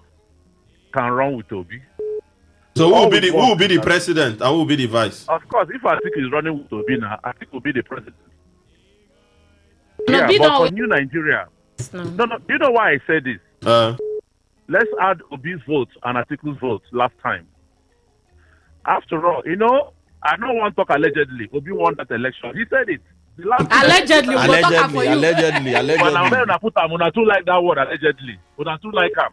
can run with Obi. So who will be the president and who will be the vice? Of course, if Atiku is running with Obi now, Atiku will be the president. No, Yeah, but for New Nigeria, no. Do you know why I said this? Let's add Obi's vote and Atiku's vote last time. After all, I don't want to talk allegedly. Obi won that election. He said it. Allegedly. But now when I put him, I too like that word allegedly. But I too like him.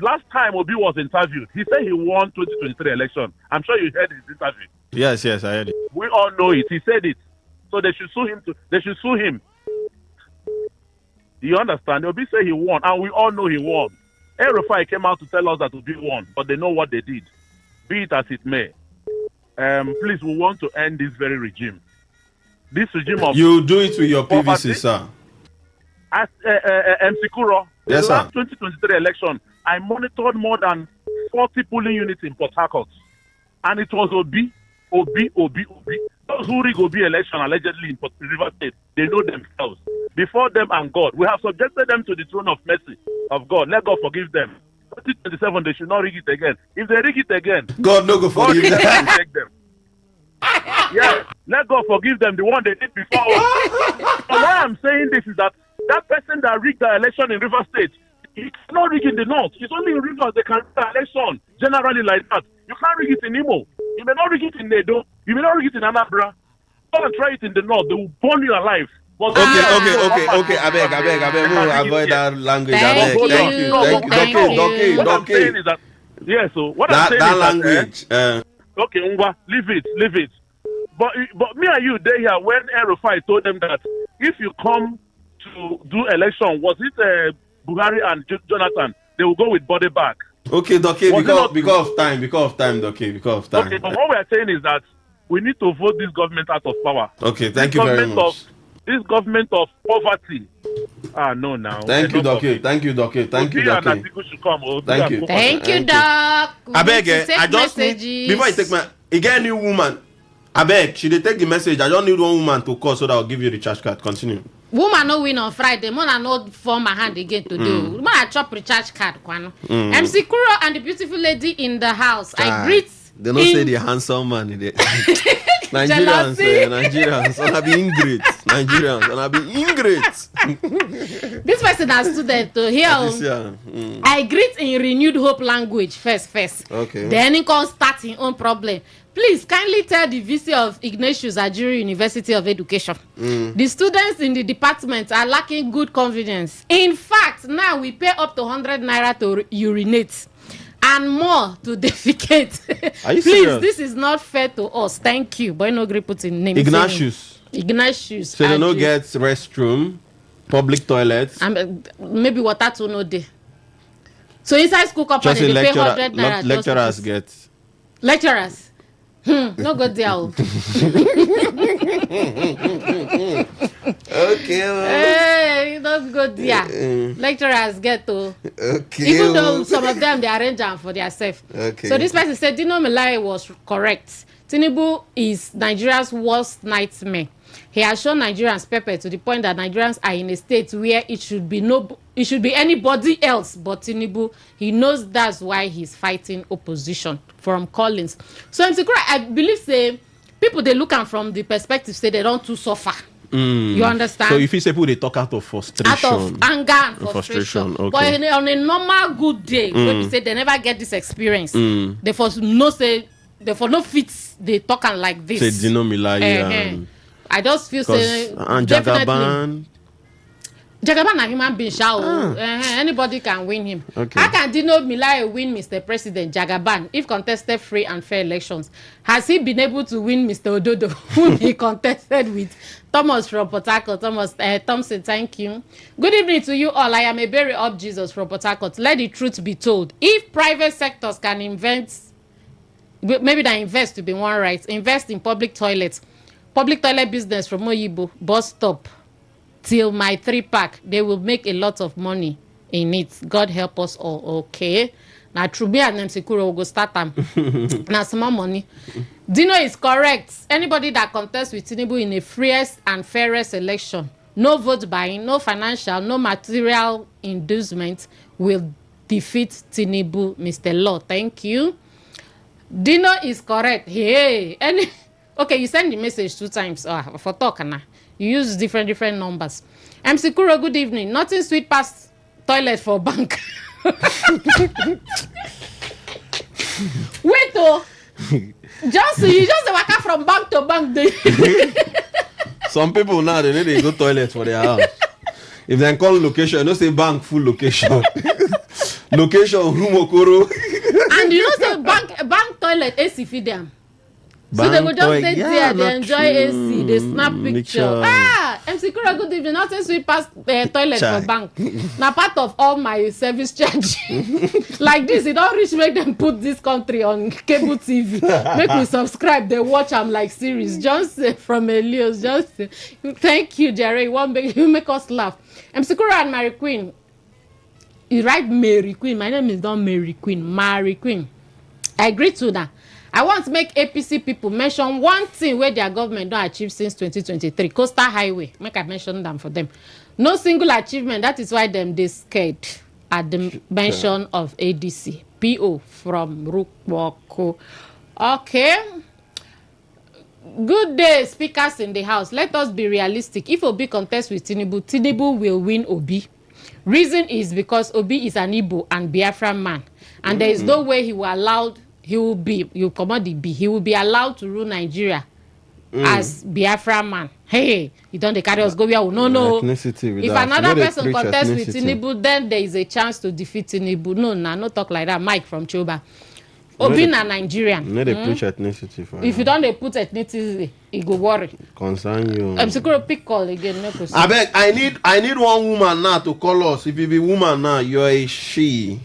Last time Obi was interviewed, he said he won 2023 election. I'm sure you heard his interview. Yes, I heard it. We all know it. He said it. So they should sue him. They should sue him. You understand? Obi said he won, and we all know he won. El-Rufai came out to tell us that Obi won, but they know what they did. Be it as it may. Please, we want to end this very regime. This regime of you do it with your PVC, sir. As MC Kuro, the Yes, last sir. 2023 election, I monitored more than 40 polling units in Port Harcourt. And it was Obi. Those who rig Obi election allegedly in River State, they know themselves. Before them and God, we have subjected them to the throne of mercy of God. Let God forgive them. 2027, they should not rig it again. If they rig it again, God no go forgive them. Take them. Yeah, let God forgive them, the one they did before. So why I'm saying this is that person that rigged the election in River State, he cannot rig in the north. It's only in Rivers they can rig the election generally like that. You can't rig it in Imo. You may not rig it in Nedo. You may not rig it in Anambra. Go and try it in the north. They will burn you alive. Okay. I beg. We will avoid that language. Thank you. What I'm saying is that, yeah, so what I'm saying that is language. Okay, Ngwa, leave it. But me and you, they here, when Erufai told them that if you come to do election, was it Buhari and Jonathan, they will go with body bag. Okay, because of time, because of time. Okay, but what we are saying is that we need to vote this government out of power. Okay, thank you very much. This government of poverty. No, now. Thank you, Doc. Thank you, Doc. Thank you, Doc. Thank you. Thank you, Doc. I beg, I just need, before I take again, new woman. I beg, she dey take the message. I don't need one woman to call so that I'll give you the recharge card. Continue. Woman no win on Friday. Man no form my hand again to do. Man I chop recharge card. MC Kuro and the beautiful lady in the house. I greet. They don't say the handsome man in there. Nigerians, and I be ingrate. This person has student to hear. I greet in renewed hope language first. Okay. Then he can start his own problem. Please kindly tell the VC of Ignatius Ajuri University of Education. The students in the department are lacking good confidence. In fact, now we pay up to 100 naira to urinate and more to defecate. Are you Please, serious? this is not fair to us. Thank you. But no agree put in name. Ignatius. So they no get restroom, public toilets. Maybe water to no day. So inside school company they pay 100 naira. Lecturers get. Lecturers. No good there. Okay. Hey, not good there. Lecturers get to. Okay. Even though some of them they arrange them for themselves. Okay. So this person said Dino Melai was correct. Tinubu is Nigeria's worst nightmare. He has shown Nigerians pepper to the point that Nigerians are in a state where it should be anybody else but Tinubu. He knows that's why he's fighting opposition from Collins. So I believe say people they look at from the perspective say they don't too suffer. You understand? So if you say people they talk out of frustration, out of anger and frustration. Okay. But on a normal good day, when you say they never get this experience, they for no say they for no fits they talking like this. Say Dino Milai. I just feel say and Jagaban a human being, anybody can win him. Okay. How can Dino Milai win Mr. President Jagaban if contested free and fair elections? Has he been able to win Mr. Ododo, whom he contested with? Thomas from Port Harcourt. Thompson, thank you. Good evening to you all. I am a very up Jesus from Port Harcourt. Let the truth be told. If private sectors can maybe they invest to be one right, invest in public toilet business from Oyibo, bus stop, till my 3-pack, they will make a lot of money in it. God help us all. Okay. Now Truby and Nemsikuro will go start them. Now small money. Dino is correct. Anybody that contests with Tinubu in a freest and fairest election, no vote buying, no financial, no material inducement will defeat Tinubu. Mr. Law, thank you. Dino is correct. Hey, okay, you send the message 2 times. For talk now. You use different numbers. MC Kuro, good evening. Nothing sweet past toilet for bank. Wait, you just walk out from bank to bank. Some people now they need to go toilet for their house. If they call location, you don't say bank full location. Location room okoro. And you know say bank toilet AC feed them. So they will just stay there, they enjoy AC, they snap picture. MC Kura, good evening. Nothing sweet past toilet Chai. for bank. Now part of all my service charge. Like this, it don't reach make them put this country on cable TV. Make me subscribe. They watch I'm like series. Just from Elios. Just thank you, Jerry. You make us laugh. MC Kura and Mary Queen. You write Mary Queen. My name is not Mary Queen. Mary Queen. I agree to that. I want to make APC people mention one thing where their government don't achieve since 2023. Coastal Highway. Make I mention them for them. No single achievement. That is why they scared at the mention of ADC. PO from Rukwoko. Okay. Good day, speakers in the house. Let us be realistic. If Obi contests with Tinubu, Tinubu will win Obi. Reason is because Obi is an Igbo and Biafran man. And there is no way he will be allowed to rule Nigeria as Biafran man. Hey, you don't carry us go where we no. If another person contests with Tinubu, then there is a chance to defeat Tinubu. No talk like that. Mike from Choba. Obi na Nigerian. No, they preach ethnicity for if you don't put ethnicity, it go worry. Concern you. I'm secure pick call again. No question. I beg, I need one woman now to call us. If you be woman now, you're a she.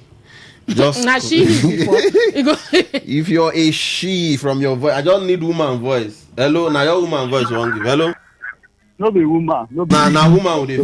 Just na she. If you're a she from your voice, I just need woman voice. Hello, now your woman voice won't give. Hello. No be woman. No be nah, woman with a